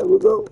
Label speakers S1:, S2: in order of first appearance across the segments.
S1: There we go.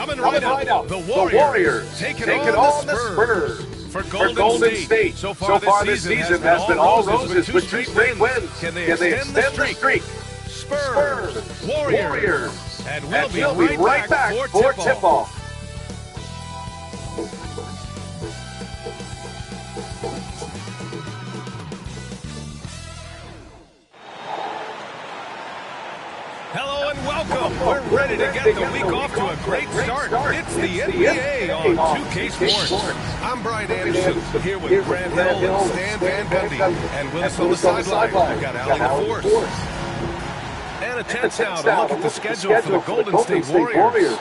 S1: Coming right out, the Warriors taking on the Spurs. For Golden State, so far this season has been all roses with 2 straight wins. Can they extend the streak? Spurs, Warriors. And we'll be right back for tip-off. Hello and welcome. We're ready to get the week off to a great start. It's the NBA on 2K Sports. I'm Brian Anderson, here with Grant Hill and Stan Van Gundy. And with us on the sideline, we've got Allie LaForce. And a chance now to look at the schedule for the Golden State Warriors.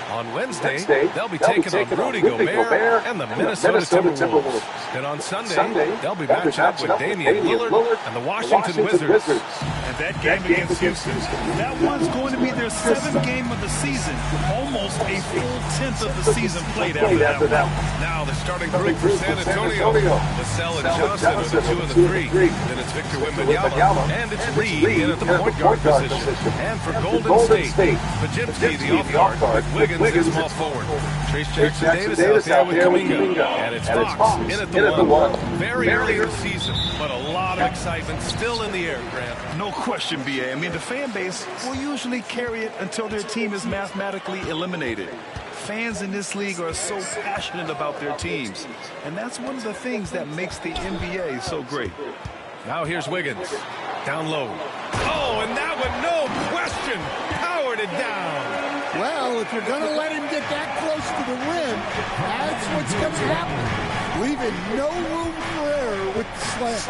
S1: On Wednesday, they'll be taking on Rudy Gobert and the Minnesota Timberwolves. Then on Sunday, they'll be matched up with Damian Lillard and the Washington Wizards.
S2: And that game against Houston, that one's going to be their 7th game of the season. Almost a full 10th of the season played after that one.
S1: Now the starting group for San Antonio. Vassell and Johnson are the 2 and the 3. Then it's Victor Wembanyama and it's Reed in at the point guard position. And for Golden State, Pajimski, the off guard, with Wiggins in small forward. Trace Jackson-Davis out there with Kuminga. And it's Fox in at the 1. Very early in the season, but a lot of excitement still in the air, Grant.
S2: No question, B.A. I mean, the fan base will usually carry it until their team is mathematically eliminated. Fans in this league are so passionate about their teams, and that's one of the things that makes the NBA so great.
S1: Now here's Wiggins. Down low. Oh, and that one, no question, powered it down.
S3: Well, if you're going to let him get that close to the rim, that's what's going to happen. Leaving no room for error with the slam.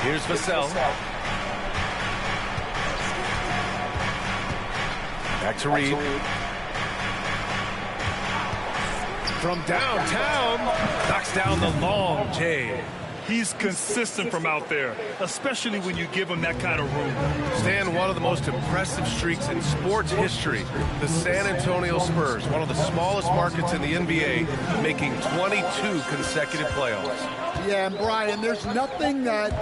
S1: Here's Vassell. Back to Reed. From downtown, knocks down the long J.
S2: He's consistent from out there, especially when you give him that kind of room.
S1: Stan, one of the most impressive streaks in sports history, the San Antonio Spurs, one of the smallest markets in the NBA, making 22 consecutive playoffs.
S3: Yeah, and Brian, there's nothing that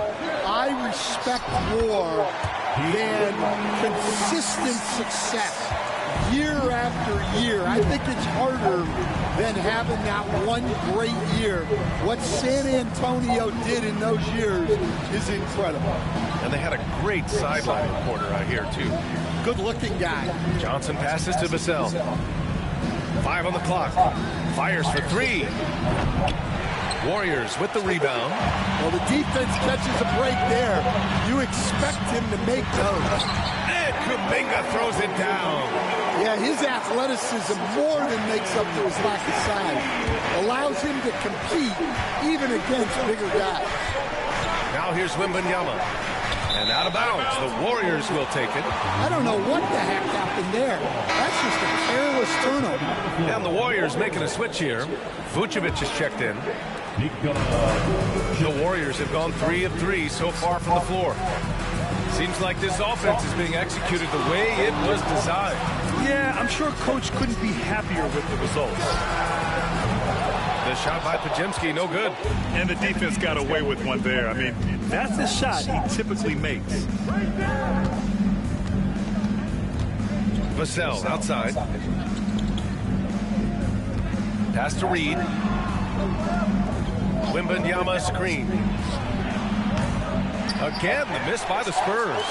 S3: I respect more than consistent success year after year. I think it's harder than having that one great year. What San Antonio did in those years is incredible.
S1: And they had a great sideline reporter out here, too.
S3: Good-looking guy.
S1: Johnson passes to Vassell. 5 on the clock. Fires for 3. Warriors with the rebound.
S3: Well, the defense catches a break there. You expect him to make those.
S1: And Kuminga throws it down.
S3: Yeah, his athleticism more than makes up for his lack of size. Allows him to compete even against bigger guys.
S1: Now here's Wembanyama. And out of bounds, the Warriors will take it.
S3: I don't know what the heck happened there. That's just a careless turnover.
S1: And the Warriors making a switch here. Vucevic is checked in. The Warriors have gone 3 of 3 so far from the floor. Seems like this offense is being executed the way it was designed.
S2: Yeah, I'm sure Coach couldn't be happier with the results.
S1: The shot by Pajimski, no good.
S2: And the defense got away with one there. I mean, that's the shot he typically makes.
S1: Vassell outside. Pass to Reed. Wembanyama screen. Again, the miss by the Spurs.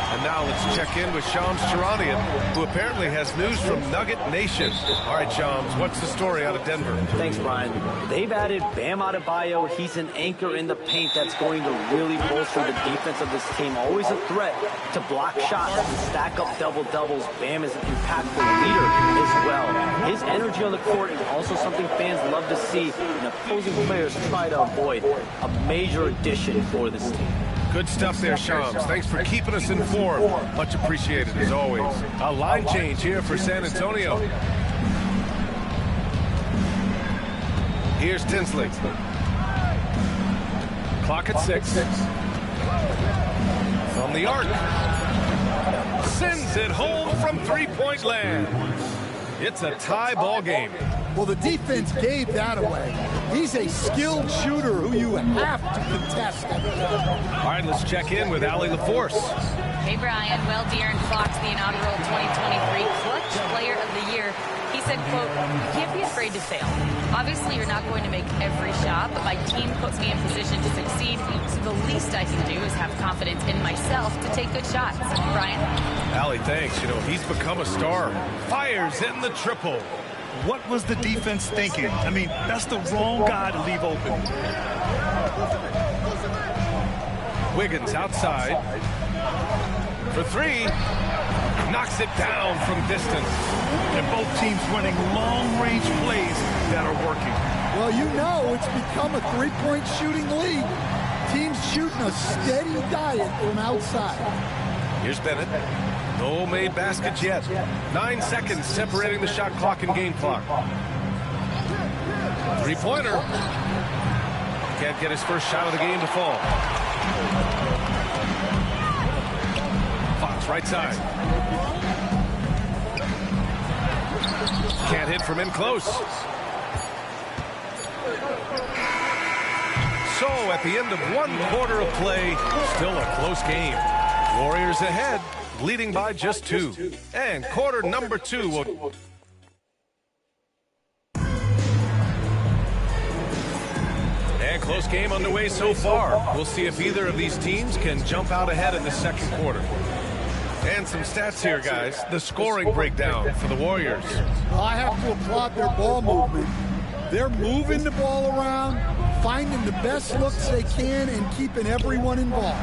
S1: And now let's check in with Shams Charania, who apparently has news from Nugget Nation. All right, Shams, what's the story out of Denver?
S4: Thanks, Brian. They've added Bam Adebayo. He's an anchor in the paint that's going to really bolster the defense of this team. Always a threat to block shots and stack up double-doubles. Bam is an impactful leader as well. His energy on the court is also something fans love to see, and opposing players try to avoid. A major addition for this team.
S1: Good stuff there, Shams. Thanks for keeping us informed. Much appreciated, as always. A line change here for San Antonio. Here's Tinsley. Clock at 6. From the arc. Sends it home from three-point land. It's a tie ball game.
S3: Well, the defense gave that away. He's a skilled shooter who you have to contest.
S1: All right, let's check in with Allie LaForce.
S5: Hey, Brian. Well, De'Aaron Fox, the inaugural 2023 Clutch Player of the Year. said, quote, "You can't be afraid to fail. Obviously, you're not going to make every shot, but my team puts me in position to succeed, so the least I can do is have confidence in myself to take good shots." Brian?
S1: Allie, thanks. You know, he's become a star. Fires in the triple.
S2: What was the defense thinking? I mean, that's the wrong guy to leave open.
S1: Wiggins outside for three. Knocks it down from distance.
S2: And both teams running long-range plays that are working.
S3: Well, you know it's become a three-point shooting league. Teams shooting a steady diet from outside.
S1: Here's Bennett. No made baskets yet. 9 seconds separating the shot clock and game clock. Three-pointer. Can't get his first shot of the game to fall. Fox right side. Can't hit from in close. So at the end of 1 quarter of play, still a close game. Warriors ahead, leading by just 2. And quarter number 2 will... And close game underway so far. We'll see if either of these teams can jump out ahead in the second quarter. And some stats here, guys. The scoring breakdown for the Warriors.
S3: Well, I have to applaud their ball movement. They're moving the ball around, finding the best looks they can, and keeping everyone involved.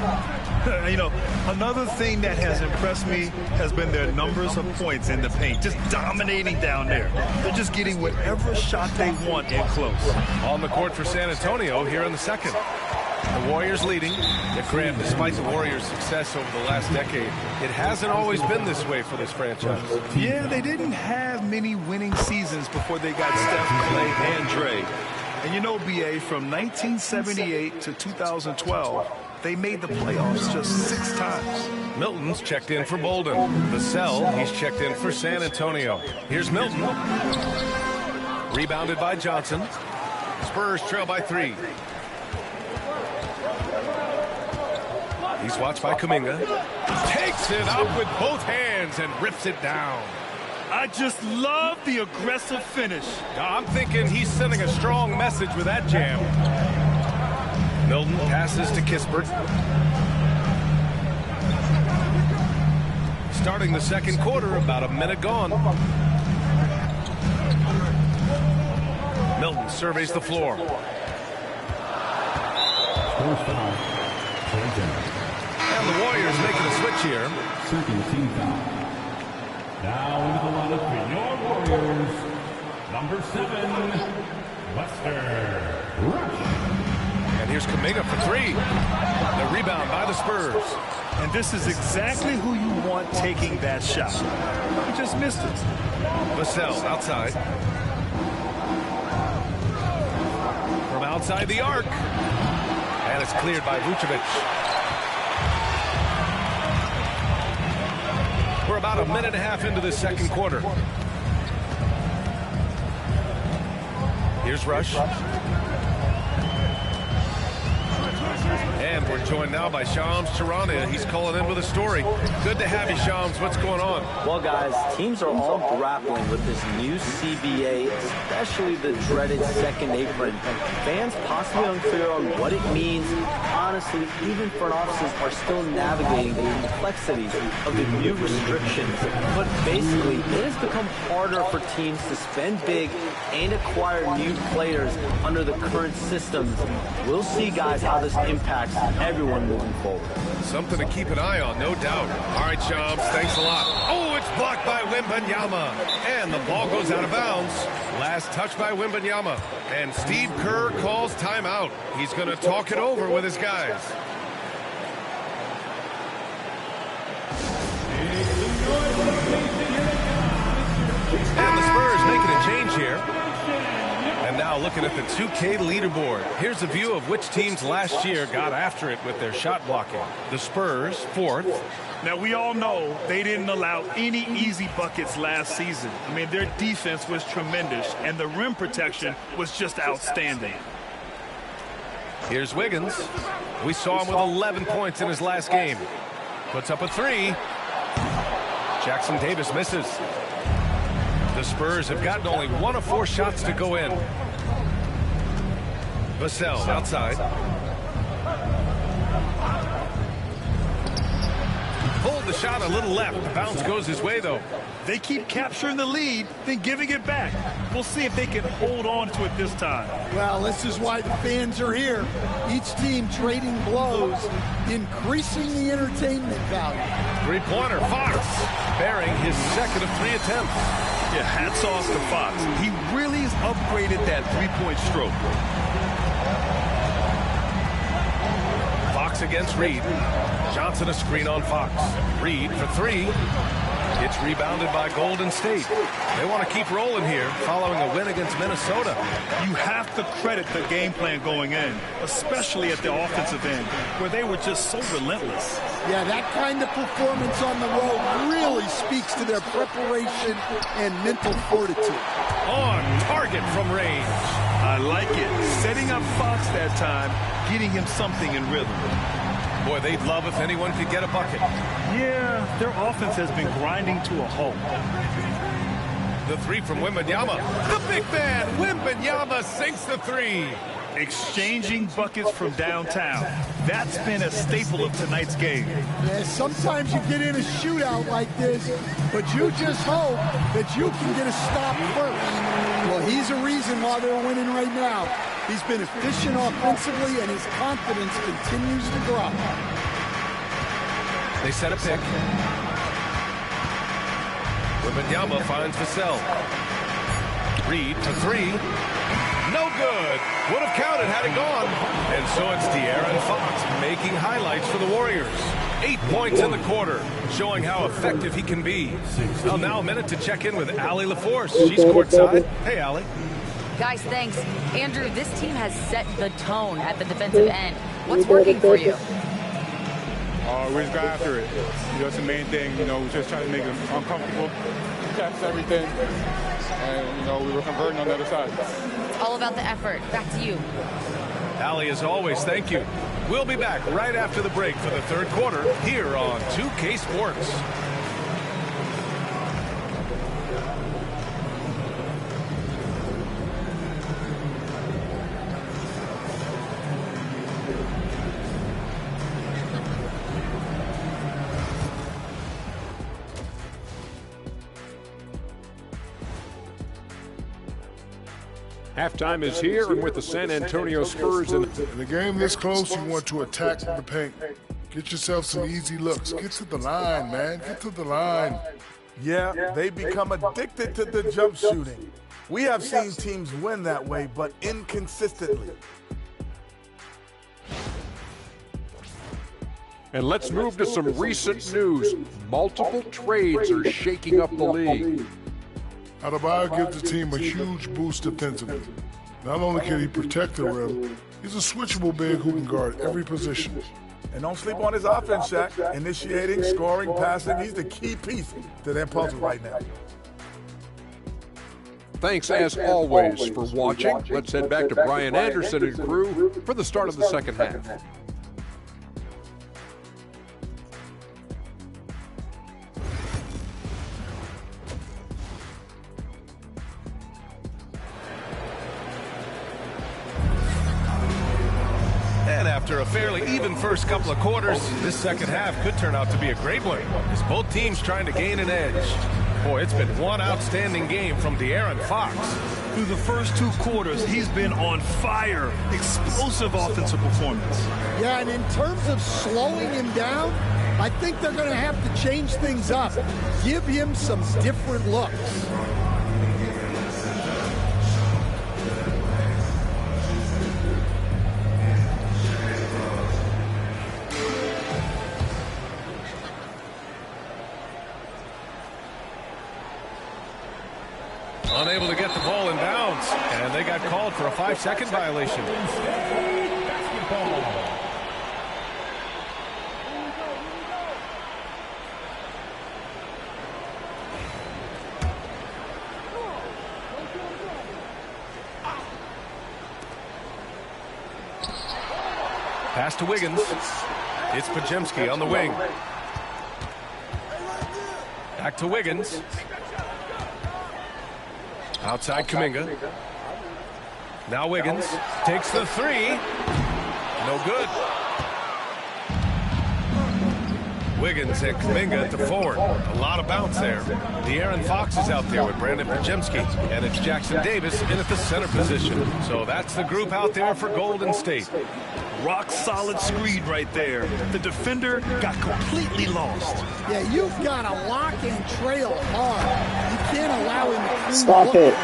S2: You know, another thing that has impressed me has been their numbers of points in the paint, just dominating down there. They're just getting whatever shot they want in close.
S1: On the court for San Antonio here in the second. The Warriors leading. Yet, Graham, despite the Warriors' success over the last decade, it hasn't always been this way for this franchise.
S2: Yeah, they didn't have many winning seasons before they got Steph, Clay, and Dre. And you know, B.A., from 1978 to 2012, they made the playoffs just 6 times.
S1: Milton's checked in for Bolden. Vassell, he's checked in for San Antonio. Here's Milton. Rebounded by Johnson. Spurs trail by 3. He's watched by Kuminga. Takes it up with both hands and rips it down.
S2: I just love the aggressive finish.
S1: I'm thinking he's sending a strong message with that jam. Milton passes to Kispert. Starting the second quarter, about a minute gone. Milton surveys the floor. And the Warriors making a switch here.
S6: Second team foul. Now into the lineup for your Warriors, number 7, Lester Rush.
S1: And here's Kuminga for 3. The rebound by the Spurs.
S2: And this is exactly who you want taking that shot. He just missed it.
S1: Vassell outside. From outside the arc. And it's cleared by Vucevic. We're about a minute and a half into the second quarter. Here's Rush. And we're joined now by Shams Charania. He's calling in with a story. Good to have you, Shams. What's going on?
S4: Well, guys, teams are all grappling with this new CBA, especially the dreaded second apron. Fans possibly unclear on what it means. Honestly, even front offices are still navigating the complexities of the new restrictions. But basically, it has become harder for teams to spend big and acquire new players under the current systems. We'll see, guys, how this impacts everyone moving forward.
S1: Something to keep an eye on, no doubt. All right, Shams, thanks a lot. Oh, it's blocked by Wembanyama. And the ball goes out of bounds. Last touch by Wembanyama. And Steve Kerr calls timeout. He's going to talk it over with his guys. And the Spurs making a change here. And now looking at the 2K leaderboard. Here's a view of which teams last year got after it with their shot blocking. The Spurs, 4th.
S2: Now, we all know they didn't allow any easy buckets last season. I mean, their defense was tremendous, and the rim protection was just outstanding.
S1: Here's Wiggins. We saw him with 11 points in his last game. Puts up a 3. Jackson Davis misses. The Spurs have gotten only 1 of 4 shots to go in. Vassell outside. Pulled the shot a little left. The bounce goes his way, though.
S2: They keep capturing the lead, then giving it back. We'll see if they can hold on to it this time.
S3: Well, this is why the fans are here. Each team trading blows, increasing the entertainment value.
S1: Three-pointer, Fox, bearing his second of 3 attempts.
S2: Yeah, hats off to Fox. He really has upgraded that three-point stroke.
S1: Fox against Reed. Johnson a screen on Fox. Reed for 3. It's rebounded by Golden State. They want to keep rolling here following a win against Minnesota.
S2: You have to credit the game plan going in, especially at the offensive end, where they were just so relentless.
S3: Yeah, that kind of performance on the road really speaks to their preparation and mental fortitude.
S1: On target from range.
S2: I like it. Setting up Fox that time, getting him something in rhythm.
S1: Boy, they'd love if anyone could get a bucket.
S2: Yeah, their offense has been grinding to a halt.
S1: The 3 from Wembanyama. The big man, Wembanyama, sinks the 3.
S2: Exchanging buckets from downtown. That's been a staple of tonight's game.
S3: Yeah, sometimes you get in a shootout like this, but you just hope that you can get a stop first. Well, he's a reason why they're winning right now. He's been efficient offensively, and his confidence continues to grow.
S1: They set a pick. Wembanyama finds Vassell. Reed for 3. No good. Would have counted had it gone. And so it's De'Aaron Fox making highlights for the Warriors. 8 points in the quarter, showing how effective he can be. Well, now a minute to check in with Allie LaForce. She's courtside. Hey, Allie.
S5: Guys, thanks. Andrew, this team has set the tone at the defensive end. What's working for you?
S7: We just got after it. That's the main thing. We're just trying to make them uncomfortable, test everything, and, we were converting on the other side.
S5: It's all about the effort. Back to you.
S1: Allie, as always, thank you. We'll be back right after the break for the third quarter here on 2K Sports.
S8: Halftime is here, and with the San Antonio Spurs in
S9: a game this close, you want to attack the paint. Get yourself some easy looks. Get to the line, man. Get to the line.
S10: Yeah, they become addicted to the jump shooting. We have seen teams win that way, but inconsistently.
S8: And let's move to some recent news. Multiple trades are shaking up the league.
S9: Adebayo gives the team a huge boost defensively. Not only can he protect the rim, he's a switchable big who can guard every position.
S10: And don't sleep on his offense, Shaq. Initiating, scoring, passing, he's the key piece to their puzzle right now.
S8: Thanks, as always, for watching. Let's head back to Brian Anderson and crew for the start of the second half.
S1: After a fairly even first couple of quarters, this second half could turn out to be a great one, as both teams trying to gain an edge. Boy, it's been one outstanding game from De'Aaron Fox.
S2: Through the first 2 quarters, he's been on fire. Explosive offensive performance.
S3: Yeah, and in terms of slowing him down, I think they're going to have to change things up. Give him some different looks.
S1: Unable to get the ball in bounds, and they got called for a 5-second violation. Pass to Wiggins. It's Pajemski on the wing. Back to Wiggins. Outside Kuminga. Now Wiggins takes the three. No good. Wiggins and Kuminga at the forward. A lot of bounce there. De'Aaron Fox is out there with Brandon Pajemski. And it's Jackson Davis in at the center position. So that's the group out there for Golden State.
S2: Rock solid screen right there. The defender got completely lost.
S3: Yeah, you've got to lock and trail hard. You can't allow him to
S11: stop it.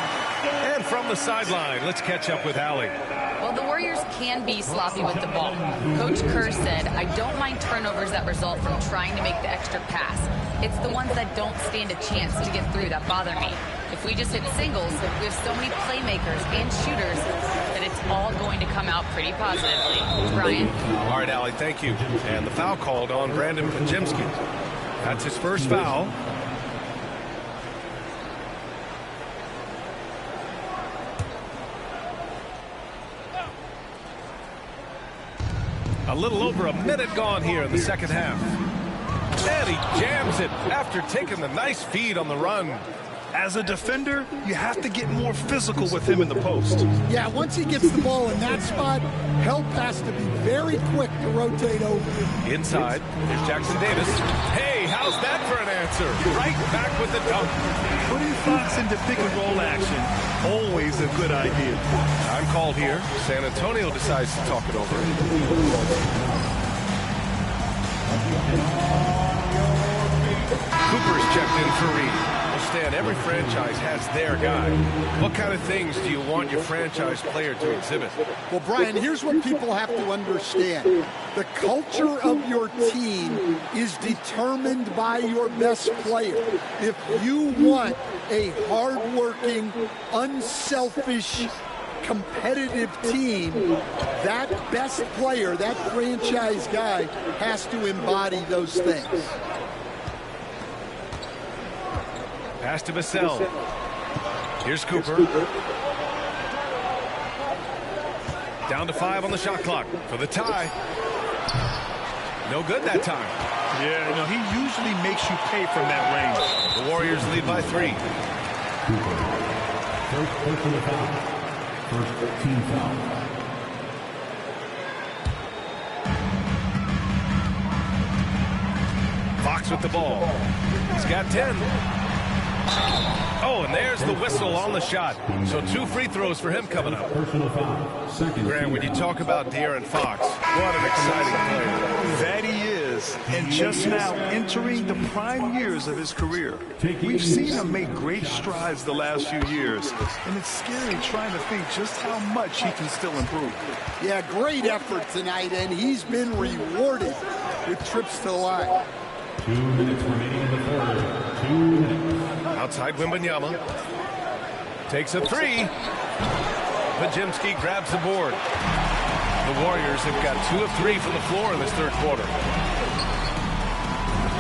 S1: And from the sideline, let's catch up with Allie.
S5: Well, the Warriors can be sloppy with the ball. Coach Kerr said, I don't mind turnovers that result from trying to make the extra pass. It's the ones that don't stand a chance to get through that bother me. If we just hit singles, we have so many playmakers and shooters that it's all going to come out pretty positively. Brian?
S1: All right, Allie, thank you. And the foul called on Brandon Pajemski. That's his first foul. A little over a minute gone here in the second half. And he jams it after taking the nice feed on the run.
S2: As a defender, you have to get more physical with him in the post.
S3: Yeah, once he gets the ball in that spot, help has to be very quick to rotate over.
S1: Inside, there's Jackson Davis. Hey, how's that for an answer? Right back with the dunk.
S2: Putting Fox into pick-and-roll action, always a good idea.
S1: Time called here. San Antonio decides to talk it over. Cooper's checked in for Reed. Stan, every franchise has their guy. What kind of things do you want your franchise player to exhibit?
S3: Well, Brian, here's what people have to understand. The culture of your team is determined by your best player. If you want a hardworking, unselfish, competitive team, that best player, that franchise guy, has to embody those things.
S1: Pass to Vassell. Here's Cooper. Down to 5 on the shot clock for the tie. No good that time.
S2: Yeah, you know, he usually makes you pay from that range.
S1: The Warriors lead by 3.
S6: Cooper. First personal foul. First team foul.
S1: Fox with the ball. He's got 10. Oh, and there's the whistle on the shot. So 2 free throws for him coming up. Grant, when you talk about De'Aaron Fox, what an exciting player.
S2: That he is, and just now entering the prime years of his career. We've seen him make great strides the last few years, and it's scary trying to think just how much he can still improve.
S3: Yeah, great effort tonight, and he's been rewarded with trips to the line.
S6: 2 minutes remaining in the third. 2 minutes.
S1: Outside Wembanyama. Takes a 3. Pajemski grabs the board. The Warriors have got 2 of 3 from the floor in this third quarter.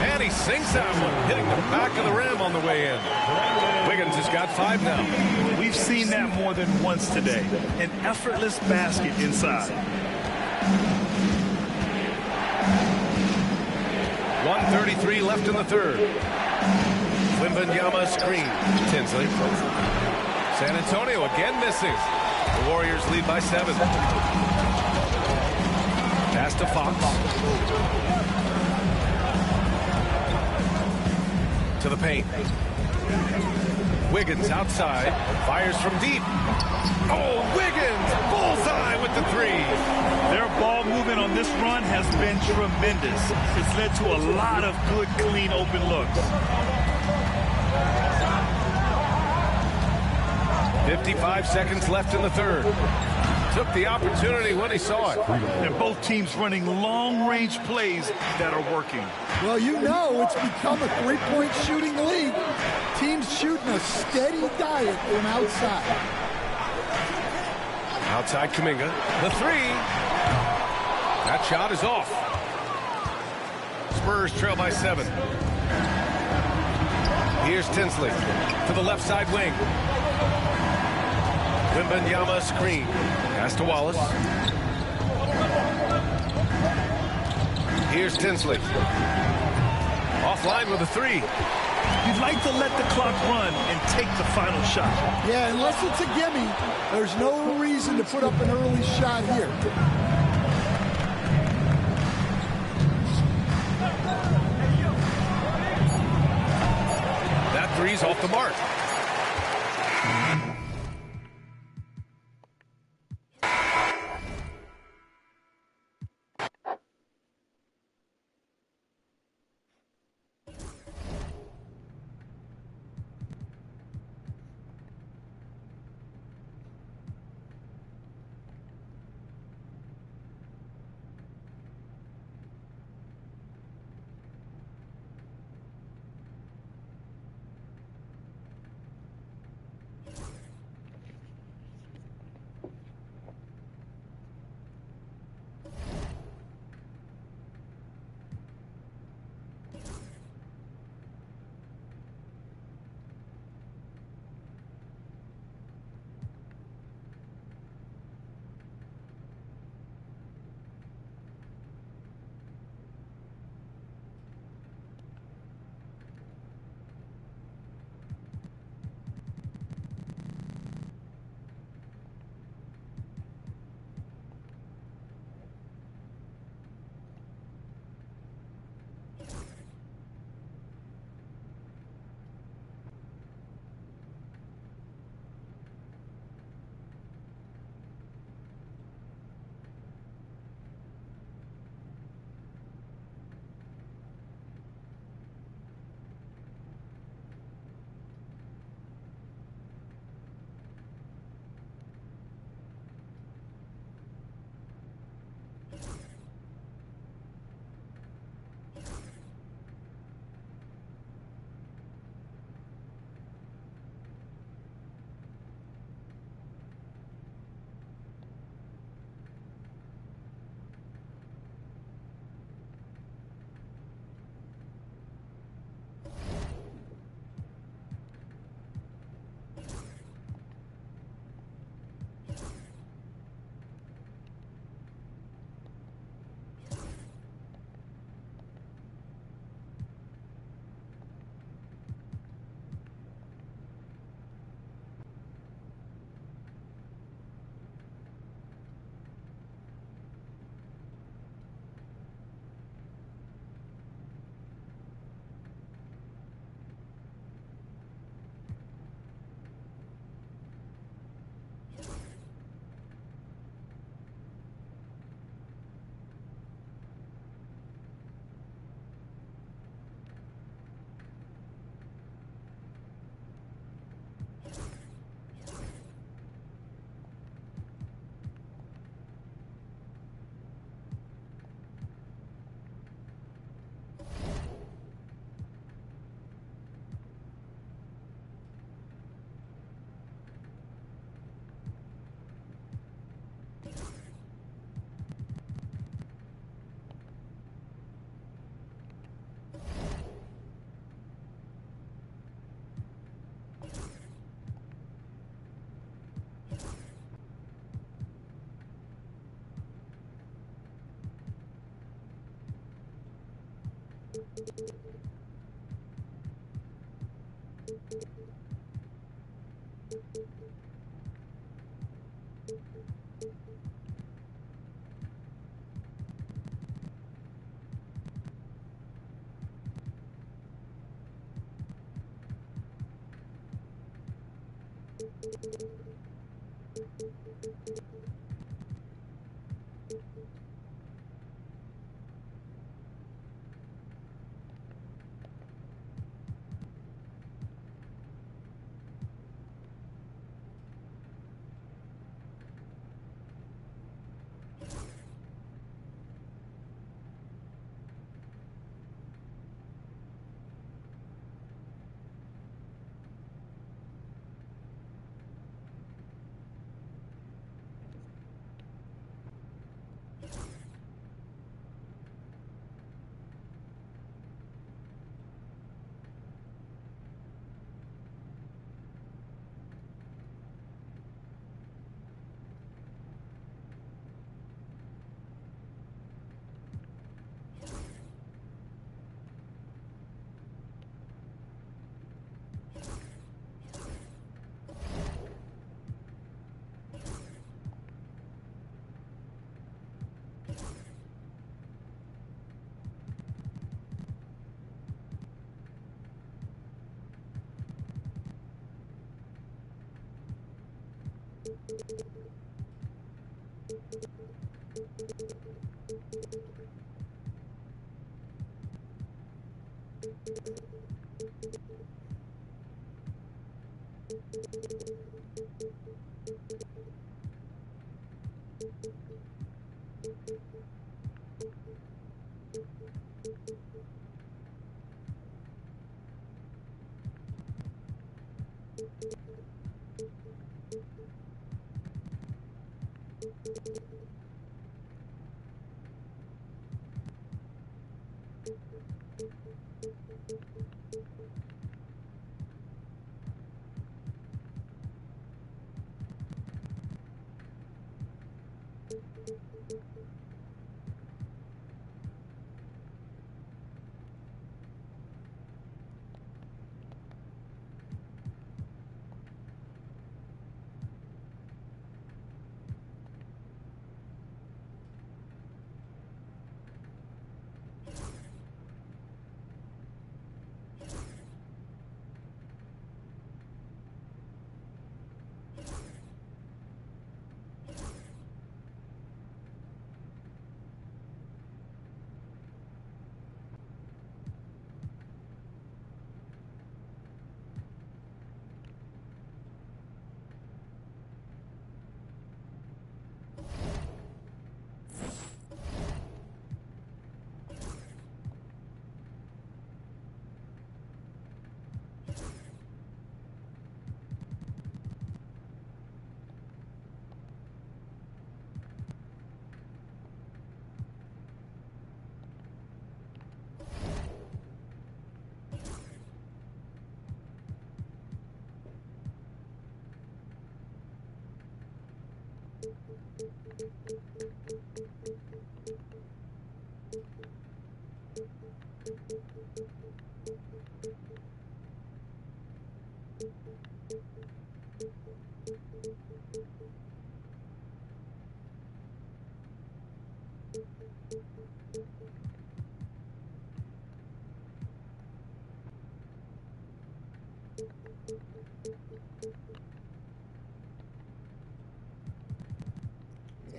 S1: And he sinks that one, hitting the back of the rim on the way in. Wiggins has got 5 now.
S2: We've seen that more than once today. An effortless basket inside.
S1: 1:33 left in the third. Wembanyama screen. Tinsley. San Antonio again missing. The Warriors lead by 7. Pass to Fox. To the paint. Wiggins outside. Fires from deep. Oh, Wiggins! Bullseye with the 3.
S2: Their ball movement on this run has been tremendous. It's led to a lot of good, clean, open looks.
S1: 55 seconds left in the third. Took the opportunity when he saw it.
S2: And both teams running long-range plays that are working.
S3: Well, you know it's become a three-point shooting league. Teams shooting a steady diet from outside.
S1: Outside Kuminga. The 3. That shot is off. Spurs trail by 7. Here's Tinsley to the left side wing. Wembanyama screen. Pass to Wallace. Here's Tinsley. Offline with a 3.
S2: You'd like to let the clock run and take the final shot.
S3: Yeah, unless it's a gimme, there's no reason to put up an early shot here.
S1: That three's off the mark.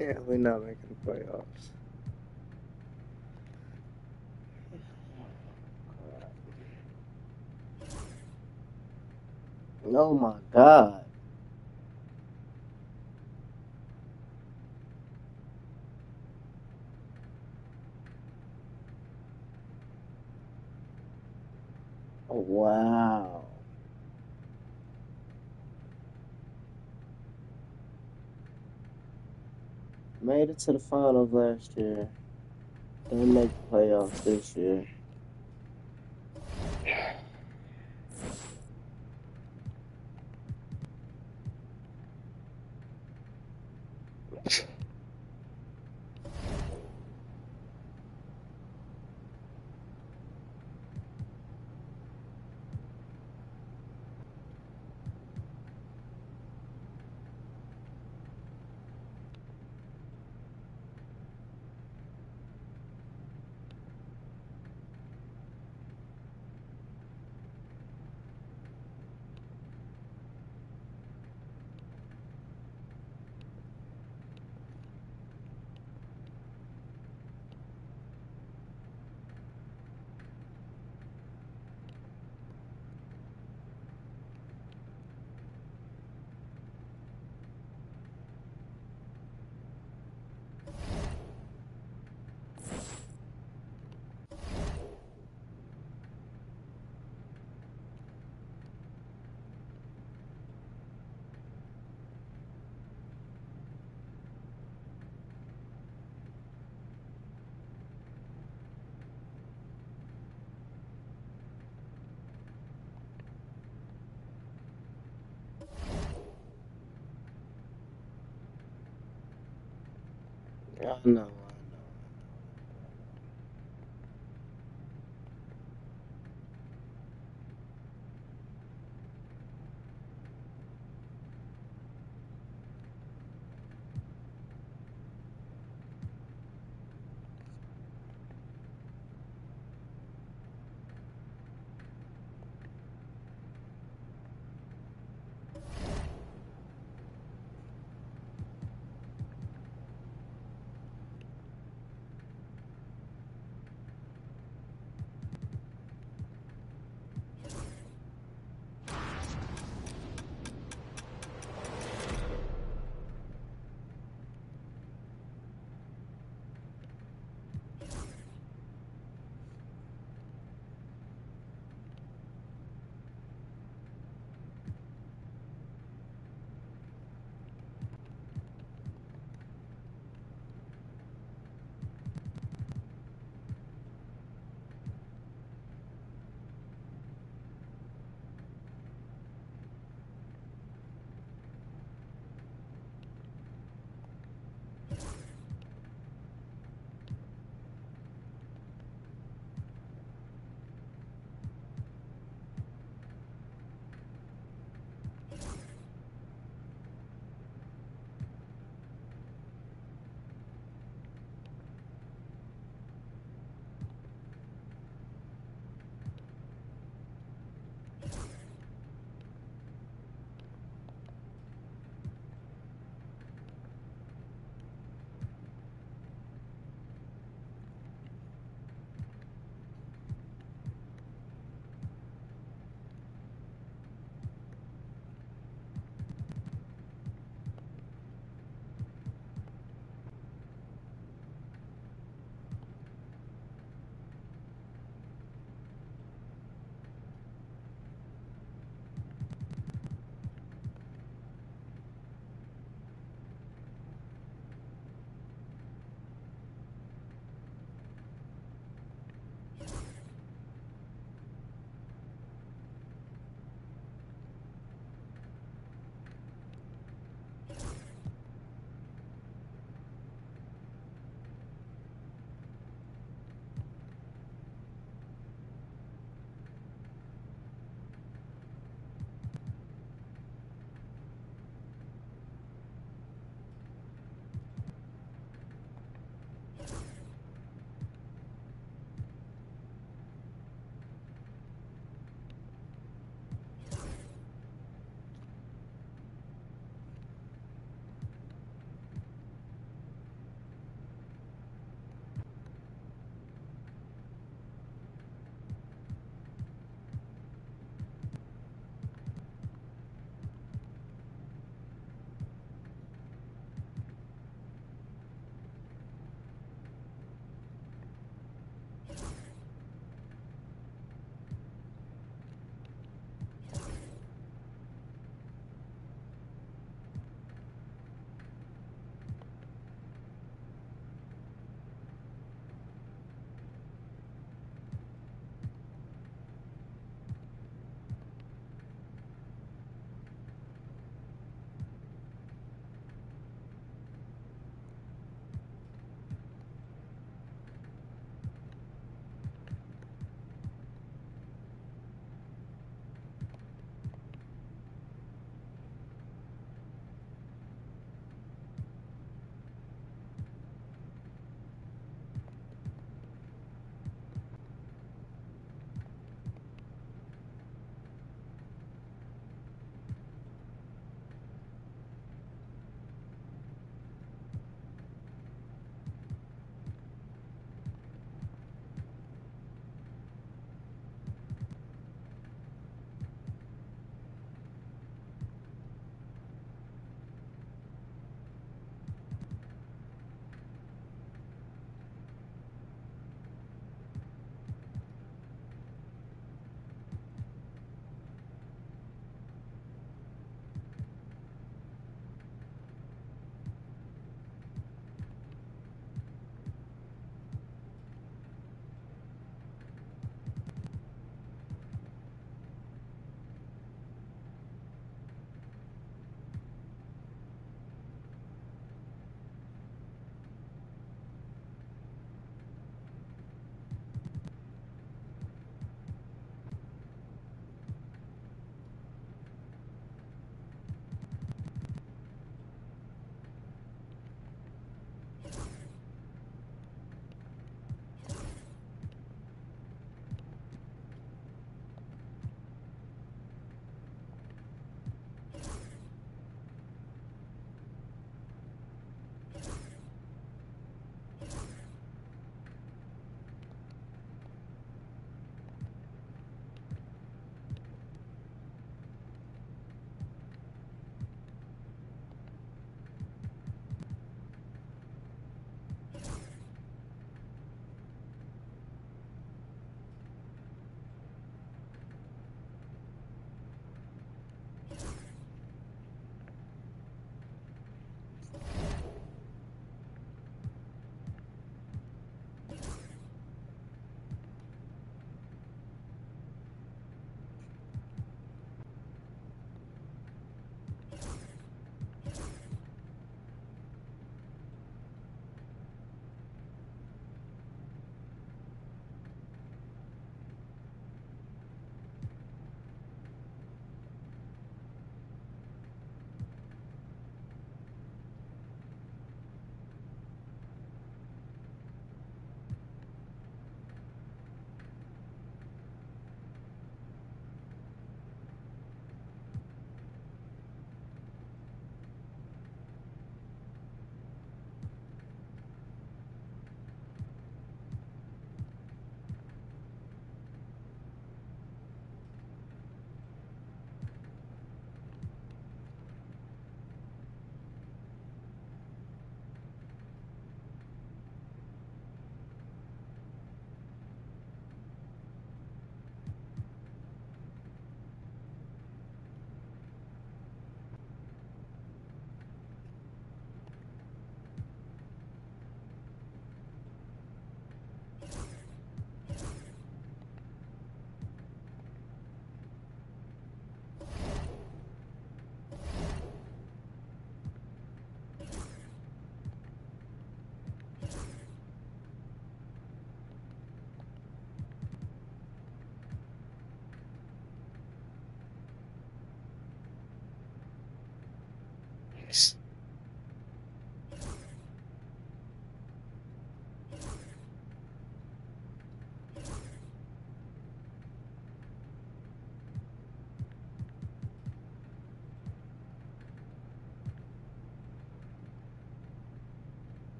S11: Yeah, we're not making the playoffs. Oh my God. Oh, wow. Made it to the finals last year. Didn't make the playoffs this year. I know.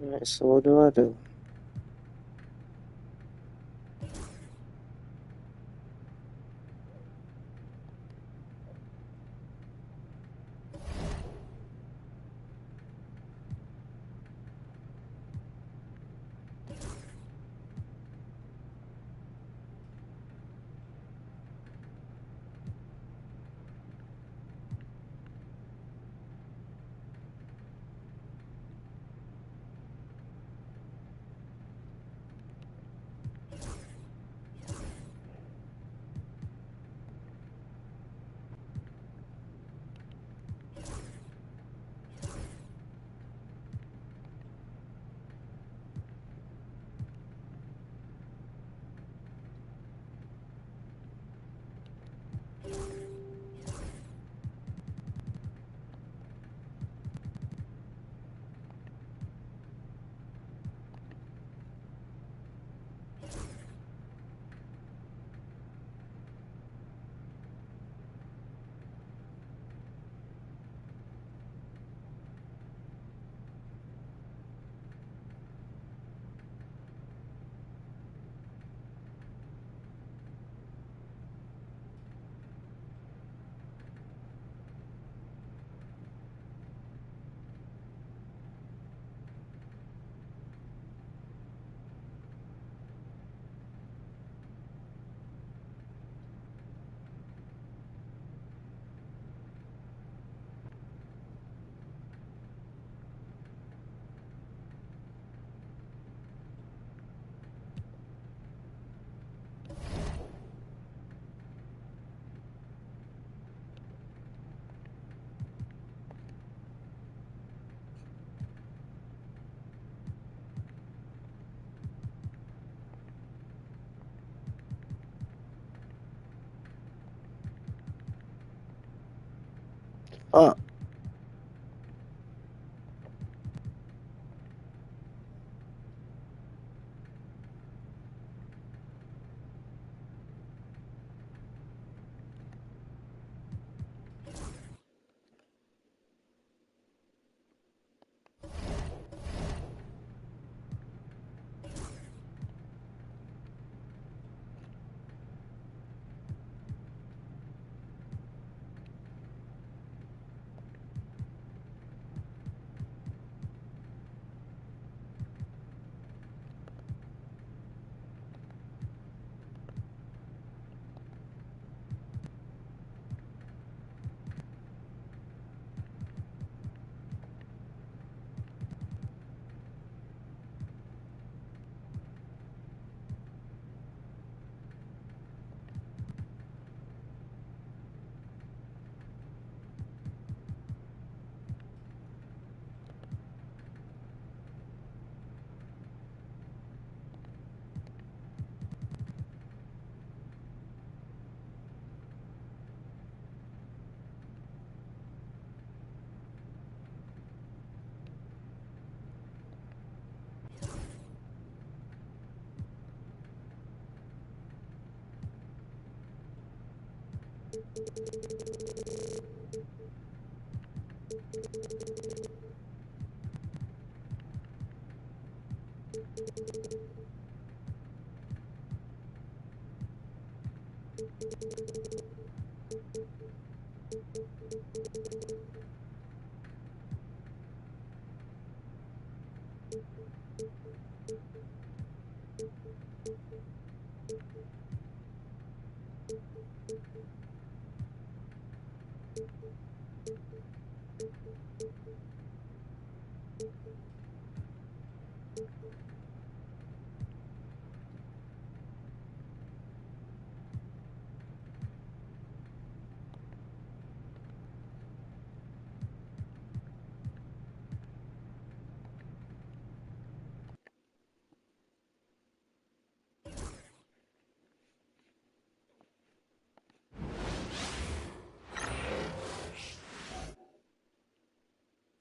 S11: Alright, so what do I do? Oh,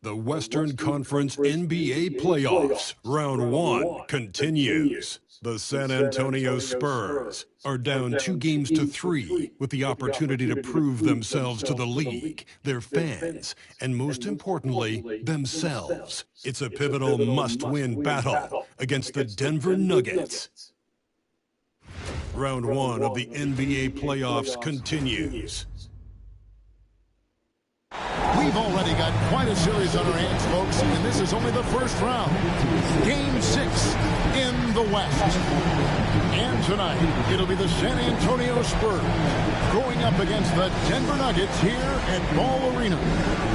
S8: The Western Conference NBA playoffs, round 1 continues. The San Antonio Spurs are down 2-3 with the opportunity to prove themselves to the league, their fans, and most importantly, themselves. It's a pivotal must-win battle against the Denver Nuggets. Round 1 of the NBA playoffs continues.
S12: We've already got quite a series on our hands, folks, and this is only the first round. Game 6 in the West. And tonight, it'll be the San Antonio Spurs going up against the Denver Nuggets here at Ball Arena.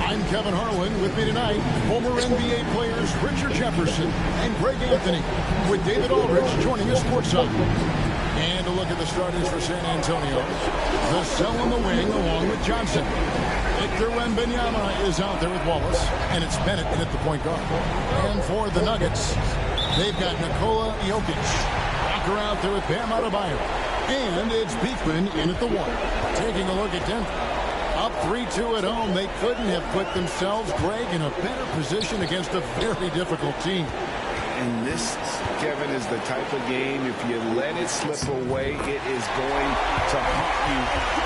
S12: I'm Kevin Harlan. With me tonight, former NBA players Richard Jefferson and Greg Anthony, with David Aldridge joining us courtside. And a look at the starters for San Antonio. Vassell on the wing along with Johnson. Victor Wembanyama is out there with Wallace, and it's Bennett in at the point guard. And for the Nuggets, they've got Nikola Jokic. Walker out there with Bam Adebayo. And it's Beekman in at the 1. Taking a look at Denver. Up 3-2 at home. They couldn't have put themselves, Greg, in a better position against a very difficult team.
S2: And this, Kevin, is the type of game, if you let it slip away, it is going to haunt you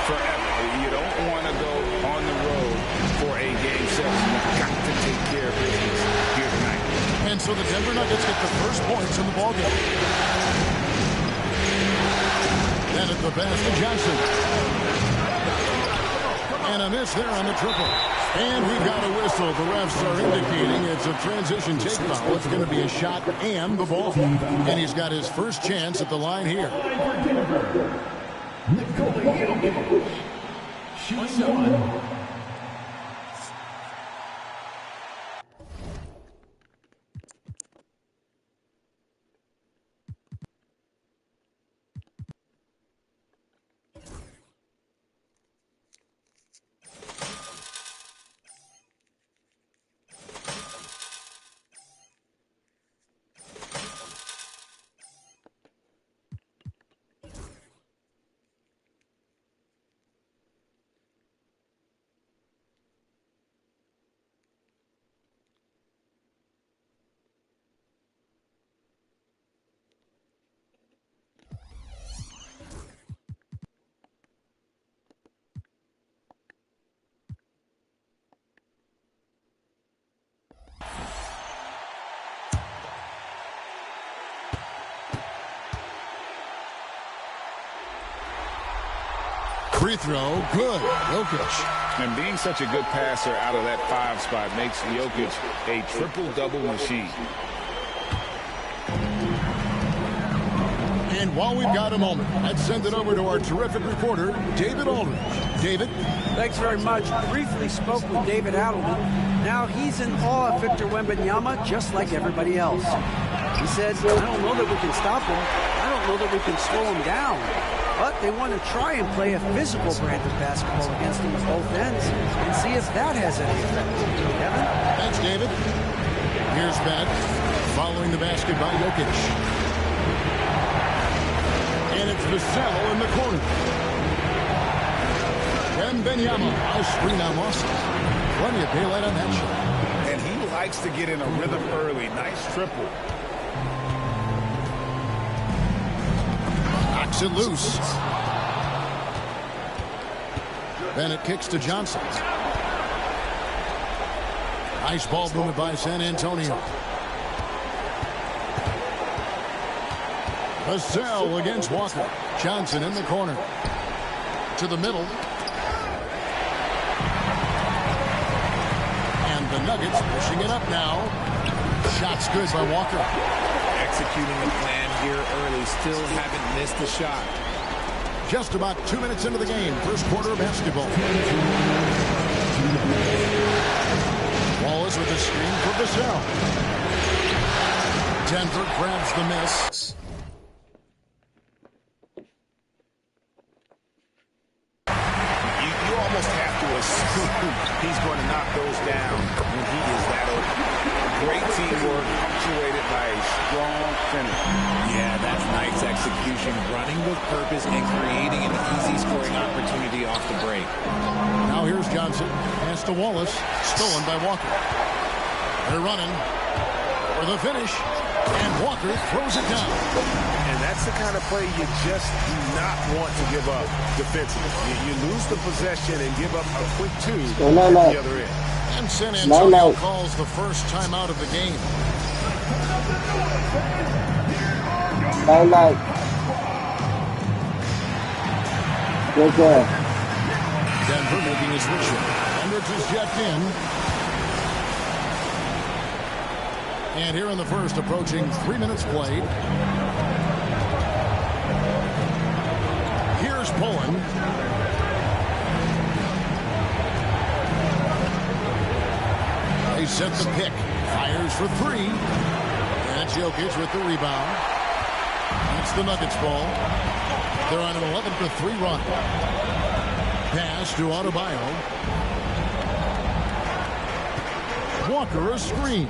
S2: forever. You don't want to go on the road for a game 7. You've got to take care of business here tonight.
S12: And so the Denver Nuggets get the first points in the ballgame. Then at the basket, Johnson. And a miss there on the triple. And we've got a whistle. The refs are indicating it's a transition take foul. It's going to be a shot and the ball. And he's got his first chance at the line here.
S6: Nikola Jokic. Shooting 1.
S12: Free throw, good. Jokic.
S2: And being such a good passer out of that 5 spot makes Jokic a triple-double machine.
S12: And while we've got a moment, let's send it over to our terrific reporter, David Aldridge. David?
S13: Thanks very much. Briefly spoke with David Adelman. Now he's in awe of Victor Wembanyama, just like everybody else. He said, I don't know that we can stop him. I don't know that we can slow him down. But they want to try and play a physical brand of basketball against him at both ends and see if that has any effect. Kevin?
S12: Thanks, David. Here's Bennett following the basket by Jokic. And it's Vassell in the corner. Wembanyama, a screen on Lawson. Plenty of daylight on that shot.
S2: And he likes to get in a rhythm early. Nice triple.
S12: Knocks it loose. Bennett kicks to Johnson. Nice ball movement by San Antonio. Vassell against Walker. Johnson in the corner. To the middle. And the Nuggets pushing it up now. Shot's good by Walker.
S14: Executing the plan here early. Still haven't missed a shot.
S12: Just about 2 minutes into the game. First quarter of basketball. Wallace with a screen for Vassell. Denver grabs the miss.
S2: You almost have to assume he's going to knock those down when he is that open. Great teamwork, punctuated by a strong finish.
S14: Yeah, that's nice execution. Running with purpose and creating an easy scoring opportunity off the break.
S12: Now here's Johnson. Pass to Wallace. Stolen by Walker. They're running for the finish, and Walker throws it down.
S1: And that's the kind of play you just do not want to give up defensively. You lose the possession and give up a quick two at the other end.
S12: And San Antonio calls the first timeout of the game. Denver making a switch. Hendricks is checked in. And here in the first, approaching 3 minutes played. Here's Pullen. They set the pick. Fires for three. And Jokic with the rebound. It's the Nuggets ball. They're on an 11-3 run. Pass to Adebayo. Walker a screen.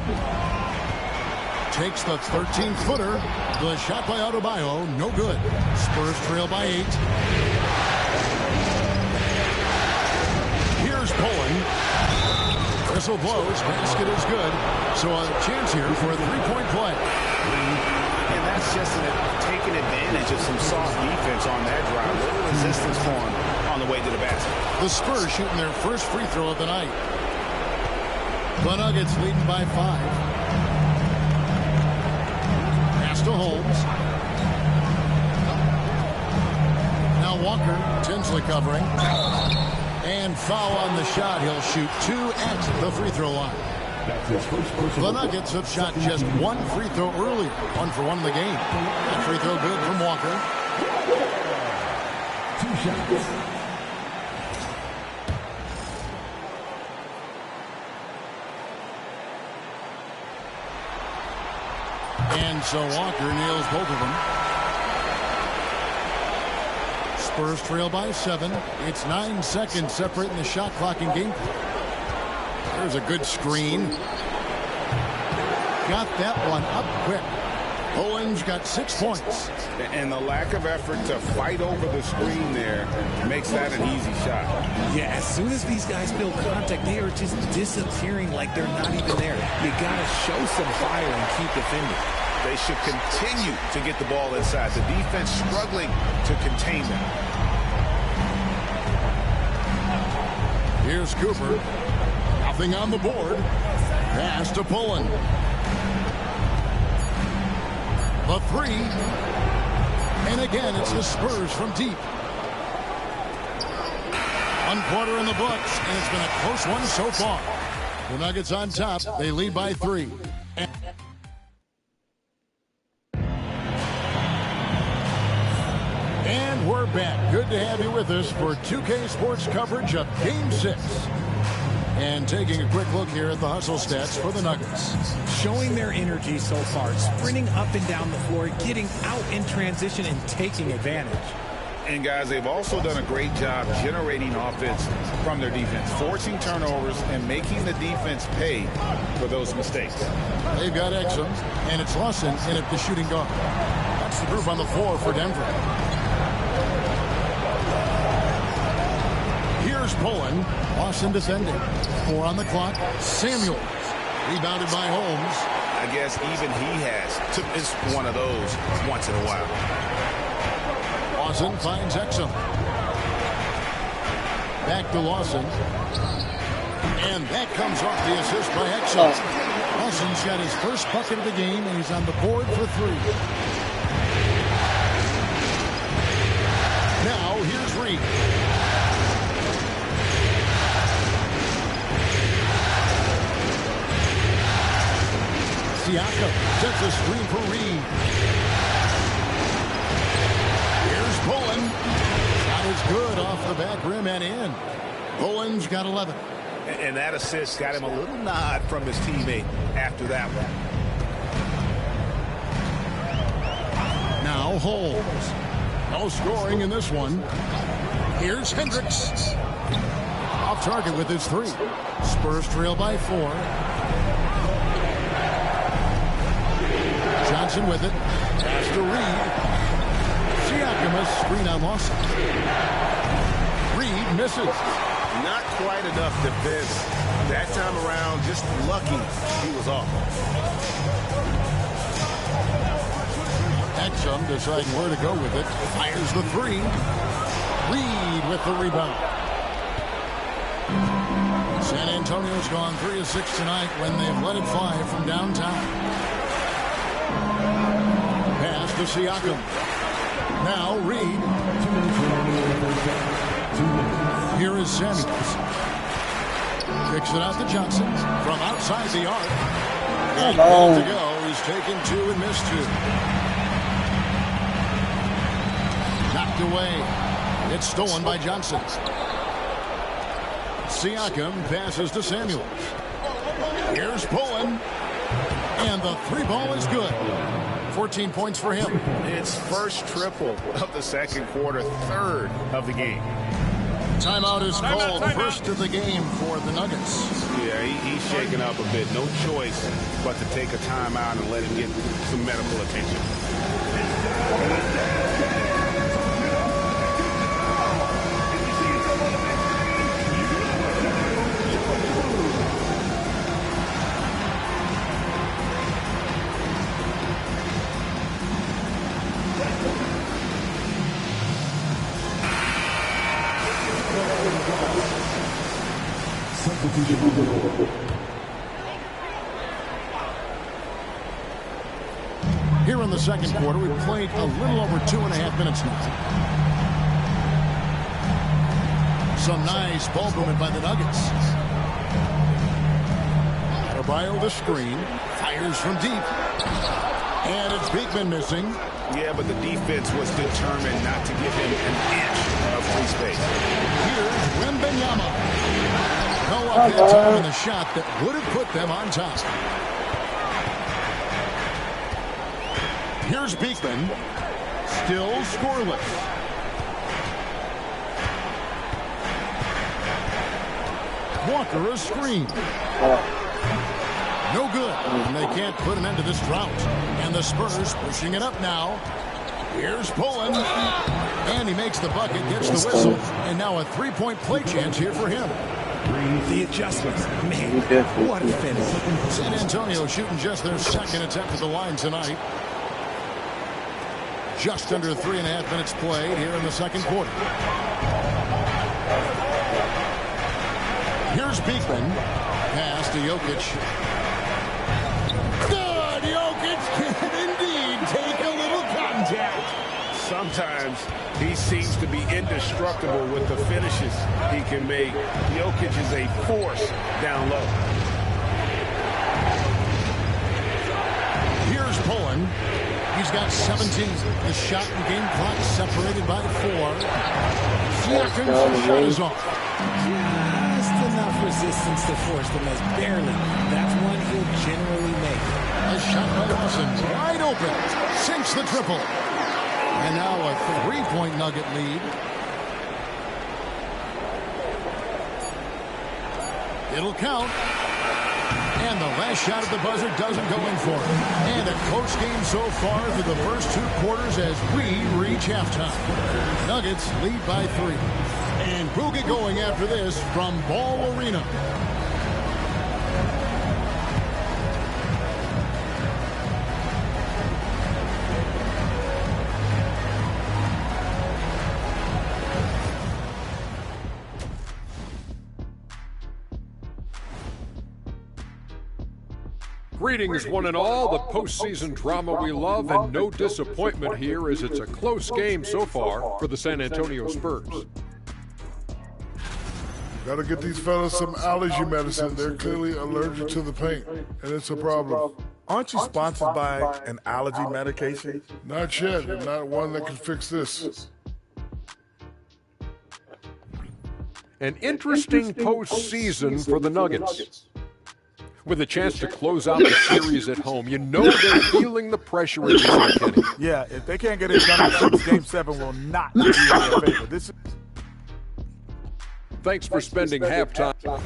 S12: Takes the 13-footer. The shot by Adebayo, no good. Spurs trail by 8. Here's Pullen. Whistle blows. Basket is good. So a chance here for a three-point play.
S2: And that's just taking advantage of some soft defense on that drive. A little resistance for him on the way to the basket.
S12: The Spurs shooting their first free throw of the night. The Nuggets leading by 5. Pass to Holmes. Now Walker, Tinsley covering. And foul on the shot. He'll shoot 2 at the free throw line. The Nuggets have shot just 1 free throw earlier. 1 for 1 in the game. That free throw good from Walker.
S6: 2 shots.
S12: And so Walker nails both of them. Spurs trail by 7. It's 9 seconds separating the shot clock and game. There's a good screen. Got that one up quick. Owens got 6 points.
S1: And the lack of effort to fight over the screen there makes that an easy shot.
S14: Yeah, as soon as these guys feel contact, they are just disappearing like they're not even there. You got to show some fire and keep defending.
S2: They should continue to get the ball inside. The defense struggling to contain them.
S12: Here's Cooper. Nothing on the board. Pass to Pullen. The 3. And again, it's the Spurs from deep. 1 quarter in the books, and it's been a close one so far. The Nuggets on top. They lead by 3. And we're back. Good to have you with us for 2K Sports coverage of Game 6. And taking a quick look here at the hustle stats for the Nuggets.
S14: Showing their energy so far, sprinting up and down the floor, getting out in transition and taking advantage.
S2: And guys, they've also done a great job generating offense from their defense, forcing turnovers and making the defense pay for those mistakes.
S12: They've got Exum, and it's Lawson in at the shooting guard. That's the group on the floor for Denver. Here's Pullen. Lawson defending. 4 on the clock. Samuels. Rebounded by Holmes.
S2: I guess even he has to miss one of those once in a while.
S12: Lawson finds Exum. Back to Lawson. And that comes off the assist by Exum. Lawson's got his first bucket of the game, and he's on the board for 3. Now, here's Reed. Siakam sets a screen for Reed. Here's Pullen. Shot is good off the back rim and in. Pullen's got 11.
S2: And that assist got him a little nod from his teammate after that one.
S12: Now Holmes. No scoring in this one. Here's Hendricks. Off target with his 3. Spurs trail by 4. Johnson with it. Pass to Reed. Siakam a screen on Lawson. Reed misses.
S1: Not quite enough defense. That time around, just lucky he was off.
S12: Exum deciding where to go with it. Fires the three. Reed with the rebound. San Antonio's gone 3 of 6 tonight when they've let it fly from downtown. Pass to Siakam. Now Reed. Here is Samuels. Kicks it out to Johnson from outside the arc. 8 minutes to go. He's taken 2 and missed 2. Knocked away. It's stolen by Johnson. Siakam passes to Samuels. Here's Pullen. And the 3 ball is good. 14 points for him.
S1: It's first triple of the second quarter, third of the game.
S12: Timeout is called. First of the game for the Nuggets.
S1: Yeah, he's shaking up a bit. No choice but to take a timeout and let him get some medical attention.
S12: Here in the second quarter, we've played a little over 2.5 minutes now. Some nice ball movement by the Nuggets. Carballo the screen, fires from deep. And it's Beekman missing.
S1: Yeah, but the defense was determined not to give him an inch of free space.
S12: Here's Wembanyama. No up that time in the shot that would have put them on top. Here's Beekman. Still scoreless. Walker a screen. No good. And they can't put an end to this drought. And the Spurs pushing it up now. Here's Pullen. And he makes the bucket, gets the whistle. And now a 3-point play chance here for him.
S14: The adjustments. Man, what a finish.
S12: San Antonio shooting just their second attempt at the line tonight. Just under 3.5 minutes played here in the second quarter. Here's Beekman. Pass to Jokic. Good! Jokic can indeed take a little contact.
S1: Sometimes he seems to be indestructible with the finishes he can make. Jokic is a force down low.
S12: Here's Pullen. He's got 17. The shot and game clock separated by 4. Siakam's shot is off.
S14: Just enough resistance to force the miss. Barely. That's one he'll generally make.
S12: A shot by Lawson. Wide open. Sinks the triple. And now a 3-point Nugget lead. It'll count. And the last shot at the buzzer doesn't go in for it. And a close game so far through the first 2 quarters as we reach halftime. Nuggets lead by 3. And we'll get going after this from Ball Arena.
S15: Greetings, one and all. The postseason drama we love, and no disappointment here as it's a close game so far for the San Antonio Spurs.
S9: Gotta get these fellas some allergy medicine. They're clearly allergic to the paint, and it's a problem.
S10: Aren't you sponsored by an allergy medication?
S9: Not yet, and not one that can fix this.
S15: An interesting postseason for the Nuggets. With a chance to close out the series at home, you know they're feeling the pressure at this Kenny.
S7: Yeah, if they can't get it done in 6, Game 7 will not be in their favor.
S15: Thanks for spending halftime.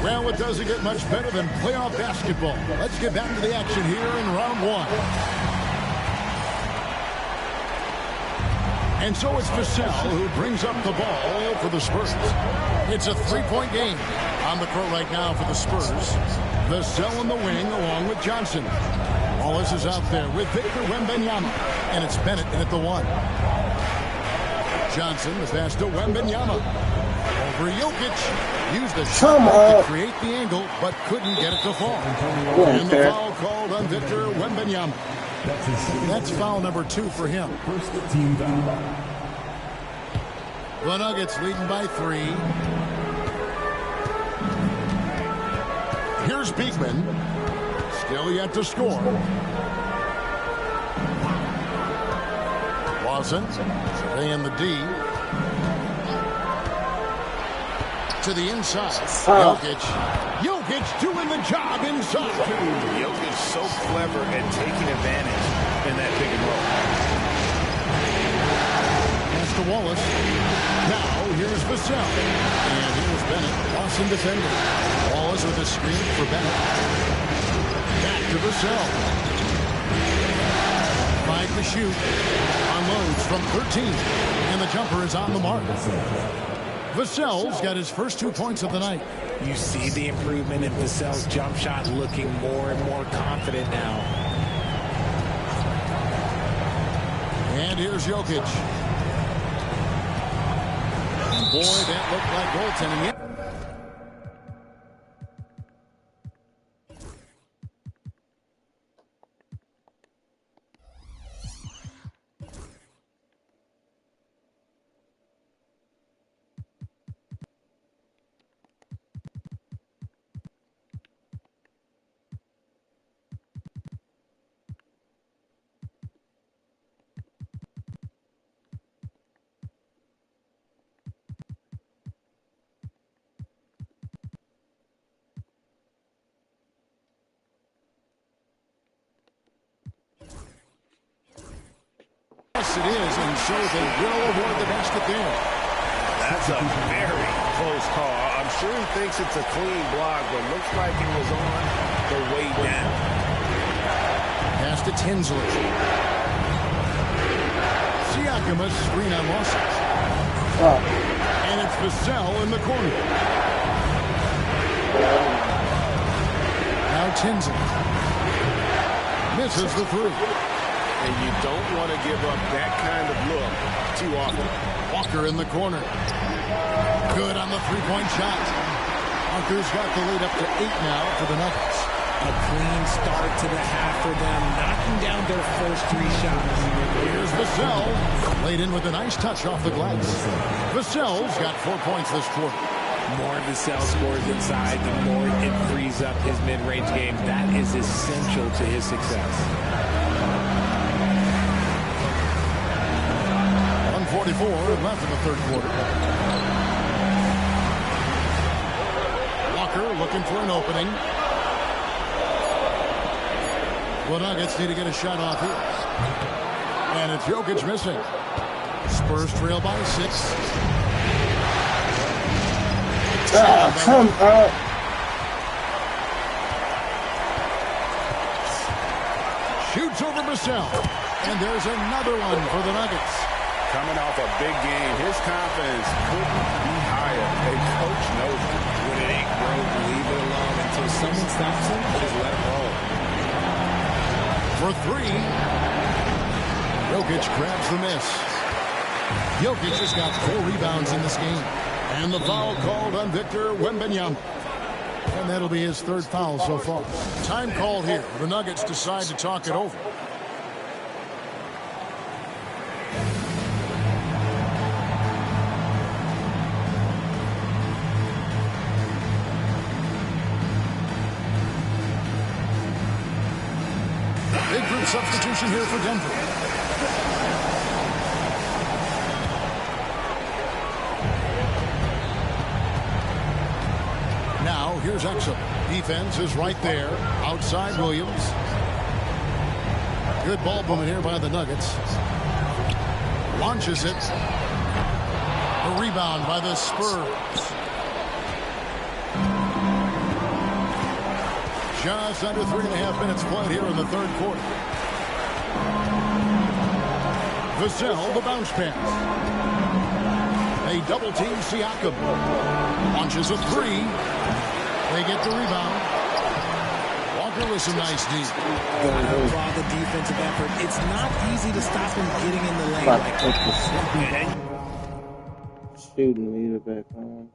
S12: Well, it doesn't get much better than playoff basketball. Let's get back to the action here in round one. And so it's Vassell who brings up the ball for the Spurs. It's a three-point game on the court right now for the Spurs. Vassell in the wing along with Johnson. Wallace is out there with Victor Wembanyama. And it's Bennett in at the one. Johnson, the pass to Wembanyama. Over Jokic. Used the shot to create the angle, but couldn't get it to fall. And the foul called on Victor Wembanyama. That's foul number 2 for him.
S6: First team foul.
S12: The Nuggets leading by 3. Here's Beekman. Still yet to score. Lawson surveying the D. To the inside. Jokic doing the job inside.
S2: Jokic so clever at taking advantage in that pick and roll.
S12: Pass to Wallace. Now here's Vassell. And here's Bennett. Lawson defending. Wallace with a screen for Bennett. Back to Vassell. 5 to shoot. Unloads from 13. And the jumper is on the mark. Vassell's got his first 2 points of the night.
S14: You see the improvement in Vassell's jump shot, looking more and more confident now.
S12: And here's Jokic. Boy, that looked like goaltending. Yes, it is, and so they will award the basket there.
S2: That's a very close call. I'm sure he thinks it's a clean block, but looks like it was on the way down.
S12: Pass to Tinsley. Siakam a screen on Lawson. And it's Vassell in the corner. Now Tinsley. Misses the 3.
S2: And you don't want to give up that kind of look too often.
S12: Walker in the corner. Good on the three-point shot. Walker's got the lead up to 8 now for the Nuggets.
S14: A clean start to the half for them, knocking down their first 3 shots.
S12: Here's Vassell. Laid in with a nice touch off the glass. Vassell's got 4 points this quarter.
S14: More Vassell scores inside, the more it frees up his mid-range game. That is essential to his success.
S12: 1:44 left in the third quarter. Walker looking for an opening. The Nuggets need to get a shot off here. And it's Jokic missing. Spurs trail by 6.
S11: Come on.
S12: Shoots over Vassell. And there's another one for the Nuggets.
S2: Coming off a big game, his confidence couldn't be higher. A coach knows it.
S14: When it ain't broke, leave it alone until someone stops him. Just let it roll.
S12: For 3. Jokic grabs the miss. Jokic has got 4 rebounds in this game. And the foul called on Victor Wembanyama. And that'll be his 3rd foul so far. Time called here. The Nuggets decide to talk it over. Big group substitution here for Denver. Now Now here's Exum. Defense is right there. Outside Williams. Good ball movement here by the Nuggets. Launches it. A rebound by the Spurs. Just under 3.5 minutes played here in the third quarter. Vassell, the bounce pass. A double team Siakam. Launches a three. They get the rebound. Walker with some nice D.
S14: Applaud the defensive effort. It's not easy to stop him getting in the lane like that.
S11: Shooting, leave it back on.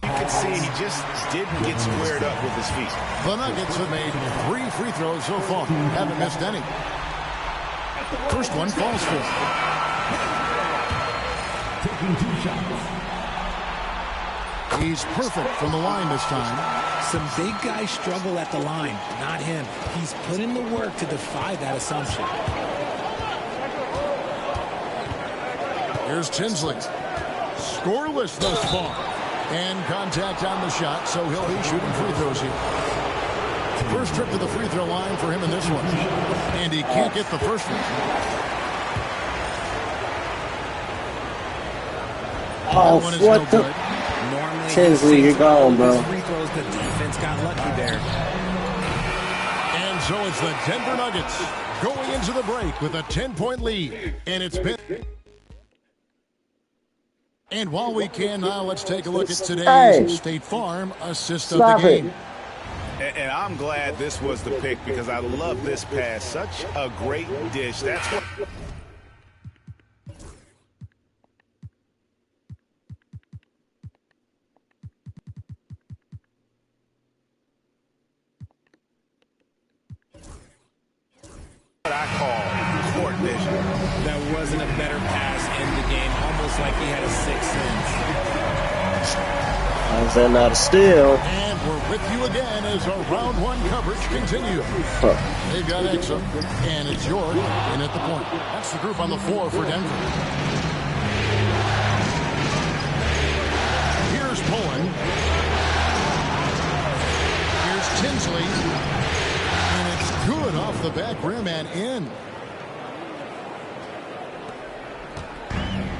S2: You can see he just didn't get squared up with his feet.
S12: The Nuggets have made 3 free throws so far. Haven't missed any. First one falls for him.
S6: Taking 2 shots.
S12: He's perfect from the line this time.
S14: Some big guys struggle at the line, not him. He's put in the work to defy that assumption.
S12: Here's Tinsley. Scoreless thus far. And contact on the shot, so he'll be shooting free throws here. First trip to the free throw line for him in this one. And he can't get the first one.
S11: Oh, what the?
S14: Normally,
S11: Tinsley, you're gone, bro.
S14: Free throws, the defense got lucky there.
S12: And so it's the Denver Nuggets going into the break with a 10-point lead. And it's been... And while we can now, let's take a look at today's State Farm assist of the game.
S2: And I'm glad this was the pick because I love this pass. Such a great dish. That's what... I call court vision.
S14: That wasn't a better pass in the game, almost like he had a sixth sense.
S11: How's that not a steal?
S12: And we're with you again as our round 1 coverage continues. They've got Exum, and it's York in at the point. That's the group on the floor for Denver. Here's Pullen. Here's Tinsley. Good off the back rim and in.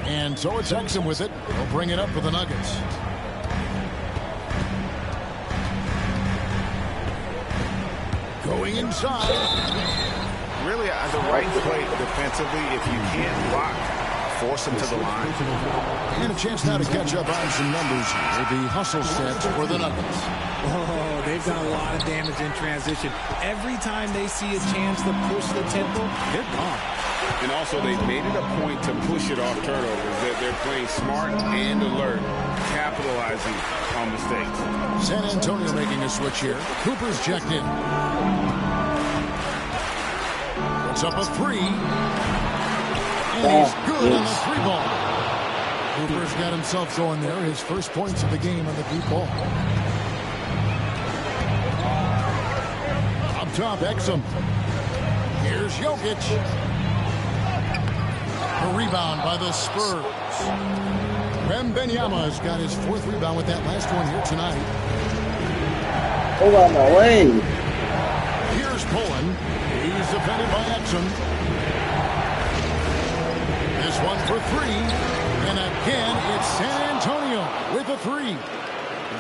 S12: And so it's Exum with it. He'll bring it up for the Nuggets. Going inside.
S2: Really, the right play defensively, if you can't block, force him to the line.
S12: And a chance now to catch up on some numbers here. The hustle stats for the Nuggets.
S14: Oh, they've done a lot of damage in transition. Every time they see a chance to push the tempo, they're gone.
S16: And also, they've made it a point to push it off turnovers. They're playing smart and alert, capitalizing on mistakes.
S12: San Antonio making a switch here. Cooper's checked in. Puts up a 3. And he's good on the 3 ball. Cooper's got himself going there. His first points of the game on the deep ball. Up top, Exum. Here's Jokic. A rebound by the Spurs. Wembanyama's got his 4th rebound with that last one here tonight.
S11: Hold on my way.
S12: Here's Pullen. He's defended by Exum. This one for 3. And again, it's San Antonio with a 3.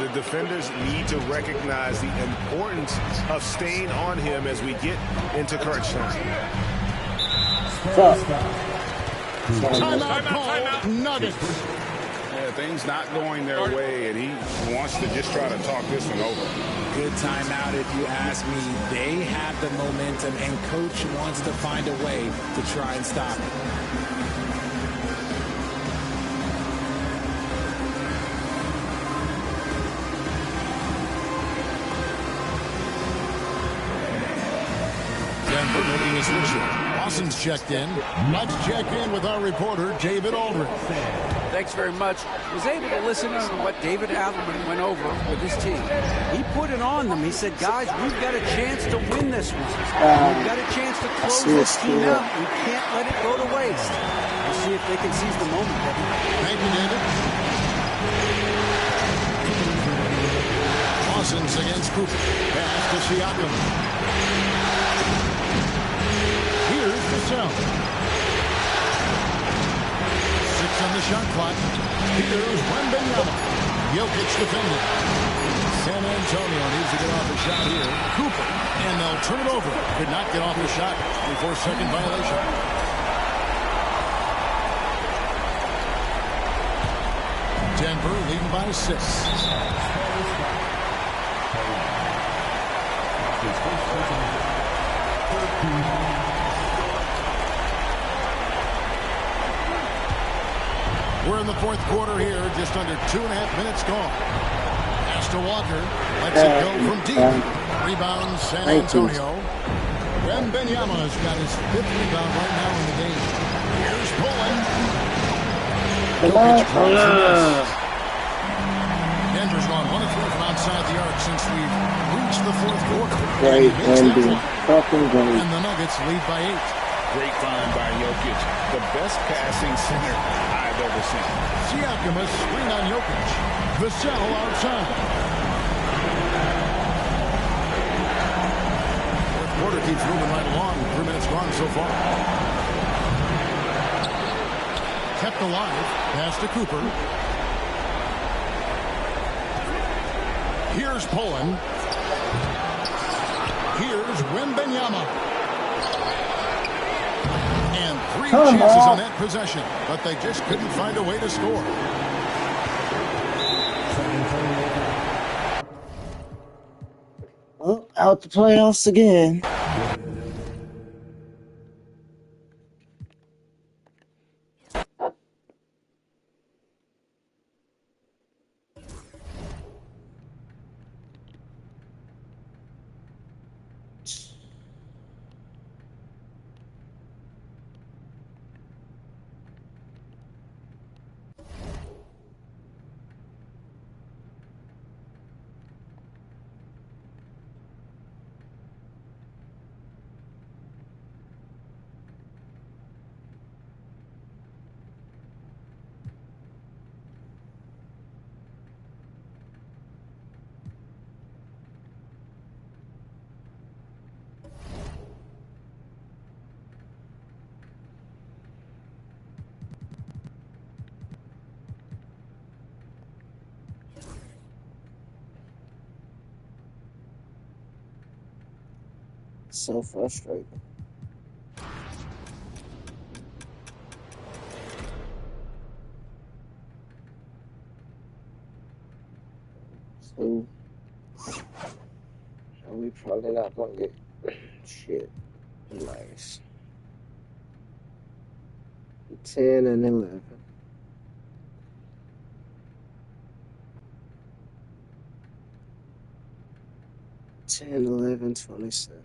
S2: The defenders need to recognize the importance of staying on him as we get into crunch time.
S12: Timeout call. Nuggets.
S16: Yeah, things not going their way, and he wants to just try to talk this one over.
S14: Good timeout, if you ask me. They have the momentum, and Coach wants to find a way to try and stop it.
S12: Denver making a switch here. Lawson's checked in. Let's check in with our reporter, David Aldridge.
S13: Thanks very much. I was able to listen to what David Adelman went over with his team. He put it on them. He said, guys, we've got a chance to win this one. We've got a chance to close this team out. You can't let it go to waste. We'll see if they can seize the moment.
S12: Thank you, David. Cousins against Cooper. Pass to Siakam. Here's the cell. 6 on the shot clock. Here's Wembanyama. Jokic defending. San Antonio needs to get off a shot here. Cooper. And they'll turn it over. Could not get off the shot before second violation. Denver leading by 6. We're in the fourth quarter here, just under 2.5 minutes gone. Pass to Walker, lets it go from deep. Rebound San Antonio. Wembanyama's got his 5th rebound right now in the game. Here's Poland. Jokic tries to miss. Denver's gone 1 of 3 from outside the arc since we've reached the fourth quarter.
S11: Great ending. Fucking great.
S12: And the Nuggets lead by 8.
S16: Great find by Jokic. The best passing center I've ever seen.
S12: Siakam a screen on Jokic. Vassell outside. Fourth quarter keeps moving right along. 3 minutes gone so far. Kept alive. Pass to Cooper. Here's Poland. Here's Wembanyama. And 3 chances on that possession, but they just couldn't find a way to score.
S11: Well, out the playoffs again. So frustrating. So we probably not gonna get shit. Nice. 10 and 11. 10, 11, 27.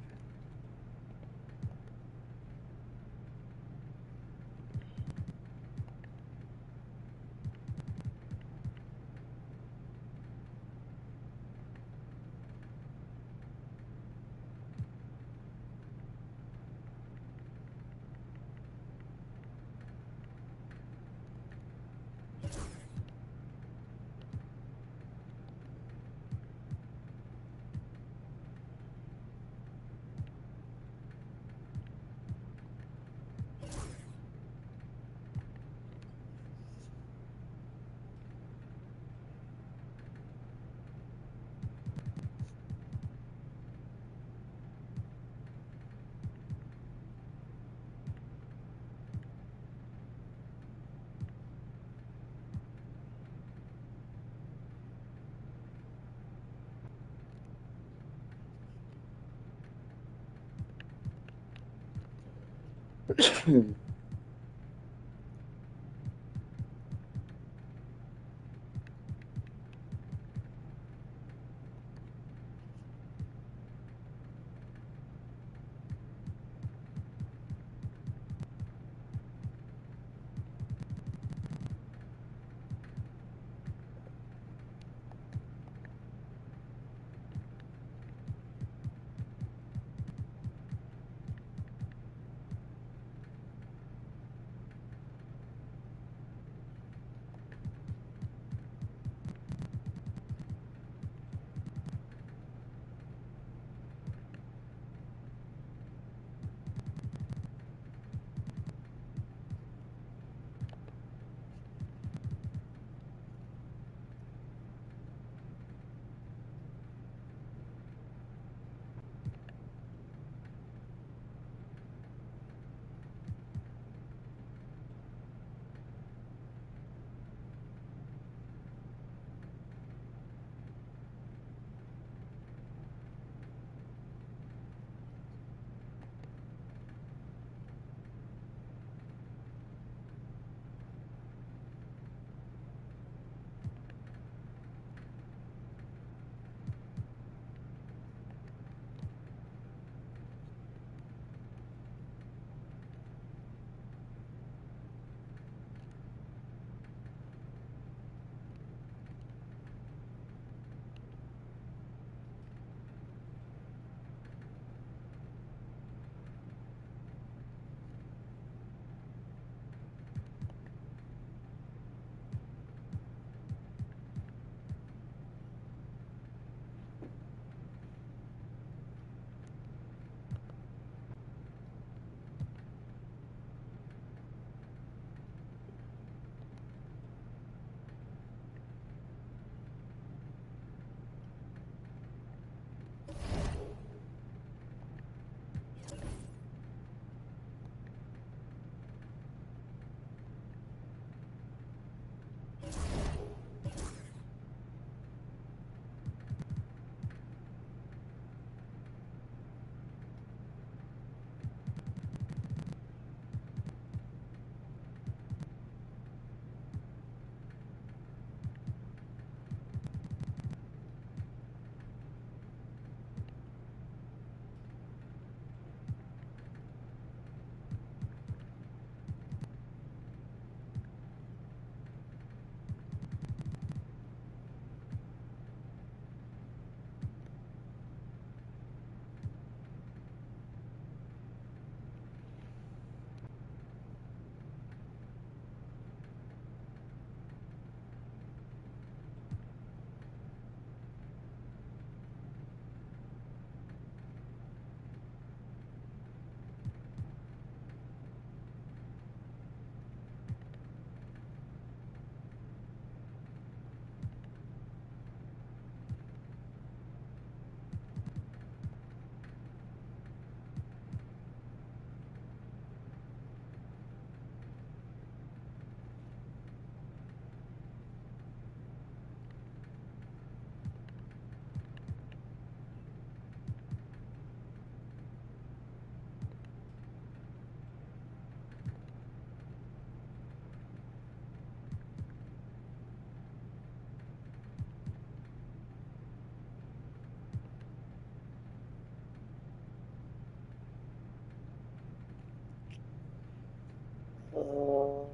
S11: I'm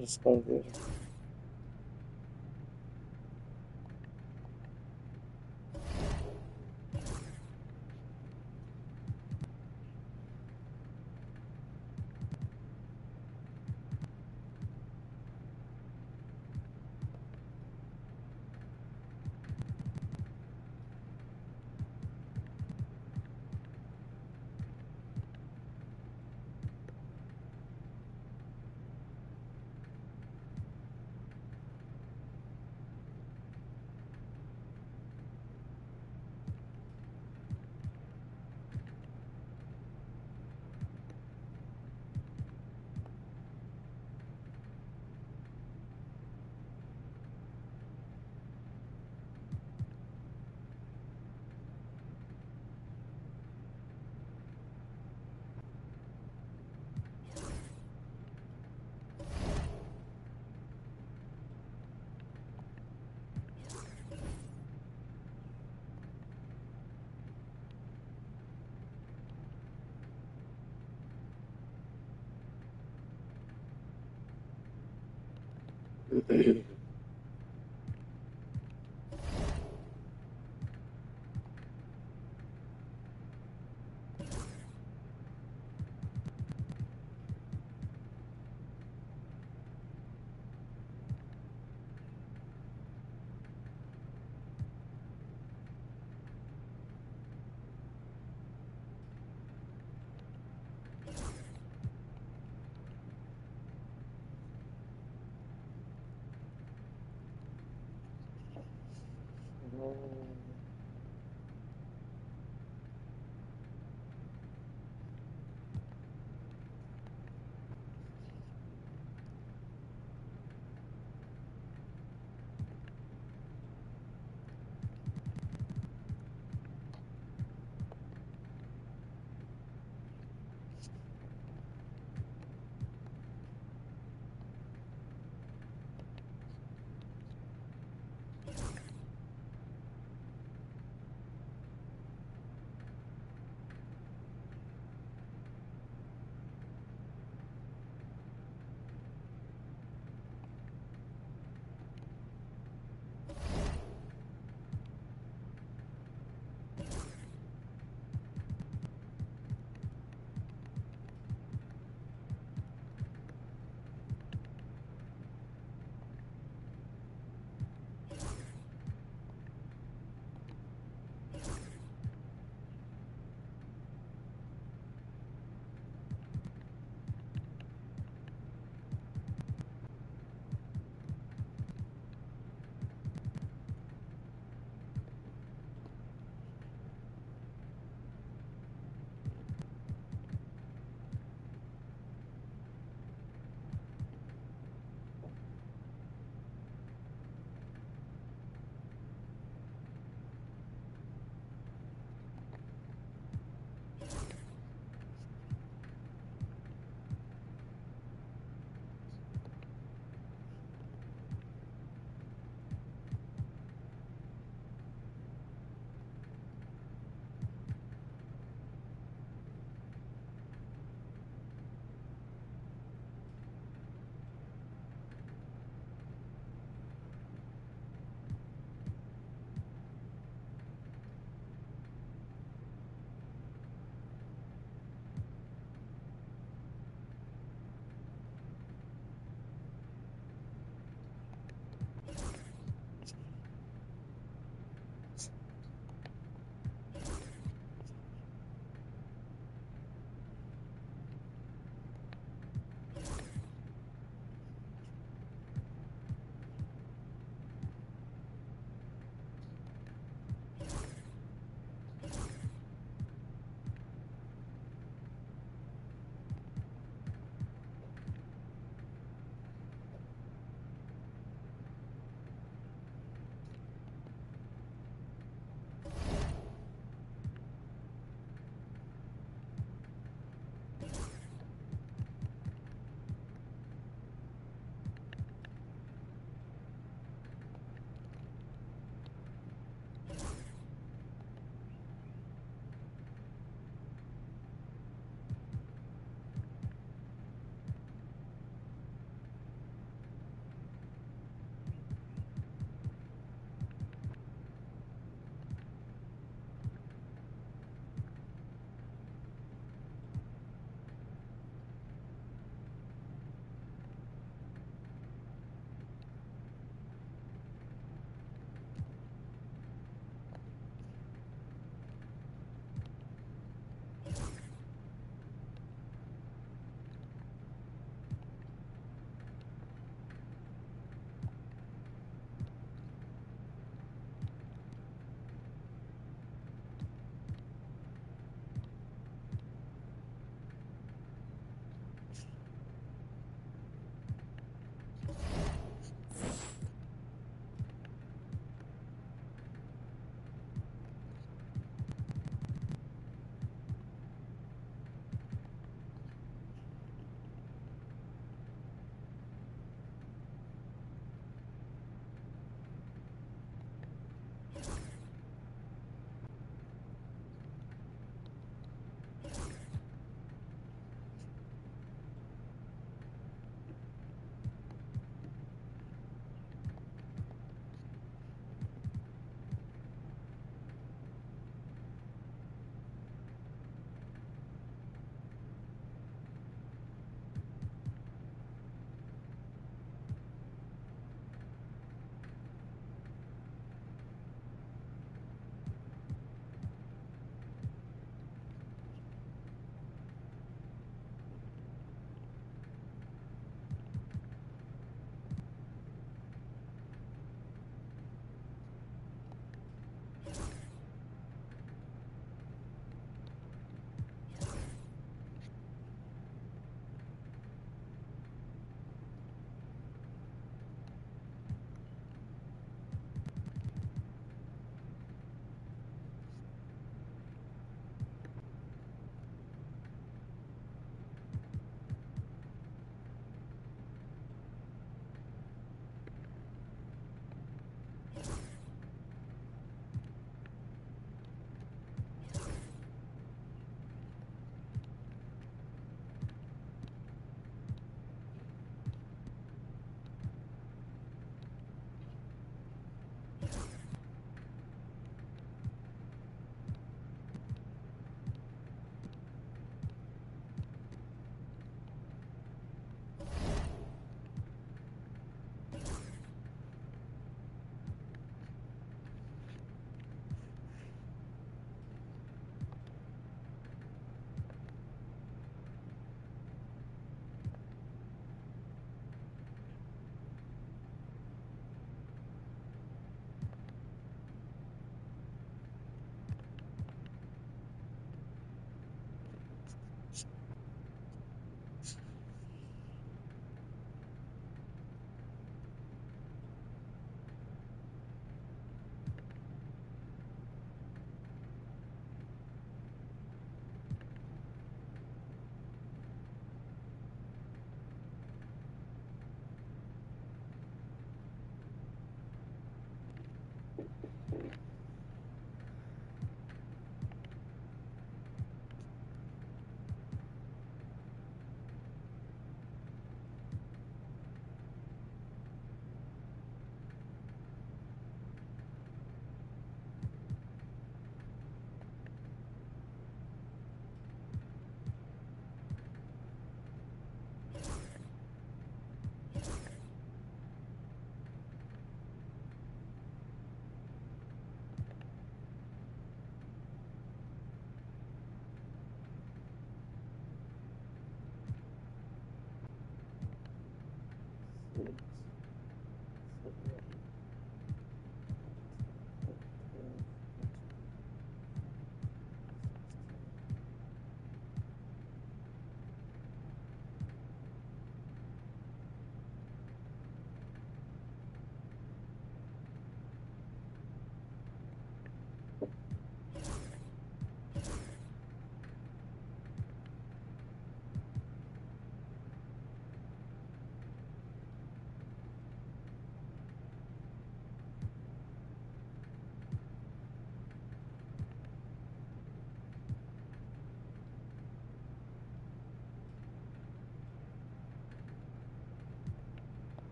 S11: just gonna get it.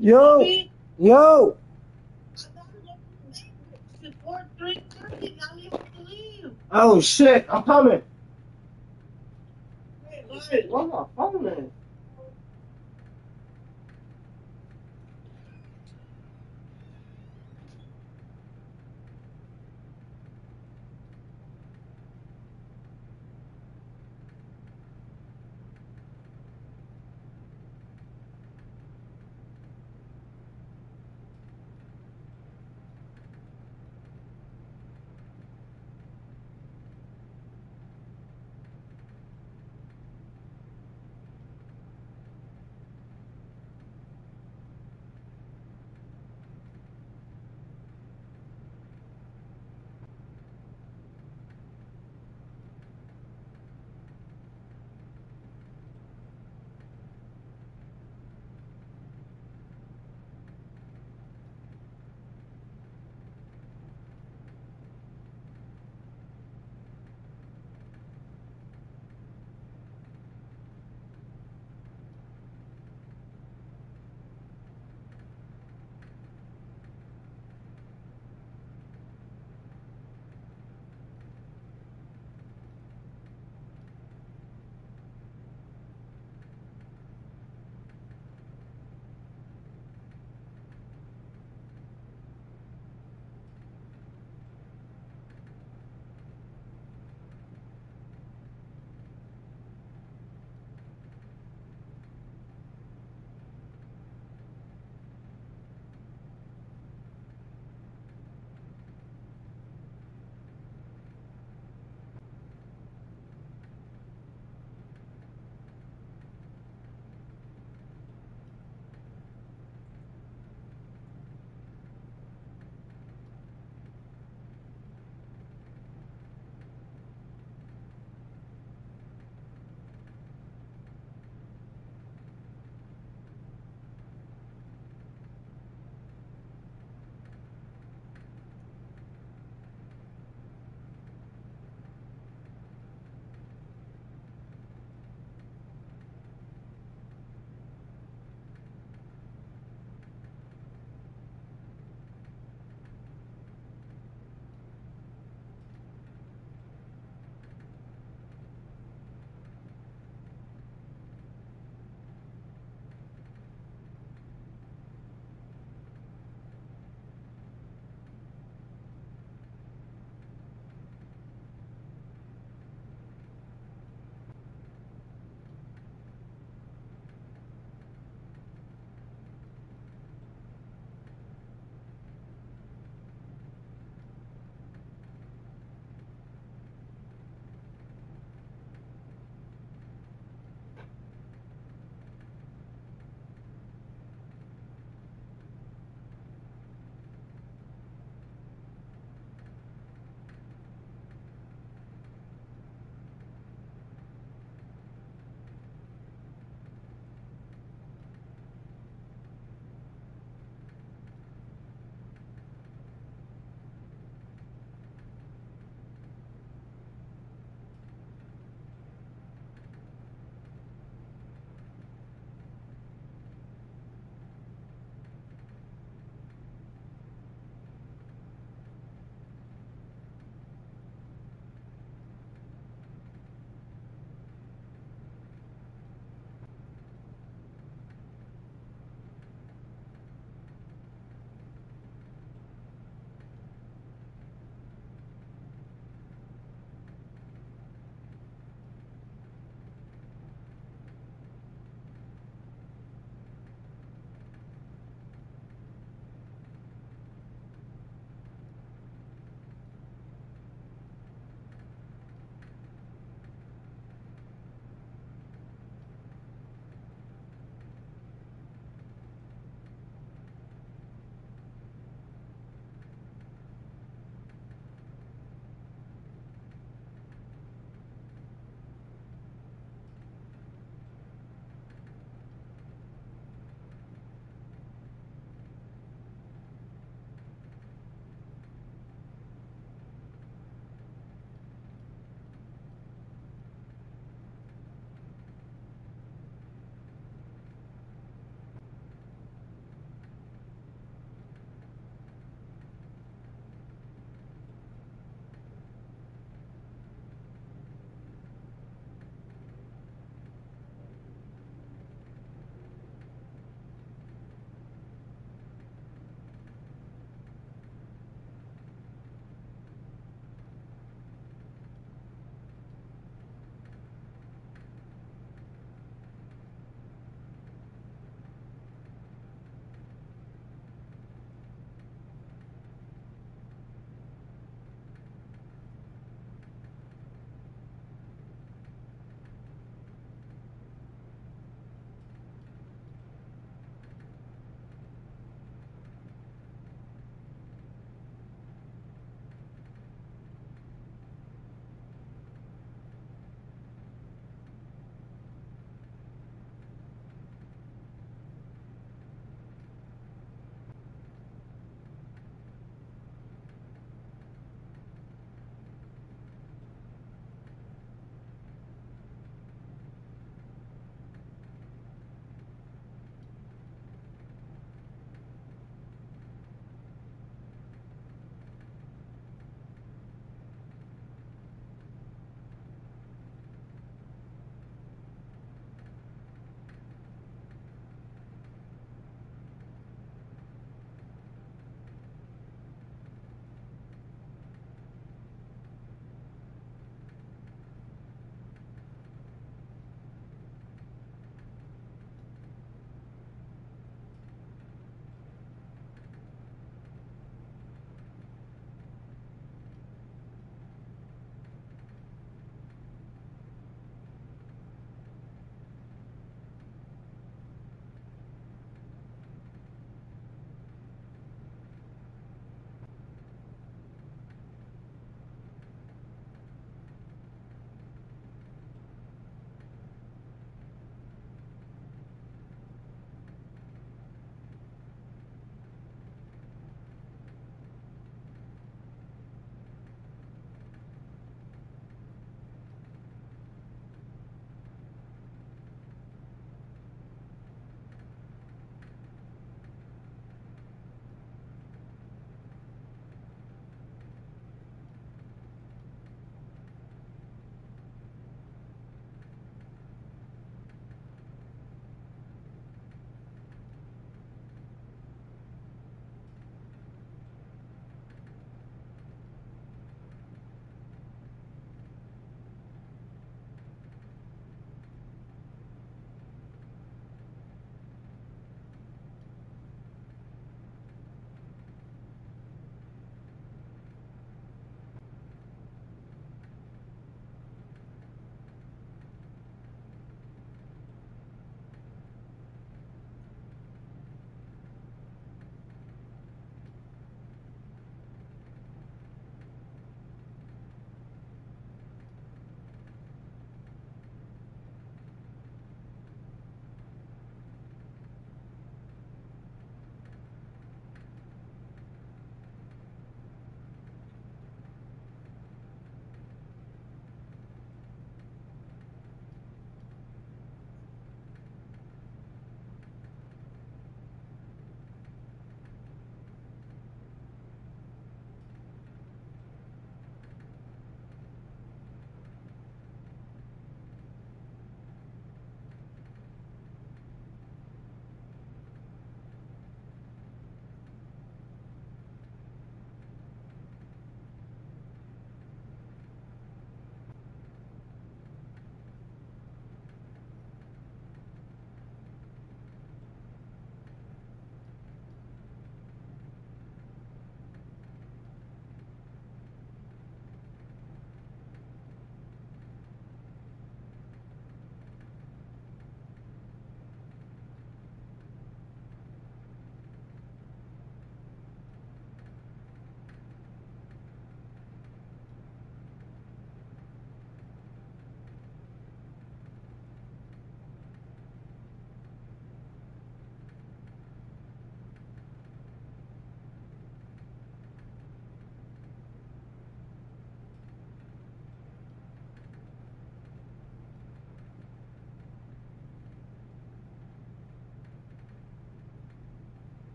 S11: Yo, yo. Oh shit, I'm coming. Wait, where my phone is?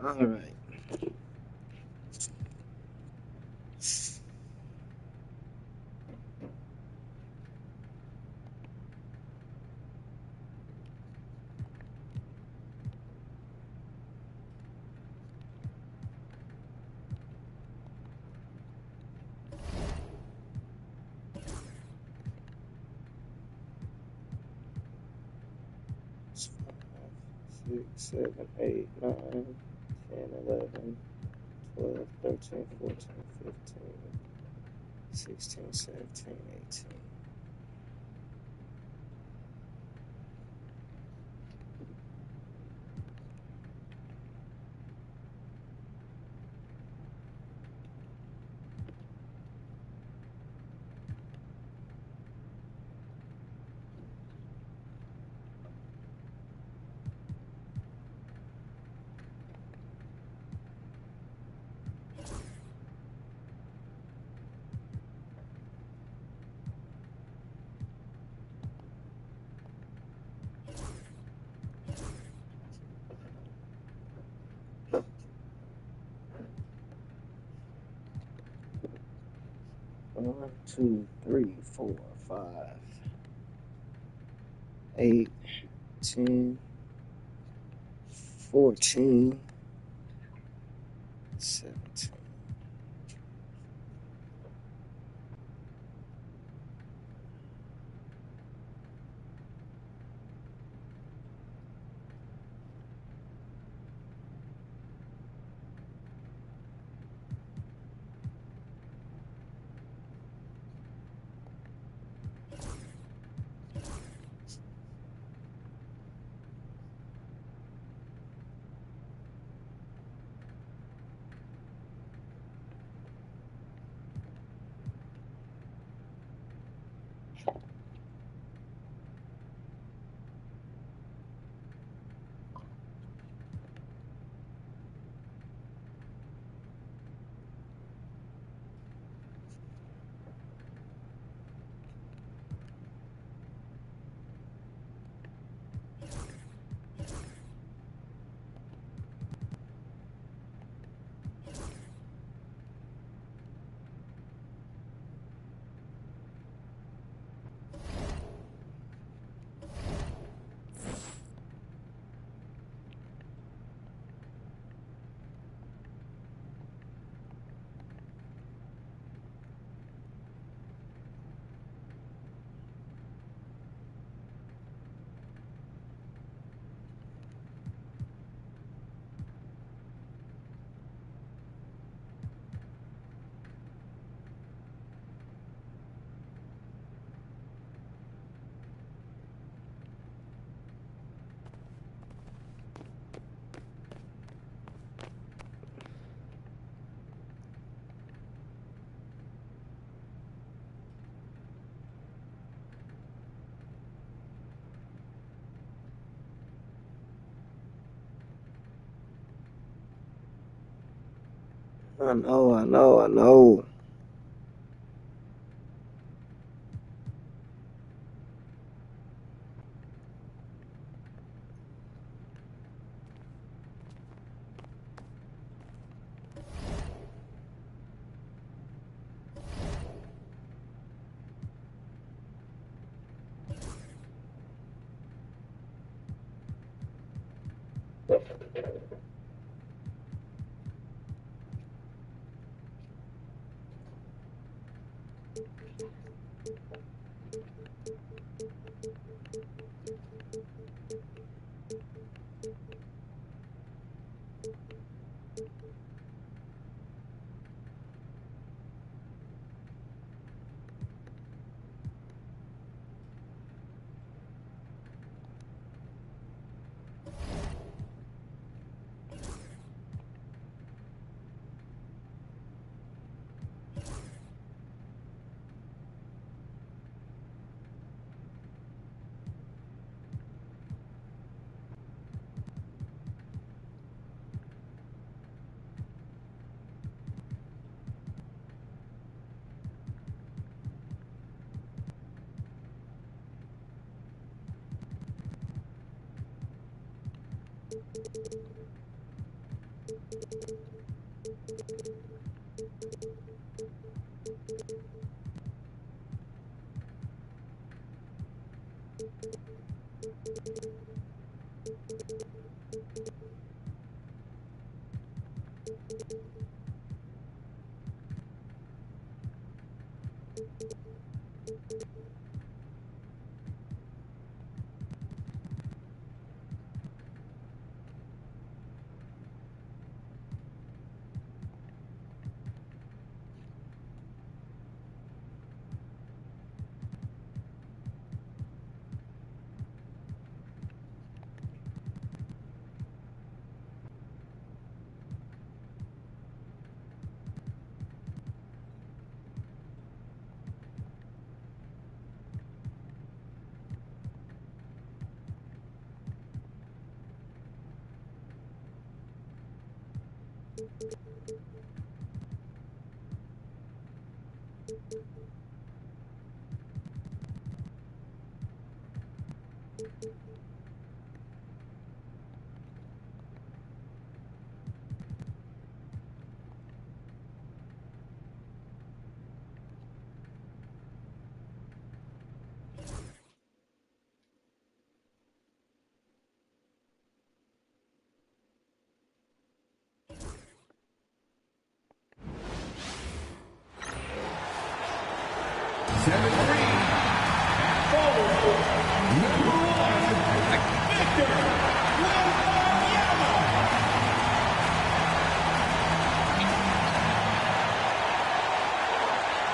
S11: All right. It's 5, 6, 7, 8, 9, 10, 11, 12, 13, 14, 15, 16, 17, 18. One, 2, 3, 4, 5, 8, 10, 14, 17. I know.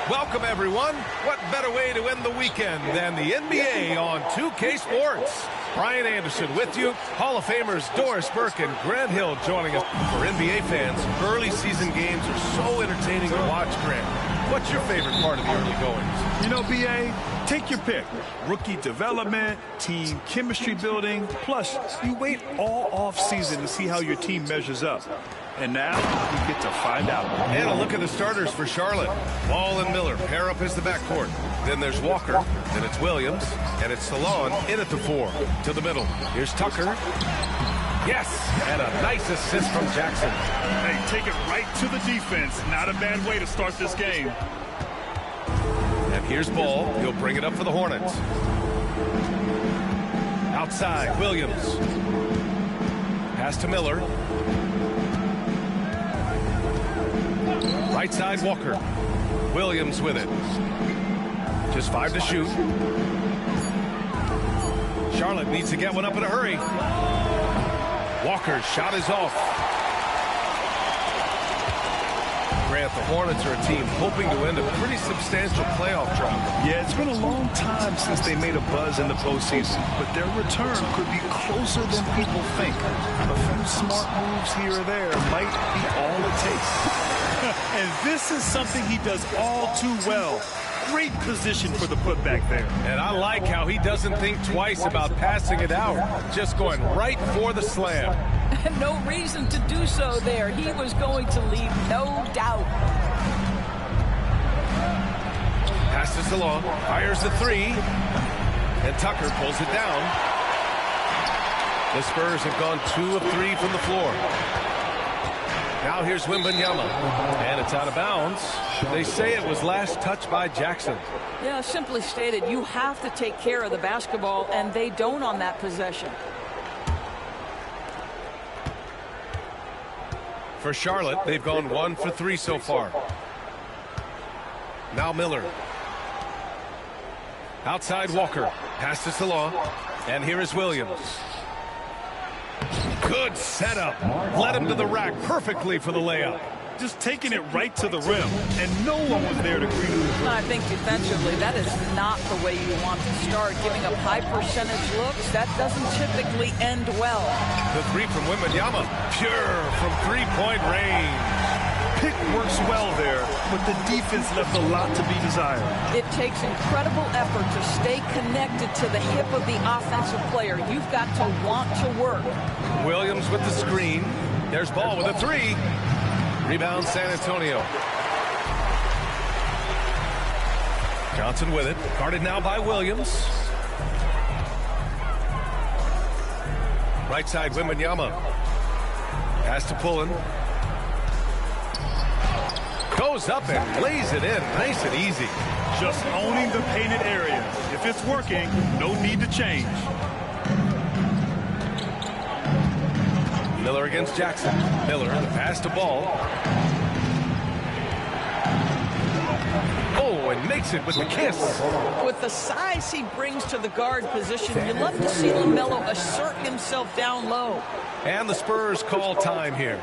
S1: Welcome, everyone. What better way to end the weekend than the NBA on 2K Sports? Brian Anderson with you. Hall of Famers Doris Burke and Grant Hill joining us. For NBA fans, early season games are so entertaining to watch, Grant. What's your favorite part of the early goings?
S2: You know, B.A., take your pick. Rookie development, team chemistry building, plus you wait all off-season to see how your team measures up. And now we get to find out.
S1: And a look at the starters for Charlotte. Ball and Miller pair up as the backcourt. Then there's Walker. Then it's Williams. And it's Salon in at the 4. To the middle. Here's Tucker. Yes! And a nice assist from Jackson.
S2: Hey, take it right to the defense. Not a bad way to start this game.
S1: And here's Ball. He'll bring it up for the Hornets. Outside, Williams. Pass to Miller. Right side, Walker. Williams with it. Just 5 to shoot. Charlotte needs to get one up in a hurry. Walker's shot is off. Grant, the Hornets are a team hoping to end a pretty substantial playoff drought.
S2: Yeah, it's been a long time since they made a buzz in the postseason, but their return could be closer than people think. A few smart moves here or there might be all it takes. And this is something he does all too well. Great position for the putback there.
S1: And I like how he doesn't think twice about passing it out. Just going right for the slam.
S17: No reason to do so there. He was going to leave no doubt.
S1: Passes along, fires the 3. And Tucker pulls it down. The Spurs have gone 2 of 3 from the floor. Now here's Wembanyama, and it's out of bounds. They say it was last touched by Jackson.
S17: Yeah, simply stated, you have to take care of the basketball, and they don't on that possession.
S1: For Charlotte, they've gone 1 for 3 so far. Now Miller. Outside Walker, passes to Law, and here is Williams. Good setup. Led him to the rack perfectly for the layup.
S2: Just taking it right to the rim, and no one was there to greet him.
S17: I think defensively, that is not the way you want to start. Giving up high percentage looks, that doesn't typically end well.
S1: The 3 from Wembanyama, pure from 3-point range.
S2: Pick works well there, but the defense left a lot to be desired.
S17: It takes incredible effort to stay connected to the hip of the offensive player. You've got to want to work.
S1: Williams with the screen. There's Ball with a 3. Rebound San Antonio. Johnson with it. Guarded now by Williams. Right side Wembanyama. Pass to Pullen. Goes up and lays it in. Nice and easy.
S2: Just owning the painted area. If it's working, no need to change.
S1: Miller against Jackson. Miller, the pass to Ball. Oh, and makes it with the kiss.
S17: With the size he brings to the guard position, you love to see LaMelo assert himself down low.
S1: And the Spurs call time here.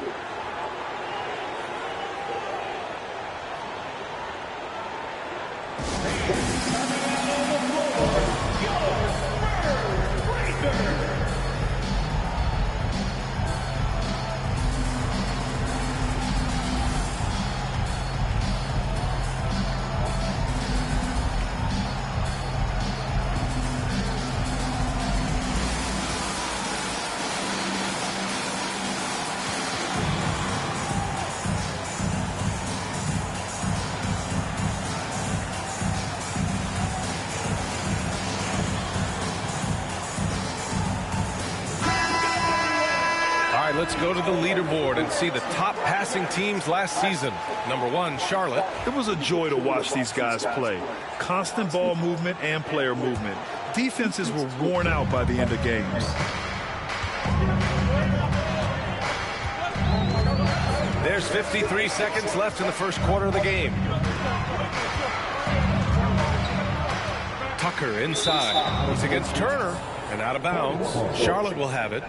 S1: Let's go to the leaderboard and see the top passing teams last season. Number 1, Charlotte.
S2: It was a joy to watch these guys play. Constant ball movement and player movement. Defenses were worn out by the end of games.
S1: There's 53 seconds left in the first quarter of the game. Tucker inside. He's against Turner and out of bounds. Charlotte will have it.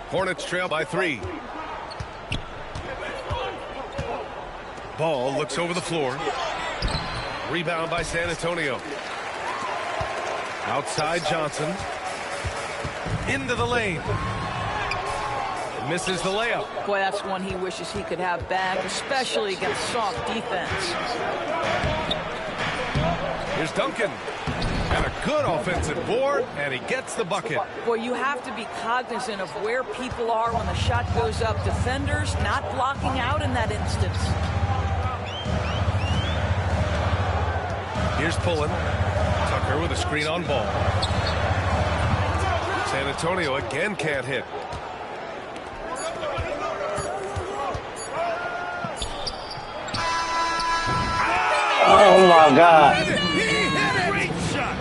S1: Hornets trail by 3. Ball looks over the floor. Rebound by San Antonio. Outside Johnson. Into the lane. Misses the layup.
S17: Boy, that's one he wishes he could have back, especially against soft defense.
S1: Here's Duncan. And a good offensive board, and he gets the bucket.
S17: Boy, you have to be cognizant of where people are when the shot goes up. Defenders not blocking out in that instance.
S1: Here's Pullen. Tucker with a screen on Ball. San Antonio again can't hit.
S11: Oh, my God.
S2: Great shot.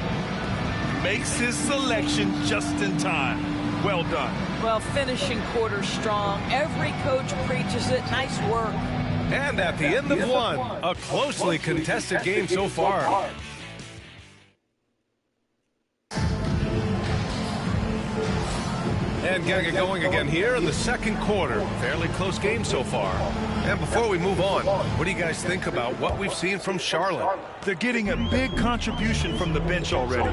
S2: Makes his selection just in time. Well done.
S17: Well, finishing quarter strong. Every coach preaches it. Nice work.
S1: And at the end of one, a closely contested game so far. And getting it going again here in the second quarter. Fairly close game so far. And before we move on, what do you guys think about what we've seen from Charlotte?
S2: They're getting a big contribution from the bench already.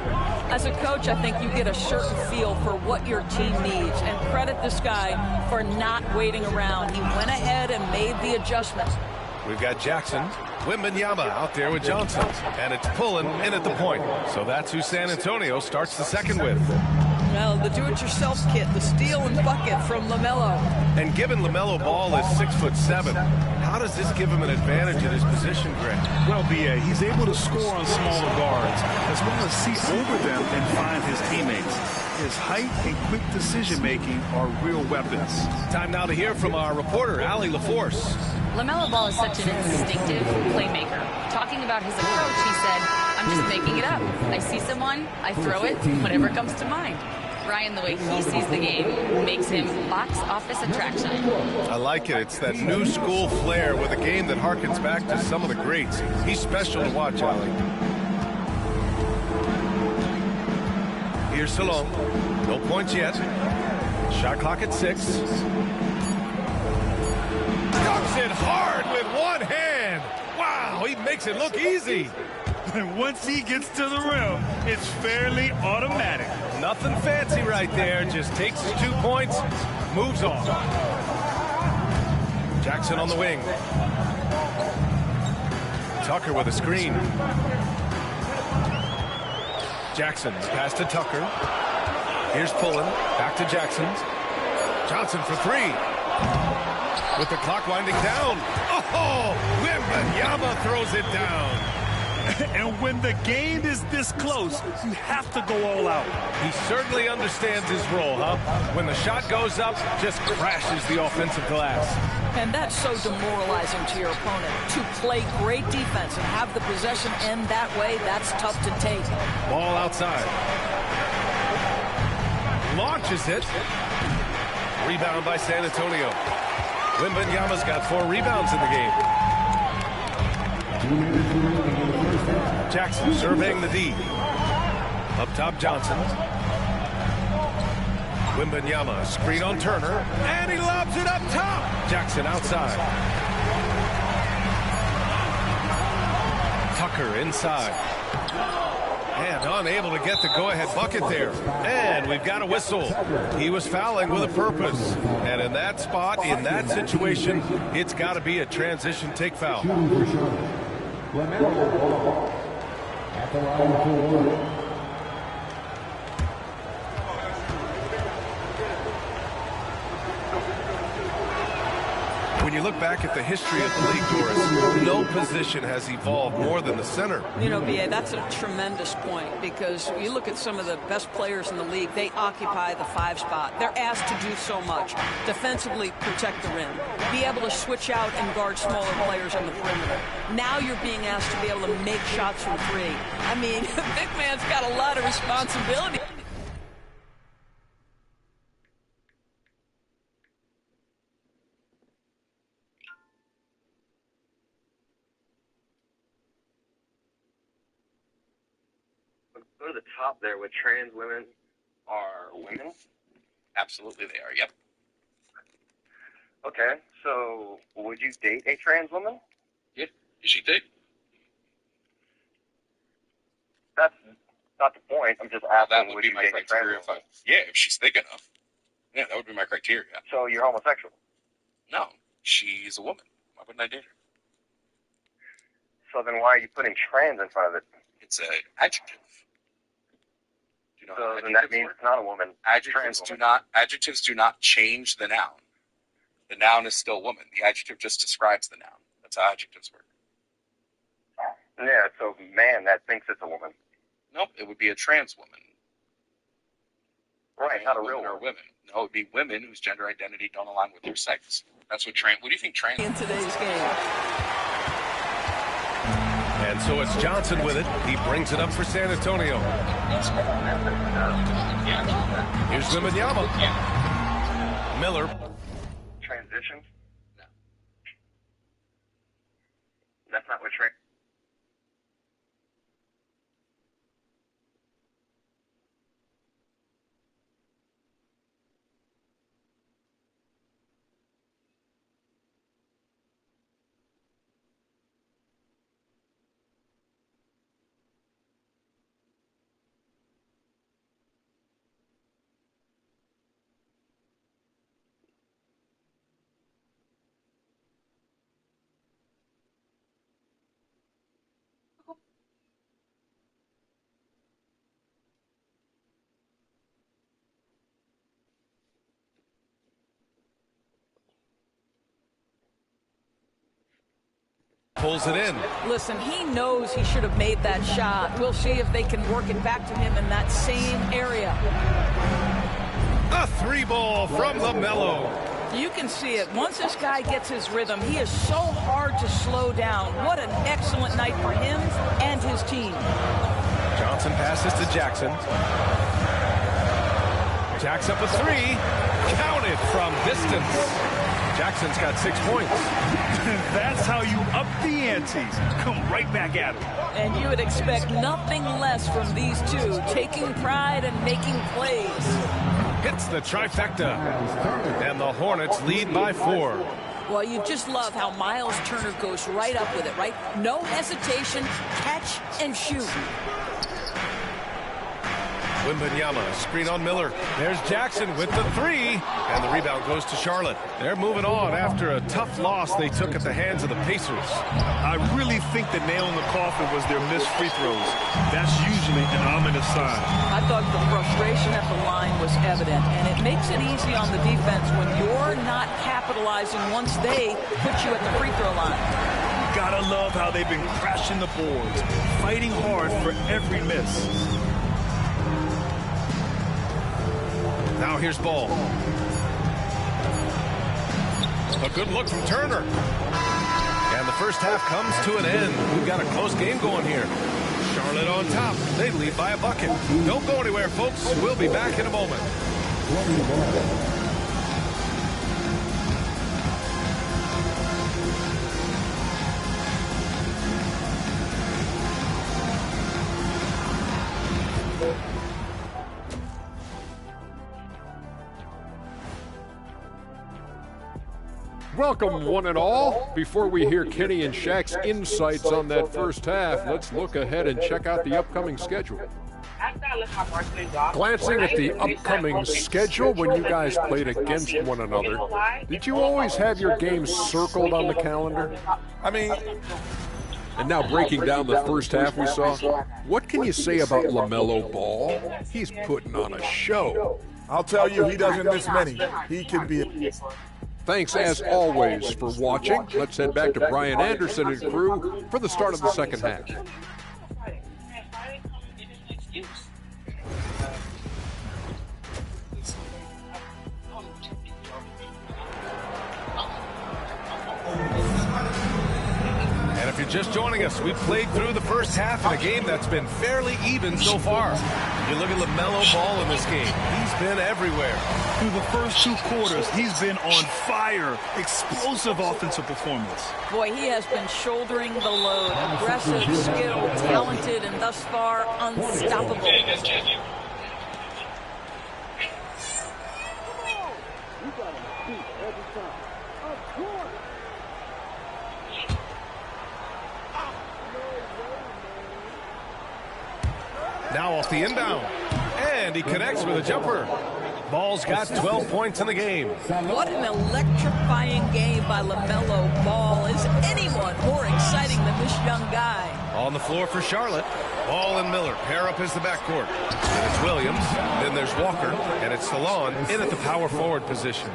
S17: As a coach, I think you get a certain feel for what your team needs. And credit this guy for not waiting around. He went ahead and made the adjustment.
S1: We've got Jackson, Wembanyama out there with Johnson. And it's Pullen in at the point. So that's who San Antonio starts the second with.
S17: Well, the do-it-yourself kit, the steal and bucket from LaMelo.
S1: And given LaMelo Ball is 6'7", how does this give him an advantage at his position, Greg?
S2: Well, B.A., he's able to score on smaller guards, as well as see over them and find his teammates. His height and quick decision-making are real weapons.
S1: Time now to hear from our reporter, Allie LaForce.
S5: LaMelo Ball is such an instinctive playmaker. Talking about his approach, he said, I'm just making it up. I see someone, I throw it, whatever comes to mind. Ryan, the way he sees the game makes him box office attraction.
S1: I like it. It's that new school flair with a game that harkens back to some of the greats. He's special to watch, Allie. Here's Salone. No points yet. Shot clock at 6. Dunks it hard with one hand. Wow, he makes it look easy.
S2: And once he gets to the rim, it's fairly automatic.
S1: Nothing fancy right there. Just takes his 2 points, moves on. Jackson on the wing. Tucker with a screen. Jackson pass to Tucker. Here's Pullen. Back to Jackson. Johnson for 3. With the clock winding down. Oh, Wembanyama throws it down.
S18: And when the game is this close, you have to go all out.
S1: He certainly understands his role, huh? When the shot goes up, just crashes the offensive glass.
S17: And that's so demoralizing to your opponent. To play great defense and have the possession end that way, that's tough to take.
S1: Ball outside. Launches it. Rebound by San Antonio. Wembanyama's got 4 rebounds in the game. Jackson surveying the D. Up top, Johnson. Wembanyama, screen on Turner, and he lobs it up top. Jackson outside. Tucker inside. And unable to get the go-ahead bucket there. And we've got a whistle. He was fouling with a purpose. And in that spot, in that situation, it's got to be a transition take foul.
S6: At the line for
S1: when you look back at the history of the league, Doris, no position has evolved more than the center.
S17: You know, B.A., that's a tremendous point because you look at some of the best players in the league, they occupy the 5 spot. They're asked to do so much. Defensively, protect the rim. Be able to switch out and guard smaller players on the perimeter. Now you're being asked to be able to make shots from 3. I mean, the big man's got a lot of responsibility.
S19: Go to the top there with trans women are women?
S20: Absolutely they are, yep.
S19: Okay, so would you date a trans woman?
S20: Yeah, is she thick?
S19: That's not the point. I'm just asking,
S20: That would be my criteria. If she's thick enough. Yeah, that would be my criteria.
S19: So you're homosexual?
S20: No, she's a woman. Why wouldn't I date her?
S19: So then why are you putting trans in front of it?
S20: It's an adjective. You know,
S19: so then that means it's not a woman.
S20: Adjectives do not change the noun. The noun is still woman. The adjective just describes the noun. That's how adjectives work.
S19: Yeah, so man that thinks it's a woman.
S20: Nope, it would be a trans woman.
S19: Right, not a real
S20: woman. Or women. No, it would be women whose gender identity don't align with their sex. That's what trans. What do you think trans?
S17: In today's game.
S1: And so it's Johnson with it. He brings it up for San Antonio. Here's Wembanyama. Miller.
S19: Transition? No. That's not what trans...
S1: Pulls it in.
S17: Listen, he knows he should have made that shot. We'll see if they can work it back to him in that same area.
S1: A 3-ball from LaMelo.
S17: You can see it. Once this guy gets his rhythm, he is so hard to slow down. What an excellent night for him and his team.
S1: Johnson passes to Jackson. Jacks up a 3. Counted from distance. Jackson's got 6 points.
S18: That's how you up the ante. Come right back at him.
S17: And you would expect nothing less from these two, taking pride and making plays.
S1: Hits the trifecta. And the Hornets lead by 4.
S17: Well, you just love how Miles Turner goes right up with it, right? No hesitation, catch and shoot.
S1: Wembanyama, screen on Miller. There's Jackson with the 3, and the rebound goes to Charlotte. They're moving on after a tough loss they took at the hands of the Pacers.
S18: I really think the nail in the coffin was their missed free throws. That's usually an ominous sign.
S17: I thought the frustration at the line was evident, and it makes it easy on the defense when you're not capitalizing once they put you at the free throw line.
S18: gotta love how they've been crashing the boards, fighting hard for every miss.
S1: Now here's ball. A good look from Turner. And the first half comes to an end. We've got a close game going here. Charlotte on top. They lead by a bucket. Don't go anywhere, folks. We'll be back in a moment.
S15: Welcome, one and all. Before we hear Kenny and Shaq's insights on that first half, let's look ahead and check out the upcoming schedule. Glancing at the upcoming schedule, when you guys played against one another, did you always have your games circled on the calendar?
S10: I mean...
S15: And now breaking down the first half we saw, what can you say about LaMelo Ball? He's putting on a show.
S10: I'll tell you, he doesn't miss many. He can be...
S15: Thanks, as always, for watching. Let's head back to Brian Anderson and crew for the start of the second half.
S1: And if you're just joining us, we played through the first half in a game that's been fairly even so far. You look at LaMelo Ball in this game. He's been everywhere.
S18: Through the first two quarters, he's been on fire. Explosive offensive performance.
S17: Boy, he has been shouldering the load. Aggressive, skilled, talented, and thus far unstoppable.
S1: Now off the inbound. And he connects with a jumper. Ball's got 12 points in the game.
S17: What an electrifying game by LaMelo Ball. Is anyone more exciting than this young guy?
S1: On the floor for Charlotte. Ball and Miller pair up as the backcourt. And it's Williams. Then there's Walker. And it's Salon in at the power forward position.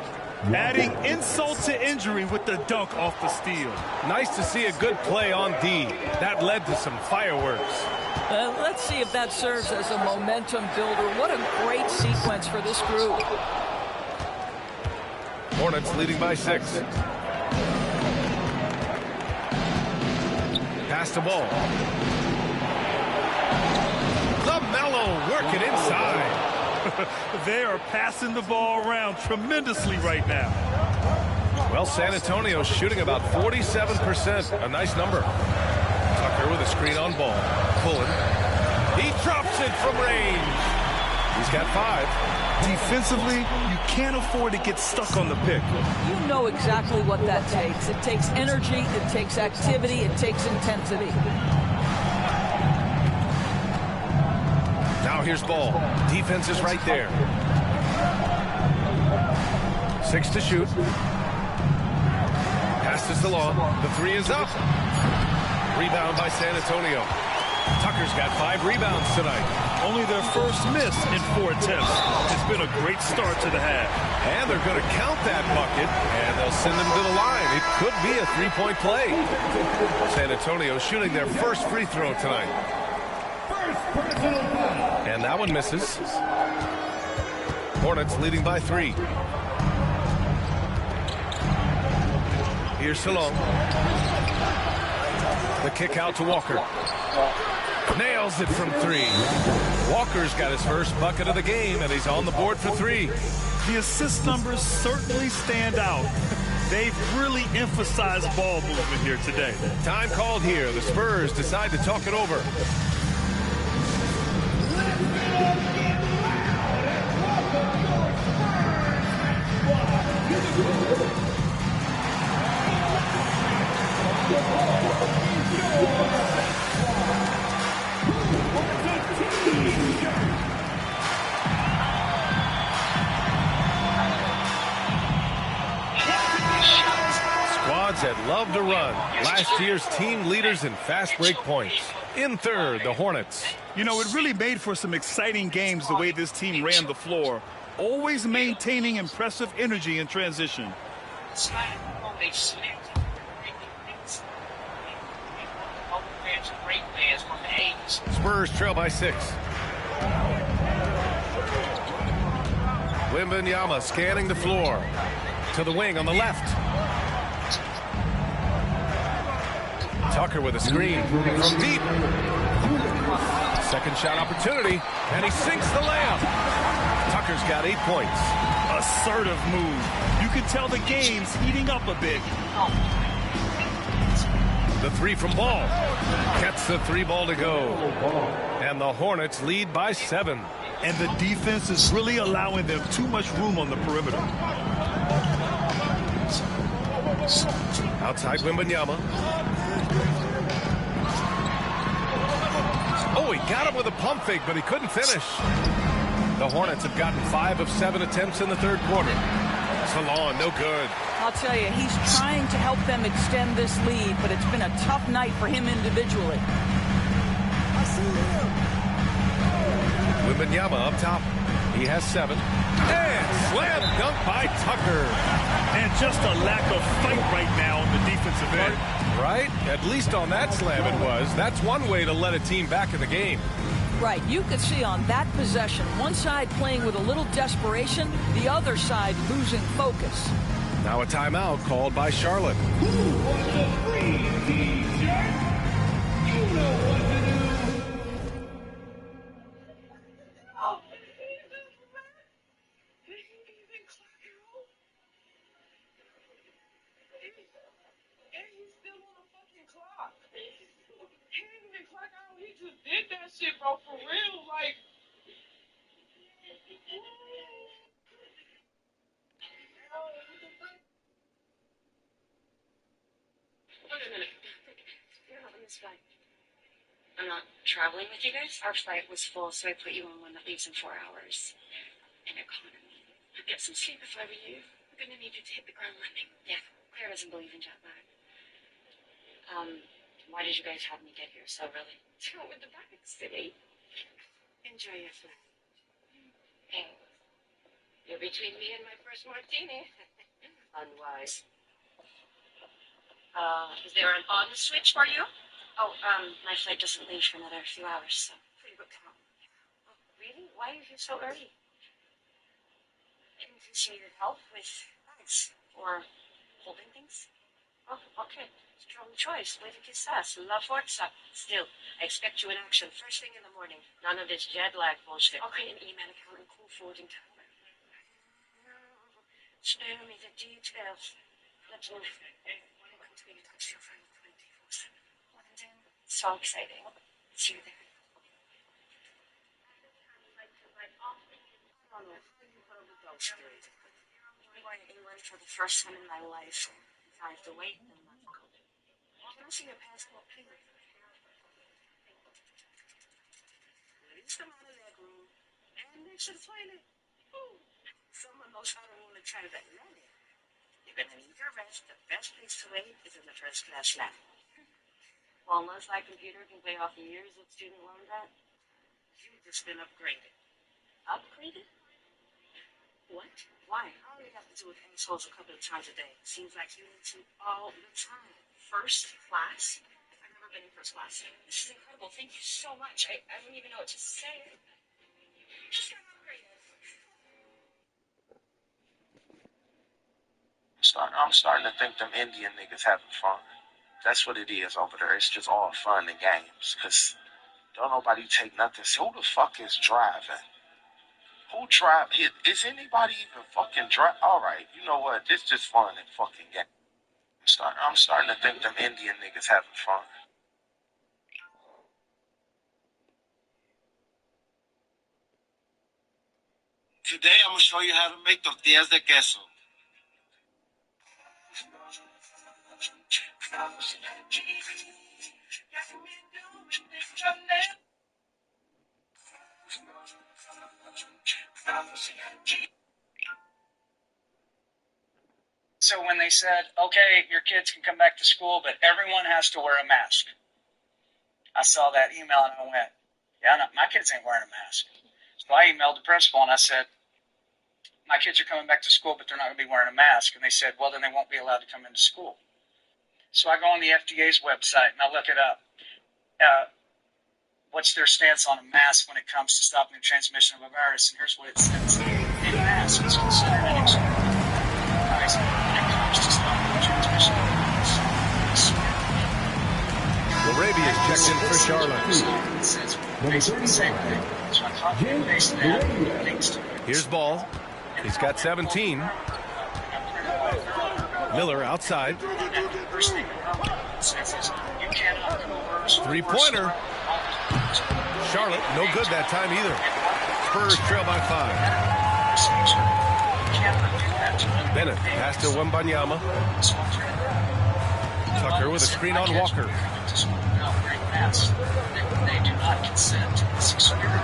S18: Adding insult to injury with the dunk off the steal.
S1: Nice to see a good play on D. That led to some fireworks.
S17: Let's see if that serves as a momentum builder. What a great sequence for this group.
S1: Hornets leading by 6. Pass the ball. LaMelo working inside.
S18: They are passing the ball around tremendously right now.
S1: Well, San Antonio's shooting about 47%. A nice number. Tucker with a screen on ball. Pulling. He drops it from range. He's got 5.
S18: Defensively, you can't afford to get stuck on the pick.
S17: You know exactly what that takes. It takes energy, it takes activity, it takes intensity.
S1: Now here's Ball. Defense is right there. 6 to shoot. Pass to Salon. The 3 is up. Rebound by San Antonio. Tucker's got 5 rebounds tonight.
S18: Only their first miss in 4 attempts. It's been a great start to the half.
S1: And they're going to count that bucket, and they'll send him to the line. It could be a 3-point play. San Antonio shooting their first free throw tonight. And that one misses. Hornets leading by 3. Here's Salon. The kick out to Walker. Nails it from 3. Walker's got his first bucket of the game, and he's on the board for 3.
S18: The assist numbers certainly stand out. They've really emphasized ball movement here today.
S1: Time called here. The Spurs decide to talk it over. Squads that love to run. Last year's team leaders in fast break points. In third, the Hornets.
S18: You know, it really made for some exciting games the way this team ran the floor, always maintaining impressive energy in transition.
S21: fans and great fans from the 80s.
S1: Spurs trail by 6. Wembanyama scanning the floor. To the wing on the left. Tucker with a screen from deep. Second shot opportunity, and he sinks the layup. Tucker's got 8 points.
S18: Assertive move. You can tell the game's heating up a bit.
S1: The 3 from Ball. Gets the 3 ball to go. And the Hornets lead by 7.
S18: And the defense is really allowing them too much room on the perimeter.
S1: Outside Wembanyama. Oh, he got him with a pump fake, but he couldn't finish. The Hornets have gotten 5 of 7 attempts in the third quarter. Salon, no good.
S17: I'll tell you, he's trying to help them extend this lead, but it's been a tough night for him individually.
S1: Wembanyama up top. He has 7. And slam dunk by Tucker.
S18: And just a lack of fight right now on the defensive end.
S1: Right? At least on that slam it was. That's one way to let a team back in the game.
S17: Right. You could see on that possession, one side playing with a little desperation, the other side losing focus.
S1: Now a timeout called by Charlotte.
S6: Who wants a free t-shirt? You know what to do.
S22: Did that shit, bro, for real, like.
S23: Wait a minute. You're not on this flight. I'm not traveling with you guys. Our flight was full, so I put you on one that leaves in 4 hours. In economy. I'd get some sleep if I were you. We're gonna need you to hit the ground running. Yeah, Claire doesn't believe in jet lag. Why did you guys have me get here so early? To go with the back city. Enjoy your flight. Hey, you're between me and my first martini. Unwise. Is there an on switch for you? Oh, my flight doesn't leave for another few hours, so pretty booked out. Oh, really? Why are you here so early? In case you needed help with bags or holding things? Oh, okay. Strong choice. Way to kiss ass. La forza. Still, I expect you in action first thing in the morning. None of this jet lag bullshit. Okay, an email account and cool food and time. Spare me the details. Let's move. Welcome to being in touch with your friend 24/7. London. So exciting. See you there. I don't know how you put up with those three. I'm going to England for the first time in my life. If I have to wait, then let's go. Can I see your passport, please? Release them out of that room and next to the toilet. Ooh. Someone knows how to roll a private nanny. You're going to need your rest. The best place to wait is in the first class lab. Well, unless my computer can pay off years of student loan debt, you've just been upgraded. Upgraded? What? Why? I only have to do with assholes a couple of times a day. Seems like you need to all the time. First class? I've never been in first class. This is incredible. Thank you so much. I don't even know what to say. Just got upgraded.
S24: I'm starting to think them Indian niggas having fun. That's what it is over there. It's just all fun and games. Because don't nobody take nothing. So who the fuck is driving? Who drive? Is anybody even fucking drive? All right, you know what? This just fun and fucking game. I'm starting to think them Indian niggas having fun.
S25: Today I'm going to show you how to make tortillas de queso.
S21: So when they said, okay, your kids can come back to school, but everyone has to wear a mask, I saw that email and I went, yeah, no, my kids ain't wearing a mask. So I emailed the principal and I said, my kids are coming back to school, but they're not going to be wearing a mask. And they said, well, then they won't be allowed to come into school. So I go on the FDA's website and I look it up. what's their stance on a mask when it comes to stopping the transmission of a virus? And here's what it says. A mask is considered an extremely device when it comes to stopping the transmission of a virus.
S1: Arabia is checked in for Charlotte.
S21: Basically the same thing. So I thought they based that thanks to
S1: Here's ball. He's got 17. Miller outside. Three-pointer. Charlotte, no good that time either. Spurs trail by 5. Bennett pass to Wembanyama. Tucker with a screen on Walker.
S21: They do not consent to this experiment.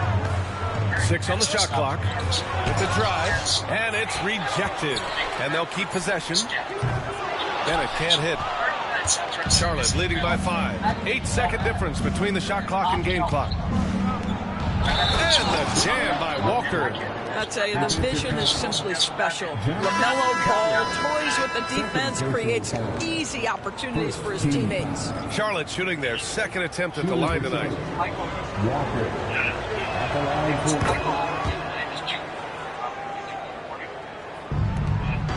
S1: 6 on the shot clock. With the drive, and it's rejected. And they'll keep possession. Bennett can't hit. Charlotte leading by 5. 8-second difference between the shot clock and game clock. And the jam by Walker.
S17: I tell you, the vision is simply special. LaMelo Ball toys with the defense, creates easy opportunities for his teammates.
S1: Charlotte shooting their second attempt at the line tonight.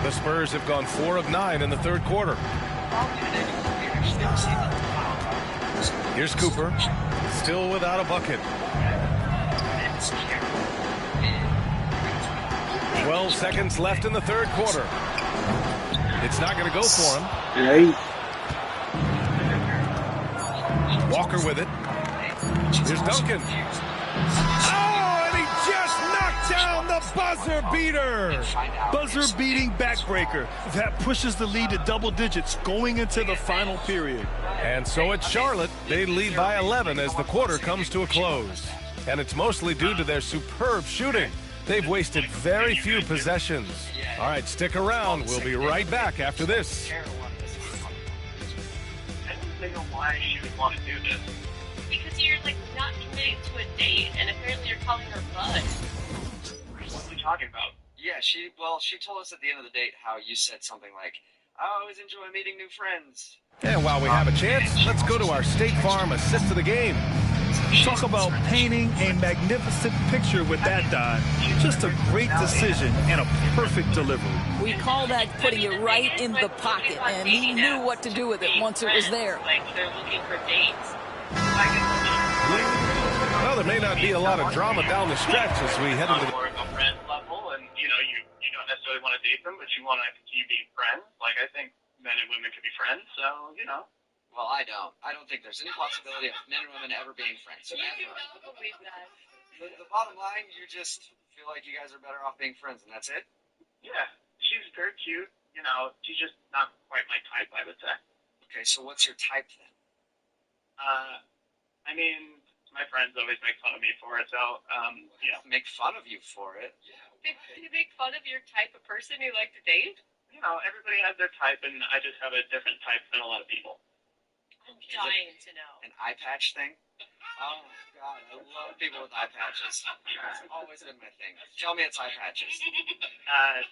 S1: The Spurs have gone 4 of 9 in the third quarter. Here's Cooper, still without a bucket. 12 seconds left in the third quarter. It's not going to go for him. Walker with it. Here's Duncan. Oh, and he just knocked down the buzzer beater.
S18: Buzzer beating backbreaker. That pushes the lead to double digits going into the final period.
S1: And so it's Charlotte. They lead by 11 as the quarter comes to a close. And it's mostly due to their superb shooting. They've wasted very few possessions. All right, stick around. We'll be right back after this.
S19: I don't think why she would want to do this.
S3: Because you're like not committing to a date, and apparently you're calling her bud.
S19: What are we talking about?
S4: Yeah, she told us at the end of the date how you said something like, I always enjoy meeting new friends.
S1: And while we have a chance, let's go to our State Farm assist of the game.
S18: Talk about painting a magnificent picture with that dive. Just a great decision and a perfect delivery.
S17: We call that putting it right in the pocket, and he knew what to do with it once it was there.
S3: Like they're looking for dates.
S1: Well, there may not be a lot of drama down the stretch as we head into the...
S19: More of a friend level, and you don't necessarily want to date them, but you want to continue being friends. Like, I think men and women can be friends, so,
S4: Well, I don't. I don't think there's any possibility of men and women ever being friends.
S3: You do not believe that.
S4: The bottom line, you just feel like you guys are better off being friends, and that's it?
S19: Yeah, she's very cute. She's just not quite my type, I would say.
S4: Okay, so what's your type then?
S19: My friends always make fun of me for it, so,
S4: Make fun of you for it?
S3: They make fun of your type of person you like to date?
S19: Everybody has their type, and I just have a different type than a lot of people.
S3: I'm dying to know.
S4: An eye patch thing? Oh, God, I love people with eye patches. It's always been my thing. Tell me it's eye patches.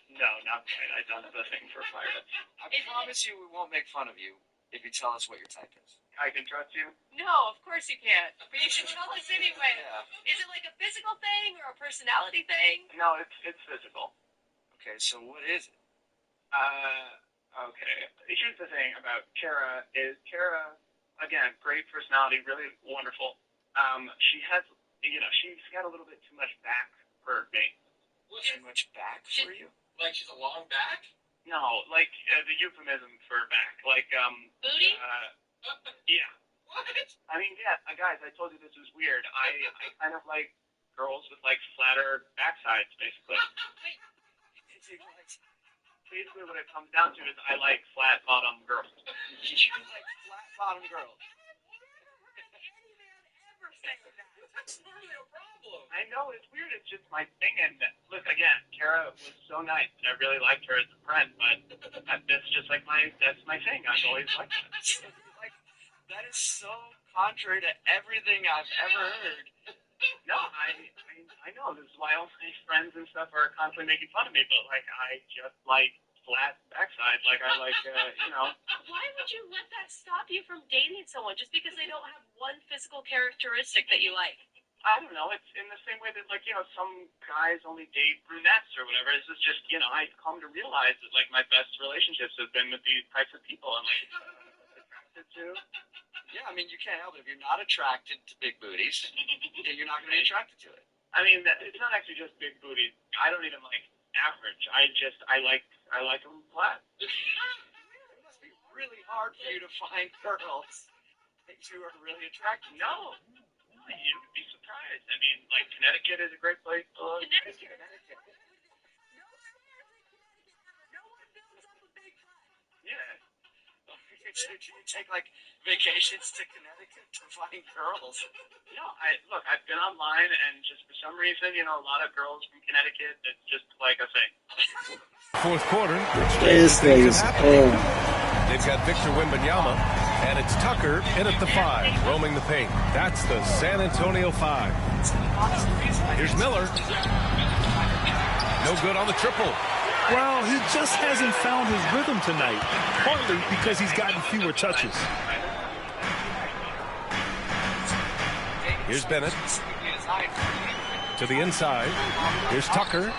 S19: No, not quite. I don't have a thing for pirates.
S4: I promise you we won't make fun of you if you tell us what your type is.
S19: I can trust you?
S3: No, of course you can't. But you should tell us anyway.
S4: Yeah.
S3: Is it like a physical thing or a personality thing?
S19: No, it's physical.
S4: Okay, so what is it?
S19: Okay. Here's the thing about Kara is again, great personality, really wonderful. She has, she's got a little bit too much back for me.
S4: Too much back for you?
S19: Like she's a long back? No, like the euphemism for back. Like,
S3: booty?
S19: Yeah. What? Guys, I told you this was weird. I kind of like girls with, like, flatter backsides, basically. Basically, what it comes down to is I like flat-bottom girls.
S4: You like flat-bottom girls?
S19: That's not a problem. I know, it's weird. It's just my thing. And look, again, Kara was so nice, and I really liked her as a friend, but that's just like that's my thing. I've always liked that.
S4: That is so contrary to everything I've ever heard.
S19: No, I know. This is why all my friends and stuff are constantly making fun of me, but, like, I just like flat backside. Like I like, you know.
S3: Why would you let that stop you from dating someone just because they don't have one physical characteristic that you like?
S19: I don't know. It's in the same way that, like, you know, some guys only date brunettes or whatever. It's just, you know, I've come to realize that, like, my best relationships have been with these types of people. I'm, like, attracted to.
S4: Yeah, I mean, you can't help it. If you're not attracted to big booties, then you're not going to be attracted to it.
S19: I mean, it's not actually just big booties. I don't even like average. I like them flat.
S4: It must be really hard for you to find girls that you are really attracted to.
S19: No. You would be surprised. I mean, like, Connecticut is a great place to live.
S3: Connecticut.
S19: Yeah.
S4: Can you take, like, vacations to Connecticut to find girls?
S19: No, I've been online, and just for some reason, you know, a lot of girls from Connecticut, it's just like a thing.
S1: Fourth quarter.
S11: This thing is horrible.
S1: They've got Victor Wembanyama, and it's Tucker in at the 5, roaming the paint. That's the San Antonio 5. Here's Miller. No good on the triple.
S18: Well, he just hasn't found his rhythm tonight, partly because he's gotten fewer touches.
S1: Here's Bennett. To the inside. Here's Tucker.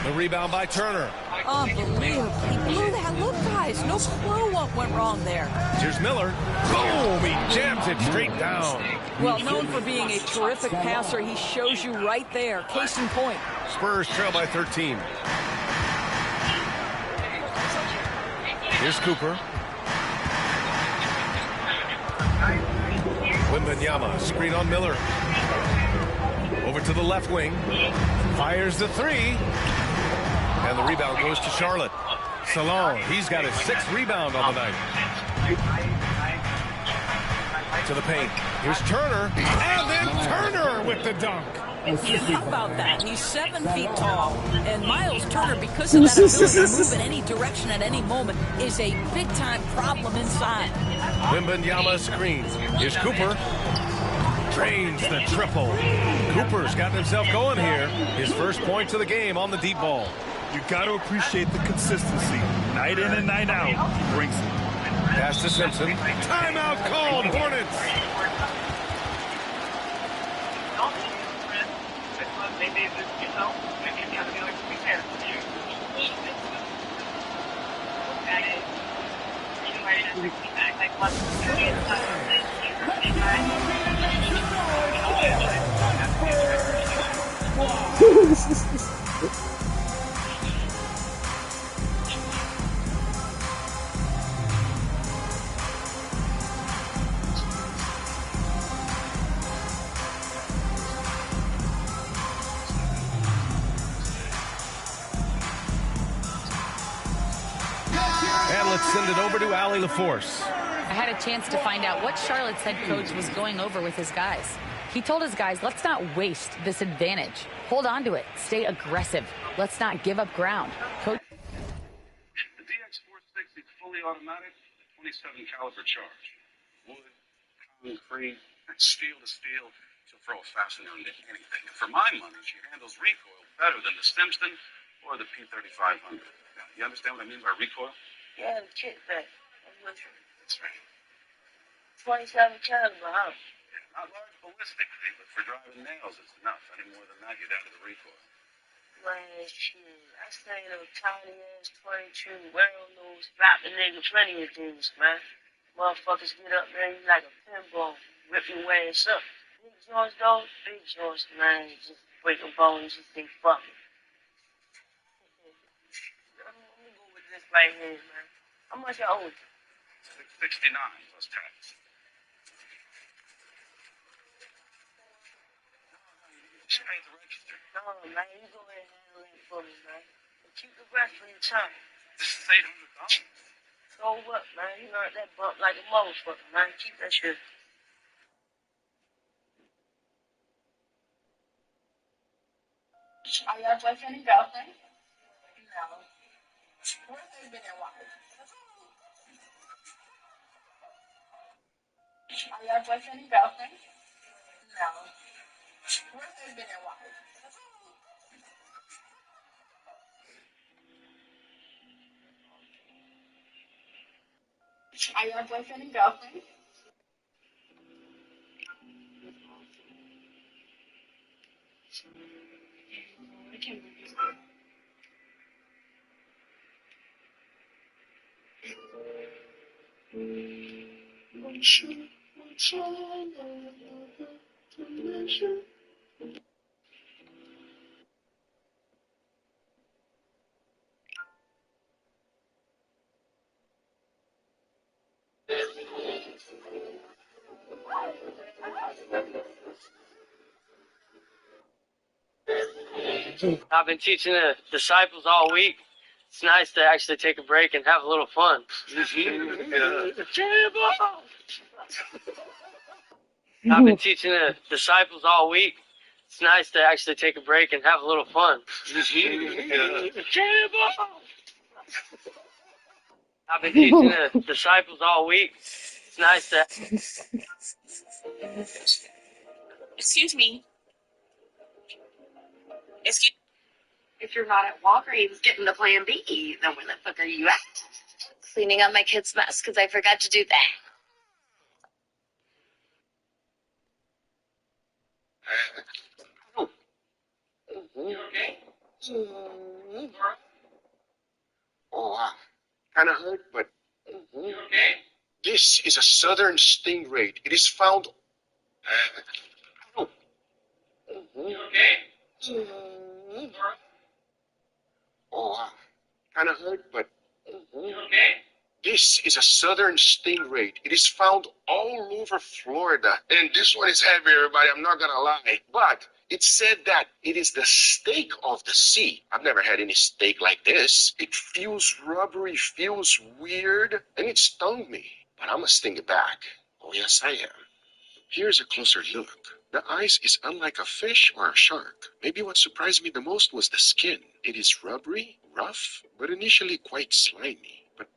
S1: The rebound by Turner.
S17: Unbelievable. He blew that look, guys. No clue what went wrong there.
S1: Here's Miller. Boom! He jams it straight down.
S17: Well, known for being a terrific passer, he shows you right there. Case in point.
S1: Spurs trail by 13. Here's Cooper. Wembanyama, screen on Miller. Over to the left wing. Fires the 3. And the rebound goes to Charlotte. Salon, he's got his 6th rebound on the night. To the paint. Here's Turner. And then Turner with the dunk.
S17: How about that? He's 7 feet tall. And Miles Turner, because of that ability to move in any direction at any moment, is a big-time problem inside.
S1: Wembanyama screens. Here's Cooper. Drains the triple. Cooper's gotten himself going here. His first points of the game on the deep ball.
S18: You got to appreciate the consistency. Night in and night out. Brings it.
S1: Pass to Simpson. Timeout called, Hornets.
S19: Maybe it's, you know, maybe it's gotta be like we can.
S1: And let's send it over to Allie LaForce.
S5: I had a chance to find out what Charlotte's head coach was going over with his guys. He told his guys, let's not waste this advantage. Hold on to it. Stay aggressive. Let's not give up ground. Coach.
S7: The DX460 fully automatic, 27 caliber charge. Wood, concrete, steel to steel. She'll throw a fastener into anything. And for my money, she handles recoil better than the Simpson or the P3500. Now, you understand what I mean by recoil?
S23: Yeah, the kickback.
S7: That's right.
S23: 27 caliber, huh?
S7: Yeah, not large ballistically, but for driving nails, it's enough. Any more than that, you're down to the recoil.
S23: Man, shit. I say no tiny ass 22 world knows drop the nigga plenty of things, man. Motherfuckers get up there, you like a pinball, rip your ass up. Big joints though, big joints, man, just break a bone, just say fuck it. I'm gonna go with this right here, man. How much I owe you?
S7: 669 plus tax. She paid the register.
S23: No, man, you go ahead and handle that for me, man. And keep the rest for your time.
S7: This is $800.
S23: So what, man? You earned that bump like a motherfucker, man. Keep that shit.
S22: Are y'all boyfriend and girlfriend? No. Where have they been and why? Are y'all boyfriend and girlfriend? No. Where have they been and why? Are you our boyfriend and girlfriend? I can't believe
S8: I've been teaching the disciples all week. It's nice to actually take a break and have a little fun. I've been teaching the disciples all week. It's nice to actually take a break and have a little fun. I've been teaching the disciples all week. It's nice to...
S22: Excuse me. Excuse. If you're not at Walgreens getting the Plan B, then where the fuck are you at?
S9: Cleaning up my kid's mess because I forgot to do that.
S25: You okay? Oh, kind of hurt, but you okay? This is a southern stingray. It is found. You okay? Oh, kind of hurt, but you okay? This is a southern stingray. It is found all over Florida. And this one is heavy, everybody. I'm not going to lie. But it said that it is the steak of the sea. I've never had any steak like this. It feels rubbery, feels weird, and it stung me. But I'm going to sting it back. Oh, yes, I am. Here's a closer look. The eyes is unlike a fish or a shark. Maybe what surprised me the most was the skin. It is rubbery, rough, but initially quite slimy. But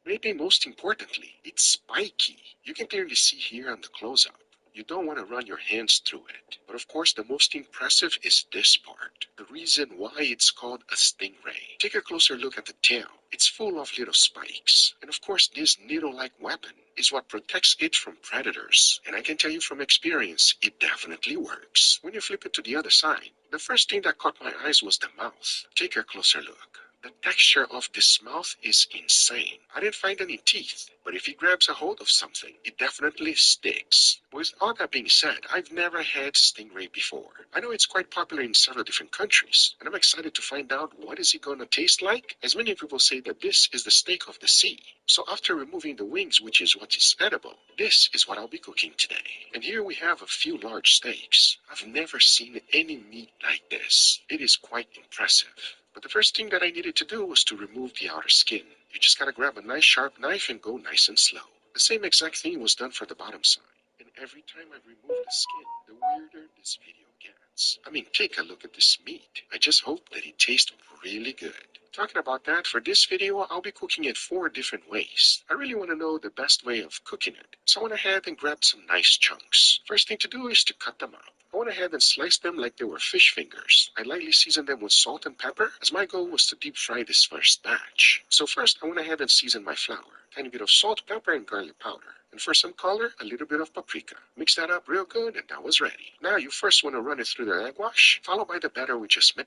S25: maybe most importantly, it's spiky. You can clearly see here on the close-up. You don't want to run your hands through it. But of course, the most impressive is this part. The reason why it's called a stingray. Take a closer look at the tail. It's full of little spikes. And of course, this needle-like weapon is what protects it from predators. And I can tell you from experience, it definitely works. When you flip it to the other side, the first thing that caught my eyes was the mouth. Take a closer look. The texture of this mouth is insane. I didn't find any teeth, but if he grabs a hold of something, it definitely sticks. With all that being said, I've never had stingray before. I know it's quite popular in several different countries, and I'm excited to find out what is it going to taste like, as many people say that this is the steak of the sea. So after removing the wings, which is what is edible, this is what I'll be cooking today. And here we have a few large steaks. I've never seen any meat like this. It is quite impressive. But the first thing that I needed to do was to remove the outer skin. You just gotta grab a nice sharp knife and go nice and slow. The same exact thing was done for the bottom side. And every time I remove the skin, the weirder this video gets. I mean, take a look at this meat. I just hope that it tastes really good. Talking about that, for this video, I'll be cooking it 4 different ways. I really want to know the best way of cooking it. So I went ahead and grabbed some nice chunks. First thing to do is to cut them out. I went ahead and sliced them like they were fish fingers. I lightly seasoned them with salt and pepper, as my goal was to deep fry this first batch. So first, I went ahead and seasoned my flour. Tiny bit of salt, pepper, and garlic powder. And for some color, a little bit of paprika. Mix that up real good, and that was ready. Now you first want to run it through the egg wash, followed by the batter we just made.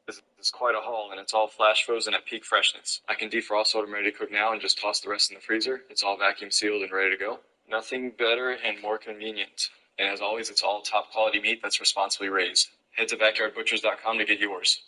S13: This is quite a haul, and it's all flash frozen at peak freshness. I can defrost what I'm ready to cook now and just toss the rest in the freezer. It's all vacuum sealed and ready to go. Nothing better and more convenient. And as always, it's all top quality meat that's responsibly raised. Head to backyardbutchers.com to get yours.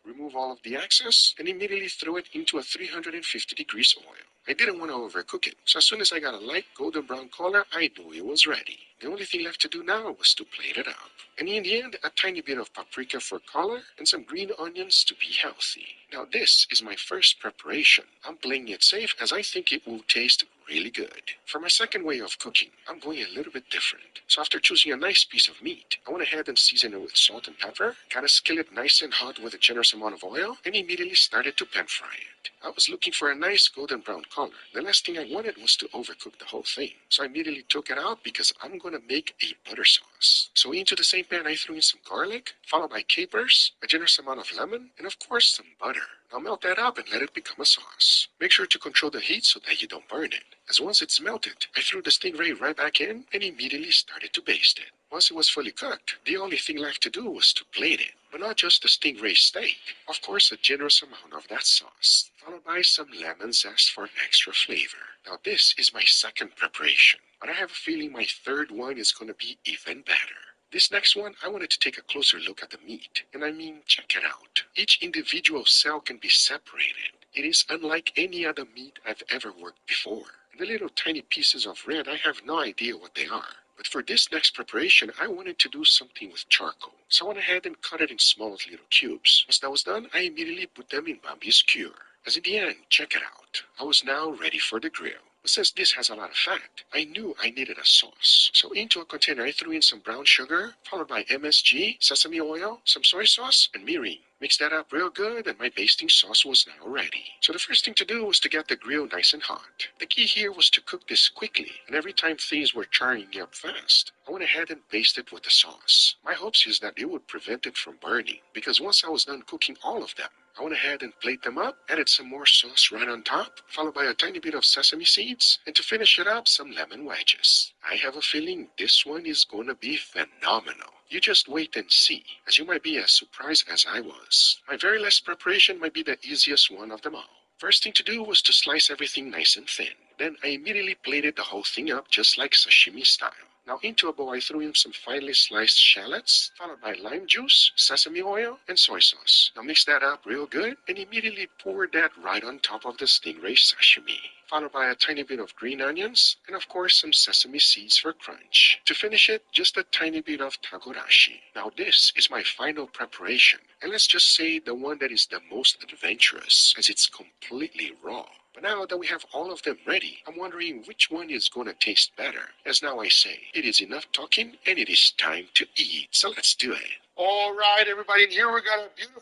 S25: Remove all of the excess and immediately throw it into a 350 degrees oil. I didn't want to overcook it, so as soon as I got a light golden brown color, I knew it was ready. The only thing left to do now was to plate it up. And in the end, a tiny bit of paprika for color and some green onions to be healthy. Now this is my first preparation. I'm playing it safe as I think it will taste really good. For my second way of cooking, I'm going a little bit different. So after choosing a nice piece of meat, I went ahead and seasoned it with salt and pepper, got a skillet nice and hot with a generous amount of oil, and immediately started to pan fry it. I was looking for a nice golden brown color. The last thing I wanted was to overcook the whole thing. So I immediately took it out because I'm going to make a butter sauce. So into the same pan I threw in some garlic, followed by capers, a generous amount of lemon, and of course some butter. Now melt that up and let it become a sauce. Make sure to control the heat so that you don't burn it, as once it's melted, I threw the stingray right back in and immediately started to baste it. Once it was fully cooked, the only thing left to do was to plate it, but not just the stingray steak. Of course, a generous amount of that sauce, followed by some lemon zest for extra flavor. Now this is my second preparation, but I have a feeling my third one is going to be even better. This next one, I wanted to take a closer look at the meat, and I mean, check it out. Each individual cell can be separated. It is unlike any other meat I've ever worked before. And the little tiny pieces of red, I have no idea what they are. But for this next preparation, I wanted to do something with charcoal. So I went ahead and cut it in small little cubes. Once that was done, I immediately put them in Bambi's skewer. As in the end, check it out. I was now ready for the grill. But since this has a lot of fat, I knew I needed a sauce. So into a container, I threw in some brown sugar, followed by MSG, sesame oil, some soy sauce, and mirin. Mixed that up real good, and my basting sauce was now ready. So the first thing to do was to get the grill nice and hot. The key here was to cook this quickly, and every time things were charring up fast, I went ahead and basted with the sauce. My hopes is that it would prevent it from burning, because once I was done cooking all of them, I went ahead and plate them up, added some more sauce right on top, followed by a tiny bit of sesame seeds, and to finish it up, some lemon wedges. I have a feeling this one is going to be phenomenal. You just wait and see, as you might be as surprised as I was. My very last preparation might be the easiest one of them all. First thing to do was to slice everything nice and thin. Then I immediately plated the whole thing up just like sashimi style. Now into a bowl I threw in some finely sliced shallots, followed by lime juice, sesame oil, and soy sauce. Now mix that up real good and immediately pour that right on top of the stingray sashimi, followed by a tiny bit of green onions, and of course some sesame seeds for crunch. To finish it, just a tiny bit of tagorashi. Now this is my final preparation, and let's just say the one that is the most adventurous, as it's completely raw. But now that we have all of them ready, I'm wondering which one is going to taste better. As now I say, it is enough talking and it is time to eat. So let's do it. All right, everybody, and here we got a beautiful...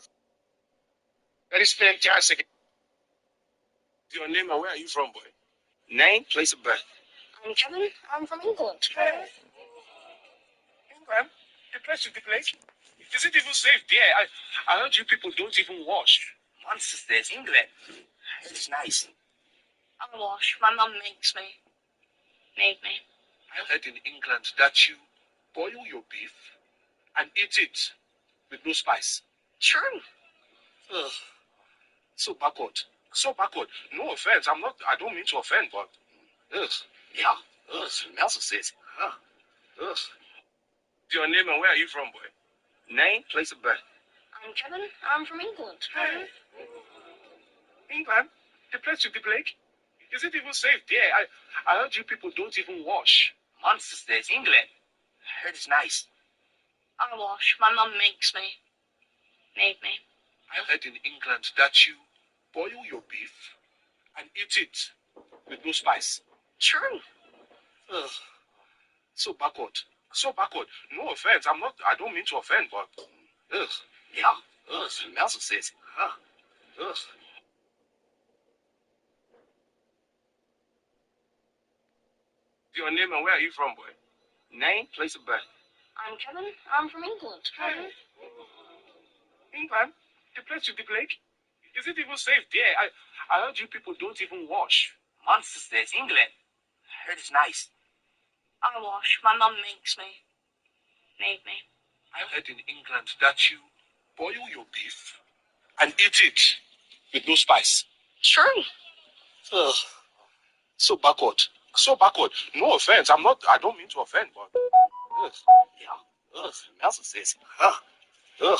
S25: That is fantastic. Your name and where are you from, boy?
S21: Name, place of birth.
S23: I'm Kevin. I'm from England.
S24: England? The place is the place. Is it even safe there? I heard you people don't even wash.
S21: Monsters, there's England. It's nice.
S23: I wash. My mum makes me. Made me.
S24: I heard in England that you boil your beef and eat it with no spice.
S23: True.
S24: Ugh. So backward. So backward. No offense. I don't mean to offend, but ugh.
S21: Yeah. Ugh, smells so sexy. Huh.
S24: Ugh. Your name and where are you from, boy?
S21: Name, place of birth.
S23: I'm Kevin. I'm from England.
S24: England? The place with the plague? Is it even safe there? I heard you people don't even wash.
S21: Monsters, there's England. I heard it's nice.
S23: I wash. My mum makes me. Made me.
S24: I heard in England that you boil your beef and eat it with no spice.
S23: True.
S24: Ugh. So backward. So backward. No offense. I don't mean to offend, but ugh.
S21: Yeah. Ugh, smells so sexy. Huh.
S24: Ugh. Your name and where are you from, boy?
S21: Name, place of birth.
S23: I'm Kevin. I'm from England.
S24: England? The place with the plague? Is it even safe there? I heard you people don't even wash.
S21: Monsters, there's England. I heard it's nice.
S23: I wash. My mum makes me. Made me.
S24: I heard in England that you boil your beef and eat it with no spice.
S23: True.
S24: Ugh. So backward. So backward. No offense. I don't mean to offend, but ugh.
S21: Yeah. Ugh, smells so sexy. Huh.
S24: Ugh.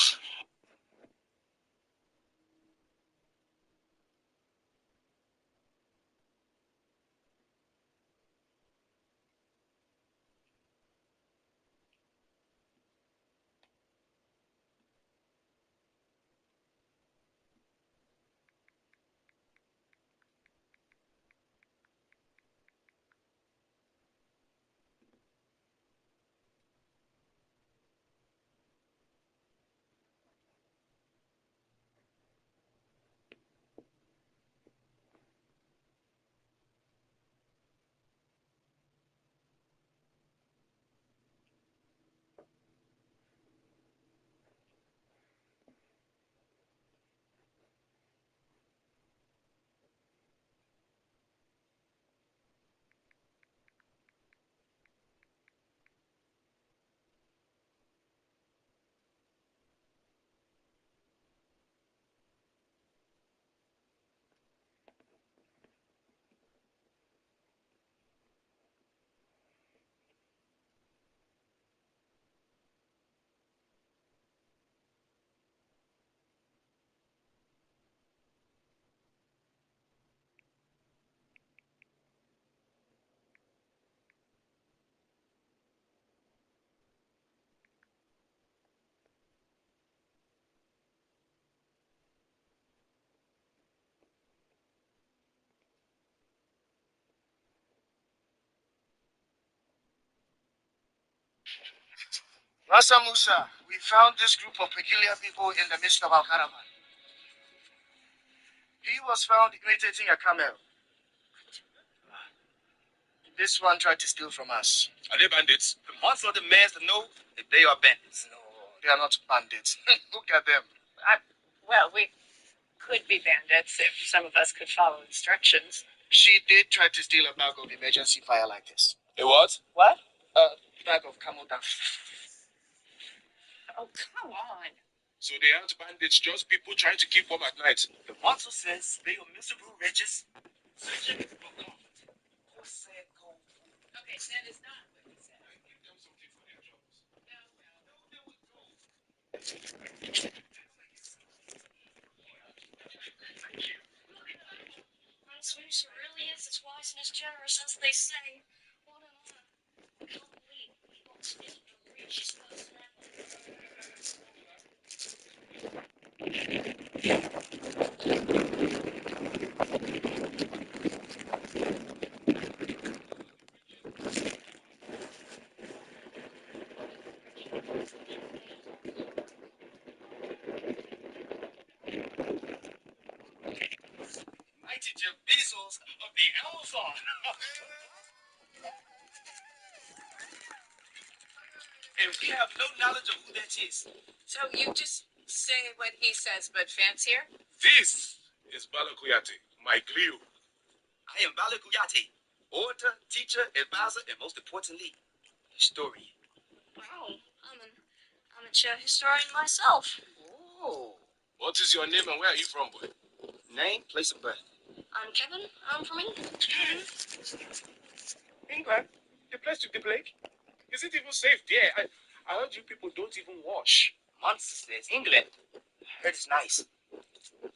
S2: Rasa Musa, we found this group of peculiar people in the midst of our caravan. He was found imitating a camel. This one tried to steal from us.
S12: Are they bandits? The monster demands to know if they are bandits.
S2: No, they are not bandits. Look at them.
S14: Well, we could be bandits if some of us could follow instructions.
S2: She did try to steal a bag of emergency fire like this.
S12: A what?
S14: What?
S2: A bag of camel dung.
S14: Oh, come on.
S12: So they aren't bandits, just people trying to keep warm at night.
S2: The monster says they are miserable wretches searching for gold. Who said gold?
S14: Okay, that is not what he said.
S12: Give them something for their troubles.
S9: Sweeps really is as wise and as generous as they say. What an honor. I can't believe we won't be able to reach Spurs
S12: Mighty Jeff Bezos of the Amazon. And we have no knowledge of who that is.
S14: So you just say what he says, but fancier?
S12: This is Bala Kuyate, my Clio. I am Bala Kuyate, orator, teacher, advisor, and most importantly, historian.
S9: Wow, I'm a chair historian myself.
S12: Oh. What is your name and where are you from, boy? Name, place of birth.
S9: I'm Kevin. I'm from England.
S12: England? The place to the plague? Is it even safe there? I heard you people don't even wash. Monster says England. I heard it's nice.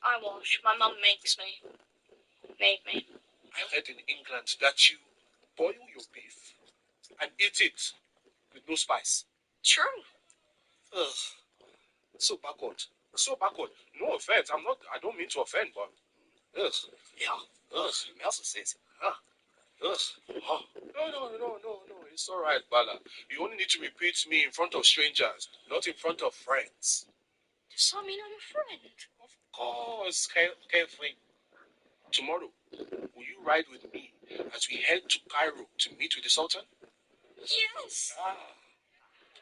S9: I wash. My mum makes me. Made me.
S12: I heard in England that you boil your beef and eat it with no spice.
S9: True.
S12: Ugh. So backward. So backward. No offense. I don't mean to offend, but ugh. Yeah. Ugh. Nelson says, huh. Ugh. Oh. No. It's all right, Bala. You only need to repeat me in front of strangers, not in front of friends.
S9: Does that mean I'm a friend?
S12: Of course, Kevin. Tomorrow, will you ride with me as we head to Cairo to meet with the Sultan?
S9: Yes.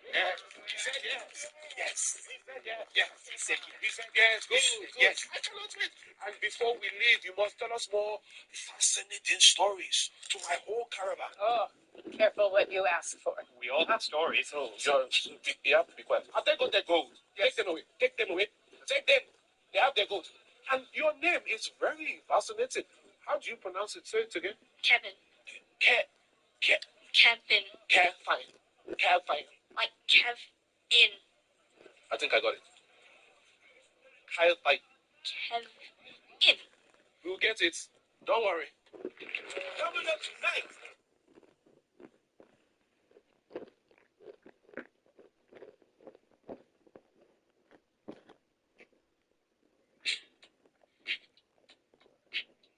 S12: He said yes. Yes. He said yes. Yes. He said yes. He said yes. Good. Yes. I cannot wait. And before we leave, you must tell us more fascinating stories to my whole caravan.
S14: Oh, careful what you ask for.
S12: We all have stories. So you have to be quiet. I'll take out their gold. Yes. Take them away. Take them away. Take them. They have their gold. And your name is very fascinating. How do you pronounce it? Say it again.
S9: Kevin.
S12: Kevin. Kevin.
S9: Like Kev-in.
S12: I think I got it. Kevin.
S9: Kev-in.
S12: We'll get it. Don't worry. Coming up tonight.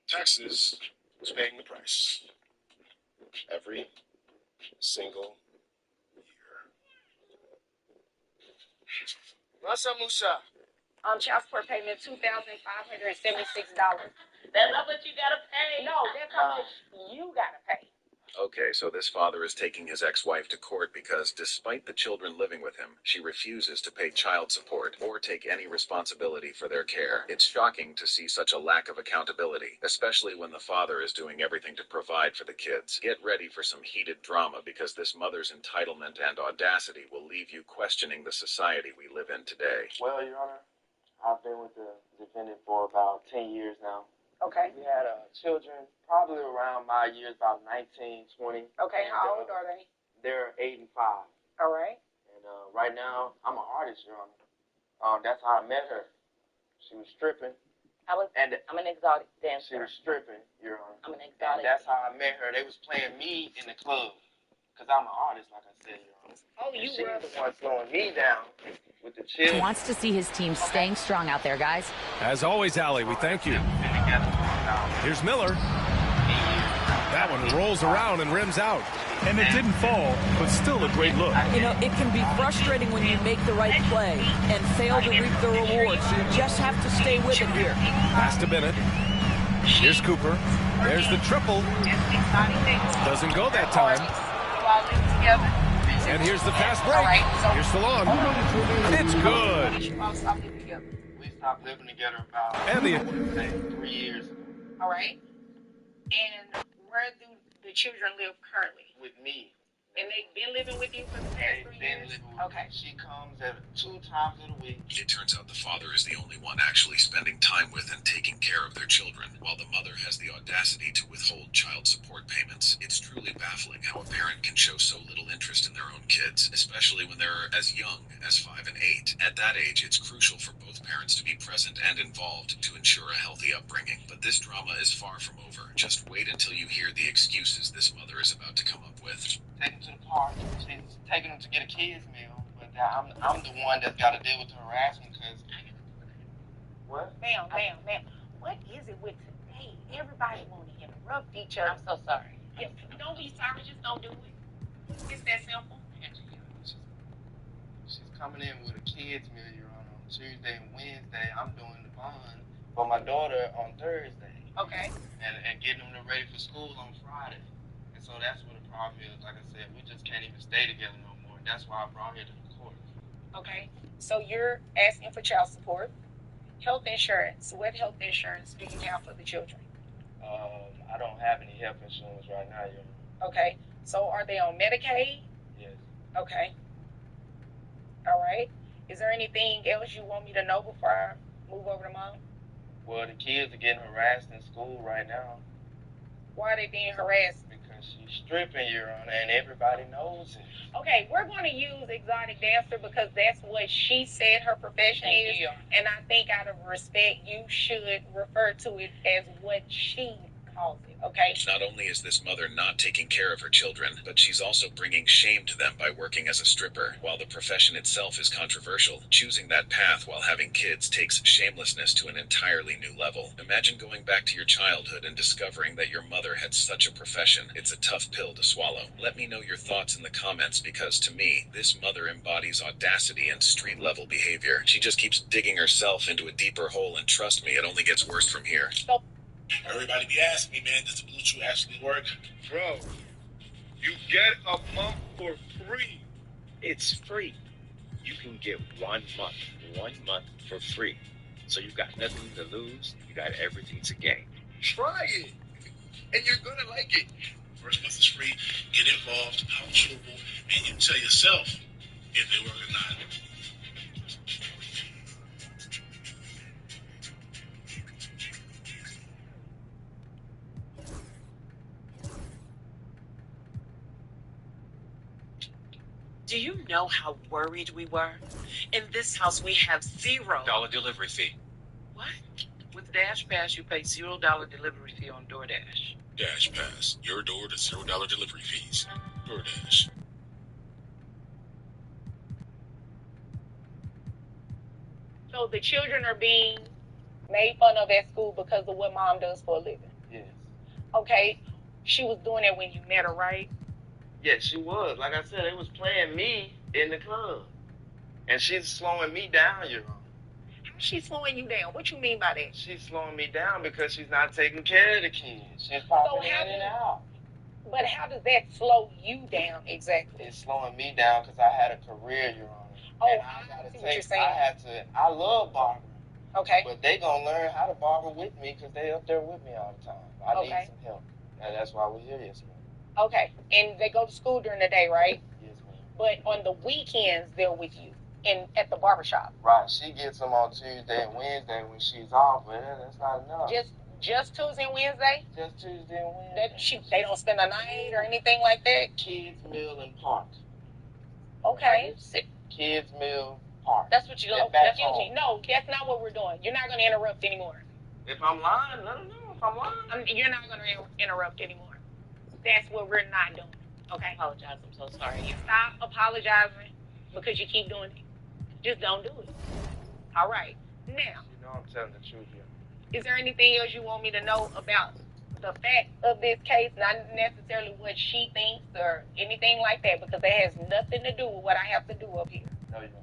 S12: Taxes is paying the price. Every single
S2: Rasa Musa.
S14: Child support payment $2,576. That's not what you gotta pay. No, that's how much you gotta pay.
S16: Okay, so this father is taking his ex-wife to court because, despite the children living with him, she refuses to pay child support or take any responsibility for their care. It's shocking to see such a lack of accountability, especially when the father is doing everything to provide for the kids. Get ready for some heated drama because this mother's entitlement and audacity will leave you questioning the society we live in today.
S20: Well, Your Honor, I've been with the defendant for about 10 years now.
S14: Okay.
S20: We had children probably around my years, about 19, 20.
S14: Okay,
S20: and,
S14: how old are they?
S20: They're 8 and 5.
S14: All right.
S20: And right now, I'm an artist, Your Honor. That's how I met her. She was stripping.
S14: I'm an exotic dancer.
S20: She was stripping, Your Honor.
S14: I'm an exotic.
S20: And that's how I met her. They was playing me in the club. Because I'm an artist, like I said, Your Honor.
S14: Oh, you
S20: she
S14: were
S20: was the one slowing me down with the children.
S5: Wants to see his team staying strong out there, guys.
S1: As always, Allie, we thank you. Here's Miller. That one rolls around and rims out.
S18: And it didn't fall, but still a great look.
S17: You know, it can be frustrating when you make the right play and fail to reap the rewards. You just have to stay with it here.
S1: Pass to Bennett. Here's Cooper. There's the triple. Doesn't go that time. And here's the fast break. Here's Salon. It's good.
S20: We stopped living together about
S1: And the
S20: 3 years ago.
S14: All right. And where do the children live currently?
S20: With me.
S14: And they've been living with you for the past 3 years? Okay.
S20: She comes 2 times in a week.
S16: It turns out the father is the only one actually spending time with and taking care of their children, while the mother has the audacity to withhold child support payments. It's truly baffling how a parent can show so little interest in their own kids, especially when they're as young as 5 and 8. At that age, it's crucial for both parents to be present and involved to ensure a healthy upbringing. But this drama is far from over. Just wait until you hear the excuses this mother is about to come up with.
S20: Take them to the park. She's taking them to get a kids meal, but I'm the one that's got to deal with the harassment because. What?
S14: Ma'am, what is it with today? Everybody want to interrupt each other. I'm so sorry. Yeah, don't be sorry, just don't do it. It's that simple.
S20: She's coming in with a kids meal, Your Honor, on Tuesday and Wednesday. I'm doing the bond for my daughter on Thursday.
S14: Okay.
S20: And getting them ready for school on Friday. And so that's what the problem is. Like I said, we just can't even stay together no more. That's why I brought her to the court.
S14: Okay. So you're asking for child support, health insurance. What health insurance do you have for the children?
S20: I don't have any health insurance right now, Your Honor.
S14: Okay. So are they on Medicaid?
S20: Yes.
S14: Okay. All right. Is there anything else you want me to know before I move over to Mom?
S20: Well, the kids are getting harassed in school right now.
S14: Why are they being harassed?
S20: Because she's stripping, Your Honor, and everybody knows it.
S14: Okay, we're going to use exotic dancer because that's what she said her profession is. And I think out of respect, you should refer to it as what she calls it, okay?
S16: Not only is this mother not taking care of her children, but she's also bringing shame to them by working as a stripper. While the profession itself is controversial, choosing that path while having kids takes shamelessness to an entirely new level. Imagine going back to your childhood and discovering that your mother had such a profession. It's a tough pill to swallow. Let me know your thoughts in the comments because to me, this mother embodies audacity and street-level behavior. She just keeps digging herself into a deeper hole, and trust me, it only gets worse from here.
S12: Everybody be asking me, man, does the Blue Chew actually work?
S3: Bro, you get a month for free. It's free. You can get 1 month for free. So you got nothing to lose, you got everything to gain.
S12: Try it, and you're gonna like it. First month is free. Get involved, how chewable, and you tell yourself if they work or not.
S4: Do you know how worried we were? In this house, we have $0
S3: delivery fee.
S4: What? With Dash Pass, you pay $0 delivery fee on DoorDash.
S12: Dash Pass, your door to $0 delivery fees. DoorDash.
S14: So the children are being made fun of at school because of what Mom does for a living.
S20: Yes.
S14: Okay. She was doing that when you met her, right?
S20: Yeah, she was. Like I said, they was playing me in the club. And she's slowing me down, Your Honor.
S14: How's she slowing you down? What you mean by that?
S20: She's slowing me down because she's not taking care of the kids. She's popping in and out.
S14: But how does that slow you down exactly?
S20: It's slowing me down because I had a career, Your Honor.
S14: Oh,
S20: and I
S14: see what you're saying.
S20: I love barbering.
S14: Okay.
S20: But they gonna learn how to barber with me because they up there with me all the time. I need some help. And that's why we're here this morning.
S14: Okay. And they go to school during the day, right?
S20: Yes, ma'am.
S14: But on the weekends, they're with you at the barbershop.
S20: Right. She gets them on Tuesday and Wednesday when she's off, but that's not enough.
S14: Just Tuesday and Wednesday?
S20: Just Tuesday and Wednesday.
S14: They don't spend a night or anything like that?
S20: Kids meal and park.
S14: Okay.
S20: Kids meal park.
S14: That's what you're going
S20: back
S14: to
S20: home.
S14: No, that's not what we're doing. You're not going to interrupt anymore.
S20: If I'm lying, let them know if I'm lying.
S14: You're not going to interrupt anymore. That's what we're not doing. Okay?
S4: I apologize. I'm so sorry.
S14: You stop apologizing because you keep doing it. Just don't do it. All right. Now,
S20: You know I'm telling the truth here.
S14: is there anything else you want me to know about the facts of this case, not necessarily what she thinks or anything like that, because it has nothing to do with what I have to do up here.
S12: No, you don't.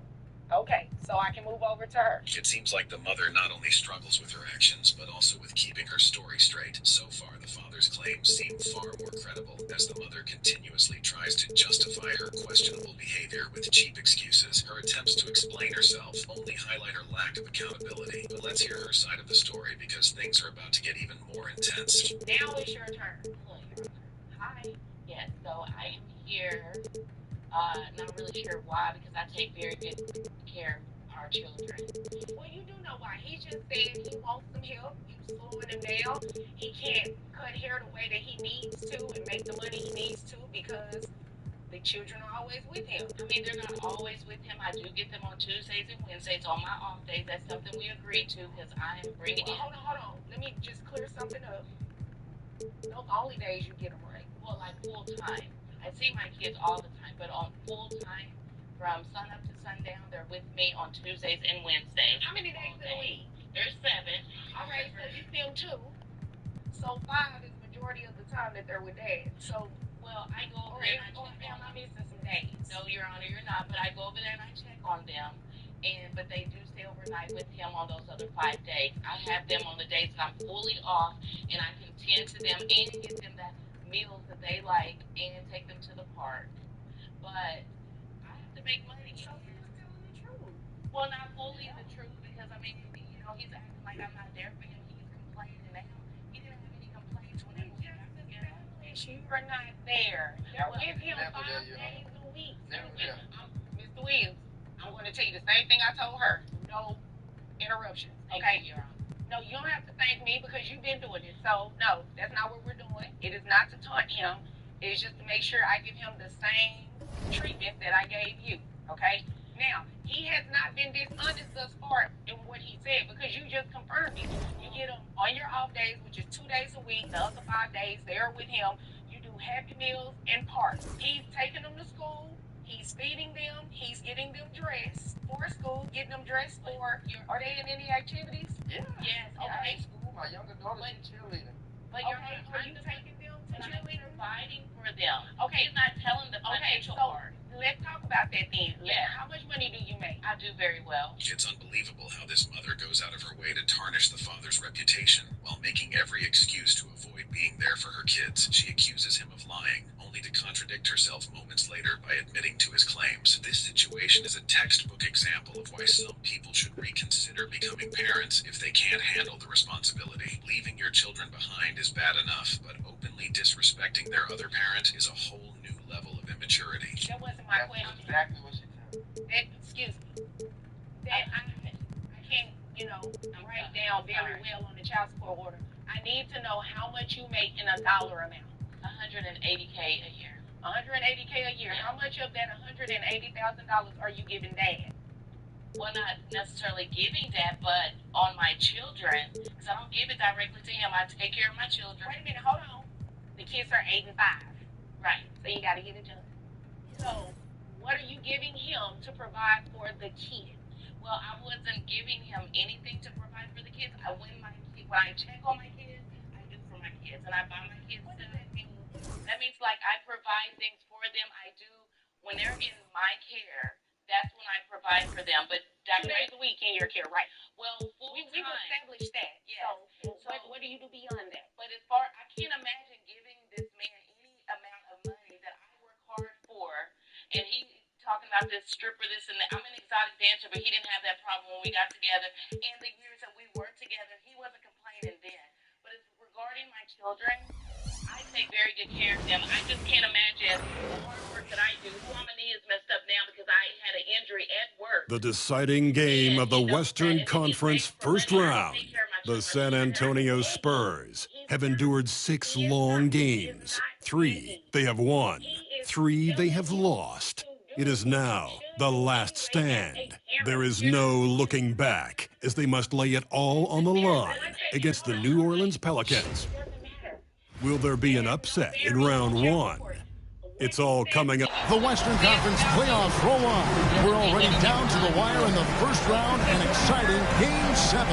S14: Okay, so I can move over to her.
S16: It seems like the mother not only struggles with her actions, but also with keeping her story straight. So far, the father's claims seem far more credible, as the mother continuously tries to justify her questionable behavior with cheap excuses. Her attempts to explain herself only highlight her lack of accountability. But let's hear her side of the story, because things are about to get even more intense.
S14: Now it's your turn.
S22: Hello, Your Honor.
S14: Hi.
S22: Yes, so I am here. Not really sure why, because I take very good care of our children.
S14: Well, you do know why. He just said he wants some help. You slowing him down. He can't cut hair the way that he needs to and make the money he needs to because the children are always with him.
S22: I mean, they're not always with him. I do get them on Tuesdays and Wednesdays on my off days. That's something we agreed to because I am bringing in.
S14: Hold on. Let me just clear something up. Those only days you get them right.
S22: Well, like full time. I see my kids all the time, but on full time, from sun up to sundown, they're with me on Tuesdays and Wednesdays.
S14: How many days in a week?
S22: There's 7.
S14: All right, so you see them 2. So 5 is majority of the time that they're with dad. So,
S22: well, I go over there and I check on them.
S14: I'm missing some days.
S22: No, Your Honor, you're not. But I go over there and I check on them. But they do stay overnight with him on those other 5 days. I have them on the days that I'm fully off, and I can tend to them and get them the meals that they like and take them to the park. But I have to make money.
S14: So you're telling the truth.
S22: Well, not fully the truth, because I mean, he's acting like I'm not there for him. He's complaining now. He didn't have any complaints whenever we got together.
S14: You are not there. You're with him 5 days a week. Mr. Williams, I'm going to tell you the same thing I told her. No interruptions. Okay? No, you don't have to thank me because you've been doing it. So, no, that's not what we're doing. It is not to taunt him. It's just to make sure I give him the same treatment that I gave you. Okay? Now, he has not been dishonest thus far in what he said because you just confirmed it. You get him on your off days, which is 2 days a week. The other 5 days, they're with him. You do Happy Meals and parks. He's taking them to school. He's feeding them. He's getting them dressed for school, getting them dressed for. Are they in any activities?
S22: Yeah. Yes.
S14: Okay.
S12: School, my younger daughter's in cheerleading.
S22: But
S14: Are you taking them to cheerleading?
S22: Providing for them.
S14: Okay.
S22: He's not telling the financial part.
S14: Let's talk about that then.
S22: Yeah.
S14: How much money do you make?
S22: I do very well.
S16: It's unbelievable how this mother goes out of her way to tarnish the father's reputation while making every excuse to avoid being there for her kids. She accuses him of lying, only to contradict herself moments later by admitting to his claims. This situation is a textbook example of why some people should reconsider becoming parents if they can't handle the responsibility. Leaving your children behind is bad enough, but openly disrespecting their other parent is a whole new level of immaturity.
S14: That wasn't my question.
S12: Exactly what she said.
S14: Excuse me. That I can't, write down very well on the child support order. I need to know how much you make in a dollar amount.
S22: $180K a year.
S14: $180K a year. How much of that $180,000 are you giving dad?
S22: Well, not necessarily giving that, but on my children, because I don't give it directly to him. I take care of my children.
S14: Wait a minute, hold on. The kids are 8 and 5.
S22: Right.
S14: So you got to get it done. So what are you giving him to provide for the kids?
S22: Well, I wasn't giving him anything to provide for the kids. When I check on my kids, I do for my kids, and I buy my kids stuff. That means like I provide things for them. I do when they're in my care. That's when I provide for them. But
S14: 2 days a week in your care, right?
S22: Well, full
S14: we've
S22: time.
S14: established that.
S22: Yes.
S14: So what do you do beyond that?
S22: But as far, I can't imagine giving this man any amount of money that I work hard for, and he talking about this stripper, this and that. I'm an exotic dancer, but he didn't have that problem when we got together. And the years that we worked together, he wasn't complaining then. But as regarding my children, I take very good care of them. I just can't imagine the hard work that I do. So my knee is messed up now because I had an injury at work.
S6: The deciding game of the Western Conference first round. The San Antonio Spurs have endured 6 long games. 3 they have won. 3 they have lost. It is now the last stand. There is no looking back as they must lay it all on the line against the New Orleans Pelicans. Will there be an upset in round 1? It's all coming up.
S10: The Western Conference playoffs roll on. We're already down to the wire in the first round, an exciting Game 7.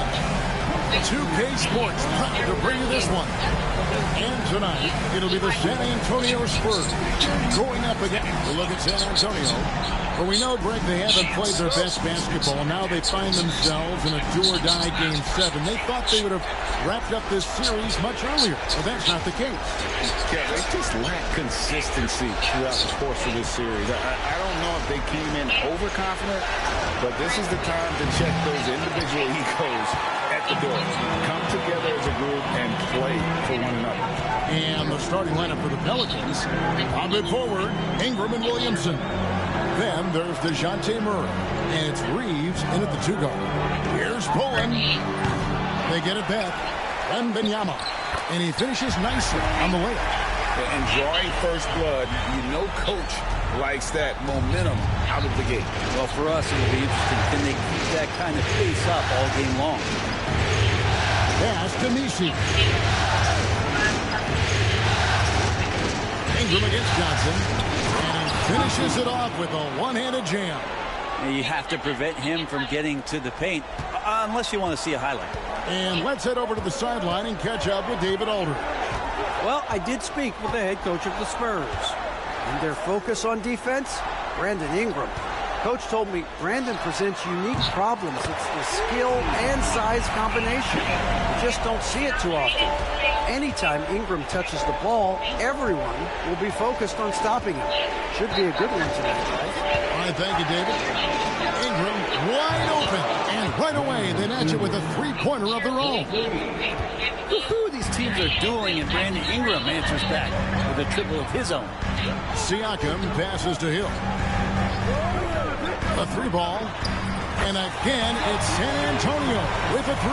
S10: 2K Sports proud to bring you this one. And tonight, it'll be the San Antonio Spurs going up again to look at San Antonio. But we know, Greg, they haven't played their best basketball. Now they find themselves in a do-or-die Game 7. They thought they would have wrapped up this series much earlier, but that's not the case.
S7: Yeah, they just lack consistency throughout the course of this series. I don't know if they came in overconfident, but this is the time to check those individual egos at the door. Come together as a group and play for one another.
S10: And the starting lineup for the Pelicans. On the forward, Ingram and Williamson. Then there's DeJounte Murray. And it's Reeves in at the 2 guard. Here's Pullen. They get it back. Wembanyama. And he finishes nicely on the layup.
S7: And drawing first blood, you know coach likes that momentum out of the gate.
S8: Well, for us, it'll be interesting. Can they keep that kind of pace up all game long?
S10: Pass to Nisi. Ingram against Johnson. And he finishes it off with a one-handed jam.
S8: You have to prevent him from getting to the paint, unless you want to see a highlight.
S10: And let's head over to the sideline and catch up with David Aldridge.
S11: Well, I did speak with the head coach of the Spurs. And their focus on defense, Brandon Ingram. Coach told me Brandon presents unique problems. It's the skill and size combination. You just don't see it too often. Anytime Ingram touches the ball, everyone will be focused on stopping him. Should be a good one tonight, guys.
S10: All right, thank you, David. Ingram wide open. And right away, they match it with a three-pointer of their own.
S8: Woohoo, these teams are dueling, and Brandon Ingram answers back with a triple of his own.
S10: Siakam passes to Hill. A 3-ball. And again, it's San Antonio with a 3.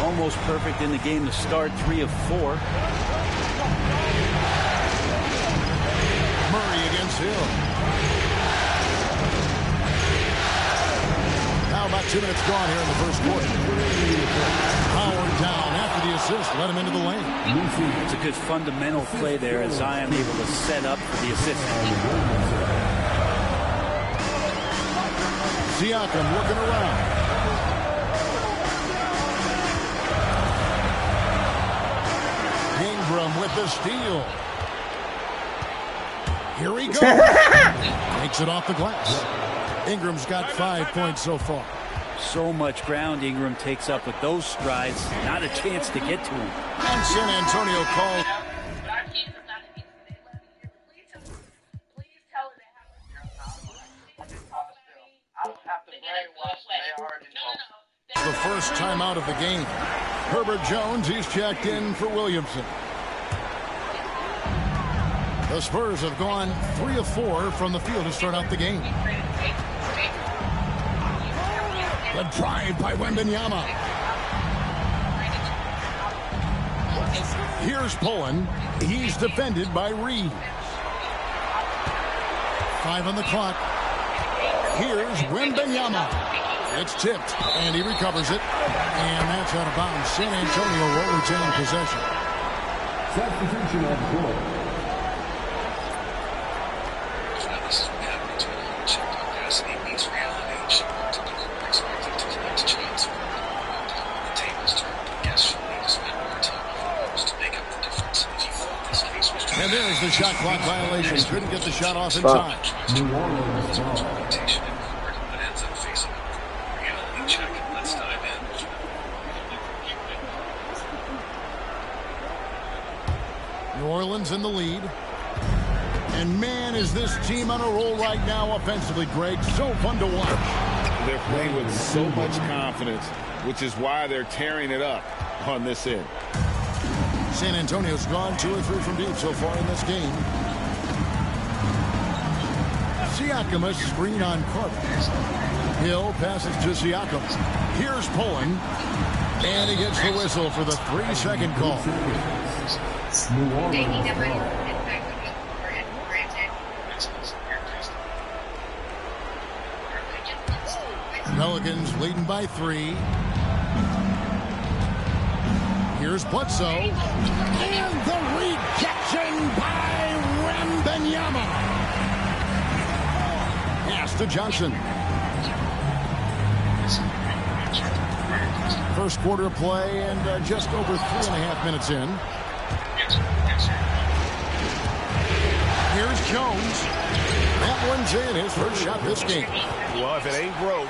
S8: Almost perfect in the game to start, 3 of 4.
S10: Murray against Hill. Now about 2 minutes gone here in the first quarter. Howard down after the assist, let him into the lane.
S8: It's a good fundamental play there as Zion able to set up for the assist.
S10: Siakam looking around. Ingram with the steal. Here he goes. Takes it off the glass. Ingram's got 5 points so far.
S8: So much ground Ingram takes up with those strides. Not a chance to get to him.
S10: And San Antonio called. The first time out of the game. Herbert Jones, he's checked in for Williamson. The Spurs have gone 3 of 4 from the field to start out the game. The drive by Wembanyama. Here's Pullen. He's defended by Reeves. 5 on the clock. Here's Wembanyama. It's tipped, and he recovers it. And that's out of bounds. San Antonio will retain possession.
S6: Substitution of goal.
S16: This is what happens when unchecked audacity meets reality. To deliver expected to next chance. The tables turn. Guess she'll need to spend more time with to make up the difference. If you thought this case was
S10: and there's the shot clock violation. Couldn't get the shot off in time.
S6: New Orleans ball.
S16: Let's dive in.
S10: New Orleans in the lead. And man, is this team on a roll right now offensively, Greg. So fun to watch.
S7: They're playing with so much confidence, which is why they're tearing it up on this end.
S10: San Antonio's gone 2 or 3 from deep so far in this game. Siakam, a screen on Carter. Hill passes to Siakam. Here's Pullen. And he gets the whistle for the 3-second call. Pelicans leading by 3. Here's Bledsoe. And the rejection by Wembanyama. Pass to Johnson. first quarter of play and just over 3.5 minutes in. Here's Jones. That one's in, his first shot this game.
S1: Well, if it ain't broke,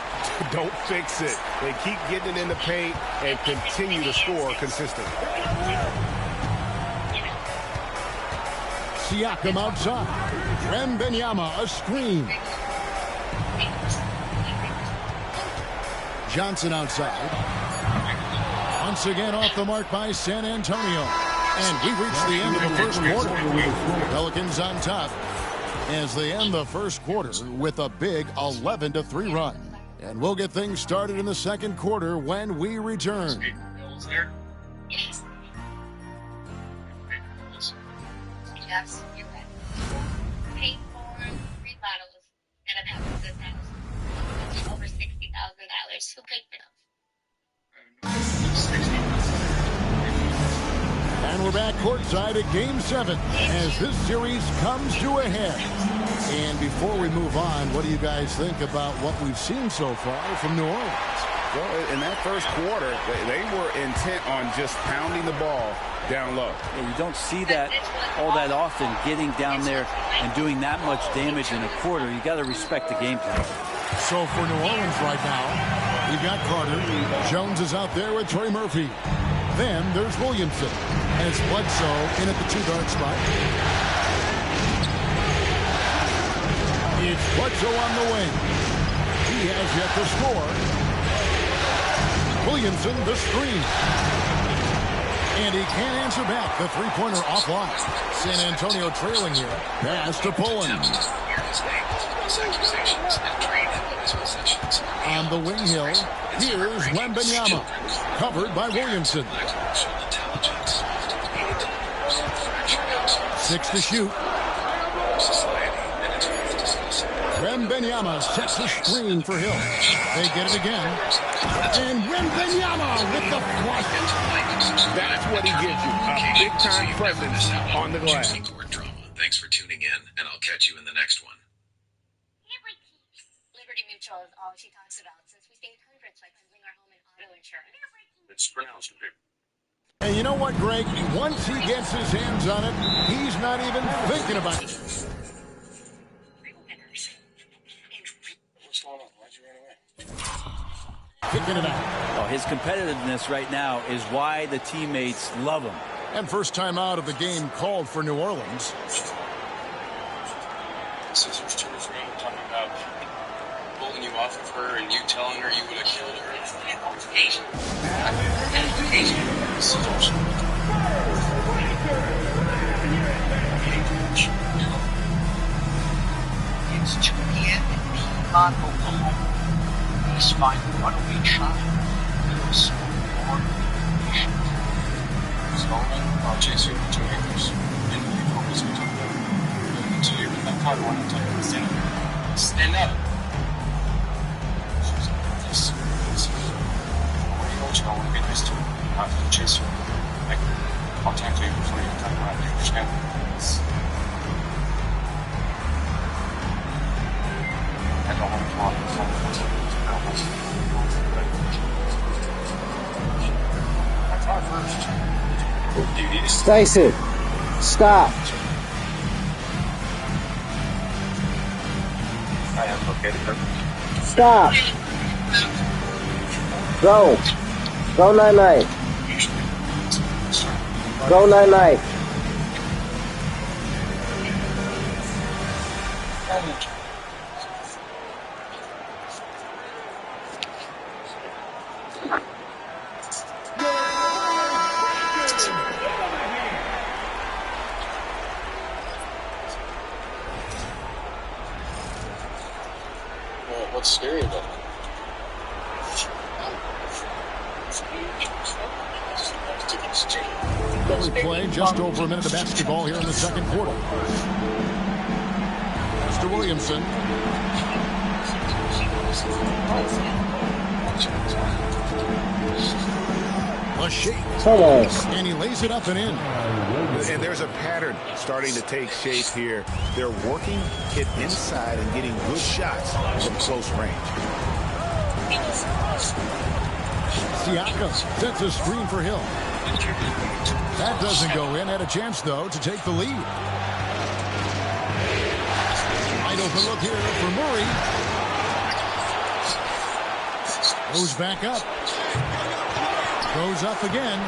S1: don't fix it. They keep getting it in the paint and continue to score consistently.
S10: Siakam outside. Wembanyama a screen. Johnson outside. Once again off the mark by San Antonio. And we reach the end of the first quarter. Pelicans on top as they end the first quarter with a big 11-3 run. And we'll get things started in the second quarter when we return.
S9: Yes, you're right. Paid for remodels and an house this house. Over $60,000. Who paid for
S10: And we're back courtside at Game 7 as this series comes to a head. And before we move on, what do you guys think about what we've seen so far from New Orleans?
S7: Well, in that first quarter, they were intent on just pounding the ball down low.
S8: Yeah, you don't see that all that often, getting down there and doing that much damage in a quarter. You got to respect the game plan.
S10: So for New Orleans right now, we've got Carter. Jones is out there with Trey Murphy. Then there's Williamson as Bledsoe in at the 2-guard spot. It's Bledsoe on the wing. He has yet to score. Williamson the screen. And he can't answer back. The three-pointer offline. San Antonio trailing here. Pass to Pullen. On the wing hill, here's Wembanyama. Covered by Williamson. 6 to shoot. Wembanyama sets a screen for Hill. They get it again. And Wembanyama with the flush.
S1: That's what he gives you, a big-time presence on the glass.
S16: Thanks for tuning in, and I'll catch you in the next one.
S9: Liberty Mutual is all she talks about since we stayed hundreds by bundling our home and auto insurance.
S3: It's pronounced big.
S10: And you know what, Greg? Once he gets his hands on it, he's not even thinking about it.
S3: What's going on? Why'd you run away?
S10: Kicking it out.
S8: Oh, his competitiveness right now is why the teammates love him.
S10: And first time out of the game called for New Orleans.
S12: Sisters to his room talking about pulling you off of her and you telling her you would have killed her.
S21: It's 2 p.m. in Piedmont, Oklahoma. Police find a runaway child. There's more information.
S12: Stolen, I'll chase you for 2 acres. And you focus me to the until you're in that car, I want to tell you to stand up. Stand up! She's like, this. I want you to want to be nice to her. Not to chase her. Like, I'll talk to you before you talk about it. You understand? I don't want to talk. I talk first. Do you need to
S13: Stacy, stop.
S12: I am located there.
S13: Stop. Go. Go night-night. Go night-night.
S12: What's scary about it?
S10: We play just over a minute of basketball here in the second quarter. Mr. Williamson. A shake. And he lays it up and in.
S1: And there's a pattern starting to take shape here. They're working it inside and getting good shots from close range.
S10: Siakam sets a screen for Hill. That doesn't go in. Had a chance, though, to take the lead. Wide open look here for Murray. Goes back up. Goes up again.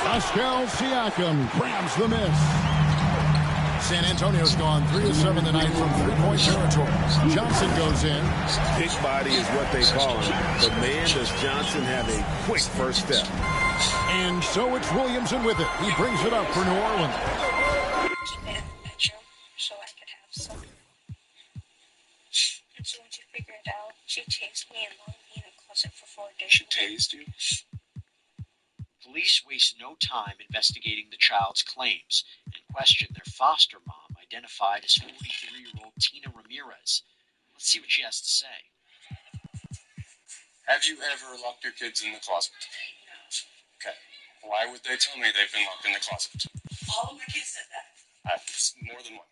S10: Pascal Siakam grabs the miss. San Antonio's gone 3 of 7 tonight from three-point territory. Johnson goes in.
S15: Big body is what they call him. But man, does Johnson have a quick first step.
S10: And so it's Williamson with it. He brings it up for New Orleans.
S9: So I could have some. And so once you figure it out, she tased me and locked me in a closet for 4 days.
S19: She tased you? Police waste no time investigating the child's claims and question their foster mom, identified as 43-year-old Tina Ramirez. Let's see what she has to say.
S23: Have you ever locked your kids in the closet?
S9: No.
S23: Okay. Why would they tell me they've been locked in the closet?
S9: All of my kids said that.
S23: It's more than one.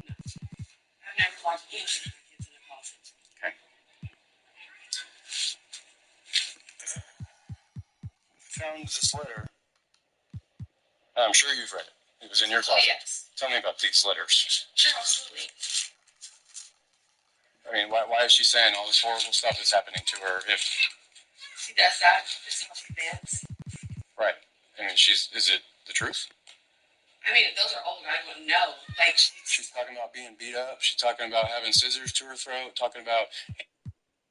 S9: No. I've never locked any of my kids in the closet.
S23: Okay. Found this letter. I'm sure you've read it. It was in your closet.
S9: Yes.
S23: Tell me about these letters.
S9: Sure, absolutely.
S23: I mean, why is she saying all this horrible stuff that's happening to her if...
S9: She does that. This is how she vents.
S23: Right. I mean, is it the truth?
S9: I mean, if those are old, I wouldn't know. Like,
S23: She's talking about being beat up. She's talking about having scissors to her throat. Talking about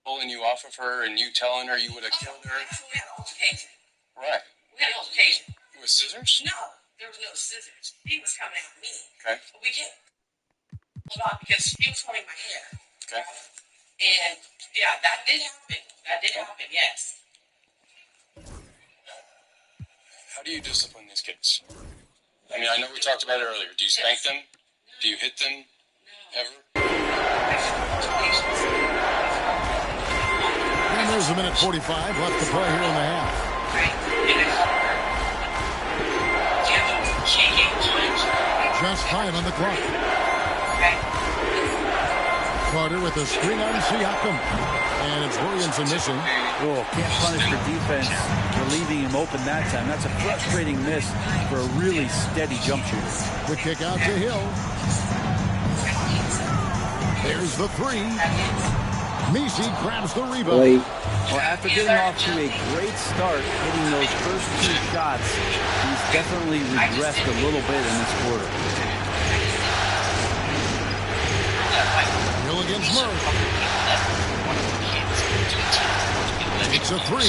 S23: pulling you off of her and you telling her you would have killed her.
S9: so we had an altercation.
S23: Right.
S9: We had an altercation.
S23: With scissors?
S9: No, there was no scissors. He was coming at me.
S23: Okay.
S9: But we can't hold on because he was holding my hair.
S23: Okay.
S9: And, yeah, that did happen. That did happen, yes.
S23: How do you discipline these kids? I mean, I know we talked about it earlier. Do you spank them? Do you hit them? Ever?
S10: And there's a minute 45 left to play here in the half. Just 5 on the clock. Carter with a screen on Siakam. And it's Williamson missing.
S8: Oh, can't punish for defense for leaving him open that time. That's a frustrating miss for a really steady jump shooter.
S10: The kick out to Hill. There's the 3. Misi grabs the rebound.
S8: Well, after getting off to a great start, hitting those first 2 shots, he's definitely regressed a little bit in this quarter.
S10: Hill against Murray. It's a 3.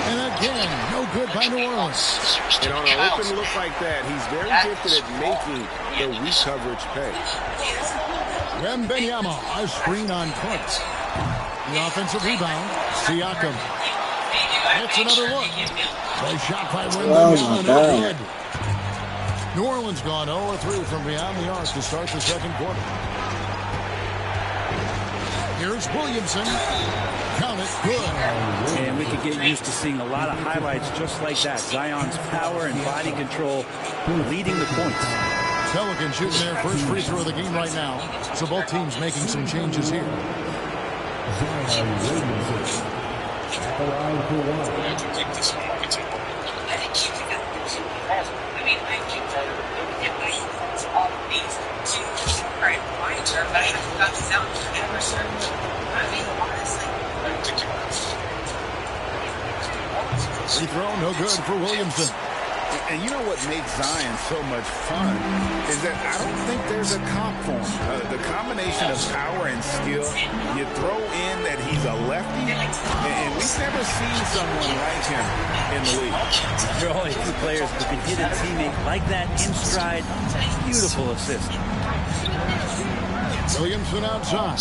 S10: And again, no good by New Orleans.
S15: And on an open look like that, he's very gifted at making the weak coverage pay.
S10: Wembenyama, a screen on Clark. The offensive rebound, Siakam. That's another look. A shot by Wembenyama, no good. New Orleans gone 0-3 from beyond the arc to start the second quarter. Here's Williamson. Count it, good.
S8: And we could get used to seeing a lot of highlights just like that. Zion's power and body control leading the points.
S10: Pelicans shooting their first free throw of the game right now. So both teams making some changes here. Free throw, no good for Williamson.
S7: And you know what makes Zion so much fun is that I don't think there's a comp for him. The combination of power and skill, you throw in that he's a lefty, and we've never seen someone like him in the league.
S8: There are only 2 players who can hit a teammate like that in stride. Beautiful assist.
S10: Williamson outside.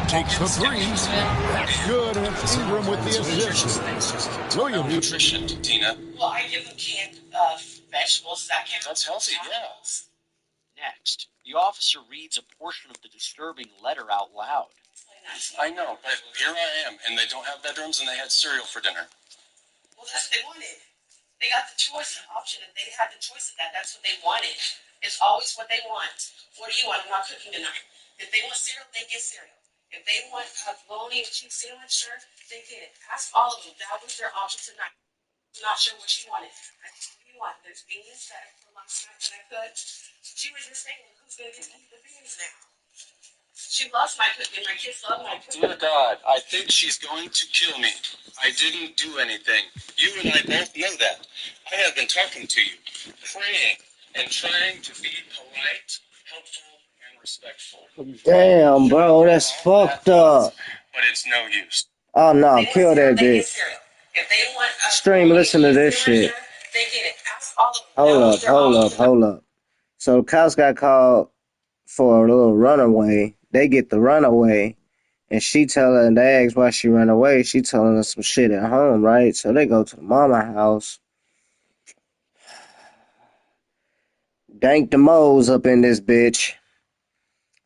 S10: Takes the 3. That's good, and it's Ingram with the assist. Williams.
S23: Nutrition, Tina.
S9: Well, I give them canned vegetables.
S23: That's healthy, yeah.
S19: Next, the officer reads a portion of the disturbing letter out loud.
S23: I know, but here I am, and they don't have bedrooms, and they had cereal for dinner.
S9: Well, that's what they wanted. They got the choice option, and they had the choice of that. That's what they wanted. It's always what they want. What do you want? I'm not cooking tonight. If they want cereal, they get cereal.
S22: If they want a bologna and cheese sandwich, sir, they get it. Ask all of them. That was their option tonight. I'm not sure what she wanted. I said, what do you want? There's beans that from last night that I cooked. She was just saying, who's going to get to eat the beans now? She loves my cooking. My kids love my cooking.
S23: Dear God, I think she's going to kill me. I didn't do anything. You and I both know that. I have been talking to you, praying, and trying to be polite, helpful, and respectful.
S13: Damn, bro, that's fucked up.
S23: But it's no use.
S13: Oh no, kill that bitch.
S22: If they want a
S13: Stream, listen to this shit.
S22: they get it. Ask all of them.
S13: Hold up. So cops got called for a little runaway. They get the runaway, and she telling, they ask why she ran away. She telling us some shit at home, right? So they go to the mama house. Dank the Mo's up in this bitch.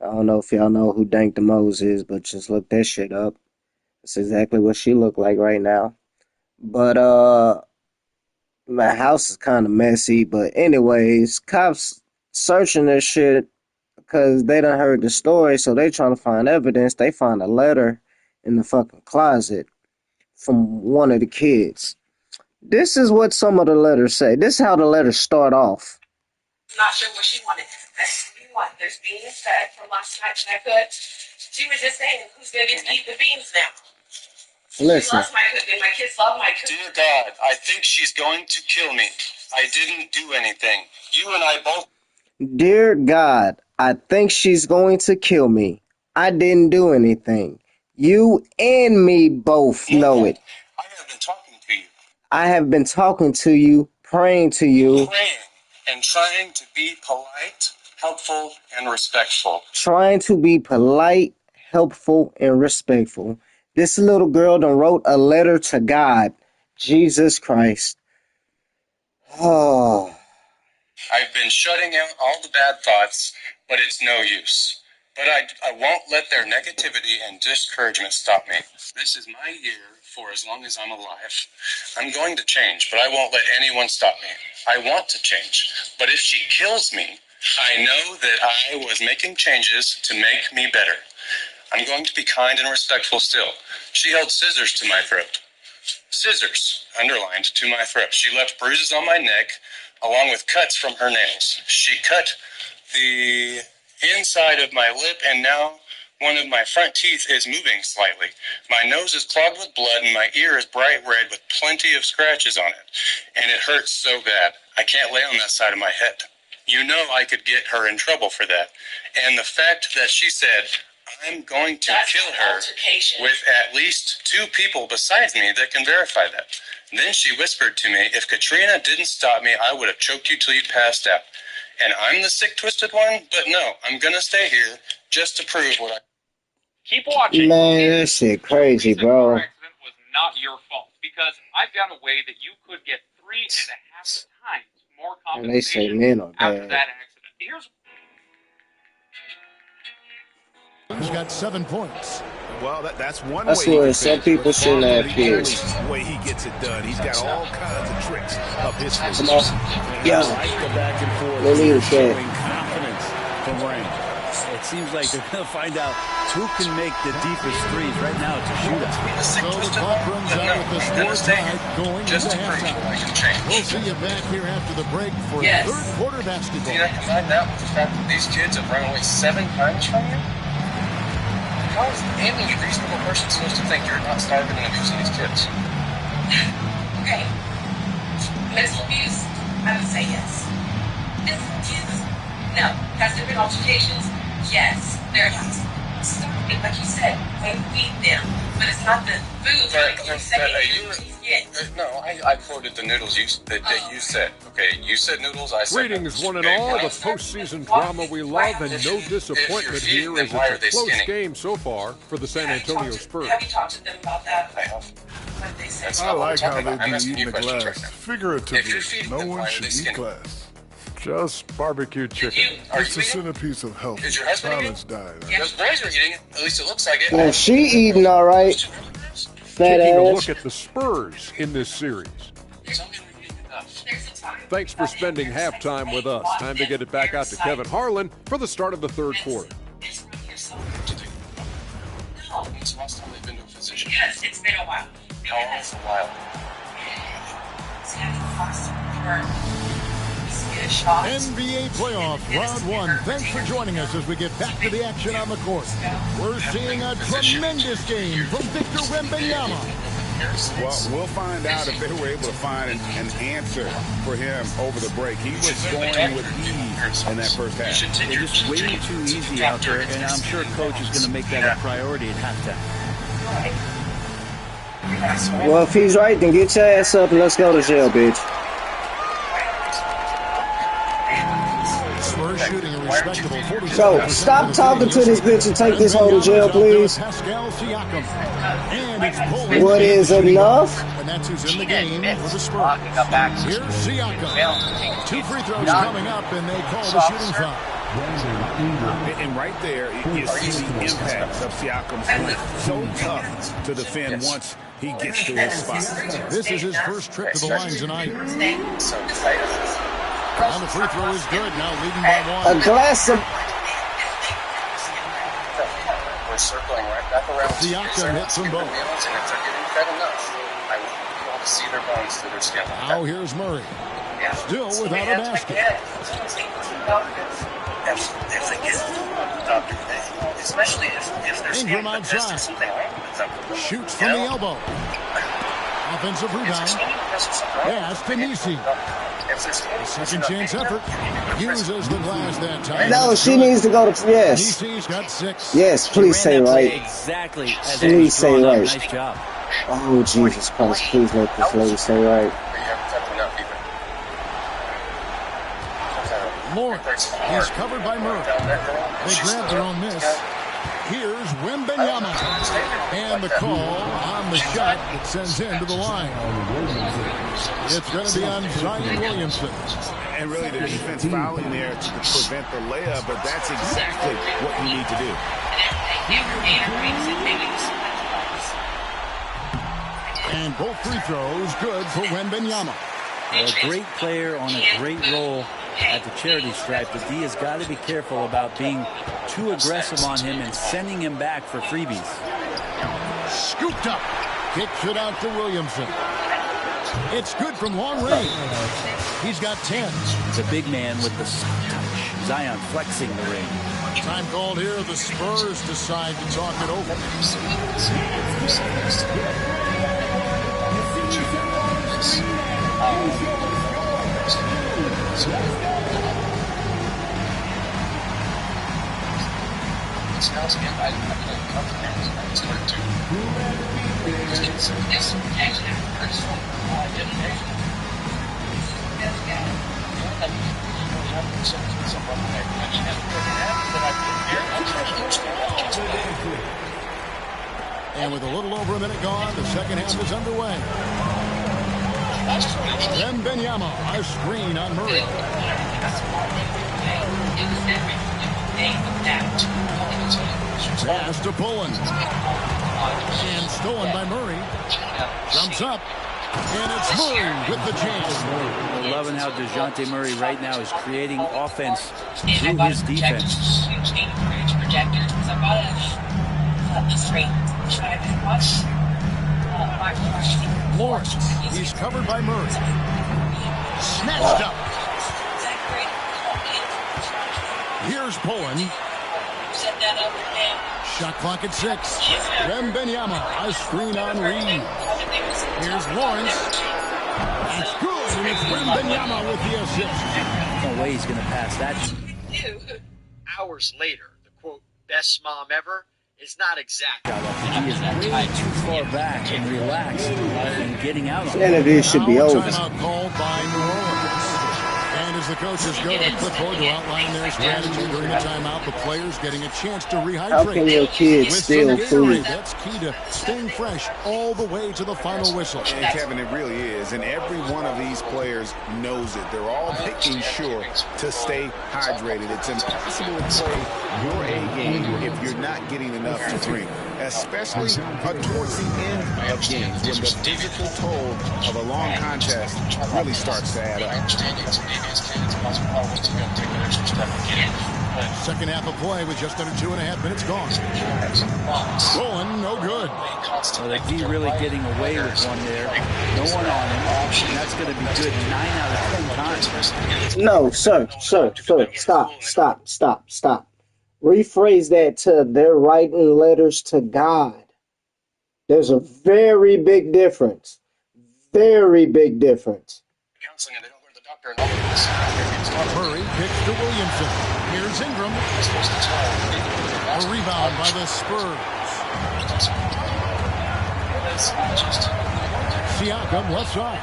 S13: I don't know if y'all know who Dank the Mo's is, but just look that shit up. That's exactly what she look like right now. But my house is kind of messy. But anyways, cops searching this shit because they done heard the story, so they trying to find evidence. They find a letter in the fucking closet from one of the kids. This is what some of the letters say. This is how the letters start off.
S22: I'm not sure what she wanted. I said, what do you want? There's beans that from last night that I cooked. She was just saying, who's going to get to eat the beans now?
S13: Listen.
S22: She loves my cooking. My kids love my cooking.
S23: Dear God, I think she's going to kill me. I didn't do anything. You and I both...
S13: Dear God, I think she's going to kill me. I didn't do anything. You and me both know it.
S23: I have been talking to you.
S13: I have been talking to you, praying to you.
S23: Praying and trying to be polite, helpful, and respectful.
S13: Trying to be polite, helpful, and respectful. This little girl done wrote a letter to God. Jesus Christ. Oh.
S23: I've been shutting out all the bad thoughts, but it's no use. But I won't let their negativity and discouragement stop me. This is my year for as long as I'm alive. I'm going to change, but I won't let anyone stop me. I want to change, but if she kills me, I know that I was making changes to make me better. I'm going to be kind and respectful still. She held scissors to my throat. Scissors, underlined, to my throat. She left bruises on my neck, along with cuts from her nails. She cut the inside of my lip, and now one of my front teeth is moving slightly. My nose is clogged with blood, and my ear is bright red with plenty of scratches on it. And it hurts so bad. I can't lay on that side of my head. You know I could get her in trouble for that. And the fact that she said, I'm going to kill her with at least 2 people besides me that can verify that. Then she whispered to me, if Katrina didn't stop me, I would have choked you till you passed out. And I'm the sick, twisted one, but no, I'm going to stay here just to prove what I...
S2: Keep watching.
S13: Man, that shit crazy, bro.
S2: Accident was not your fault, because I've got a way that you could get 3.5 times more
S13: And they say
S2: compensation
S13: men are
S2: after
S13: bad.
S2: that accident. Here's...
S10: He's got 7 points.
S1: Well, that's one
S13: That's
S1: way.
S13: where some people shouldn't have kids.
S1: The way he gets it done. He's got all kinds of tricks up his sleeve.
S13: Come on. Yo. Let me hear that.
S8: Confidence from Wayne. It seems like they're going to find out who can make the deepest threes. Right now, it's a shootout.
S10: So the clock runs out with the score tied going into halftime. We'll see you back here after the break for third quarter basketball.
S23: See that combined that with the fact that these kids have run away 7 times from you? How is any reasonable person supposed to think you're not starving and abusing these kids?
S22: Okay. Mental abuse, I would say yes. Physical abuse, no. Has there been altercations? Yes, there has. Starving, like you said, we feed them, but it's not the food.
S23: No, I quoted the noodles that you said. Okay, you said noodles, I said
S6: Greetings,
S23: noodles.
S6: one and all. The postseason drama we love, and no disappointment here as it's a close game so far for the San Antonio Spurs.
S22: Have you talked to them about that?
S23: I have.
S22: What did they say?
S10: I like how they
S23: I'm
S10: be
S23: asking
S10: eating
S23: you
S10: the
S23: questions
S10: glass.
S23: right now.
S10: Figuratively, no one should eat glass. Just barbecue chicken. It's the centerpiece of health.
S23: Is your husband
S10: Balanced diet.
S23: Those boys are eating it. At least it looks like it.
S13: Well, she eating all right. Fat
S6: Taking a
S13: ass.
S6: look at the Spurs in this series. Thanks for spending halftime with us. Time to get it back out to Kevin Harlan for the start of the third quarter.
S3: How long is the wild?
S10: NBA playoffs, round one. Thanks for joining us as we get back to the action on the court. We're seeing a tremendous game from Victor Wembanyama.
S7: Well, we'll find out if they were able to find an answer for him over the break. He was scoring with ease in that first half.
S8: They're just way too easy out there, and I'm sure Coach is going to make that a priority at halftime.
S13: Well, if he's right, then get your ass up and let's go to jail, bitch.
S10: Spurs shooting a respectable 47%.
S13: So, stop talking to this bitch and take this hoe to jail, please. What is enough?
S10: And that's who's in the game for the Spurs. Here's Siakam. 2 free throws coming up, and they call the shooting foul.
S7: And right there, you see the impact of Siakam's strength. So tough to defend once he gets to his spot.
S10: This is his first trip to the line tonight. And the free throw is good, now leading by 1.
S13: A glass of...
S3: We're circling right back around.
S10: Siakam hits them both.
S3: And if they're getting fed enough, I want people to see their bones through their skin.
S10: Now here's Murray. Still without a basket.
S3: If they get especially if they're
S10: Ingram outside. Shoots from the elbow. Offensive rebound. Pass to Nisi. Second chance effort. Uses the glass that time.
S13: No, she needs to go to... Yes.
S10: Nisi's got 6.
S13: Yes, please say right.
S8: Exactly.
S13: Please say right.
S8: Nice job.
S13: Oh, Jesus Christ. Please let this lady say right.
S10: Lawrence, he's covered by Murray. They grab their own miss. Here's Wembanyama. And the call on the shot that sends him to the line. It's going to be on Zion Williamson.
S7: And really the defense fouling there to prevent the layup, but that's exactly what you need to do.
S10: And both free throws good for Wembanyama.
S8: A great player on a great role at the charity stripe. The D has got to be careful about being too aggressive on him and sending him back for freebies.
S10: Scooped up. Kicks it out to Williamson. It's good from long range. He's got 10.
S8: He's a big man with the touch. Zion flexing the ring.
S10: Time called here. The Spurs decide to talk it over. And with a little over a minute gone, the second half is underway. Wembanyama, a screen on Murray. Pass to Pullen. And stolen by Murray. Jumps up. And it's Murray with the chance.
S8: I'm loving how DeJounte Murray right now is creating offense through his defense.
S10: Lawrence, he's covered by Murray. Snatched up. Here's Pullen. Shot clock at 6. Wembanyama, a screen on Reed. Here's Lawrence. That's good, and it's Wembanyama with the assist.
S8: No way he's going to pass that.
S19: Hours later, the quote, best mom ever is not exact.
S8: He is way too far back and relaxed and getting out on
S13: And it should be over.
S10: Timeout called by New Orleans. And as the coaches go to the clipboard to outline their strategy during the timeout, the players getting a chance to rehydrate.
S13: How can your kids
S10: with
S13: steal
S10: some
S13: food?
S10: Gatorade. That's key to staying fresh all the way to the final whistle.
S7: And Kevin, it really is. And every one of these players knows it. They're all making sure to stay hydrated. It's impossible to play your A game if you're not getting enough to drink, especially towards the end of games when the physical toll of a long contest really starts to add up.
S3: I understand it's as possible. Once you got to take an extra step again.
S10: Second half of play with just under 2.5 minutes gone. Going, no good.
S8: So the D really getting away with one there. No one on him. And that's going to be good 9 out of 10 times.
S13: No, sir. Stop. Rephrase that to they're writing letters to God. There's a very big difference. Very big difference.
S3: Counseling and they don't go to the doctor and all of this.
S10: Murray kicks to Williamson. Here's Ingram. A rebound by the Spurs. Siakam left side.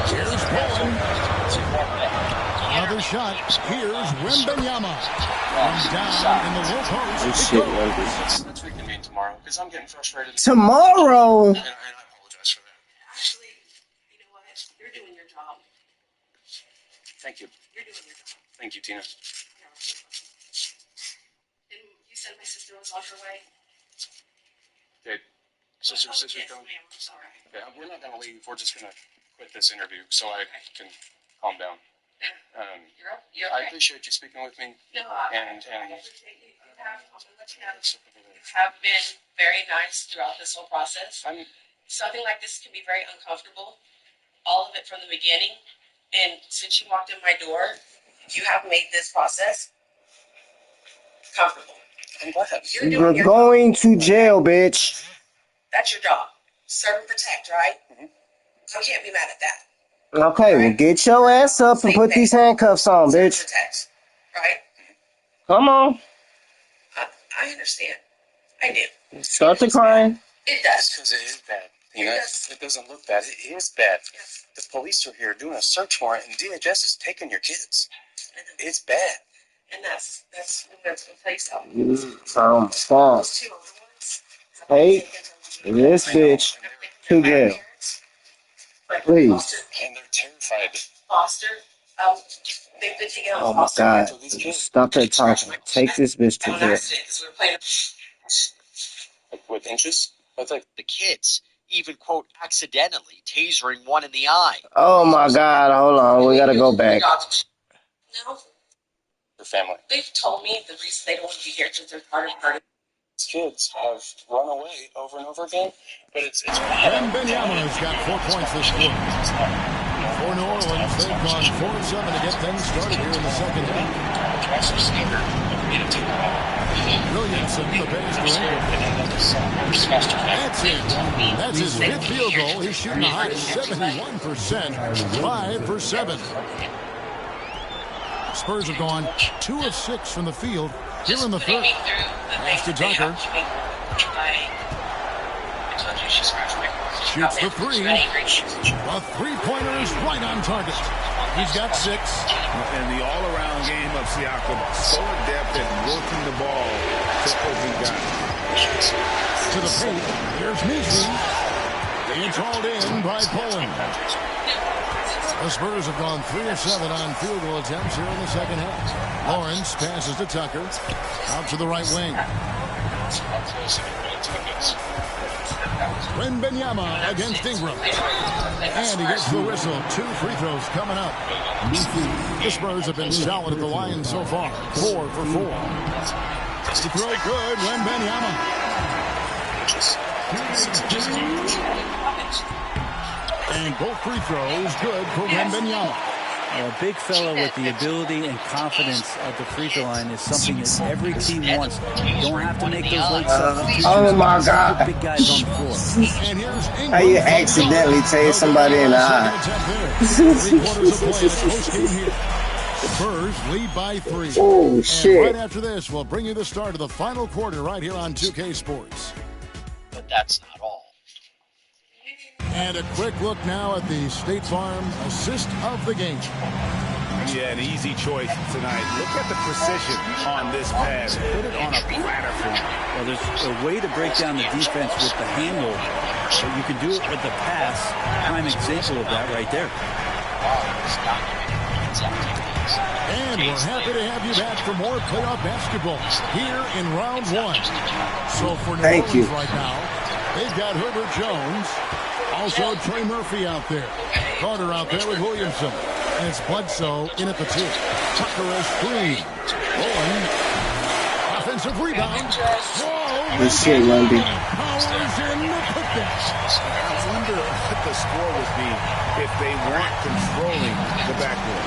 S10: Here's Bowen. Another shot. Here's Wembanyama. Down in the low post.
S3: That's what we can mean tomorrow because I'm getting frustrated.
S13: Tomorrow.
S3: And I apologize for that.
S4: Actually, you know what? You're doing your job.
S3: Thank you.
S4: You're doing your job.
S3: Thank you, Tina.
S4: And you said my sister was on her way.
S3: Okay. Sister's
S4: Yes,
S3: coming.
S4: ma'am. I'm sorry.
S3: Okay, we're not going to leave. We're just going to quit this interview so I can calm down.
S4: You're
S3: I
S4: okay.
S3: appreciate you speaking with me.
S4: No,
S3: And
S4: I appreciate you. I'm gonna let you know. You have been very nice throughout this whole process. Something like this can be very uncomfortable. All of it from the beginning. And since you walked in my door, you have made this process comfortable.
S3: I'm glad.
S13: You're going to jail, bitch.
S4: That's your job. Serve and protect, right? I can't be mad at that.
S13: Okay, well, get your ass up and put these handcuffs on,
S4: Serve and
S13: bitch.
S4: protect, right?
S13: Come on.
S4: I understand. I do.
S13: Start the crying.
S4: It does.
S3: Because it is bad. It doesn't look bad. It is bad. Yes. The police are here doing a search warrant, and DHS is taking your kids. It's bad.
S4: And that's going to place out.
S13: Oh my God. Hey, this bitch to jail. Please.
S3: And they're terrified.
S4: Foster, they've been taken out
S13: Oh
S4: of
S13: my
S4: foster.
S13: God. Stop that talking. Take this bitch to
S4: On
S13: jail.
S4: accident because we were playing.
S3: With inches? That's like
S19: The kids even, quote, accidentally tasering one in the eye.
S13: Oh my God. Hold on. We gotta go back.
S4: No,
S3: your family.
S4: they've told me the reason they don't want to be here is they're part.
S3: These kids have run away over and over again, but it's
S10: Wembanyama's got 4 points this quarter. For New Orleans, they've gone 4-7 to get things started here in the second half. Williamson, the pass to Ingram. That's it. That's his 5th field goal. He's shooting a hot 71%. 5 for 7. Spurs have gone 2 of 6 from the field here in the third. Pass to Tucker. Shoots the 3. A 3-pointer is right on target. He's got 6.
S7: And the all-around game of Siakam, so adept at working the ball to open guys.
S10: To the paint, here's Mizzi. It's hauled in by Poland. The Spurs have gone 3 of 7 on field goal attempts here in the second half. Lawrence passes to Tucker. Out to the right wing. Wembanyama against Ingram. And he gets the whistle. 2 free throws coming up. The Spurs have been solid at the line so far. 4 for 4. The throw good. Wembanyama. And both free throws good for Wembanyama.
S8: A big fella with the ability and confidence at the free throw line is something that every team wants. You don't have to make those late substitutions.
S13: Oh my God.
S8: Big guys on the floor.
S13: How you accidentally tase somebody in the eye?
S10: Spurs lead by 3.
S13: Oh, shit.
S10: And right after this, we'll bring you the start of the final quarter right here on 2K Sports.
S19: But that's not all.
S10: And a quick look now at the State Farm assist of the game.
S7: Yeah, an easy choice tonight. Look at the precision on this pass. Put it on a platter for him.
S8: Well, there's a way to break down the defense with the handle, but you can do it with the pass. Prime example of that right there.
S10: And we're happy to have you back for more playoff basketball here in round 1. So for New Orleans right now, they've got Herbert Jones. Also, Trey Murphy out there. Carter out there with Williamson. And it's Bledsoe in at the 2. Tucker a screen. Owen. Offensive rebound. Whoa.
S13: Good shit, Lundy.
S10: Powers in the putback.
S7: I wonder what the score would be if they weren't controlling the backboard.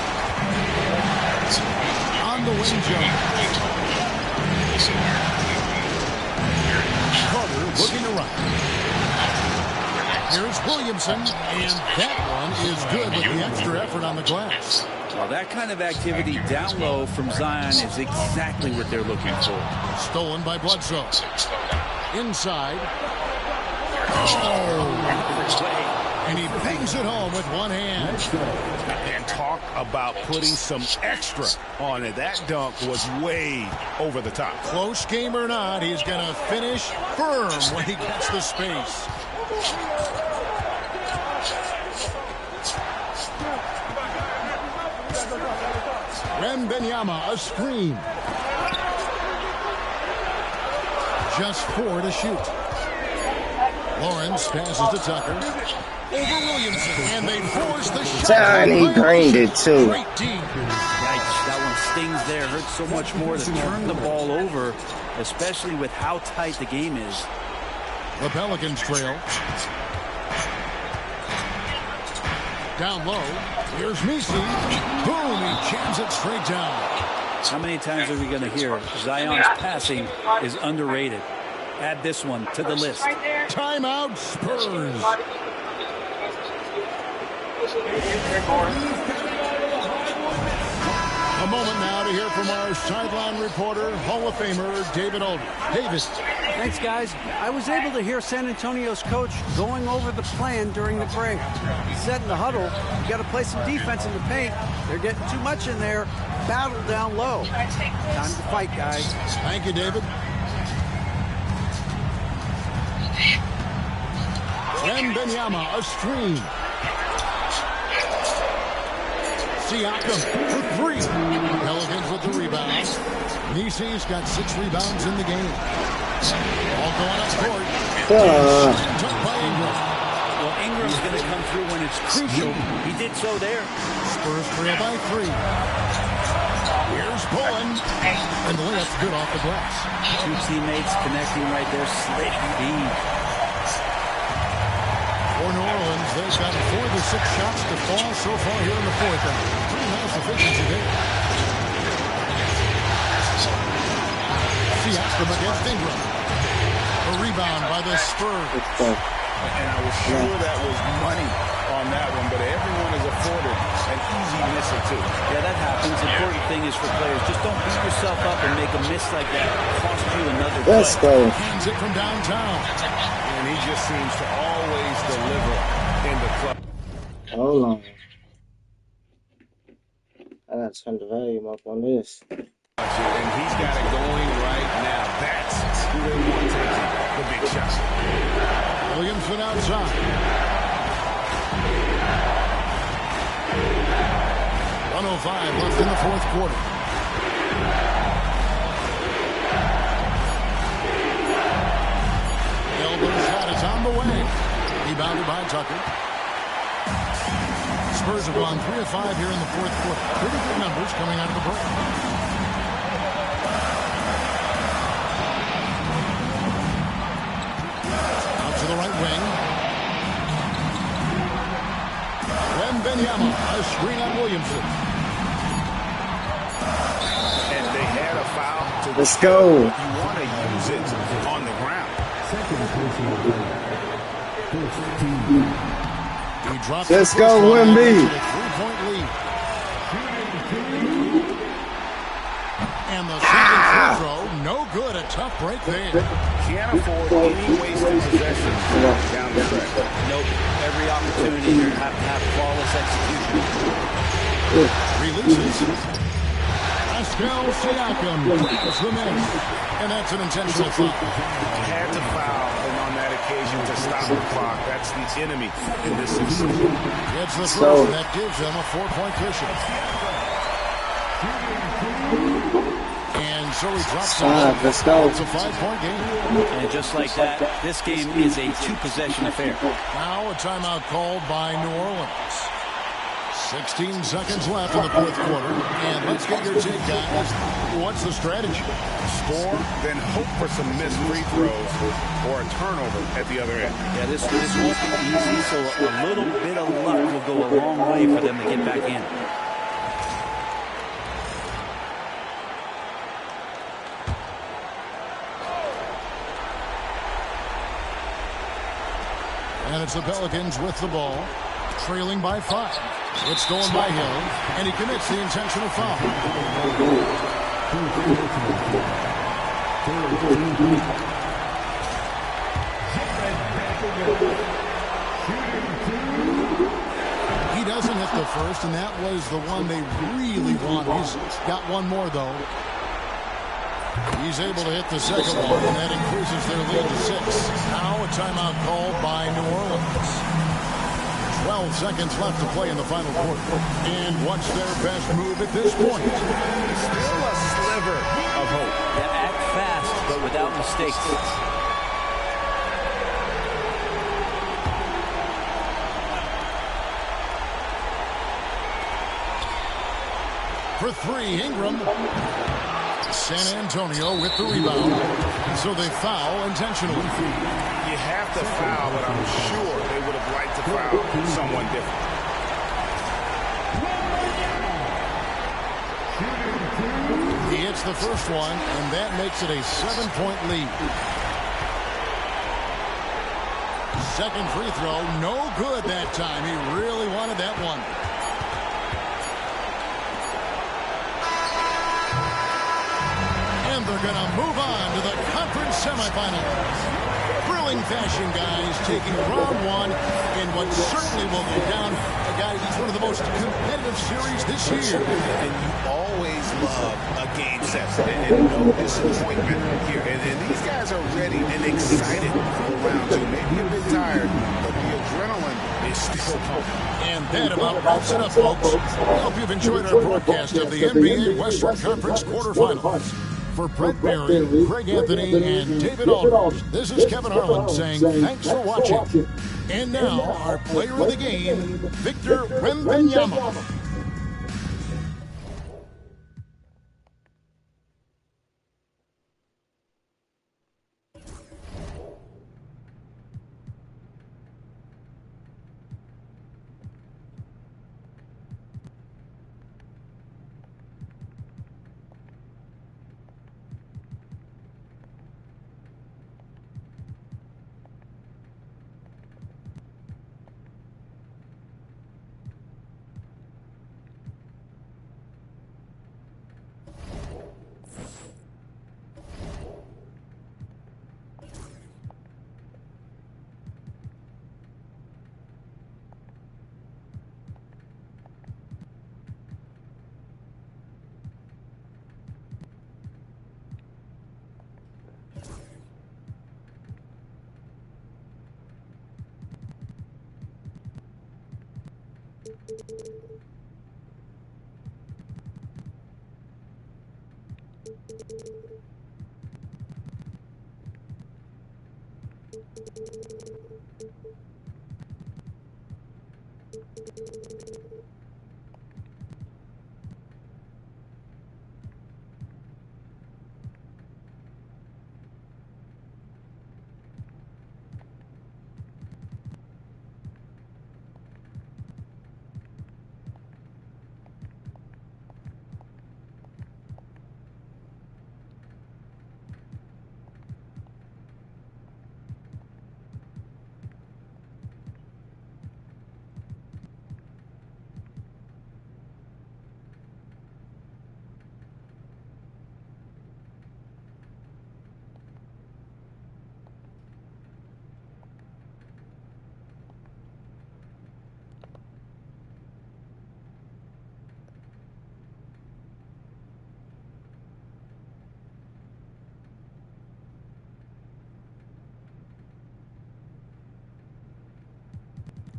S10: On the wing jump. Carter looking around. Here's Williamson, and that one is good with the extra effort on the glass.
S8: Well, that kind of activity down low from Zion is exactly what they're looking for.
S10: Stolen by Bledsoe. Inside. Oh! And he bangs it home with one hand.
S7: And talk about putting some extra on it. That dunk was way over the top.
S10: Close game or not, he's going to finish firm when he gets the space. Wembanyama, a screen. Just 4 to shoot. Lawrence passes to Tucker. Over Williamson, and they force the shot.
S13: And he greened it too.
S8: Yikes, that one stings there. Hurts so much more to turn the ball over, especially with how tight the game is.
S10: The Pelicans trail. Down low. Here's Misi. Boom, he jams it straight down.
S8: How many times are we going to hear Zion's passing is underrated? Add this one to the list.
S10: Timeout, Spurs. A moment now to hear from our sideline reporter, Hall of Famer David Aldridge. David.
S11: Thanks, guys. I was able to hear San Antonio's coach going over the plan during the break. He said in the huddle, you got to play some defense in the paint. They're getting too much in there. Battle down low. Time to fight, guys.
S10: Thank you, David. Wembanyama, a screen. Siakam for 3. Pelicans with the rebound. Nisi's got 6 rebounds in the game. All going up court. Took by Ingram.
S8: Well, Ingram's going to come through when it's crucial. He did so there.
S10: Spurs trail by 3. Here's Bowen. And the layup's good off the glass.
S8: 2 teammates connecting right there. Sliding deep.
S10: For New Orleans, they've got 4 of the 6 shots to fall so far here in the 4th. Pretty nice efficiency there. Siakam against Ingram. A rebound by the Spurs.
S7: And I was sure that was money on that one, but everyone is afforded an easy miss or 2.
S8: Yeah, that happens. The important thing is for players, just don't beat yourself up and make a miss like that. Cost you another play.
S13: Let's go.
S10: Hands it from downtown.
S7: And he just seems to always deliver in the club.
S13: Hold on. I gotta turn the volume up on this.
S7: And he's got it going right now. That's who they want taking the big shot.
S10: Williamson outside. 1:05 left in the 4th quarter. Elbow shot is on the way. Rebounded by Tucker. Spurs have gone 3 of 5 here in the 4th quarter. Pretty good numbers coming out of the break. Out to the right wing. Wembanyama, a screen on Williamson.
S7: And they had a foul.
S13: Let's go.
S7: You want to use it on the ground.
S13: Let's go, Wemby.
S10: 3-point lead. And the second free throw, no good. A tough break there.
S7: Can't afford any wasted possessions down the stretch.
S8: Nope. Every opportunity you have to have flawless execution.
S10: Releases. Pascal Siakam is the miss. And that's an intentional foul.
S7: Had to foul, and on that occasion to stop the clock. That's the enemy in this situation.
S10: It's the throw that gives them a 4-point cushion. And so he drops it.
S13: Let's go.
S10: It's a 5-point game.
S8: And just like that, this game is a 2-possession affair.
S10: Now a timeout called by New Orleans. 16 seconds left in the fourth quarter. And let's get your take, guys. What's the strategy?
S15: Score, then hope for some missed free throws or a turnover at the other end.
S8: Yeah, this won't be easy, so a little bit of luck will go a long way for them to get back in.
S10: And it's the Pelicans with the ball, trailing by 5. It's stolen by Hill, and he commits the intentional foul. He doesn't hit the first, and that was the one they really want. He's got one more, though. He's able to hit the second one, and that increases their lead to 6. Now a timeout called by New Orleans. 12 seconds left to play in the final quarter. And what's their best move at this point?
S15: Still a sliver of hope.
S8: Yeah, act fast, but without mistakes.
S10: For 3, Ingram. San Antonio with the rebound. So they foul intentionally.
S15: You have to foul, but I'm sure they would have liked to foul someone different.
S10: He hits the first one, and that makes it a 7-point lead. Second free throw, no good that time. He really wanted that one. And they're going to move on to the conference semifinals. Thrilling fashion, guys, taking round 1 in what certainly will go down. Guys, it's one of the most competitive series this year.
S15: And you always love a game 7. And no disappointment here. And these guys are ready and excited for round 2. Maybe a bit tired, but the adrenaline is still pumping.
S10: And that about wraps it up, folks. I hope you've enjoyed our broadcast of the NBA Western Conference quarterfinals. For Brett Berry, Greg Anthony, and David Aldridge, this is Kevin Harlan saying thanks for watching. And now, our player of the game, Victor Wembanyama.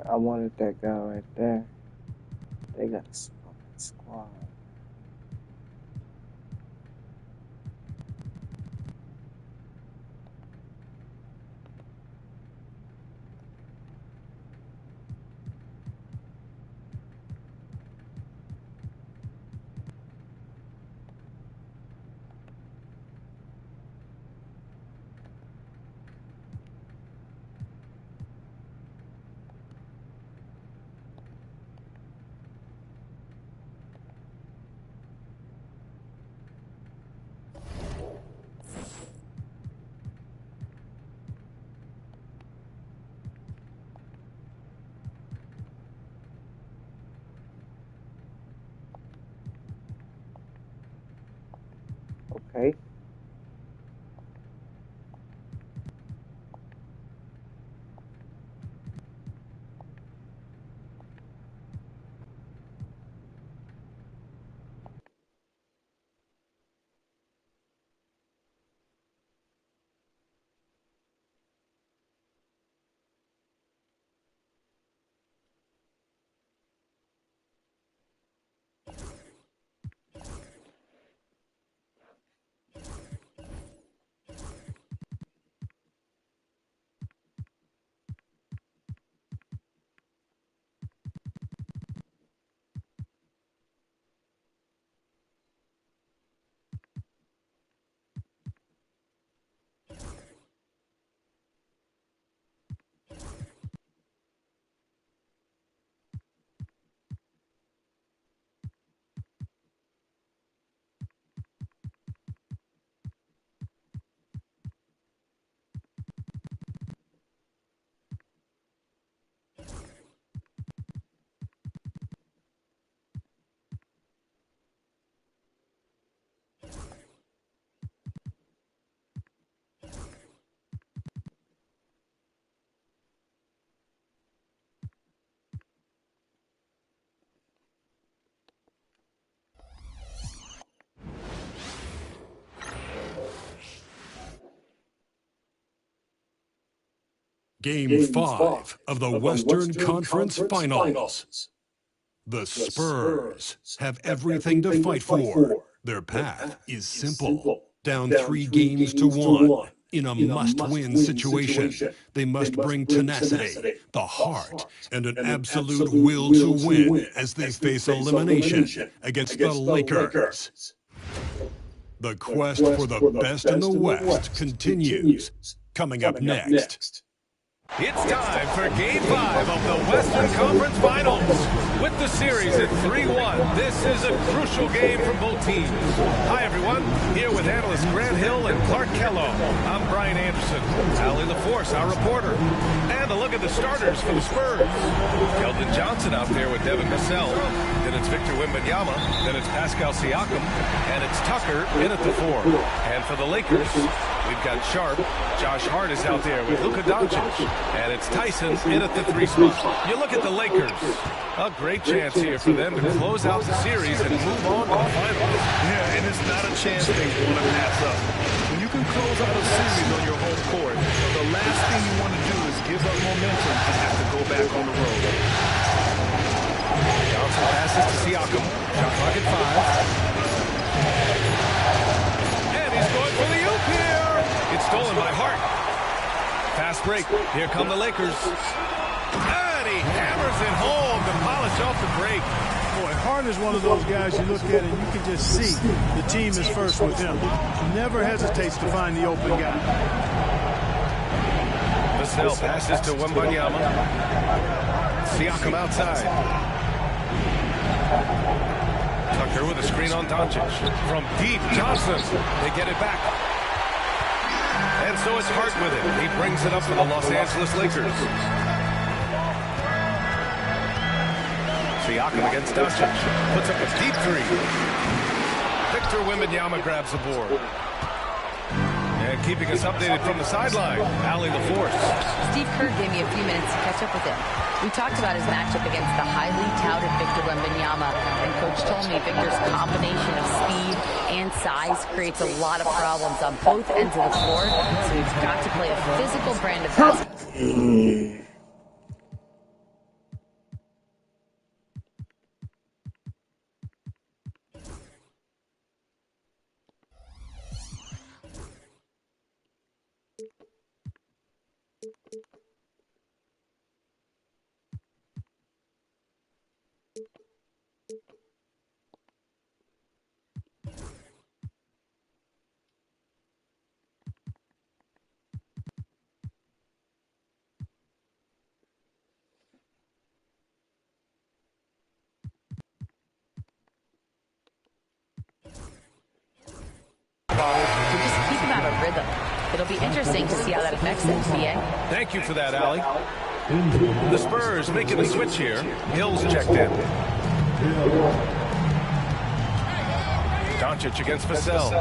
S13: I wanted that guy right there. They got a squad.
S6: Game 5 of the Western Conference Finals. The Spurs have everything to fight for. Their path is simple. Down 3 games to 1 in a must-win situation. They must bring tenacity, the heart, and an absolute will to win as they face elimination against the Lakers. The quest for the best in the West continues. Coming up next.
S1: It's time for Game 5 of the Western Conference Finals. With the series at 3-1, this is a crucial game for both teams. Hi, everyone. Here with analysts Grant Hill and Clark Kellogg. I'm Brian Anderson. Allie LaForce, our reporter. And a look at the starters for the Spurs. Keldon Johnson out there with Devin Vassell. Then it's Victor Wembanyama. Then it's Pascal Siakam. And it's Tucker in at the 4. And for the Lakers, we've got Sharp. Josh Hart is out there with Luka Doncic. And it's Tyson in at the 3 spot. You look at the Lakers. A great chance here for them to close out the series and move on to the finals.
S5: Yeah, and it's not a chance they want to pass up. When you can close out a series on your home court, the last thing you want to do is give up momentum and have to go back on the road.
S1: Johnson passes to Siakam. Shot clock at 5. And he's going for the oop here. It's stolen by Hart. Fast break. Here come the Lakers. And he hammers it home to polish off the break.
S17: Boy, Hart is one of those guys you look at and you can just see the team is first with him. Never hesitates to find the open guy.
S1: Vassell passes to Wembanyama. Siakam outside. Tucker with a screen on Doncic. From deep, Johnson. They get it back. And so it's Hart with it. He brings it up for the Los Angeles Lakers. Siakam against Doncic. Puts up a deep 3. Victor Wembanyama grabs the board. And keeping us updated from the sideline, Allie LaForce.
S18: Steve Kerr gave me a few minutes to catch up with him. We talked about his matchup against the highly touted Victor Wembanyama, and Coach told me Victor's combination of speed and size creates a lot of problems on both ends of the floor, so he's got to play a physical brand of basketball. So just keep him out of rhythm. It'll be interesting to see how that affects them, CA.
S1: Thank you for that, Allie. The Spurs making the switch here. Hill's checked in. Doncic against Vassell.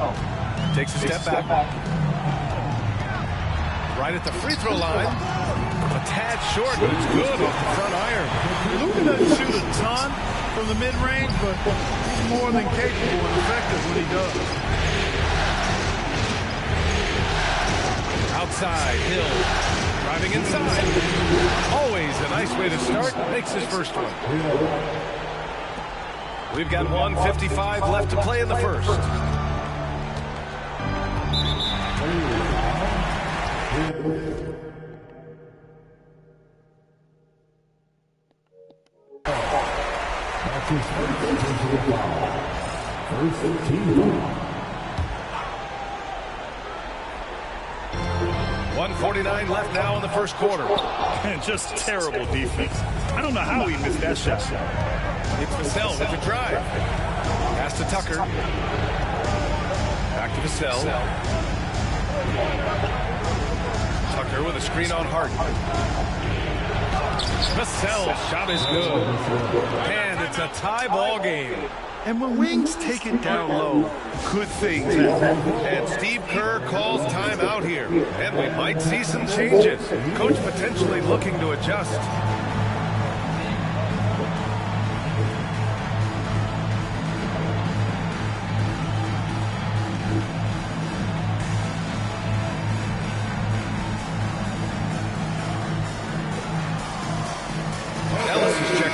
S1: Takes a step back. Right at the free throw line. A tad short, but it's good off the front iron.
S17: Luka doesn't shoot a ton from the mid-range, but he's more than capable and effective when he does.
S1: Outside, Hill driving inside. Always a nice way to start. Makes his first one. We've got 1:55 left to play in the first.
S10: First team.
S1: 1:49 left now in the first quarter.
S5: And just terrible defense. I don't know how he missed that shot.
S1: It's Vassell with the drive. Pass to Tucker. Back to Vassell. Tucker with a screen on Hart. Vassell's shot is good. And it's a tie ball game.
S17: And when Wings take it down low, good things happen.
S1: And Steve Kerr calls timeout here. And we might see some changes. Coach potentially looking to adjust.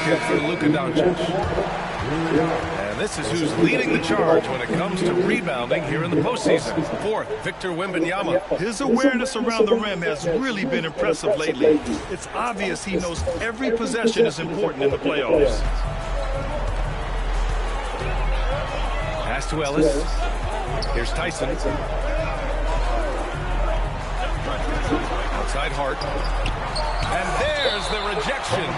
S1: second for Luka Doncic. And this is who's leading the charge when it comes to rebounding here in the postseason. Fourth, Victor Wembanyama.
S5: His awareness around the rim has really been impressive lately. It's obvious he knows every possession is important in the playoffs.
S1: Pass to Ellis. Here's Tyson. Outside Hart. And there's the rejection.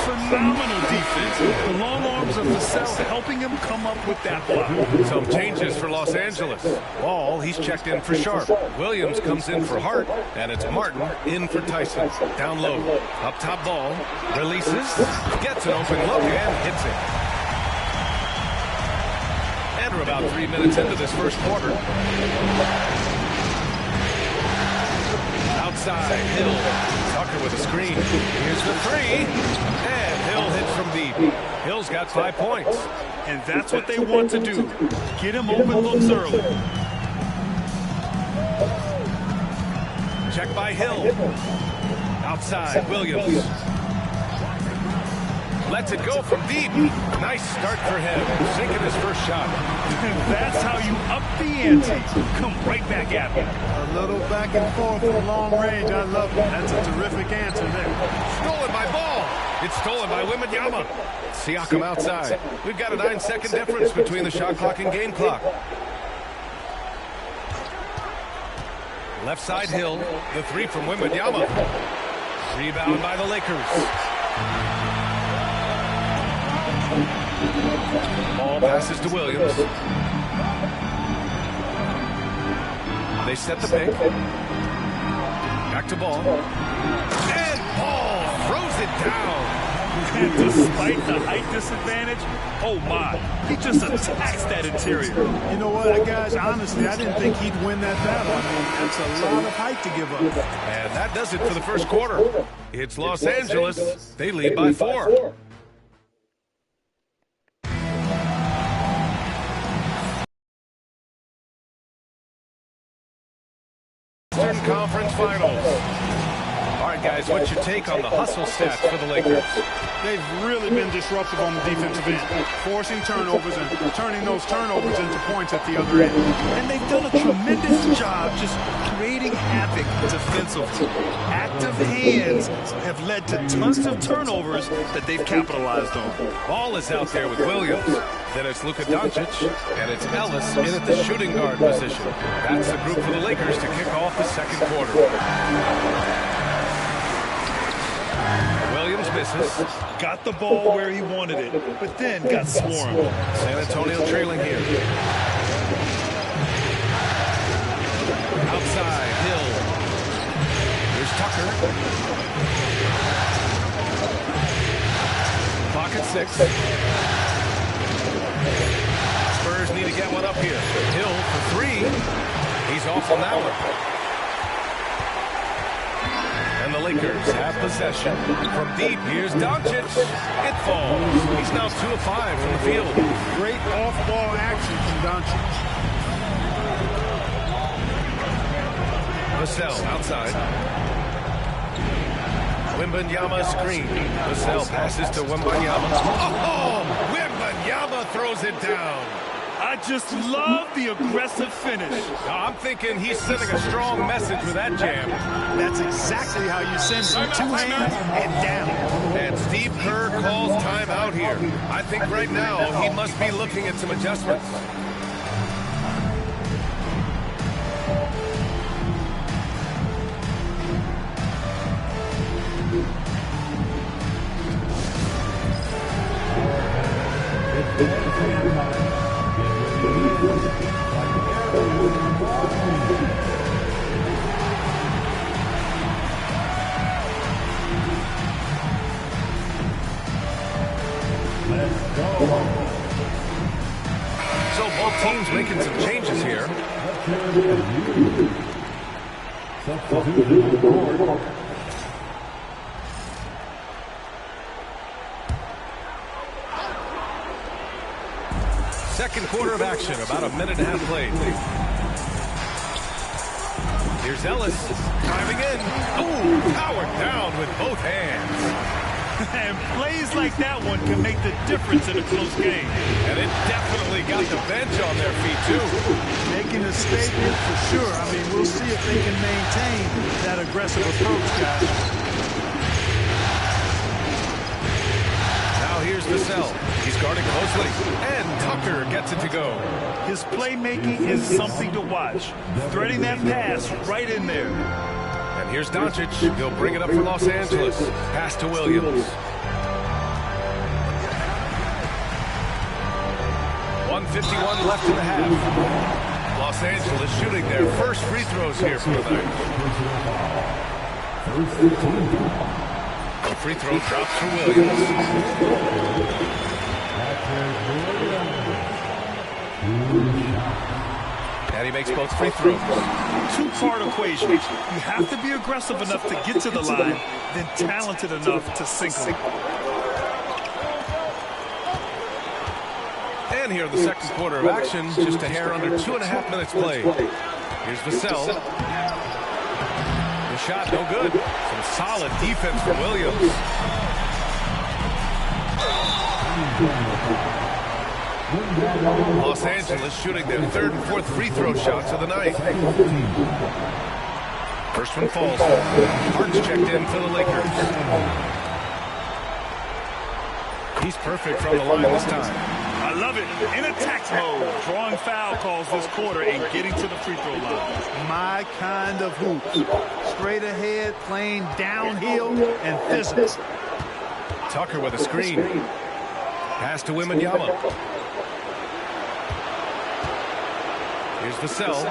S5: Phenomenal defense. The long arms of Vassell helping him come up with that block.
S1: Some changes for Los Angeles. Ball, he's checked in for Sharp. Williams comes in for Hart, and it's Martin in for Tyson. Down low. Up top Ball. Releases. Gets an open look and hits it. And we're about 3 minutes into this first quarter. Outside, Hill. Tucker with a screen. Here's the three. And Hill hits from deep. Hill's got 5 points.
S5: And that's what they want to do. Get him open looks early.
S1: Check by Hill. Outside, Williams. Lets it go from deep. Nice start for him. Sinking his first shot.
S5: And that's how you up the ante. Come right back at him.
S17: A little back and forth from long range. I love it. That's a terrific answer there.
S1: Stolen by Ball. It's stolen by Wembanyama. Siakam outside. We've got a 9-second difference between the shot clock and game clock. Left side Hill. The three from Wembanyama. Rebound by the Lakers. Ball passes to Williams. They set the pick. Back to Ball. And Ball throws it down.
S5: And despite the height disadvantage, oh my, he just attacks that interior.
S17: You know what, guys, honestly, I didn't think he'd win that battle. I mean, that's a lot of height to give up.
S1: And that does it for the first quarter. It's Los Angeles. They lead by 4. Western Conference Finals. All right, guys, what's your take on the hustle stats for the Lakers?
S17: They've really been disruptive on the defensive end, forcing turnovers and turning those turnovers into points at the other end.
S5: And they've done a tremendous job just creating havoc defensively. Active hands have led to tons of turnovers that they've capitalized on.
S1: Ball is out there with Williams. Then it's Luka Doncic, and it's Ellis in at the shooting guard position. That's the group for the Lakers to kick off the second quarter. Williams misses.
S5: Got the ball where he wanted it, but then got swarmed.
S1: San Antonio trailing here. Outside, Hill. Here's Tucker. Clock at 6. Spurs need to get one up here. Hill for 3. He's off on that one. And the Lakers have possession. From deep, here's Doncic. It falls. He's now 2 of 5 from the field.
S17: Great off-ball action from Doncic.
S1: Vassell outside. Wembanyama screen. Vassell passes to Wembanyama. Oh! Wembanyama throws it down.
S5: I just love the aggressive finish.
S1: I'm thinking he's sending a strong message with that jam.
S5: That's exactly how you send it. 2 hands and down.
S1: And Steve Kerr calls timeout here. I think right now he must be looking at some adjustments. So both teams making some changes here. Second quarter of action, about a minute and a half played. Here's Ellis, driving in. Ooh, powered down with both hands.
S17: And plays like that one can make the difference in a close game.
S1: And it definitely got the bench on their feet, too.
S17: Making a statement for sure. I mean, we'll see if they can maintain that aggressive approach, guys.
S1: Now here's Vassell. He's guarding closely. And Tucker gets it to go.
S17: His playmaking is something to watch. Threading that pass right in there.
S1: And here's Doncic. He'll bring it up for Los Angeles. Pass to Williams. 1:51 left in the half. Los Angeles shooting their first free throws here for the night. The free throw drops for Williams. And he makes both free throws.
S17: Two-part equation. You have to be aggressive enough to get to the line, then talented enough to sink them.
S1: And here in the second quarter of action, just a hair under 2.5 minutes played. Here's Vassell. The shot, no good. Some solid defense from Williams. Los Angeles shooting their third and fourth free throw shots of the night. First one falls. Hart's checked in for the Lakers. He's perfect from the line this time.
S17: I love it. In attack mode, drawing foul calls this quarter and getting to the free throw line. My kind of hoop. Straight ahead, playing downhill and physical.
S1: Tucker with a screen. Pass to Wembanyama. Here's Vassell.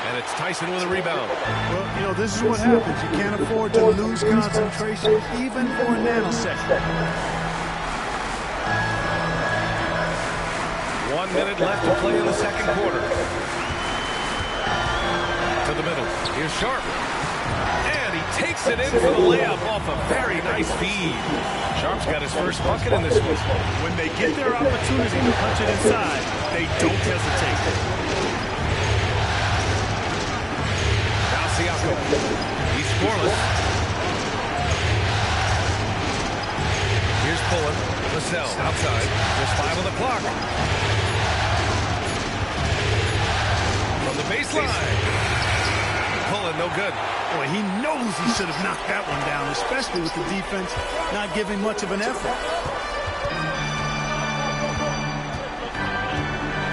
S1: And it's Tyson with a rebound.
S17: Well, you know, this is what happens. You can't afford to lose concentration even for a nanosecond.
S1: 1 minute left to play in the second quarter. To the middle. Here's Sharp. And he takes it in for the layup off a very nice feed. Sharp's got his first bucket in this one.
S17: When they get their opportunity to punch it inside, they don't hesitate.
S1: Now Siakam. He's scoreless. Here's Pullen. Vassell outside. Just 5 on the clock. From the baseline. Pullen, no good.
S17: Boy, he knows he should have knocked that one down, especially with the defense not giving much of an effort.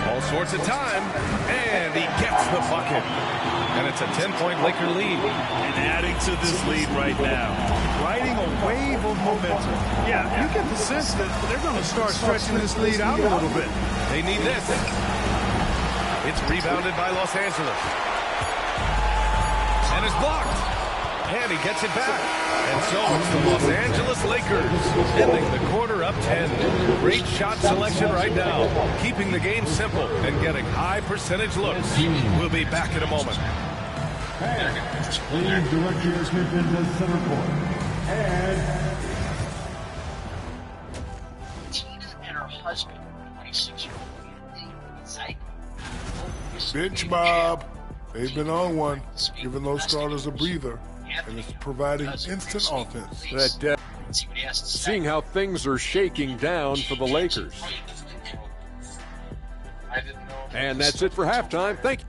S1: All sorts of time, and he gets the bucket. And it's a 10-point Laker lead.
S17: And adding to this lead right now, riding a wave of momentum. Yeah, you get the sense that they're going to start stretching this lead out a little bit.
S1: They need this. It's rebounded by Los Angeles. And it's blocked. And he gets it back. And so it's the Los Angeles Lakers ending the quarter up 10. Great shot selection right now. Keeping the game simple and getting high percentage looks. We'll be back in a moment.
S14: Please direct your attention to center court. And
S19: Tina and her husband, 26-year-old Psycho.
S16: Bench Bob. They've been on one, giving those starters a breather, and it's providing instant offense.
S20: Seeing how things are shaking down for the Lakers. And that's it for halftime. Thank you.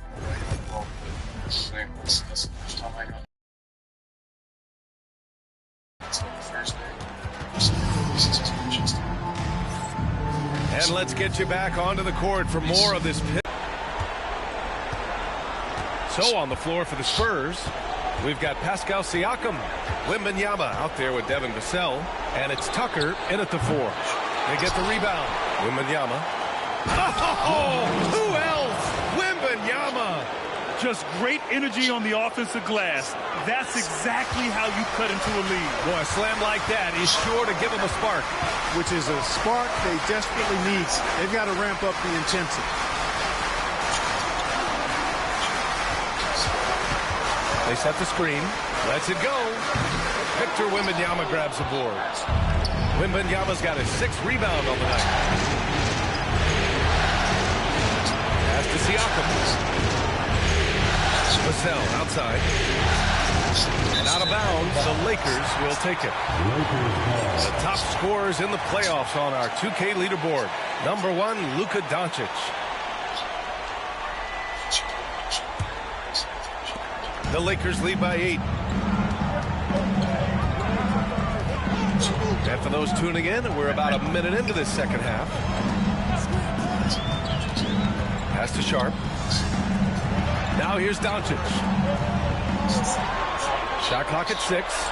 S1: And let's get you back onto the court for more of this pit. So on the floor for the Spurs, we've got Pascal Siakam, Wembanyama out there with Devin Vassell, and it's Tucker in at the 4. They get the rebound. Wembanyama. Oh, who else? Wembanyama.
S17: Just great energy on the offensive glass. That's exactly how you cut into a lead.
S1: Boy, a slam like that is sure to give them a spark.
S17: Which is a spark they desperately need. They've got to ramp up the intensity.
S1: They set the screen. Lets it go. Victor Wembanyama grabs the board. Wembanyama's got his 6th rebound on the night. Pass to Siakam. Vassell outside. And out of bounds, the Lakers will take it. The top scorers in the playoffs on our 2K leaderboard. Number 1, Luka Doncic. The Lakers lead by 8. And for those tuning in, we're about a minute into this second half. Pass to Sharp. Now here's Doncic. Shot clock at 6.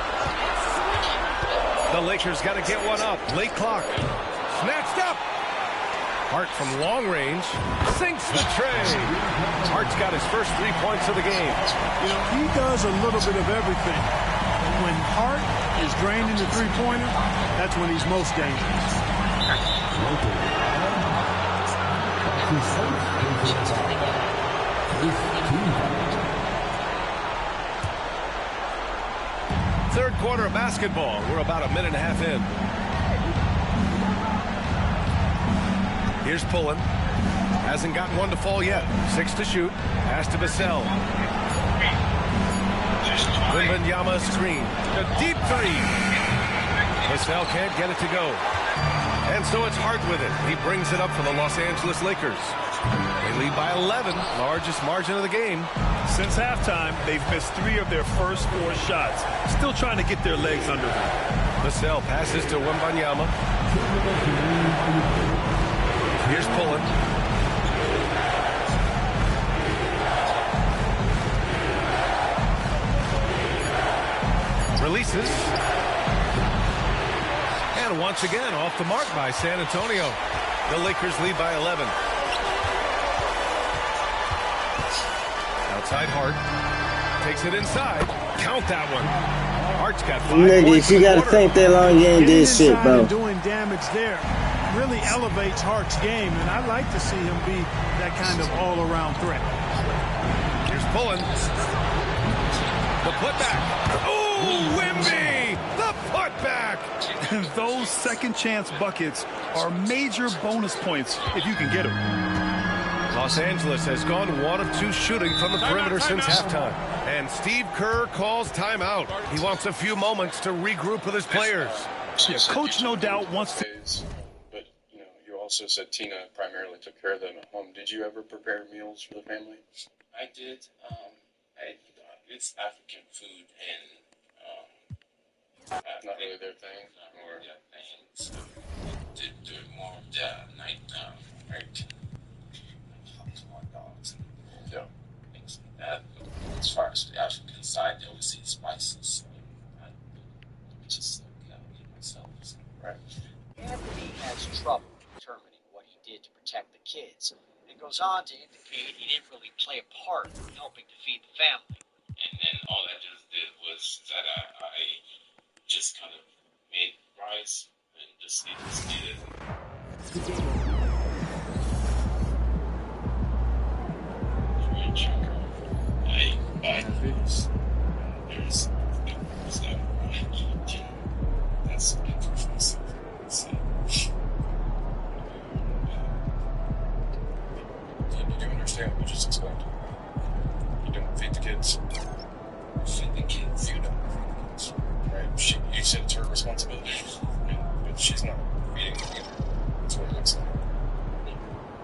S1: The Lakers got to get one up. Late clock. Snatched up. Hart from long range sinks the tray. Hart's got his first 3 points of the game.
S5: You know, he does a little bit of everything. When Hart is draining the three-pointer, that's when he's most dangerous.
S1: Third quarter of basketball. We're about a minute and a half in. Here's Pullen. Hasn't gotten one to fall yet. 6 to shoot. Pass to Vassell. Wembanyama screen. A deep 3. Vassell can't get it to go. And so it's Hart with it. He brings it up for the Los Angeles Lakers. They lead by 11. Largest margin of the game.
S17: Since halftime, they've missed 3 of their first 4 shots. Still trying to get their legs under them.
S1: Vassell passes to Wembanyama. Here's Pullen. Releases. And once again, off the mark by San Antonio. The Lakers lead by 11. Outside Hart. Takes it inside. Count that one. Hart's got 5
S13: Niggas, you gotta think that long you ain't did shit, bro.
S5: Doing damage there really elevates Hart's game, and I like to see him be that kind of all-around threat.
S1: Here's Pullen. The putback. Oh, Wemby! The putback!
S17: Those second-chance buckets are major bonus points if you can get them.
S1: Los Angeles has gone 1 of 2 shooting from the perimeter since halftime. And Steve Kerr calls timeout. He wants a few moments to regroup with his players.
S17: Yeah, Coach no doubt wants to...
S23: But, you know, you also said Tina primarily took care of them at home. Did you ever prepare meals for the family?
S9: I did. It's African food, and
S23: not really their thing?
S9: Not really their thing. So they did do it more of the night, right? Hot dogs and things like that. But as far as the African side, they always eat spices. So I just eat myself. So.
S23: Right.
S19: Anthony has trouble determining what he did to protect the kids, and goes on to indicate he didn't really play a part in helping to feed the family.
S9: And then all I just did was that I just kind of made rice and just eat it. I buy things. There's stuff. That's interesting.
S23: Did you understand what you just explained? You don't feed the kids.
S9: Feed the kids.
S23: You don't feed the kids. Right? You said it's her responsibility. But she's not feeding them either. That's what it looks like.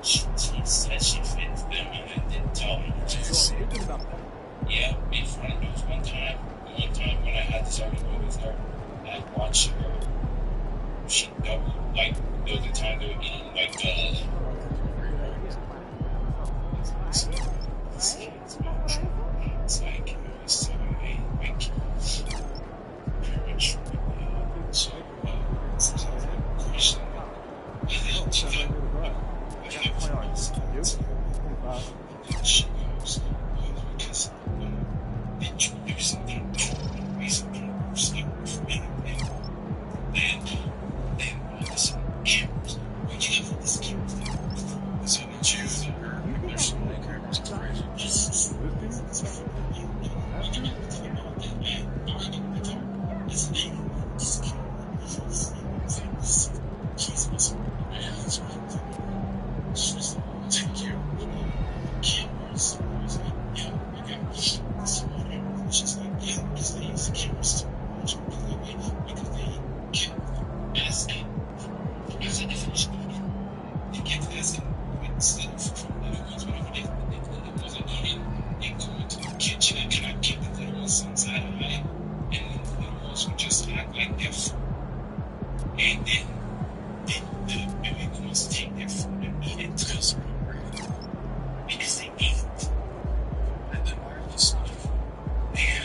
S9: She said she feeds them, and I didn't tell her. Yeah, be funny. There was one time when I had this argument with her, I watched her. She doubled, like, there was a time they were eating, like, it's like, so I pretty much, so, it's a question. She goes, because introducing them to recently, and all this cameras. Where'd you get all these cameras?
S23: So the Jews and her, there's so many cameras, it's crazy.
S9: Take care of cameras. Who wants to take their food and eat it to a certain degree? Because they ate it. And then why are you so man,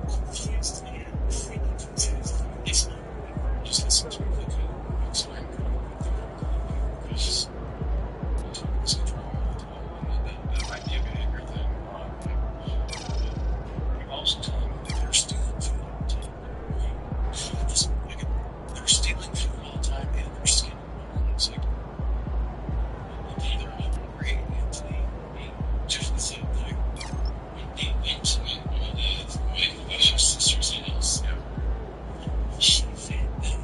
S9: confused, man. Freaking confused. It's not just listen to really good. It's like, because it's a drama. That might be a bigger thing. You also tell them that they're stealing food all the time. Just, like, they're stealing food all the time and they're skinning them. It's like, they're hungry and they just the same thing. They went to my sister's house. She fed them.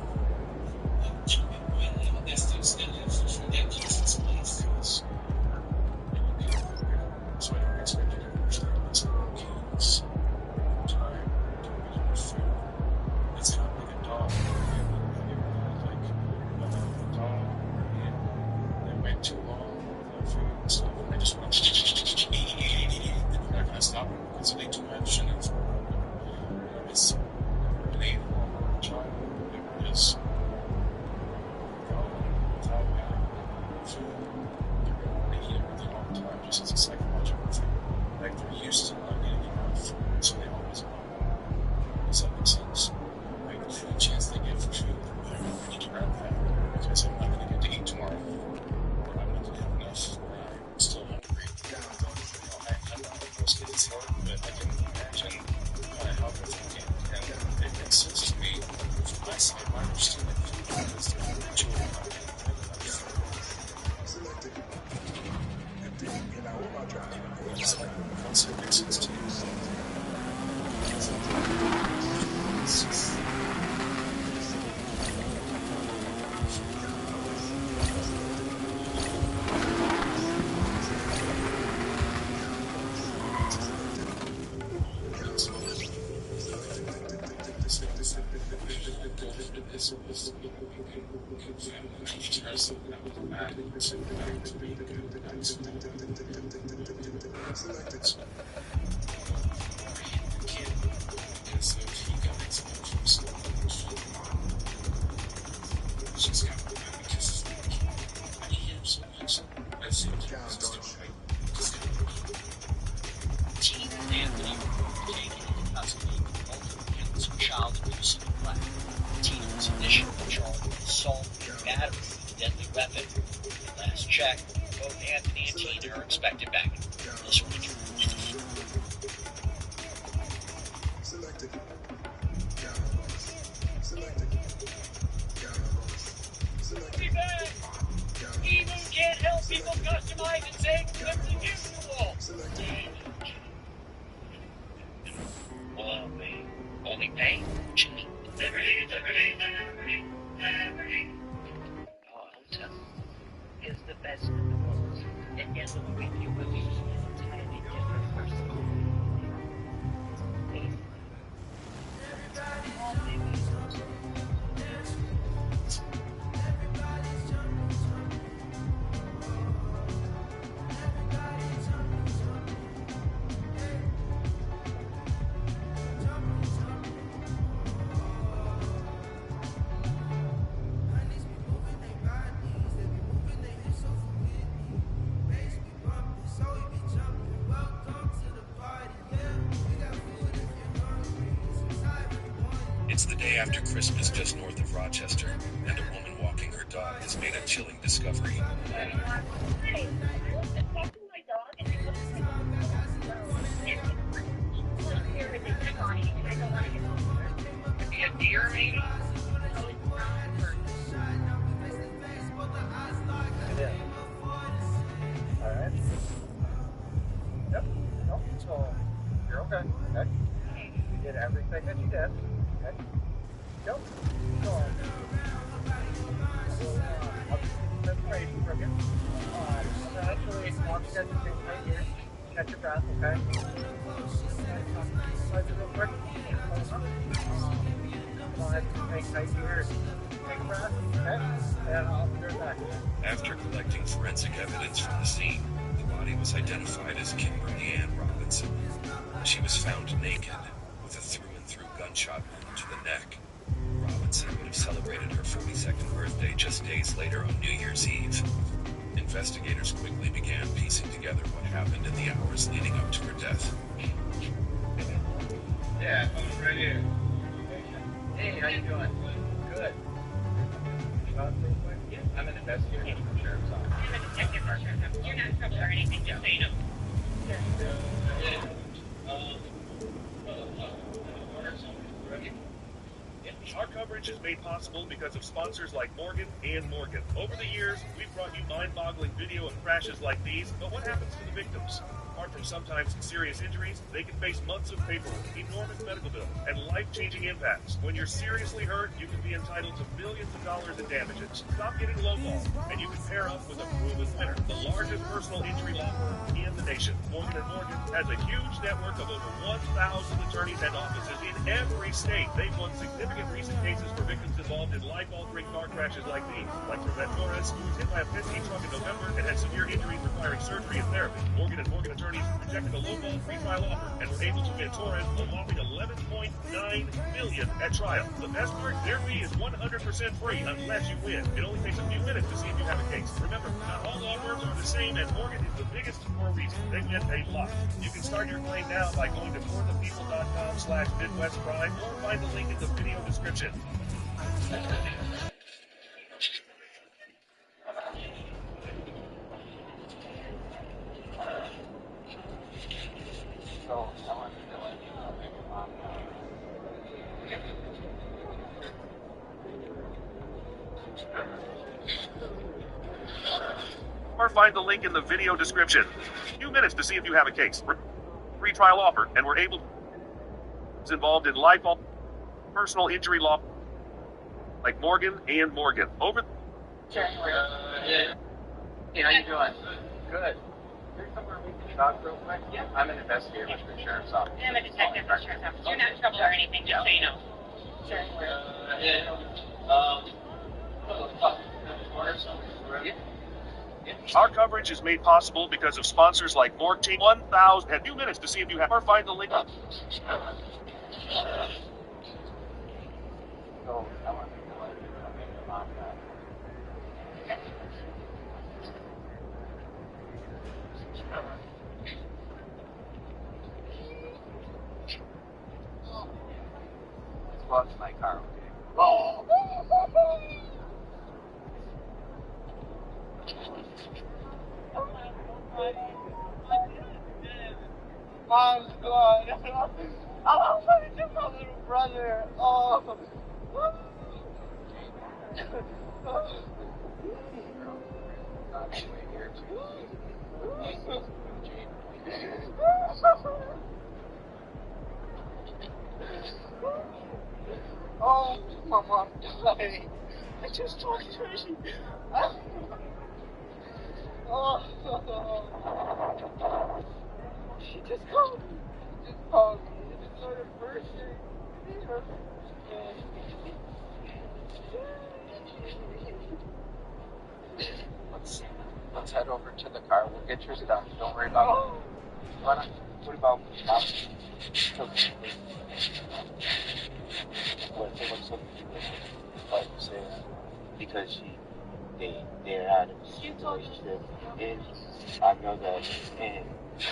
S9: That's those that Jesus place. So I don't expect you to understand what's kids time doing it food. It's kind of like a dog. Like a dog, and they went too long without food and stuff, and I just went and they're not going to stop them because they ate too much, and it's an 8-year-old child who is without having food. They're going to want to eat everything all the time, just as a psychological thing. Like they're used to not getting enough, so they always want more. Does that make sense? Like the chance they get for food, they're ready to grab that. Because I'm not going to get to eat tomorrow, or I'm not going to have enough, or I'm still hungry. I'm not like most kids here, but I can imagine kind of how they're thinking, and it makes sense to me from my side why they're stealing food, because they're children not getting enough food. It's like the concept makes sense to you. It's just... It's the day after Christmas just north of Rochester, and a woman walking her dog has made a chilling discovery.
S2: A deer, maybe?
S12: Yeah. Alright. Yep. Nope. So, you're okay. Okay. You did everything that you did. Okay. Yep. So, I'll just get some information from you. I'm going to actually want you guys to take right here. Catch your breath, okay? Real quick. I'll have you take right here. Take a breath, okay? And I'll be right back.
S9: After collecting forensic evidence from the scene, the body was identified as Kimberly Ann Robinson. She was found naked with a through-and-through gunshot wound to the neck. Robinson
S4: grandson would have celebrated her 42nd birthday just days later on New Year's Eve. Investigators quickly began piecing together what happened in the hours leading up to her death.
S3: Yeah, I'm right here. Hey, how you doing? Good. I'm an investigator from the Sheriff's Office. I'm a detective for Sheriff's Office. You're not in trouble or anything, just so you know.
S21: Our coverage is made possible because of sponsors like Morgan and Morgan. Over the years, we've brought you mind-boggling video of crashes like these, but what happens to the victims? Apart from sometimes serious injuries, they can face months of paperwork, enormous medical bills, and life-changing impacts. When you're seriously hurt, you can be entitled to millions of dollars in damages. Stop getting lowballed, and you can pair up with a proven winner, the largest personal injury law firm in the nation. Morgan & Morgan has a huge network of over 1,000 attorneys and offices in every state. They've won significant recent cases for victims involved in life-altering car crashes like these, like Trevette Torres, who was hit by a Penske truck in November and had severe injuries requiring surgery and therapy. Morgan & Morgan attorneys rejected a low-ball pretrial offer and were able to win Torres a whopping $11.9 million at trial. The best part, their fee is 100% free unless you win. It only takes a few minutes to see if you have a case. Remember, not all law firms are the same, and Morgan is the biggest for a reason. They win a lot. You can start your claim now by going to forthepeople.com/MidwestPrime or find the link in the video description. Or find the link in the video description. A few minutes to see if you have a case. Free trial offer, and we're able to involved in life personal injury law like Morgan and Morgan. Over.
S3: Hey, how you doing? Good. Is there somewhere we can talk real quick? Yeah. I'm an investigator with the Sheriff's Office.
S2: I'm a detective for the Sheriff's Office. You're not in trouble or anything, just so you know.
S21: Our coverage is made possible because of sponsors like Morgan. 1,000. Have 2 minutes to see if you have or find the link.
S3: Let's go out to my car, okay? Mom's gone. I'm going to my little brother. Oh. Oh, my mom died. I just talked to her. She just called me. She just called me. It's her birthday. Let's head over to the car. We'll get your stuff. Don't worry about it. What about Mom?
S22: What's up? Like you said, because they're out of a relationship, and I know that, and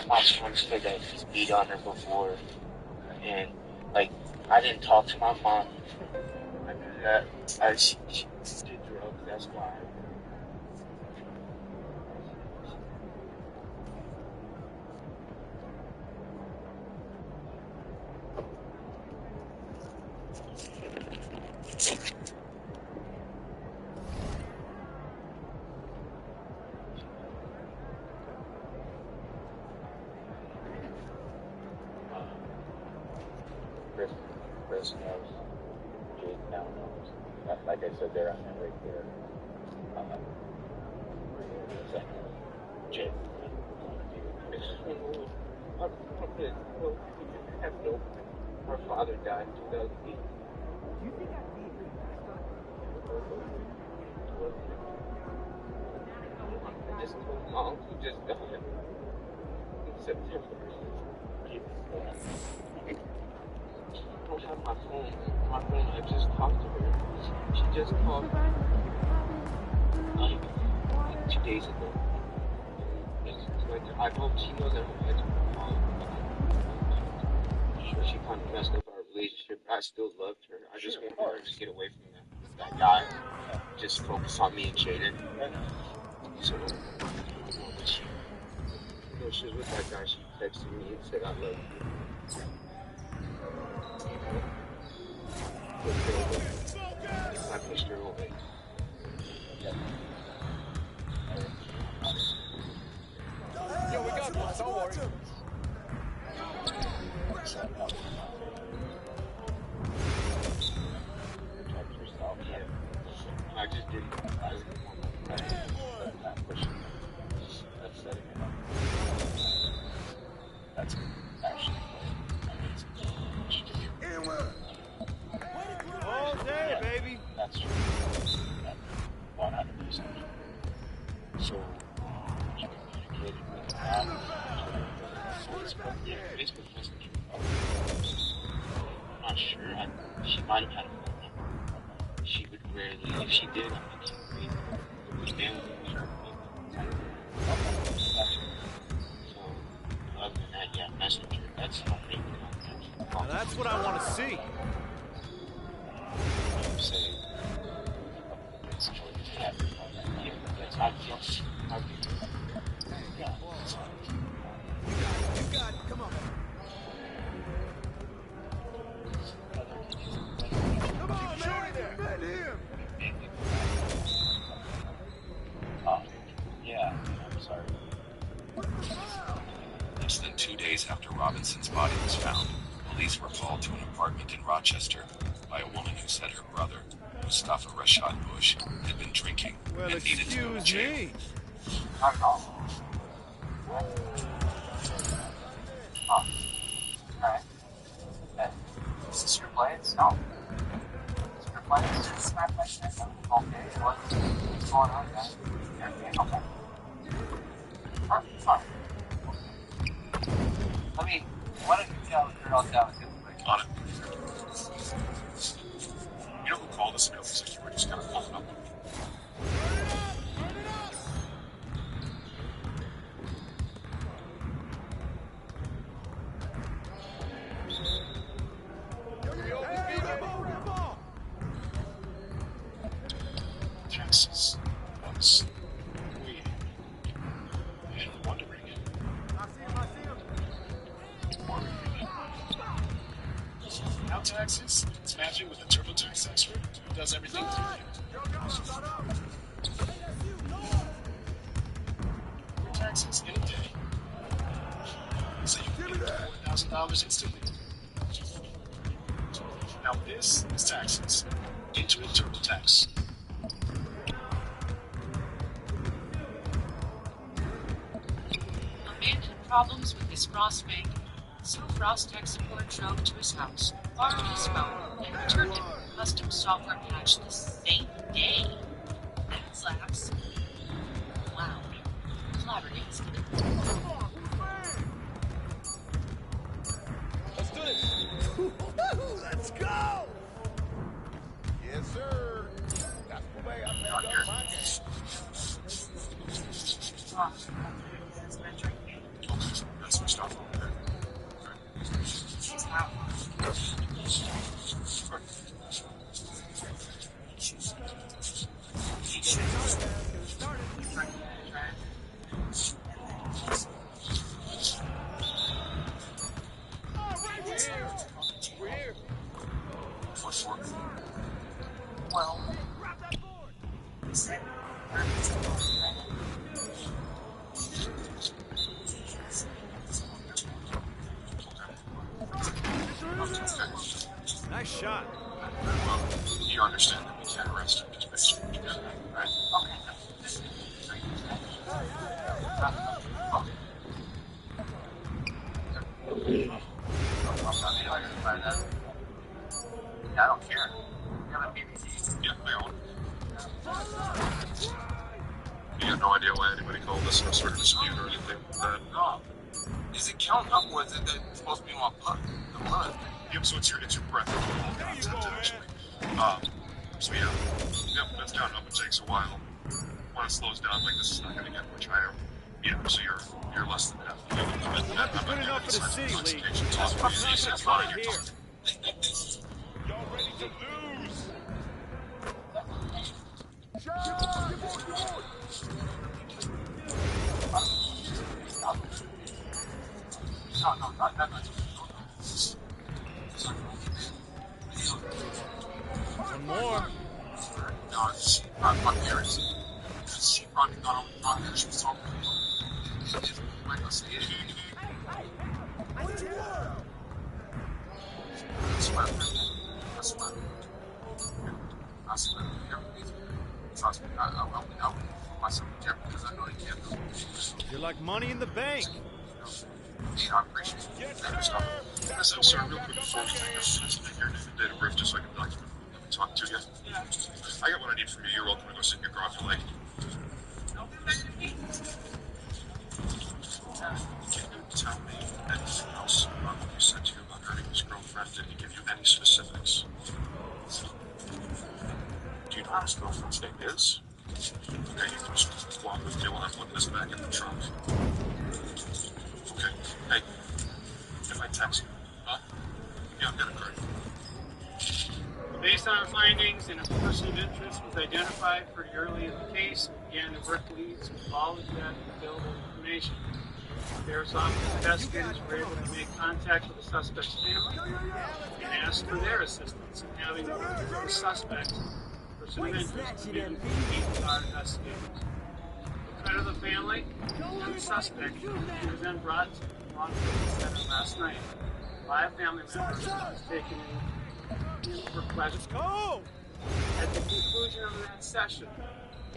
S22: my mom said that he's beat on her before, and like I didn't talk to my mom. I knew that she did drugs. That's why. Chris knows. Jake now knows. Like I said, they're on that right there. Jake.
S3: Her father died in 2008. You think I just told Mom who just died in September.
S22: don't have my phone. My phone, I just talked to her. She just called like 2 days ago. Like, I hope she knows that I told her. Sure, she kind of messed up our relationship. I still loved her. I just wanted her to get away from that guy. Just focus on me and Jaden. So, when she was with that guy, she texted me and said, I love you. I pushed her away.
S20: Yo, we got this. Don't worry.
S22: I just didn't. I didn't want that push. That's setting it up. That's actually
S17: All day, baby.
S22: That's true. 100%. So, you communicated with that. Facebook Messenger. I'm not sure. She might have had a phone number. She would rarely, if she did, I think she would email me. So, other than that, yeah, Messenger. That's my favorite contact.
S17: Now that's what I want to see.
S22: Say, that's how I feel.
S17: You got it. Come on. Come on, man. Right here.
S22: Yeah, I'm sorry.
S4: Less than 2 days after Robinson's body was found, police were called to an apartment in Rochester by a woman who said her brother, Mustafa Rashad Bush, had been drinking
S17: Well,
S4: and needed to go to jail.
S17: me.
S22: Not at all. Oh. Alright. Is this your place? No. Is this your place? It's my place. Okay, what's going on, guys? Everything okay? Fine. Why don't you tell the girl down real quick?
S4: On it. You know who called us? It feels like you were just kind of popping up. Texas was waiting and wondering. Now Texas is matching with a TurboTax expert who does everything through you. Your taxes in a day, so you can get $4,000 instantly. Now this is taxes. Intuit TurboTax.
S7: Abandoned problems with his Frost bank. So Frost tech support drove to his house, borrowed his phone, and returned him with a custom software patch the same day. Slaps. Wow. Flabbergasted.
S1: Let's do this.
S5: Let's go! Yes, sir. That's the way I'm going to go my game.
S4: That's some stuff over there.
S1: We're here.
S4: What for?
S22: Well,
S17: Nice shot.
S4: Well, you understand that we can't arrest him just based on what you got, right?
S22: I don't care. You have a BBC.
S4: Yeah, I own it. You have no idea why anybody called us, no sort of dispute or anything like that?
S22: No. Is it counting up or is it that it's supposed to be my blood? The blood?
S3: Yep, so it's your breath content, actually. So that's gotten up. It takes a while. When it slows down, like this is not going to get much higher. Yeah, so you're less than half.
S17: That's good enough for the city league.
S3: Talk to me, it's fine. You're
S17: Here.
S1: Y'all ready to lose?
S17: One more.
S3: No, it's my parents. Because she probably thought I was she was talking to me. She just like I said, I swear. Trust me, I wouldn't put myself in jeopardy because I know they can't do it.
S17: You're like money in the bank.
S3: Yeah, I appreciate it. Thanks, I'm sorry, real quick before we take this your date of birth, just so I can document let me talk to you. I got what I need from you. You're welcome to go sit in your garage for like. Can you tell me anything else about what he said to you about hurting his girlfriend? Did he give you any specifics? Do you know what his girlfriend's name is? Okay, you can just walk with me while I'm putting this back in the trunk. Okay. Hey, if I text you, huh? Yeah, I'm gonna cry.
S12: Based on our findings, and a person of interest was identified pretty early in the case, and began to work leads with all of that available information. Sheriff's Office investigators were able to make contact with the suspect's family and asked for their assistance in having the suspect, person of interest, begin to meet with our investigators. The credit of the family and the suspect was then brought to the law enforcement center last night. 5 family members was taken in for questions. At the conclusion of that session,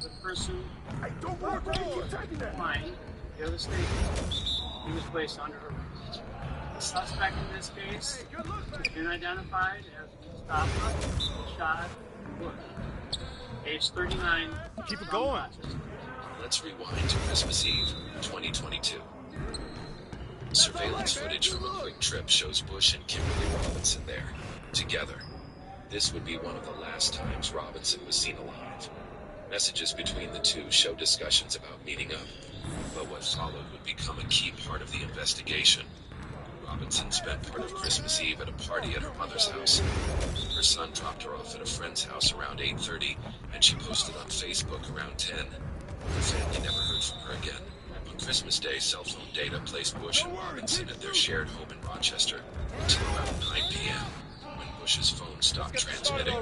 S12: the person declined the other statement. He was placed under arrest. The suspect in this case has been identified as Mustafa Shad Bush, age 39.
S17: Keep it going.
S4: Let's rewind to Christmas Eve, 2022. Surveillance footage from a quick trip shows Bush and Kimberly Robinson there, together. This would be one of the last times Robinson was seen alive. Messages between the two show discussions about meeting up, but what followed would become a key part of the investigation. Robinson spent part of Christmas Eve at a party at her mother's house. Her son dropped her off at a friend's house around 8:30, and she posted on Facebook around 10. Her family never heard from her again. On Christmas Day, cell phone data placed Bush and Robinson at their shared home in Rochester until around 9 p.m. when Bush's phone stopped transmitting.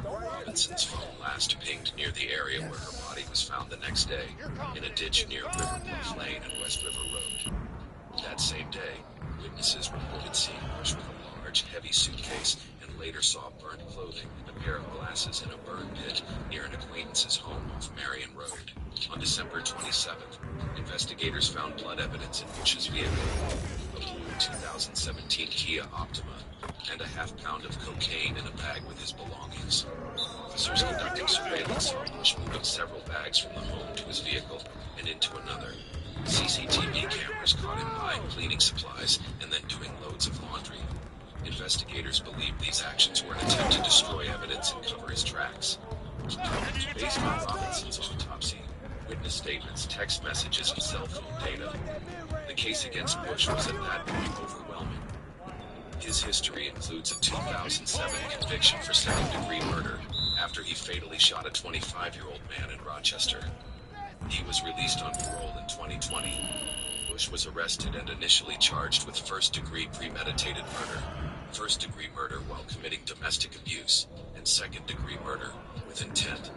S4: Robinson's phone last pinged near the area where her body was found the next day, in a ditch near River Bluff Lane and West River Road. That same day, witnesses reported seeing Bush with a large, heavy suitcase and later saw burnt clothing and a pair of glasses in a burn pit near an acquaintance's home off Marion Road. On December 27th, investigators found blood evidence in Bush's vehicle, a blue 2017 Kia Optima, and a half-pound of cocaine in a bag with his belongings. Officers conducting surveillance saw Bush moving several bags from the home to his vehicle and into another. CCTV cameras caught him buying cleaning supplies and then doing loads of laundry. Investigators believe these actions were an attempt to destroy evidence and cover his tracks. Based on Robinson's autopsy, witness statements, text messages, and cell phone data, the case against Bush was at that point overwhelming. His history includes a 2007 conviction for second-degree murder after he fatally shot a 25-year-old man in Rochester. He was released on parole in 2020. Bush was arrested and initially charged with first-degree premeditated murder, first-degree murder while committing domestic abuse, and second-degree murder with intent.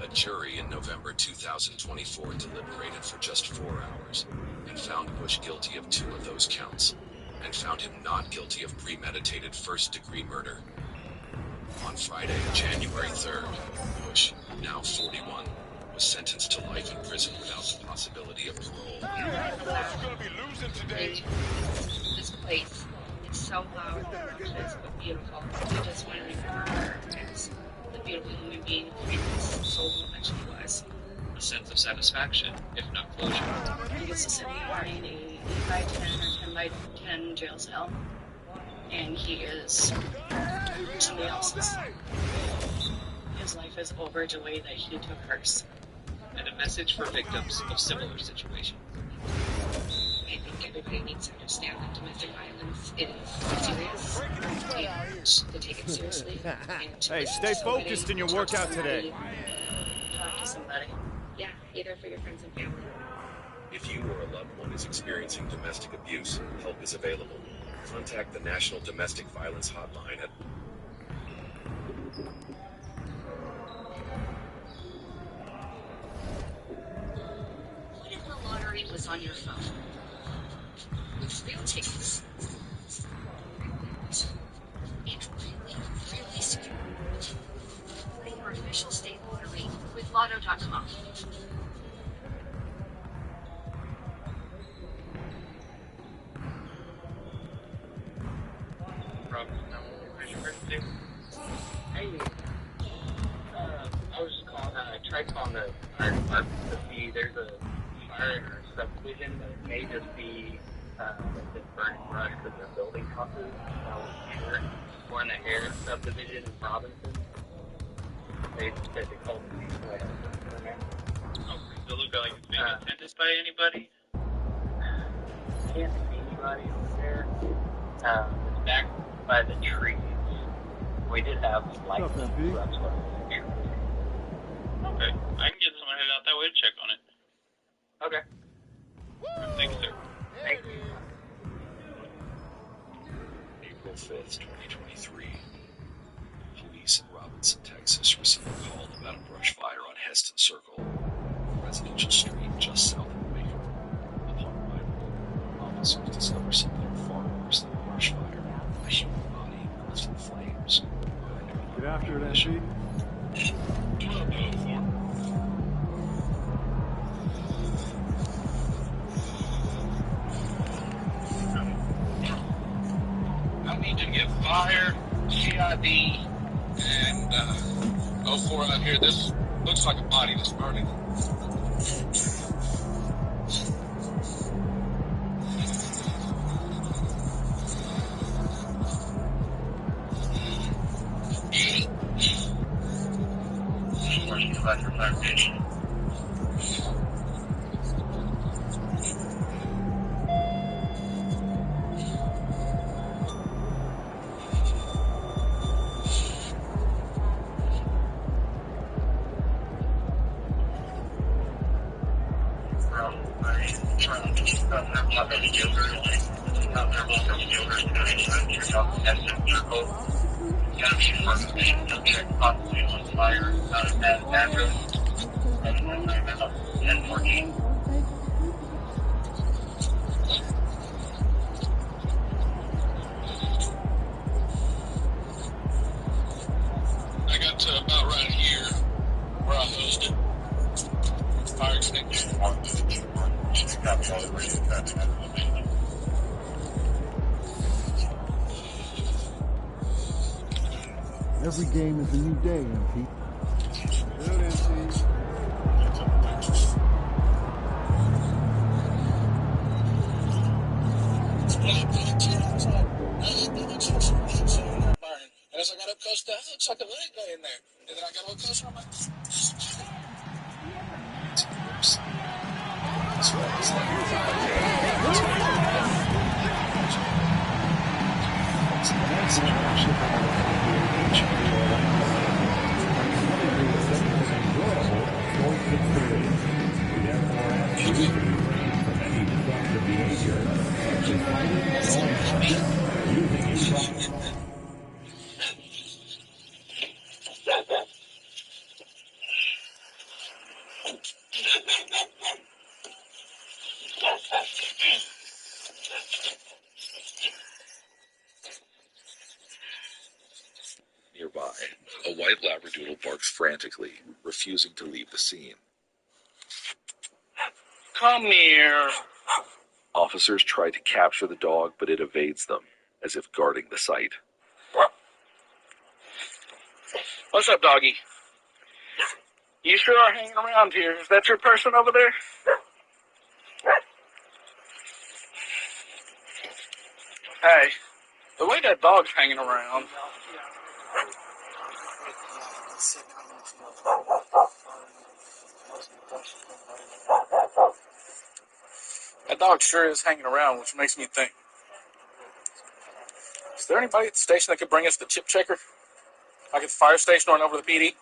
S4: A jury in November 2024 deliberated for just 4 hours and found Bush guilty of 2 of those counts, and found him not guilty of premeditated first-degree murder. On Friday, January 3rd, Bush, now 41, was sentenced to life in prison without the possibility of parole.
S1: You guys know what you're going to be losing today.
S2: This place is so loud, obnoxious, but beautiful. I just want to remember her as the beautiful human being and soul that she was.
S19: A sense of satisfaction, if not closure.
S2: I guess to sit behind a 8 by 10 or 10 by 10 jail cell and he is somebody else's. His life is over the way that he took hers.
S19: And a message for victims of similar situations.
S2: I think everybody needs to understand that domestic violence is serious. To take it seriously. And to
S17: Hey, stay focused in your workout today.
S2: Talk to somebody. Yeah, either for your friends and family.
S4: If you or a loved one is experiencing domestic abuse, help is available. Contact the National Domestic Violence Hotline at
S7: What if the lottery was on your phone? With real tickets. And really secure. Play your official state lottery with Lotto.com.
S22: Hey, I was just calling. I tried calling the fire department to see there's a fire in our subdivision, but it may just be the burning brush because they're building houses here, or in the Harris subdivision in Robinson. They said they called the police away.
S3: Does it look like it's being attended by anybody?
S22: Can't see anybody over there. It's back by the trees. We did have lights. That's what
S3: Okay, I can get someone headed out that way to check on it.
S22: Okay.
S3: Thanks, sir.
S22: Thank you.
S4: April 5th, 2023. Police in Robinson, Texas received a call about a brush fire on Heston Circle, a residential street just south of Waco. Upon arrival, officers discovered something far worse than a brush fire, a human body engulfed in flames.
S14: Get after it, Ashley.
S9: I need to get fire, CID, and 04 out here. This looks like a body that's burning. I got to about right here where I hosed it. Fire extinguisher.
S14: Every game is a new day, MP.
S5: Good, MP.
S9: And as I got up close to it, looks like a leg laying there. And then I got a little closer, I'm like,
S4: Nearby, a white labradoodle barks frantically, refusing to leave the scene.
S22: Come here.
S4: Officers try to capture the dog, but it evades them, as if guarding the site.
S22: What's up, doggy? You sure are hanging around here. Is that your person over there? Hey,
S8: The way that dog's hanging around. That dog sure is hanging around, which makes me think. Is there anybody at the station that could bring us the chip checker? Like at the fire station or over the PD?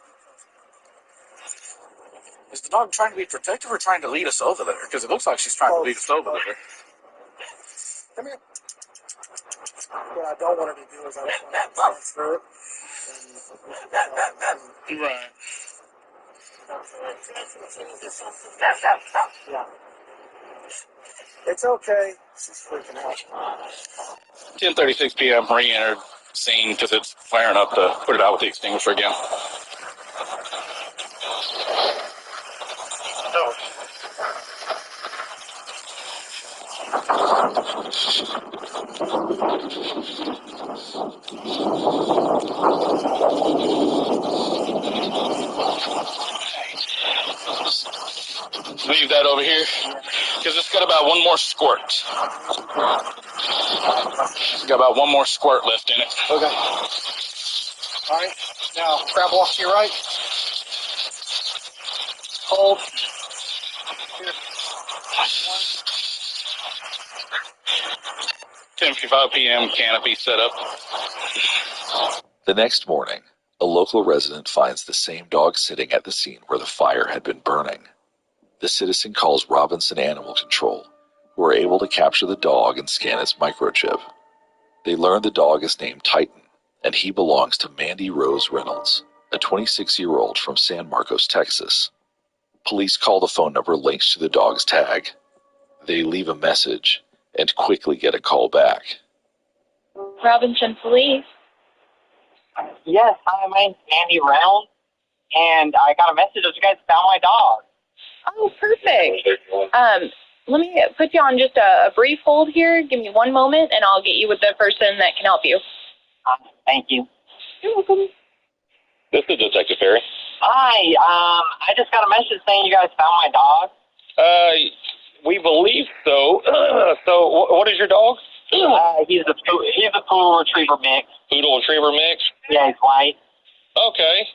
S8: Is the dog trying to be protective or trying to lead us over there? Because it looks like she's trying to lead us over there. Come here.
S11: What I don't want her to do is I don't want her to transfer it.
S8: Right.
S11: Yeah. It's okay. She's freaking out.
S8: 10:36 p.m. Re-entered scene because it's flaring up to put it out with the extinguisher again. Leave that over here because it's got about one more squirt. It's got about one more squirt left in it.
S11: Okay. All right. Now, grab off to your right. Hold. Here.
S8: 10:55 p.m. canopy set up.
S4: The next morning, a local resident finds the same dog sitting at the scene where the fire had been burning. The citizen calls Robinson Animal Control, who are able to capture the dog and scan its microchip. They learn the dog is named Titan, and he belongs to Mandy Rose Reynolds, a 26-year-old from San Marcos, Texas. Police call the phone number linked to the dog's tag. They leave a message and quickly get a call back.
S15: Robinson Police.
S24: Yes, hi, my name's Mandy Reynolds, and I got a message that you guys found my dog.
S15: Oh, perfect. Let me put you on just a brief hold here. Give me one moment, and I'll get you with the person that can help you.
S24: Thank you.
S15: You're welcome.
S8: This is Detective Perry.
S24: Hi, I just got a message saying you guys found my dog.
S8: We believe so. So, what is your dog?
S24: He's a poodle retriever mix.
S8: Poodle retriever mix?
S24: Yeah, he's white.
S8: Okay.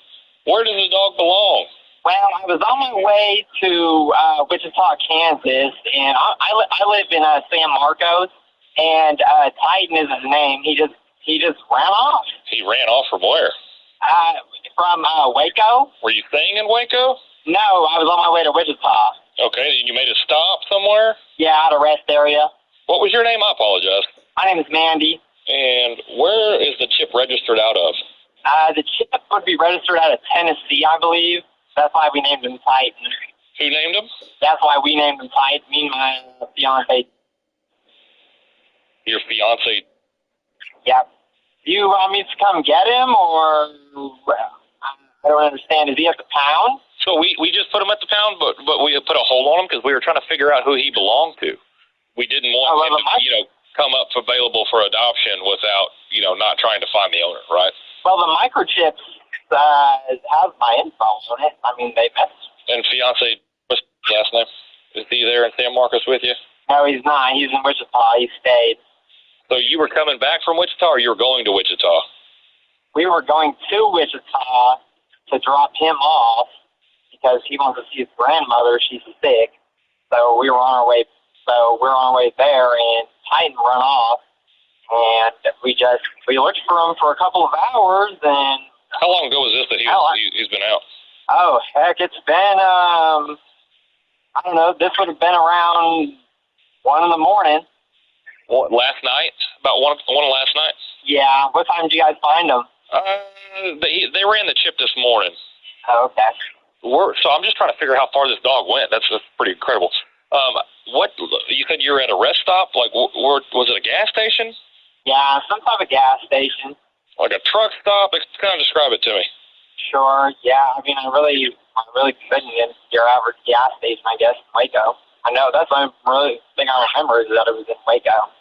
S8: Where does the dog belong?
S24: Well, I was on my way to Wichita, Kansas, and I live in San Marcos, and Titan is his name. He just ran off.
S8: He ran off from where?
S24: From Waco.
S8: Were you staying in Waco?
S24: No, I was on my way to Wichita.
S8: Okay, you made a stop somewhere?
S24: Yeah, out of rest area.
S8: What was your name? I apologize.
S24: My name is Mandy.
S8: And where is the chip registered out of?
S24: The chip would be registered out of Tennessee, I believe. That's why we named him Titan.
S8: Who named him?
S24: That's why we named him Titan. Me and my fiance.
S8: Your fiance?
S24: Yep. Do you want me to come get him, or I don't understand. Does he have the pound?
S8: So we just put him at the pound, but we put a hold on him because we were trying to figure out who he belonged to. We didn't want him to, come up available for adoption without, not trying to find the owner, right?
S24: Well, the microchips have my info on it. I mean, they messaged.
S8: And fiance, what's his last name? Is he there in San Marcos with you?
S24: No, he's not. He's in Wichita. He stayed.
S8: So you were coming back from Wichita, or you were going to Wichita?
S24: We were going to Wichita to drop him off because he wants to see his grandmother. She's sick. So we were on our way. So we're on our way there, and Titan run off. And we looked for him for a couple of hours. And
S8: how long ago was this that he's been out?
S24: Oh heck, it's been I don't know. This would have been around 1 in the morning.
S8: What, last night? About one last night?
S24: Yeah. What time did you guys find him?
S8: They ran the chip this morning.
S24: Oh, okay.
S8: So I'm just trying to figure out how far this dog went. That's pretty incredible. What you said you were at a rest stop? Like, was it a gas station?
S24: Yeah, some type of gas station.
S8: Like a truck stop? Kind of describe it to me.
S24: Sure. Yeah. I mean, I really couldn't get your average gas station, I guess, in Waco. I know that's the really thing I remember is that it was in Waco.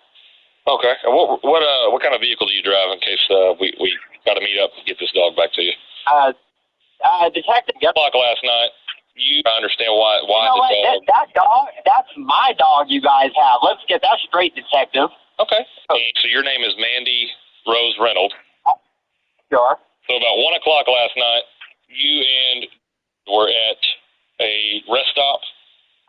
S8: Okay. And what kind of vehicle do you drive in case we got to meet up and get this dog back to you?
S24: Detective.
S8: Like last night. You understand why
S24: you know what? That dog, that's my dog you guys have. Let's get that straight, Detective.
S8: Okay. So your name is Mandy Rose Reynolds.
S24: Sure.
S8: So about 1 o'clock last night, you and were at a rest stop.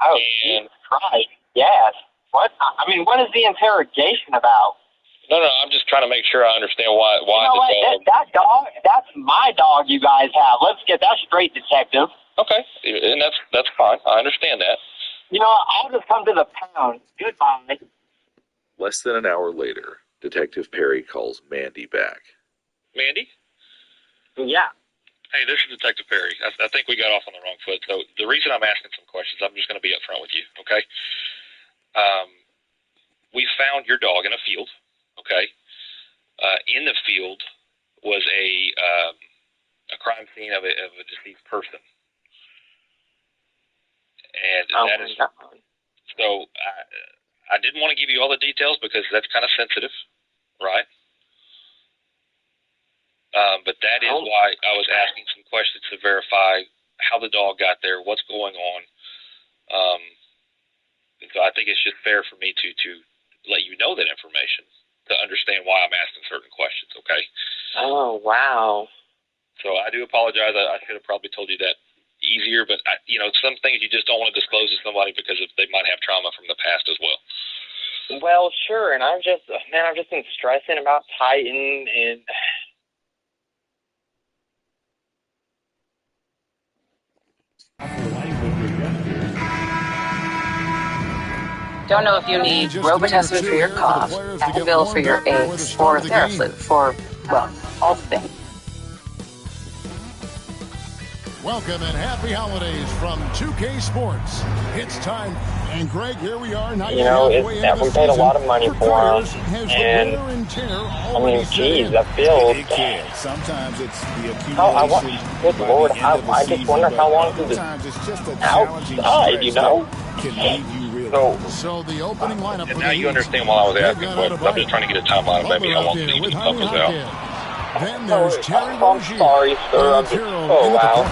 S24: Oh, Jesus Christ. Yes. What? I mean, what is the interrogation about?
S8: No, I'm just trying to make sure I understand why.
S24: You know what? That dog, that's my dog you guys have. Let's get that straight, detective.
S8: Okay, and that's fine. I understand that.
S24: You know what? I'll just come to the pound. Goodbye.
S6: Less than an hour later, Detective Perry calls Mandy back.
S8: Mandy?
S24: Yeah.
S8: Hey, this is Detective Perry. I think we got off on the wrong foot. So the reason I'm asking some questions, I'm just going to be upfront with you, okay? We found your dog in a field, okay? In the field was a crime scene of a deceased person. And that is so. I didn't want to give you all the details because that's kind of sensitive, right? But that is why I was asking some questions to verify how the dog got there, what's going on. So I think it's just fair for me to let you know that information to understand why I'm asking certain questions. Okay.
S24: Oh, wow.
S8: So I do apologize. I should have probably told you that easier, but some things you just don't want to disclose to somebody because they might have trauma from the past as well.
S24: Well, sure, and I've just been stressing about Titan and.
S10: Don't know if you need Robitussin for your cough, Advil for your aches, or Theraflu for, well, all the things.
S16: Welcome and happy holidays from 2K Sports. It's time, and Greg, here we are.
S24: We paid a lot of money for him, and I mean, geez, that feels.
S17: Sometimes it's the accumulation.
S24: Good Lord, I just wonder how long he was outside.
S17: Can leave you really.
S16: So the opening lineup.
S8: And now you understand why I was asking questions. I'm just trying to get a timeline of maybe how long he was help us out.
S16: Then there's Terry
S24: I'm sorry, sir. Oh, wow.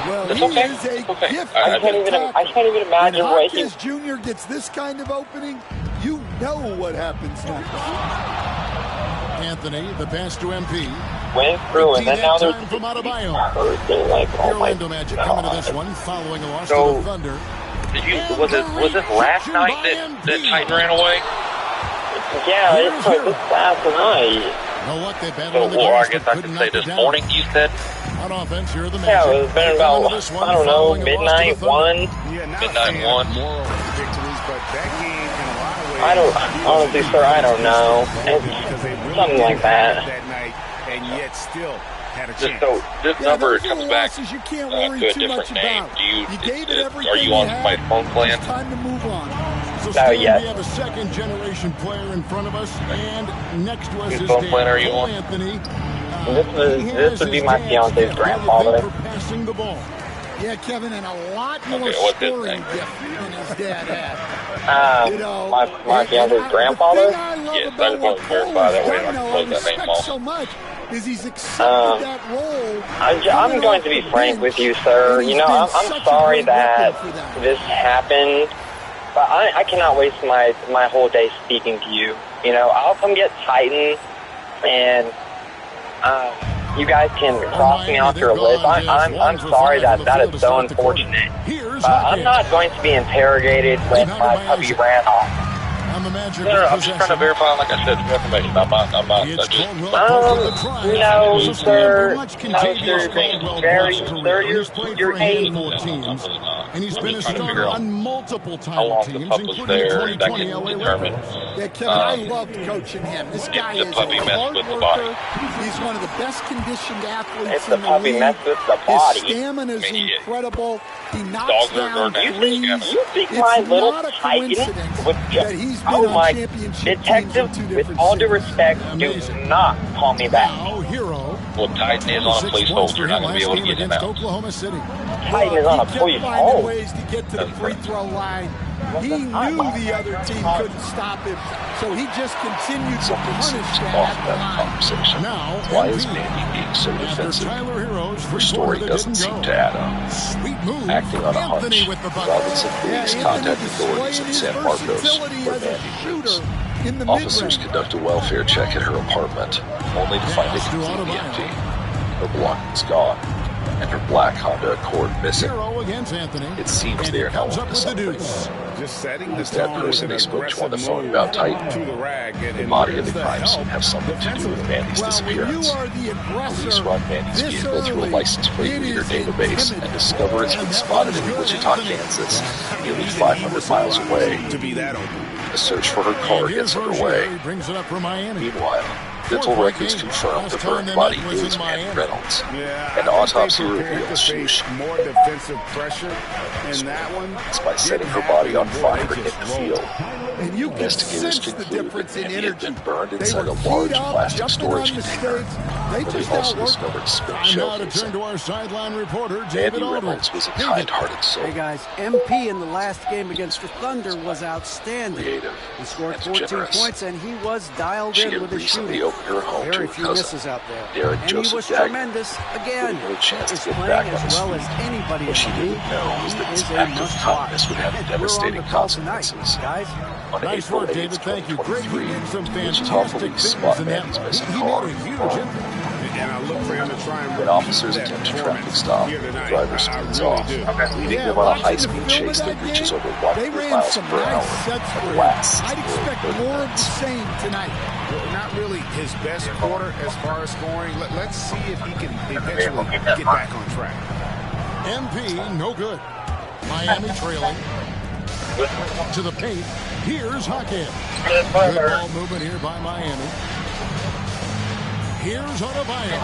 S16: Well,
S8: It's
S16: he
S8: okay.
S16: is a
S8: It's okay.
S16: gift.
S24: I can't even imagine what he.
S16: Hopkins Jr. gets this kind of opening, you know what happens next. Anthony, the pass to MP.
S24: Went through, and then now there's
S16: from Adebayo.
S24: Orlando
S16: Magic coming to this one, following a loss to the Thunder.
S8: Was this last night that Titan ran away?
S24: Yeah, it's last night.
S8: I guess I could say this morning, you said?
S16: On offense, here are the
S24: yeah, it's been about, I don't know, midnight, 1.
S8: Midnight 1.
S24: Honestly, sir, I don't know. Something like that.
S17: And yet still had a chance.
S8: So this number comes back to a different name. Are you on my phone plan?
S16: Time to move on. So
S24: yes.
S16: We have a second-generation player in front of us, and next to us is
S8: phone plan are you on?
S16: Anthony.
S24: This would be my fiance's grandfather.
S16: Passing the ball. Yeah, Kevin, and a lot more scoring gift than his dad had.
S24: My fiance's grandfather?
S8: Yes, I just want to verify that way. I can close that name off.
S16: So much is he's accepted that role.
S24: I'm going to be frank with you, sir. I'm sorry that this happened, but I cannot waste my whole day speaking to you. I'll come get Titan, and you guys can cross me off your list. I'm sorry that is so unfortunate. But I'm not going to be interrogated with my puppy Randolph.
S8: No, I'm just trying to verify, like I said, the information. I'm not
S24: no, sir. No, sir. You're 8.
S16: And he's been a starter on multiple title teams, including the 2020 LA Lakers. Yeah, Kevin, I loved coaching him. This guy is a hard worker. He's one of the best conditioned athletes in the league.
S24: Mess with the body.
S16: His stamina is incredible. He knocks down threes.
S24: You think my little Titan
S16: that he's been on championship
S24: detective,
S16: teams in 2
S24: with
S16: different
S24: all due respect, do not call me back.
S8: Well, Titan is on a police hold. You're not going to be able to get him out.
S16: Oklahoma City.
S24: Titan is on a police hold.
S16: Ways to get to the free throw line. He knew the other team couldn't stop him, so he just continued to punish that. Now,
S6: why is Mandy being so defensive? Her story doesn't seem to add up.
S16: Sweet move.
S6: Acting on a hunch, Robinson believes contacted authorities in San Marcos where Mandy lives.
S16: in the
S6: Officers
S16: mid-range.
S6: conduct a welfare check at her apartment, only to find it completely empty. Her belongings gone, and her black Honda Accord missing.
S16: Hero against Anthony.
S6: It seems they are now up to something.
S1: Just setting
S6: Who's that person they spoke to on the phone about Titan? The body of the crime scene have something to do with Mandy's disappearance. Police run Mandy's vehicle through a license plate reader database and discover it's been spotted in Wichita, Kansas, nearly 500 miles away. A search for her car gets underway. Meanwhile, dental records confirm the burned body is Mandy Reynolds. An autopsy reveals she was
S1: more defensive pressure in that one.
S6: It's by setting her body on fire in the field.
S16: And you can
S6: Investigators
S16: sense the
S6: conclude
S16: difference
S6: that
S16: in
S6: Mandy had
S16: energy.
S6: been burned
S16: They
S6: inside
S16: were
S6: a large
S16: keyed up,
S6: plastic storage
S16: jumping on
S6: container.
S16: mistakes. They
S6: Where
S16: just
S6: they also
S16: outworked.
S6: discovered spent
S16: Time
S6: shell
S16: now to
S6: casing.
S16: turn to our sideline reporter,
S6: Mandy
S16: David Aldridge.
S6: Reynolds was a kind-hearted soul.
S13: Hey guys, MP in the last game against the Thunder was outstanding.
S6: Creative
S13: He scored
S6: and
S13: 14
S6: generous.
S13: points and he was dialed
S6: She
S13: in
S6: had
S13: with his
S6: recently
S13: shooting.
S6: opened her home
S13: Very
S6: to her
S13: few
S6: cousin,
S13: misses out there.
S6: Derek
S13: And
S6: Joseph
S13: he was
S6: Dagger.
S13: tremendous again.
S6: Giving her a chance
S13: He's
S6: to get
S13: playing
S6: back on
S13: as
S6: the
S13: well
S6: scene.
S13: as anybody
S6: What
S13: in
S6: she
S13: the
S6: didn't
S13: league.
S6: know was that
S13: He
S6: this
S13: is a
S6: act of
S13: must-watch.
S6: kindness would have
S13: We're on
S6: devastating
S13: the call tonight,
S6: consequences.
S13: guys.
S6: On
S16: Nice
S6: April
S16: work,
S6: 8th,
S16: David. Thank you. Greg, he
S6: 2023,
S16: did some
S6: Wichita
S16: fantastic
S6: police
S16: things
S6: spot
S16: in that.
S6: Mandy's missing
S16: He
S6: car.
S16: made a huge impact.
S1: And I look for him to try and
S6: When officers attempt a traffic stop, the driver speeds off, leading them on a high-speed chase that reaches over
S16: They
S6: 100
S16: ran
S6: miles
S16: some
S6: per hour
S16: nice sets for
S6: and
S16: him.
S6: lasts
S16: I'd
S6: nearly
S16: expect
S6: 30
S16: more of the
S6: minutes.
S16: same tonight.
S1: Not really his best quarter as far as scoring. Let's see if he can eventually get back on track.
S16: MP, no good. Miami trailing. To the paint. Here's Huckhead. Good ball movement here by Miami. Here's Adebayo.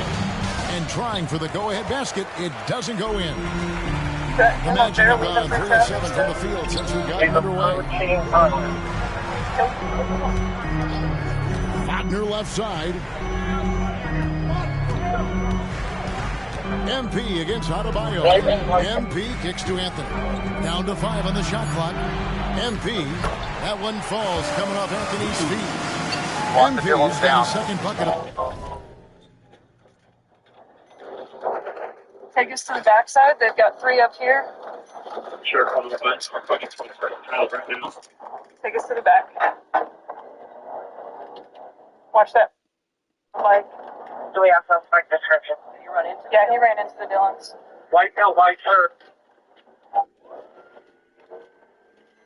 S16: And trying for the go-ahead basket. It doesn't go in. The Magic have gone 3 of 7 from the field since we got underway. Wagner left side. MP against Adebayo. MP kicks to Anthony. Down to 5 on the shot clock. MP. That one falls coming off Anthony's feet. MP's got his second bucket.
S18: Take us to the backside. They've got 3 up here.
S3: Sure.
S18: Take us to the back. Watch that. Like,
S24: Do we have some sort of description?
S18: did you run into? Yeah, he ran into the Dillons.
S24: White tail, white shirt.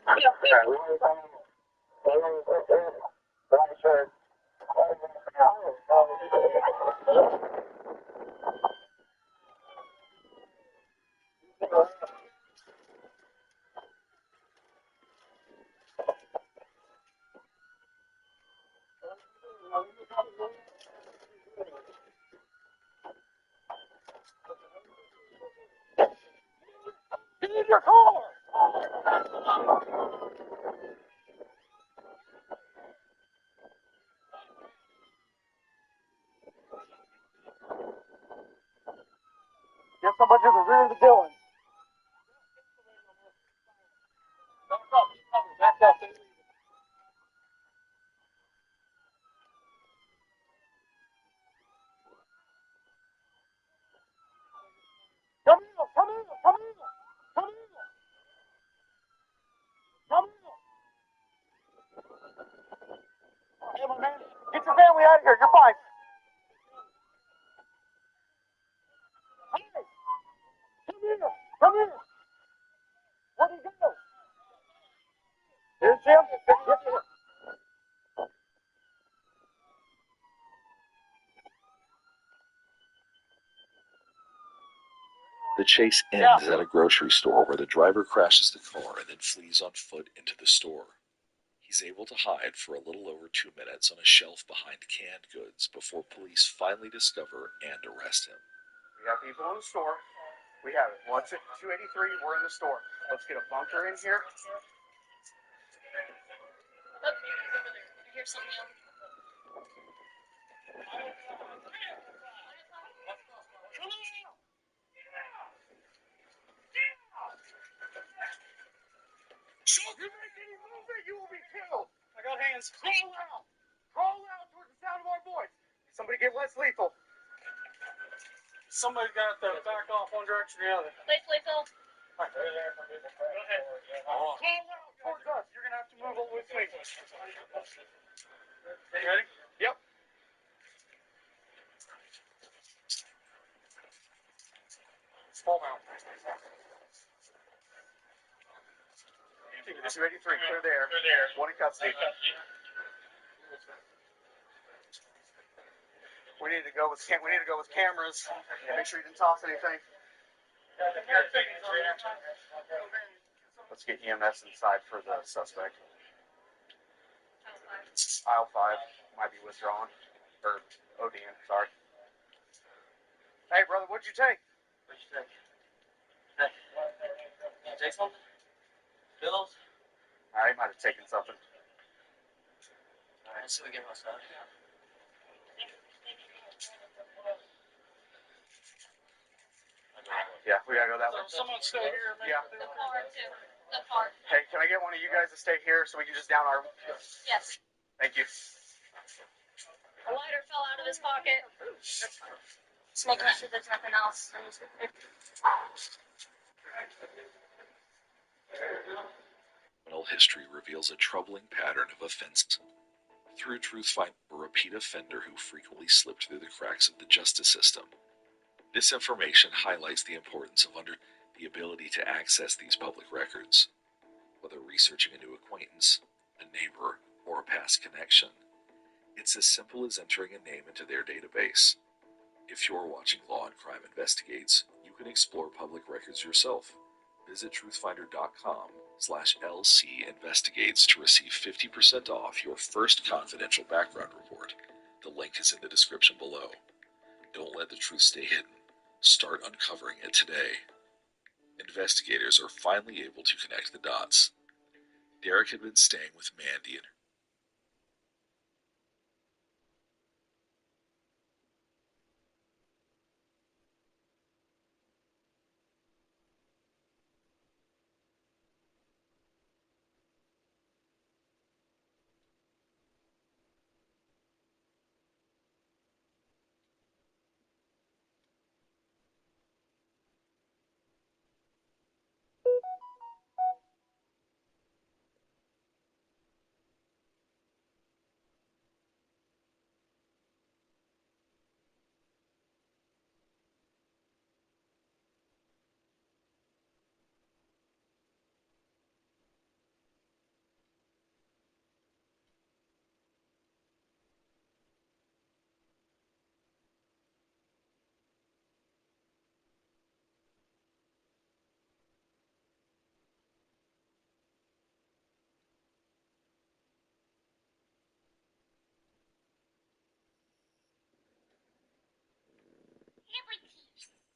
S24: White shirt.
S11: Get in your car! Get somebody to the rear of the building. Back up. Come in, come in, come in, come in. Come in. Hey, my man, get your family out of here. You're fine. Hey, come here, come here. Where'd he go? Here's Jim. Get here.
S6: The chase ends at a grocery store where the driver crashes the car and then flees on foot into the store. He's able to hide for a little over 2 minutes on a shelf behind canned goods before police finally discover and arrest him.
S11: We have people in the store. We have it. What's it? 283. We're in the store. Let's get a bunker in here.
S2: Here's something else.
S11: If you make any movement, you will be killed. I got hands. Crawl out. Crawl out towards the sound of our voice. Somebody get less lethal.
S12: Somebody got to back off one direction or the other.
S2: Less lethal.
S11: Go ahead. Crawl out towards us. You're going to have to move with me. Ready? Yep. Full mount. This is ready, 3. Clear there. One in custody. We need to go with cameras. Make sure you didn't toss anything. Let's get EMS inside for the suspect. Aisle 5 might be withdrawn. Or ODN, sorry. Hey, brother, what'd you take? What'd you take? Hey. Did you take something? Bills? He might have taken something. Alright, let's see what we get outside. Yeah, we gotta go that way.
S12: Someone stay here.
S11: Yeah.
S18: The car, too. The car.
S11: Hey, can I get one of you guys to stay here so we can just down our...
S18: Yes.
S11: Thank you.
S18: A lighter fell out of his pocket. Just making sure there's nothing else.
S4: Criminal history reveals a troubling pattern of offense. Through TruthFinder, a repeat offender who frequently slipped through the cracks of the justice system. This information highlights the importance of the ability to access these public records. Whether researching a new acquaintance, a neighbor, or a past connection, it's as simple as entering a name into their database. If you're watching Law and Crime Investigates, you can explore public records yourself. Visit truthfinder.com/LCinvestigates to receive 50% off your first confidential background report. The link is in the description below. Don't let the truth stay hidden. Start uncovering it today. Investigators are finally able to connect the dots. Derek had been staying with Mandy and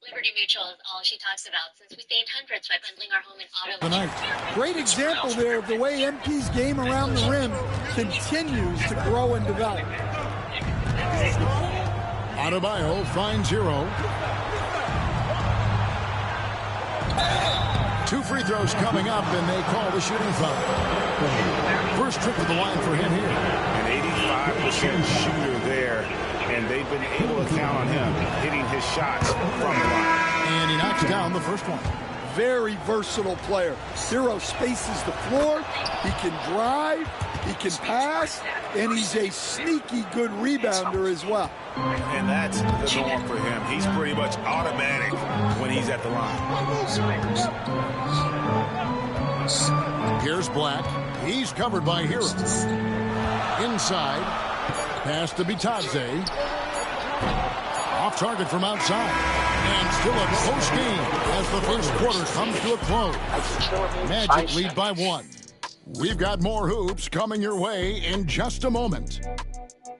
S19: Liberty Mutual is all she talks about since we saved hundreds by bundling our home and auto
S16: Tonight, great example there of the way MP's game around the rim continues to grow and develop. Adebayo finds Hero. 2 free throws coming up, and they call the shooting foul. First trip to the line for him here.
S17: An 85% shooter there, and they've been able to count on him hitting his shots from the line.
S16: And he knocks down the first one. Very versatile player. Hero spaces the floor. He can drive. He can pass. And he's a sneaky good rebounder as well.
S17: And that's the norm for him. He's pretty much automatic when he's at the line.
S16: Here's Black. He's covered by Hero. Inside. Pass to Bitadze. Off target from outside. And still a close game as the first quarter comes to a close. Magic lead by 1. We've got more hoops coming your way in just a moment.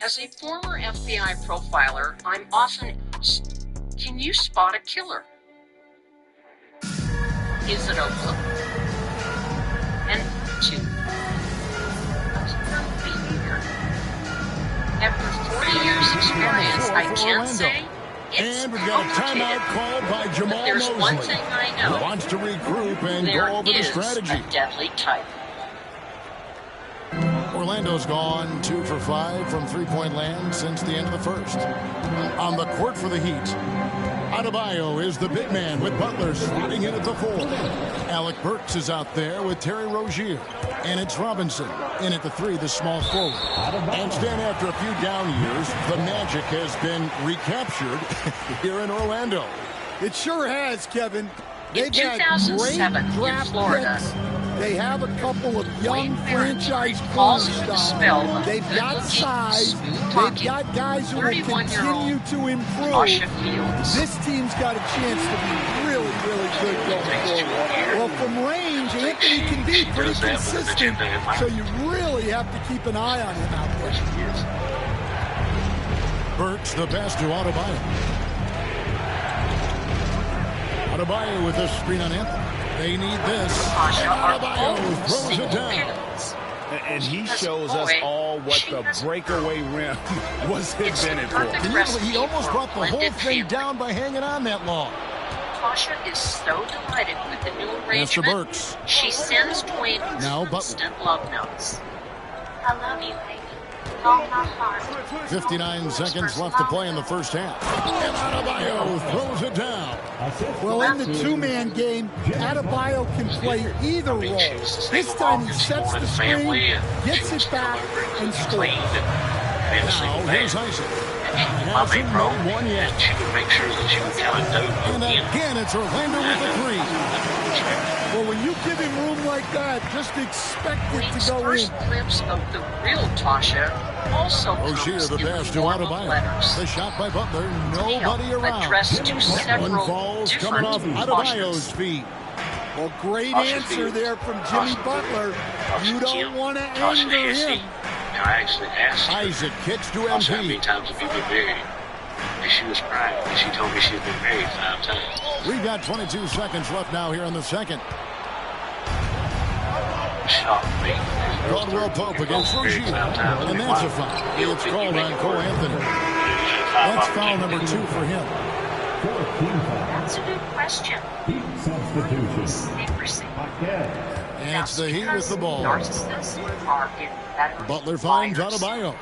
S7: As a former FBI profiler, I'm often asked, can you spot a killer? Is it a look? And 2. Behavior. After 40 years experience, I can say it's
S16: and we've got a timeout called by Jamal
S7: There's
S16: Mosley.
S7: one thing I know.
S16: He wants to regroup and
S7: There
S16: go over the
S7: is
S16: strategy.
S7: a deadly type.
S16: Orlando's gone 2 for 5 from three-point land since the end of the first. On the court for the Heat, Adebayo is the big man with Butler sliding in at the 4. Alec Burks is out there with Terry Rozier. And it's Robinson in at the 3, the small forward. And Stan, after a few down years, the magic has been recaptured here in Orlando.
S14: It sure has, Kevin. They've
S7: In
S14: had
S7: 2007
S14: great
S7: in
S14: draft
S7: Florida,
S14: picks. They have a couple of young
S7: Wayne
S14: franchise
S7: calls it the spell
S14: cornerstones.
S7: of
S14: They've got
S7: good-looking,
S14: size.
S7: smooth-talking,
S14: They've got guys who will
S7: 31-year-old
S14: continue to improve.
S7: Tasha Fields.
S14: This team's got a chance to be really, really good going forward. Well, from range, Anthony can be pretty consistent, so you really have to keep an eye on him out there.
S16: Burks the pass to Adebayo. Adebayo with a screen on Anthony. They need this. Adebayo throws it down.
S5: And he shows us all what the breakaway rim was invented for.
S16: He almost brought the whole thing down by hanging on that long.
S7: Tasha is so delighted with the new
S16: That's
S7: arrangement.
S16: Burks.
S7: She sends Dwayne
S16: Now Butler.
S7: instant love notes.
S18: I love you, baby. All my heart.
S16: 59 seconds left to play in the first half. And Adebayo throws it down.
S14: Well, in the two-man game, Adebayo can play either role. This time he sets the screen, gets it back, and scores.
S16: Now here's Isaac.
S3: Hasn't
S16: made one yet.
S3: She would make sure that she would kind of dope
S16: And again, it's Orlando with the 3.
S14: Well, when you give him room like that, just expect it to
S7: Wayne's
S14: go in.
S7: first glimpse of the real Tasha also
S16: Rozier
S7: comes
S16: the
S7: in
S16: pass
S7: the
S16: to
S7: form of
S16: Adebayo.
S7: letters.
S16: The shot by Butler. Nobody around.
S7: Addressed to
S16: One
S7: several
S16: falls coming off
S7: different
S16: Adebayo's feet.
S14: Well, great answer there from Jimmy Butler. You don't want to anger him.
S3: I actually asked her,
S16: Isaac kicks to
S3: how many
S16: MP.
S3: times have you been married? And she was crying. And she told me she had been married 5 times.
S16: We've got 22 seconds left now here in the second.
S3: Shocked me.
S16: Caldwell Pope against Rozier. And that's a foul. It's called on Cole Anthony. That's foul number 2 for him.
S7: That's a good question. Secrecy.
S16: And it's the Heat with the ball.
S7: Narcissists are in better
S16: Butler finds
S7: liars.
S16: Adebayo.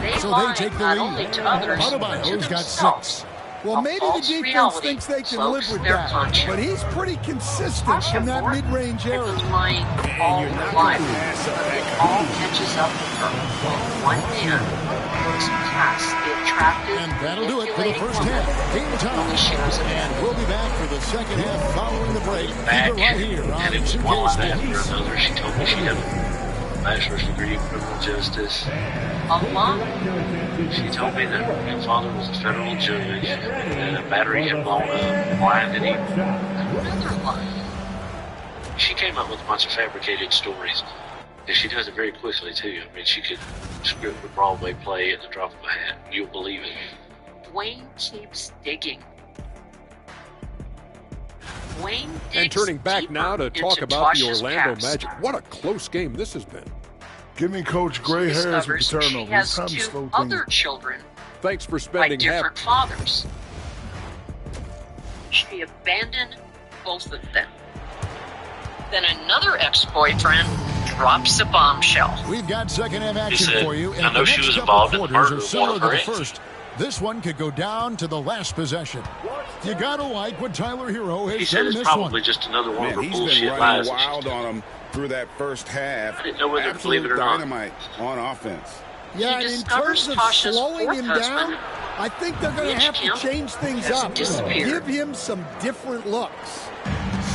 S7: They
S16: So
S7: lie
S16: they take the
S7: not
S16: lead.
S7: only to others, but to
S16: Adebayo's got
S7: themselves.
S16: 6.
S14: Well, maybe the
S7: false
S14: defense
S7: reality
S14: thinks they can
S7: cloaks
S14: live with
S7: their
S14: that,
S7: conscience.
S14: but he's pretty consistent from that mid-range area.
S7: Lying all the time. It all catches up with her. One man works past the attractive,
S16: And that'll do it for the first half. Game time. And we'll be back for the second half following the break. Keep it right here on
S3: And it was
S16: 2K
S3: one after
S16: Sports.
S3: another. She told me she had a bachelor's degree in criminal justice. She told me that her father was a federal judge and a battery had blown up, blinded him.
S7: Another lie.
S3: She came up with a bunch of fabricated stories. And she does it very quickly, too. I mean, she could script a Broadway play at the drop of a hat. You'll believe it.
S7: Dwayne keeps digging. Dwayne digs
S20: And turning back now to talk
S7: into
S20: about the
S7: Tasha's
S20: Orlando
S7: past.
S20: Magic. What a close game this has been.
S21: Give me Coach gray hairs with
S7: Discovers
S21: the
S7: she
S21: turnovers.
S7: has
S21: Time to
S7: 2
S21: slow
S7: other
S21: things.
S7: children
S20: Thanks for
S7: by
S20: spending half.
S7: different fathers. She abandoned both of them. Then another ex-boyfriend drops a bombshell.
S16: We've got second half action
S3: said,
S16: for you. And
S3: I
S16: if
S3: know
S16: the
S3: she
S16: next
S3: was
S16: couple
S3: involved in the
S16: quarters
S3: murder
S16: are
S3: of
S16: similar
S3: one of
S16: to
S3: her
S16: the
S3: exes.
S16: first, this one could go down to the last possession. You gotta like what Tyler Hero
S3: He
S16: has
S3: said
S16: done in
S3: it's
S16: this one.
S3: probably just another one of her
S5: Man, he's been
S3: bullshit
S5: running
S3: lies.
S5: wild on him through that first half.
S3: I didn't know whether to believe it or not.
S5: Dynamite on offense.
S14: Yeah,
S7: He
S14: and in
S7: discovers
S14: terms of
S7: Tasha's
S14: slowing
S7: fourth
S14: him
S7: husband,
S14: down, I think they're going to
S7: Mitch
S14: have to
S7: Kemp,
S14: change things
S7: has
S14: up.
S7: disappeared.
S14: Give him some different looks.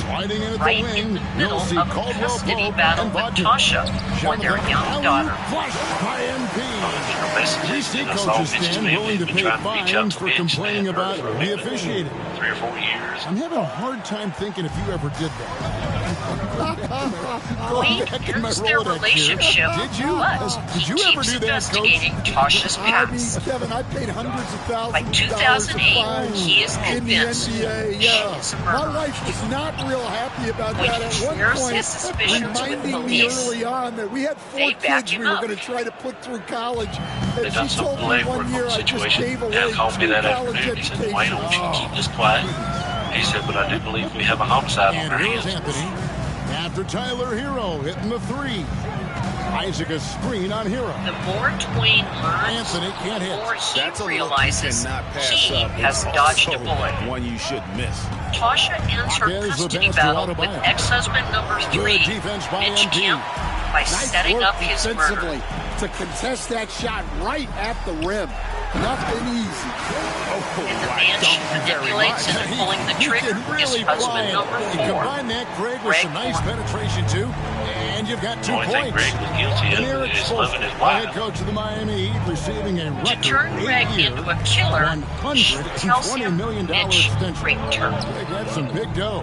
S16: Sliding in at the
S7: Right
S16: wing,
S7: in the
S16: you'll
S7: middle
S16: see
S7: of a
S16: Caldwell
S7: custody
S16: Pope
S7: battle
S16: and
S7: with
S16: Bodger.
S7: Tasha or their young daughter.
S16: Flushed by MP.
S3: Messages,
S16: We see
S3: and I saw
S16: coaches
S3: Mitch's
S16: stand
S3: family
S16: willing to
S3: been
S16: pay
S3: trying to reach out
S16: fines
S3: to
S16: for
S3: Mitch and
S16: complaining
S3: had heard
S16: about
S3: from
S16: the
S3: him
S16: officiating.
S3: 3 or 4 years.
S16: I'm having a hard time thinking if you ever did that.
S7: Wayne
S16: Back in my
S7: ends their
S16: Rolodex here.
S7: relationship,
S16: Did you?
S7: but
S16: Did you
S7: he
S16: ever
S7: keeps
S16: do that, Coach?
S7: investigating Tasha's
S14: I mean,
S7: past.
S14: Kevin, I paid hundreds of thousands
S7: By
S14: of dollars of
S7: 2008,
S14: fines
S7: he is
S14: in the
S7: convinced
S14: NBA.
S7: she
S14: Yeah,
S7: is a
S14: my
S7: murderer.
S14: wife was not real happy about
S7: When
S14: that
S7: he
S14: at one
S7: shares
S14: point,
S7: his suspicions with
S14: reminding me
S7: police,
S14: early on that we had 4
S7: they back
S14: kids
S7: him
S14: we were
S7: up.
S14: going to try to put through college.
S3: They
S14: And
S3: done
S14: she
S3: some
S14: told me
S3: blame work
S14: one
S3: on
S14: year
S3: the
S14: I just
S3: situation.
S14: gave away
S3: Dan called me
S14: 2
S3: that
S14: college
S3: afternoon. He said,
S14: educations.
S3: Wayne, I want you to keep this quiet. He said, but I do believe we have a homicide on
S16: And
S3: our
S16: here's
S3: hands.
S16: Anthony. After Tyler Hero hitting the 3. Isaac a screen on Hero.
S7: The more Twain learns,
S16: Anthony can't hit.
S7: the more he
S1: That's a
S7: realizes
S1: look you cannot pass
S7: he
S1: up.
S7: has
S1: It's
S7: dodged a
S1: also
S7: bullet.
S1: one you should miss.
S7: Tasha ends her
S16: Marquez the
S7: custody
S16: pass to
S7: battle with
S16: Adebayo.
S7: ex-husband number 3,
S16: Good defense by
S7: Mitch
S16: MP.
S7: Kemp, by
S14: Nice
S7: setting
S14: work
S7: up his murder.
S14: defensively to contest that shot right at the rim. Nothing easy.
S7: And the man she manipulates into pulling the trigger is husband number 4.
S16: Combine that, Greg, with some nice penetration, too. And you've got 2 points.
S9: The only thing Greg was guilty of is loving his wife.
S16: Head coach of the Miami Heat, receiving a
S7: To
S16: record
S7: turn Greg
S16: 8-year,
S7: into a killer, she tells
S16: $120
S7: him,
S16: million
S7: Mitch
S16: extension.
S7: raped her.
S16: Greg, that's some big dough.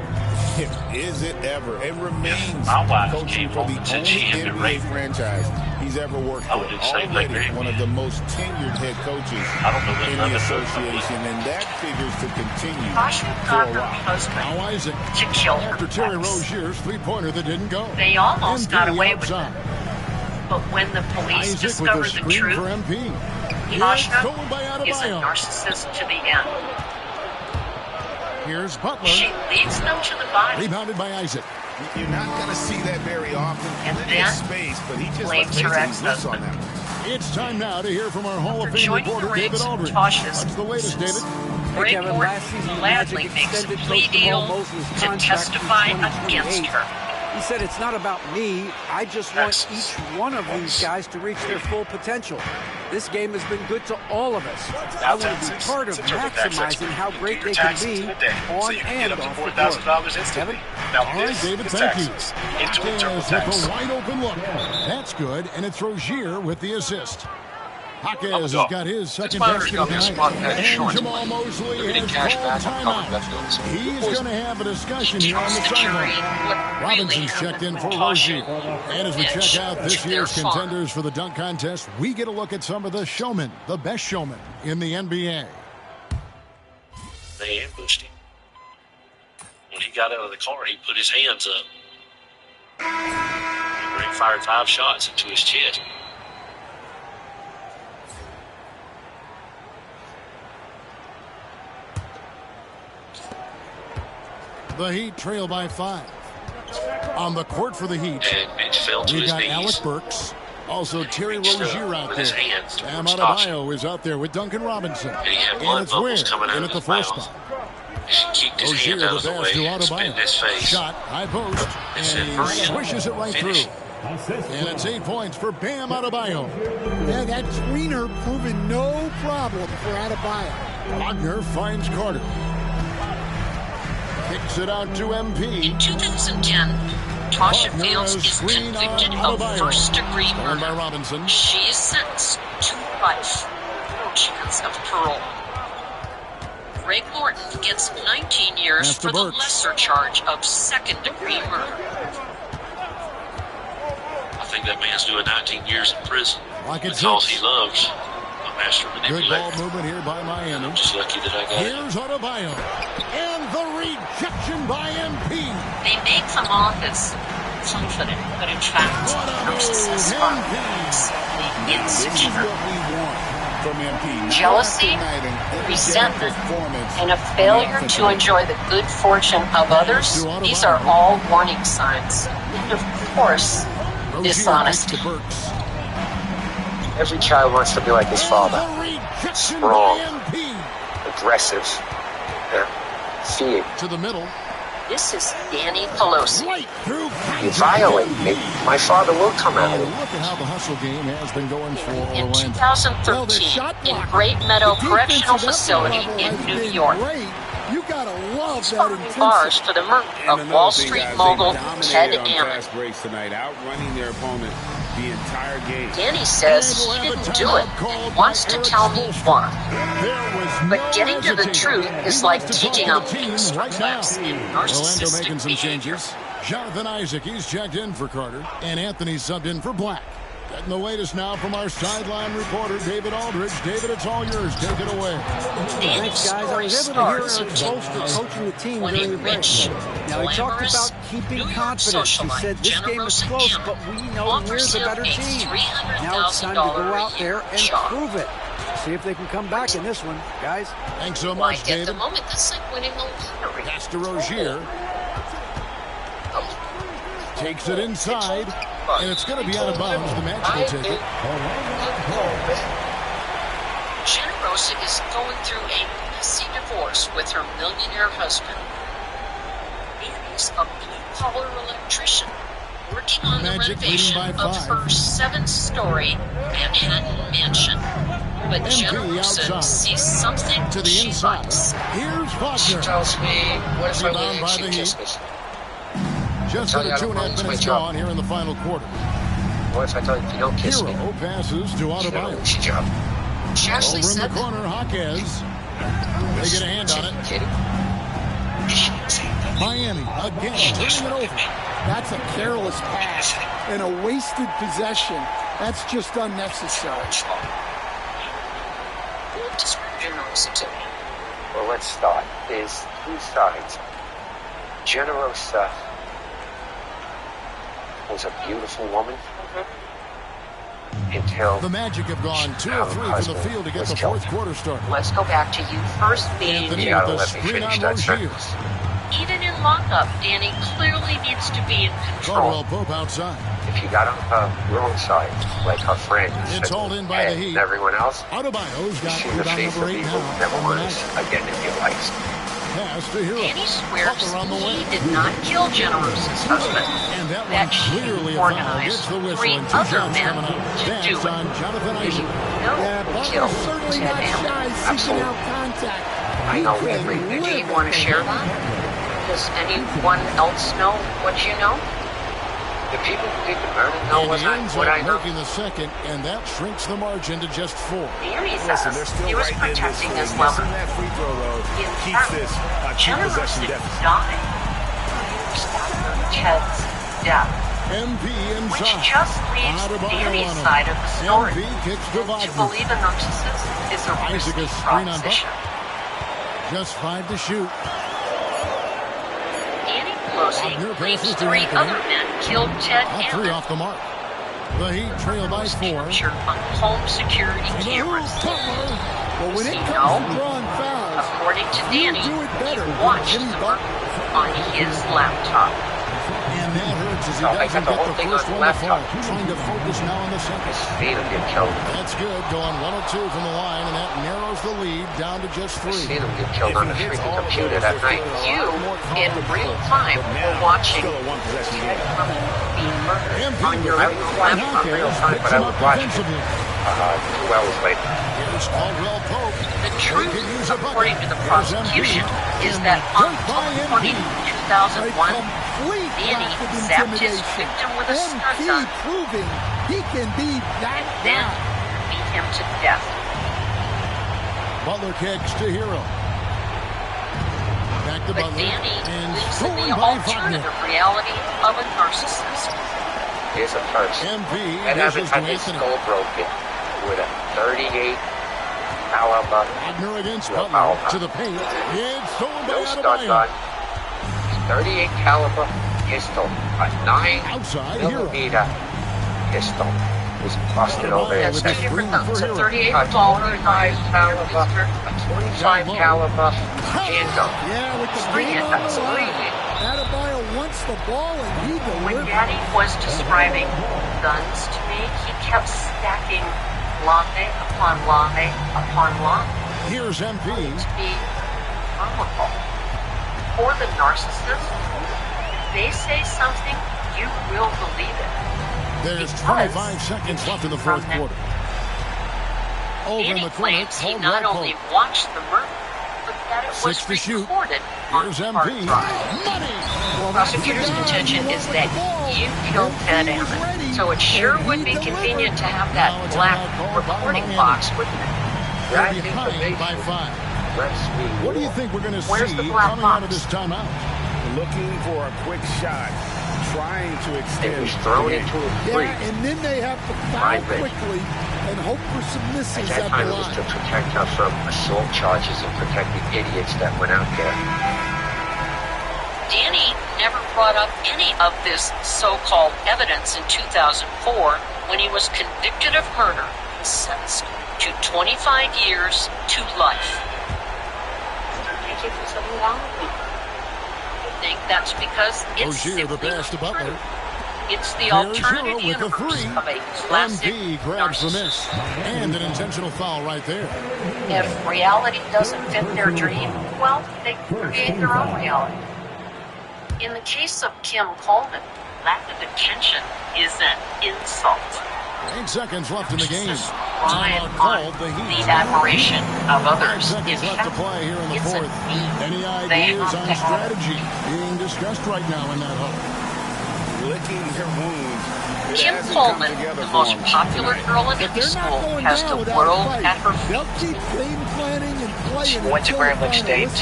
S1: Is it ever? It remains
S9: My wife
S1: coaching
S9: came
S1: for the
S9: home and said
S1: only
S9: she had been
S1: NBA
S9: raped.
S1: franchise he's ever worked
S9: I would
S1: for.
S9: do the same thing,
S1: Already
S9: Greg.
S1: one of the most tenured head coaches
S9: I don't know what
S1: in
S9: love
S1: the
S9: is.
S1: association, and that figures to continue
S7: Tasha
S1: for
S7: got
S1: a
S7: her
S1: while.
S7: husband
S16: Now Isaac,
S7: to kill her
S16: after Terry
S7: ex.
S16: Rozier's three-pointer that didn't go.
S7: They almost
S16: MP
S7: got away with
S16: outside.
S7: it. But when the police
S16: Isaac with
S7: discover
S16: a
S7: the
S16: screen
S7: truth,
S16: for MP.
S7: Tasha
S16: stolen by
S7: is a
S16: Adebayo.
S7: narcissist to the end.
S16: Here's Butler.
S7: She leads them to the body
S16: Rebounded by Isaac.
S1: You're not going to see that very often.
S7: And
S1: Plenty of
S7: then
S1: space, but he just
S7: blames
S1: basically
S7: her
S1: whiffs on
S7: ex-husband.
S1: that one.
S16: It's time now to hear from our Hall of
S7: For
S16: Fame
S7: joining the
S16: reporter, David
S7: ranks of
S16: Aldridge.
S7: Tasha's
S16: What's the latest, David?
S7: Greg
S13: Kevin,
S7: Morton
S13: last season,
S7: gladly
S13: Magic
S7: makes a
S13: extended
S7: plea
S13: Coach Jamal
S7: deal
S13: Mosley's
S7: to
S13: contract
S7: testify
S13: through
S7: against
S13: 2028.
S7: her.
S13: He said, it's not about me. I just want each one of these guys to reach their full potential. This game has been good to all of us. I want to be part of maximizing how great they can be on and off the court. Kevin?
S16: All right, David, thank you. Jaquez with a wide open look. That's good, and it's Rozier with the assist. Jaquez has got his second basket of the night. And Jamal Mosley has called timeout. He's going to have a discussion here on the sideline. Robinson's checked in for Rozier. And as we check out this year's contenders for the dunk contest, we get a look at some of the showmen, the best showmen in the NBA.
S9: They ambushed him. When he got out of the car, he put his hands up. Greg fired 5 shots into his chest.
S16: The Heat trail by 5. On the court for the Heat,
S9: And Mitch fell to
S16: we've
S9: his
S16: got
S9: knees.
S16: Alec Burks. Also, Terry
S9: Reached up
S16: Rozier out
S9: with
S16: there.
S9: his hands
S16: Sam
S9: towards Tasha.
S16: Adebayo is out there with Duncan Robinson.
S9: And he had
S16: And
S9: blood
S16: it's
S9: bubbles
S16: Ware
S9: coming out
S16: in
S9: of
S16: at the
S9: his
S16: 4
S9: mouth.
S16: spot.
S9: He kicked his
S16: Rozier
S9: hand out
S16: the
S9: of the
S16: pass
S9: way
S16: to
S9: and spit in his
S16: Adebayo.
S9: face.
S16: Shot, high post, and
S9: said,
S16: he
S9: "Hurry up.
S16: swishes it right
S9: Finish."
S16: through. And it's 8 points for Bam Adebayo.
S14: Yeah, that screener proving no problem for Adebayo.
S16: Wagner finds Carter. Kicks it out to MP.
S7: In 2010, Tasha
S16: Wagner
S7: Fields
S16: has
S7: is
S16: screen
S7: convicted
S16: on
S7: of
S16: Adebayo.
S7: first-degree
S16: Stolen by
S7: murder.
S16: Robinson.
S7: She is sentenced to life, no chance of parole. Greg Morton gets 19 years
S16: Pass to
S7: for the
S16: Burks.
S7: lesser charge of second-degree murder.
S9: I think that man's doing 19 years in prison
S16: Lock it
S9: because
S16: 6.
S9: he loves a master
S16: Good ball
S9: manipulator.
S16: movement here by Miami.
S9: I'm just lucky that I got it.
S16: Here's Adebayo. And the rejection by MP.
S7: They make them all as confident, but in fact, narcissists are incredibly insecure.
S1: From MP.
S7: Jealousy, resentment, and a failure to enjoy the good fortune of others, these are all warning signs. And of course, dishonesty.
S24: Every child wants to be like his father. Strong, aggressive, feared.
S16: To the middle.
S7: This is Danny Pelosi.
S24: You violate me, my father will come out of
S16: Look
S24: it.
S16: at how the hustle game has been going for
S7: In
S16: Orlando.
S7: 2013, in Great Meadow Correctional Facility in New York,
S14: You gotta love that
S7: behind
S14: intensity.
S7: bars for the murder of Wall Street mogul Ted Ammon.
S1: Fast breaks tonight, outrunning their opponent the entire game.
S7: Danny says he didn't do it and wants to tell me why. But getting to the truth is like taking a masterclass in
S16: Orlando
S7: narcissistic
S16: making some
S7: behavior.
S16: changes. Jonathan Isaac, he's checked in for Carter. And Anthony subbed in for Black. Getting the latest now from our sideline reporter, David Aldridge. David, it's all yours. Take it away.
S13: Thanks, guys. I was able to hear Eric Spoelstra coaching the team during the break. Now, he talked about keeping confidence. He said this game is close, but we know we're the better team. Now it's time to go out there and prove it. See if they can come back in this one, guys.
S16: Thanks so much,
S7: At
S16: David.
S7: the moment, that's like winning the lottery.
S16: Pass to Rozier. Takes it inside. And it's going to be out of bounds. The Magic will take it.
S7: Generosa is going through a messy divorce with her millionaire husband. Annie's a blue-collar electrician working on the renovation of her 7-story Manhattan mansion. But Generosa sees something
S16: to the inside. Here's Wagner.
S10: She tells me, what if I win and she kisses?
S16: Just under 2.5 minutes gone here in the final quarter.
S10: What if I tell you if you don't kiss me?
S16: Hero passes to Adebayo.
S10: She job.
S7: She actually
S16: Over in
S7: said
S16: the corner, Jaquez. They get a hand on it. Miami again turning it over.
S14: That's a careless pass and a wasted possession. That's just unnecessary.
S7: Generosa to me.
S10: Well, let's start. There's two sides. Generosa was a beautiful woman until
S16: the Magic have gone 2 of 3 from the field to get the fourth quarter started.
S7: Let's go back to you first being
S16: Anthony with the screen on Rozier.
S7: Even in lockup, Danny clearly needs to be in control.
S16: Caldwell Pope outside.
S10: If you got on her wrong side, like her friend,
S16: it's hauled in by the Heat.
S10: And everyone else,
S16: Adebayo's got
S10: you see the face of evil never was again in your life.
S16: Pass to Hero.
S7: Danny swears he did not kill Generosa's husband.
S16: And
S7: that she organized 3 other men to do it.
S14: Yeah, but
S7: killed
S14: certainly
S7: Ted
S14: not shy seeking out contact.
S10: I know everything.
S7: Do you want to share that? Does anyone else know what you know?
S10: The people who did the murder know what I know.
S16: Making the second, and that shrinks the margin to just 4.
S7: Danny says he was protecting his lover.
S17: Keep this
S7: Generosa died Ted's death.
S16: MP inside.
S7: Which just leaves Danny's side of the story.
S16: MP kicks to Wagner.
S7: To believe in narcissist is a risky proposition.
S16: Just 5 to shoot.
S7: Danny Pelosi believes 3 other men killed Ted
S16: All 3 off the mark. The Heat trail by 4.
S7: Captured on home security cameras.
S14: Well, when it comes to drawing fouls,
S7: according to Danny, he watched the murder on his laptop.
S16: And that hurts as he doesn't get the first one to fall. Trying to focus now on the second. That's good. Going 1 of 2 from the line, and that narrows the lead down to just 3.
S10: I've seen him get killed on the freaking computer that night.
S7: You, in real time, were watching Ted being murdered on your laptop.
S10: In real time, but I was watching 2 hours later.
S16: Here's Caldwell Pope.
S7: The truth, according to the prosecution, is that on October 20, 2001, Danny zapped his victim with a stun gun,
S14: proving he can be that
S7: then beat him to death.
S16: Butler kicks to Hero. Back to Butler.
S7: Danny
S16: and
S7: lives in the alternative reality of a narcissist.
S10: Here's a person that hasn't had his skull broken with a 38 caliber.
S16: Wagner against Butler to the paint. It's stolen by
S10: Adebayo. 38 caliber pistol, a 9mm pistol was busted over his head.
S7: That's 2 different guns. A 38
S10: caliber, a 25 caliber handgun.
S14: Yeah, with the game on the line. Adebayo wants the ball and he delivers.
S7: When Daddy was describing guns to me, he kept stacking lie upon lie upon lie.
S16: Here's MP.
S7: To be comical. For the narcissist, if they say something, you will believe it.
S16: There's 25 seconds left in the fourth quarter. Over in the corner,
S7: he not only watched the murder, but that it was recorded on hard drive. Prosecutor's contention is that you killed Ted Ammon, so it sure would be convenient to have that black recording box, wouldn't it?
S16: They're behind by 5. What do you think we're going to see coming out of this timeout?
S17: Looking for a quick shot, trying to extend.
S10: It was thrown into a free.
S14: Yeah, and then they have to foul quickly and hope for some misses
S10: at that time it was to protect us from assault charges and protect the idiots that went out there.
S7: Danny never brought up any of this so-called evidence in 2004 when he was convicted of murder and sentenced to 25 years to life. I think there's something wrong with me. I think that's because it's
S16: Rozier, the pass to Butler.
S7: It's the alternative
S16: with the
S7: universe
S16: three.
S7: of a classic
S16: MP grabs the
S7: narcissist.
S16: miss. And an intentional foul right there.
S7: If reality doesn't fit their dream, well, they create their own reality. In the case of Kim Coleman, lack of attention is an insult.
S16: 8 seconds left in the game.
S7: Relying
S16: Timeout
S7: on
S16: called the Heat.
S7: the admiration of
S16: 5
S7: others.
S16: seconds left to play here in the
S7: It's a
S16: fourth.
S7: need.
S16: Any
S7: They
S16: ideas
S7: have
S16: on
S7: to have it.
S16: strategy being discussed right now in that hole?
S1: Licking her wounds. It
S7: Kim
S1: hasn't
S7: Coleman,
S1: come together
S7: the
S1: for
S7: most
S1: them.
S7: popular girl in high school, has the world at her feet.
S14: They'll keep game planning and playing.
S11: She went to
S14: until the
S11: Grambling
S14: final
S11: State.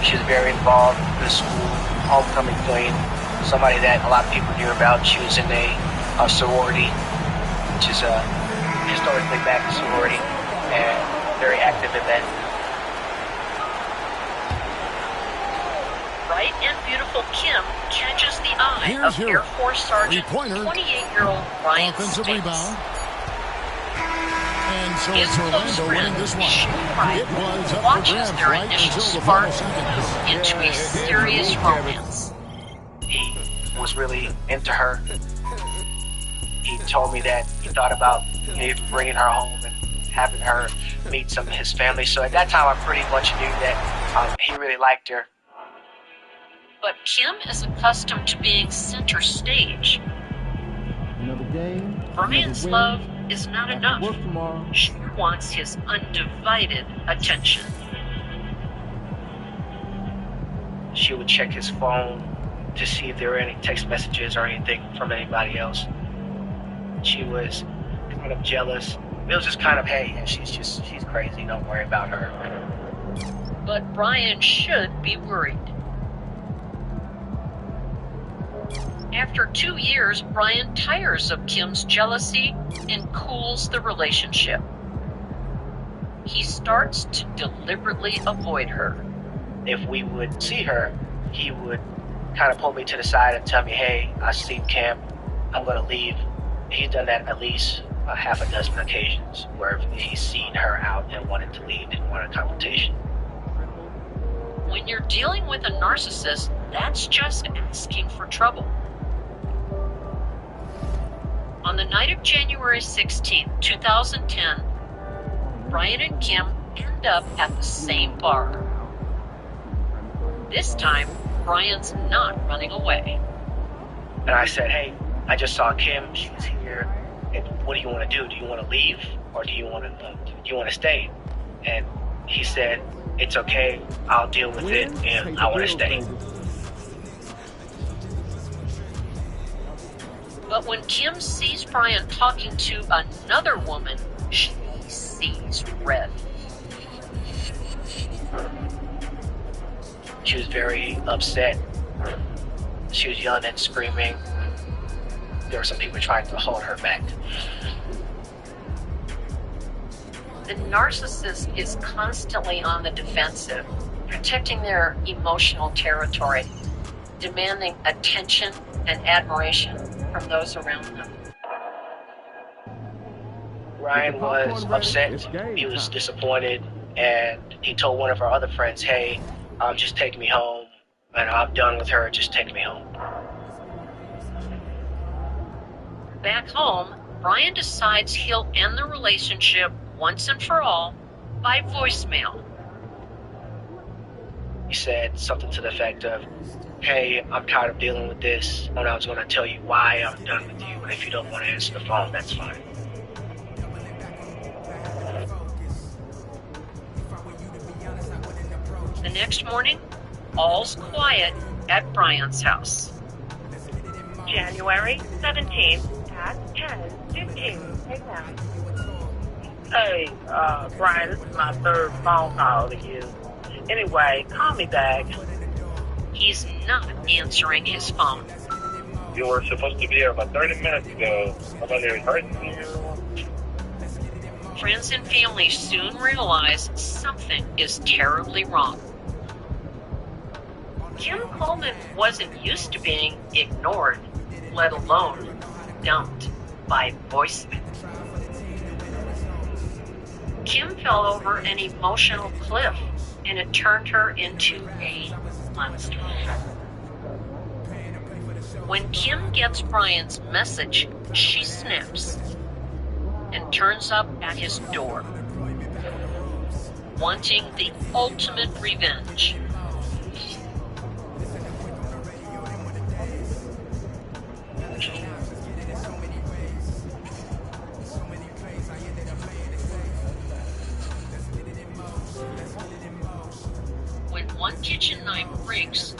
S11: She was very involved in the school, homecoming queen, somebody that a lot of people hear about. She was in a sorority, which is a historically black sorority, and very active in that.
S7: Bright and beautiful Kim catches the eye
S16: Here's
S7: of
S16: your
S7: Air Force Sergeant
S16: three-pointer.
S7: 28-year-old Ryan
S16: Offensive
S7: States.
S16: rebound. And so
S7: His
S16: it's
S7: close
S16: Orlando winning
S7: friend,
S16: this one.
S7: Ryan,
S16: It was up for
S7: watches
S16: grabs
S7: their
S16: right
S7: initial
S16: until the
S7: spark
S16: final
S7: move
S16: seconds.
S7: into a serious romance.
S11: He was really into her. He told me that he thought about maybe bringing her home and having her meet some of his family. So at that time, I pretty much knew that he really liked her.
S7: But Kim is accustomed to being center stage.
S8: Another game.
S7: Brian's
S8: another
S7: love
S8: win.
S7: is not
S8: Back to
S7: enough.
S8: work tomorrow.
S7: She wants his undivided attention.
S11: She would check his phone to see if there were any text messages or anything from anybody else. She was kind of jealous. It was just kind of, hey, she's crazy. Don't worry about her.
S7: But Brian should be worried. After 2 years, Brian tires of Kim's jealousy and cools the relationship. He starts to deliberately avoid her.
S11: If we would see her, he would kind of pull me to the side and tell me, hey, I seen Kim, I'm going to leave. He's done that at least a half a dozen occasions where he's seen her out and wanted to leave and wanted a confrontation.
S7: When you're dealing with a narcissist, that's just asking for trouble. On the night of January 16, 2010, Brian and Kim end up at the same bar. This time, Brian's not running away.
S11: And I said, hey, I just saw Kim. She's here. And what do you want to do? Do you want to leave or do you want to stay? And he said, it's okay. I'll deal with it and I want to stay.
S7: But when Kim sees Brian talking to another woman, she sees red.
S11: She was very upset. She was yelling and screaming. There were some people trying to hold her back.
S7: The narcissist is constantly on the defensive, protecting their emotional territory, demanding attention and admiration from those around them.
S11: Ryan was upset. He was disappointed, and he told one of our other friends, hey, just take me home, and I'm done with her, just take me home.
S7: Back home, Brian decides he'll end the relationship once and for all by voicemail.
S11: He said something to the effect of, hey, I'm tired of dealing with this, and I was going to tell you why I'm done with you, and if you don't want to answer the phone, that's fine.
S7: The next morning, all's quiet at Brian's house.
S15: January 17th at 10:15 a.m. Hey, Brian, this is my third phone call to you. Anyway, call me back.
S7: He's not answering his phone.
S3: You were supposed to be here about 30 minutes ago. Nobody heard you.
S7: Friends and family soon realize something is terribly wrong. Kim Coleman wasn't used to being ignored, let alone dumped by voicemail. Kim fell over an emotional cliff, and it turned her into a monster.
S2: When Kim gets Brian's message, she snaps and turns up at his door, wanting the ultimate revenge. When one kitchen knife breaks,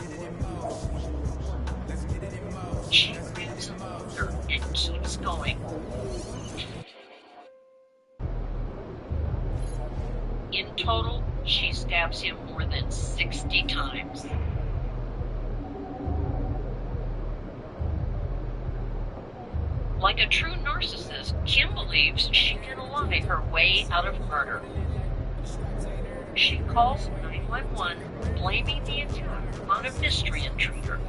S2: she grabs another and keeps going. In total, she stabs him more than 60 times. Like a true narcissist, Kim believes she can lie her way out of murder. She calls 911, blaming the attack on a mystery intruder.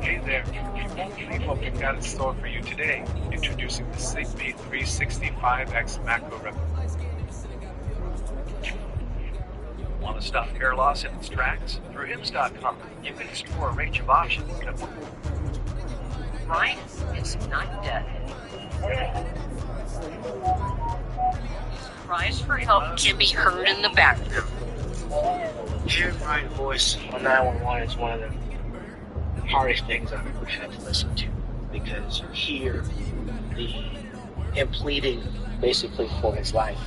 S6: Hey there, we hope we've got in store for you today. Introducing the Zigbee 365X macro replica. Want to stop hair loss in its tracks? Through hims.com, you can explore a range of options.
S2: Brian is not dead. Cries for help can be heard in the background.
S11: Hearing Brian's voice on 911 is one of the hardest things I've ever had to listen to, because you hear him pleading basically for his life,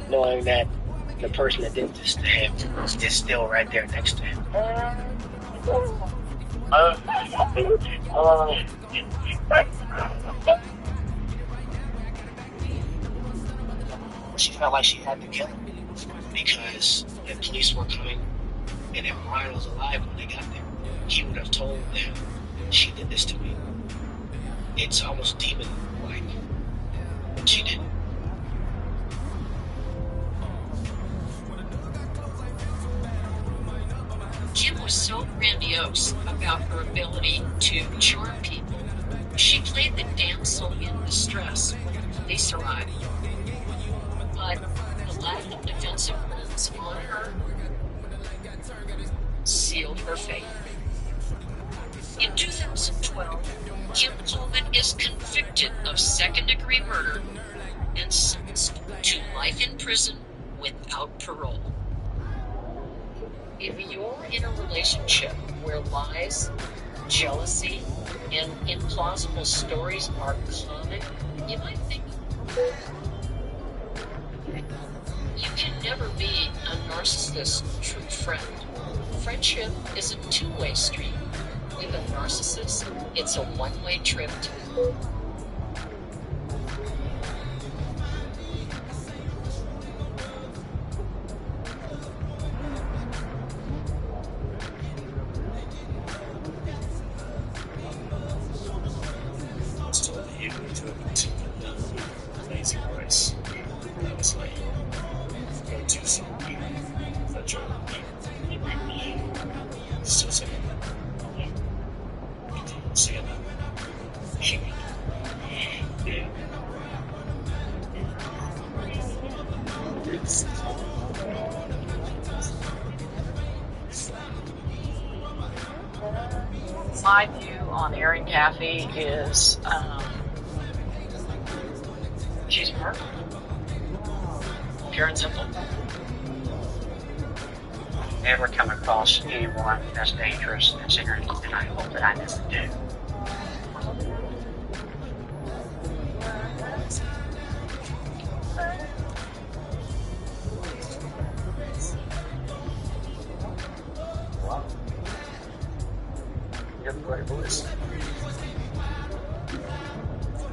S11: knowing that the person that did this to him is still right there next to him. She felt like she had to kill him because the police were coming, and if Brian was alive when they got there, he would have told them, she did this to me. It's almost demon-like. She didn't.
S2: Kim was so grandiose about her ability to charm people. She played the damsel in distress when the police arrived. But the lack of defensive moves on her sealed her fate. In 2012, Kim Coleman is convicted of second-degree murder and sentenced to life in prison without parole. If you're in a relationship where lies, jealousy, and implausible stories are common, you might think you can never be a narcissist's true friend. Friendship is a two-way street. With a narcissist, it's a one-way trip to
S9: Amazing Grace. That was like go-to song for Joe. Still singing that. Singing that. Yeah.
S2: My view on Erin Caffey is she's a murderer. Pure and simple.
S11: Never come across anyone as dangerous as Erin, and I hope that I never do.
S9: Wow. You have a great voice. You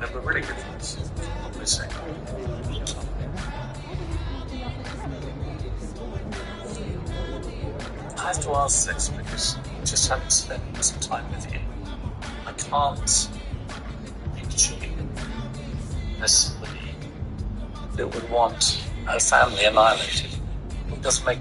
S9: have a really good voice. What we say. I have to ask this because I just haven't spent some time with you. I can't picture you as somebody that would want her family annihilated. It doesn't make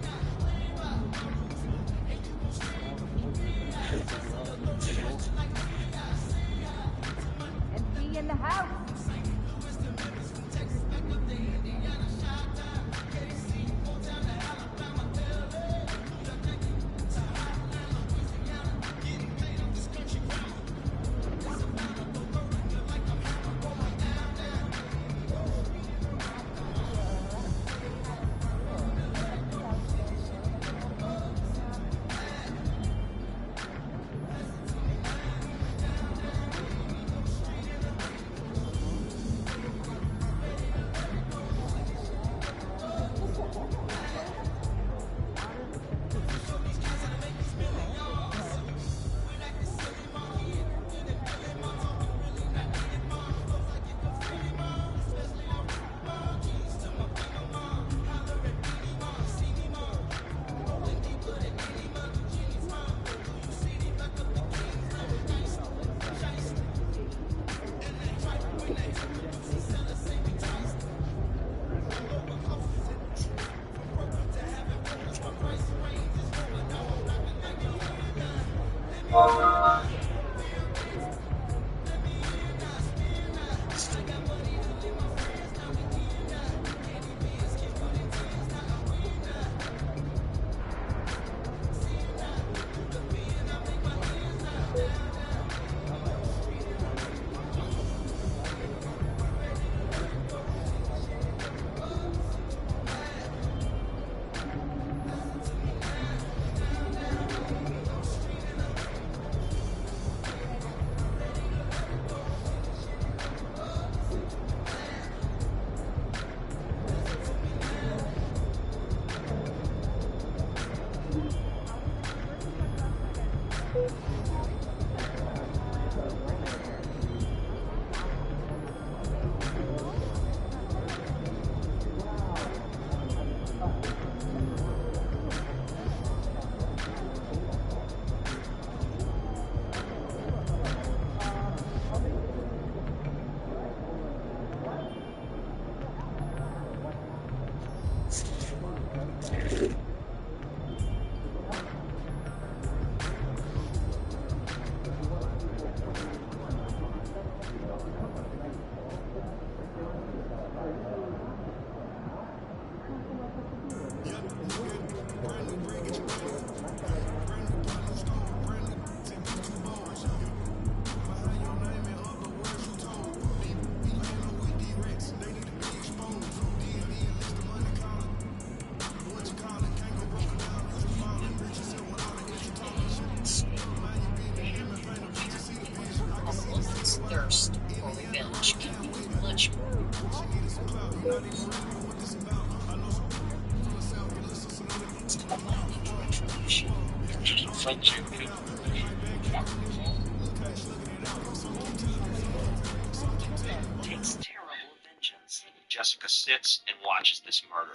S2: Thirst for revenge can be much
S3: takes terrible vengeance. Jessica sits and watches this murder.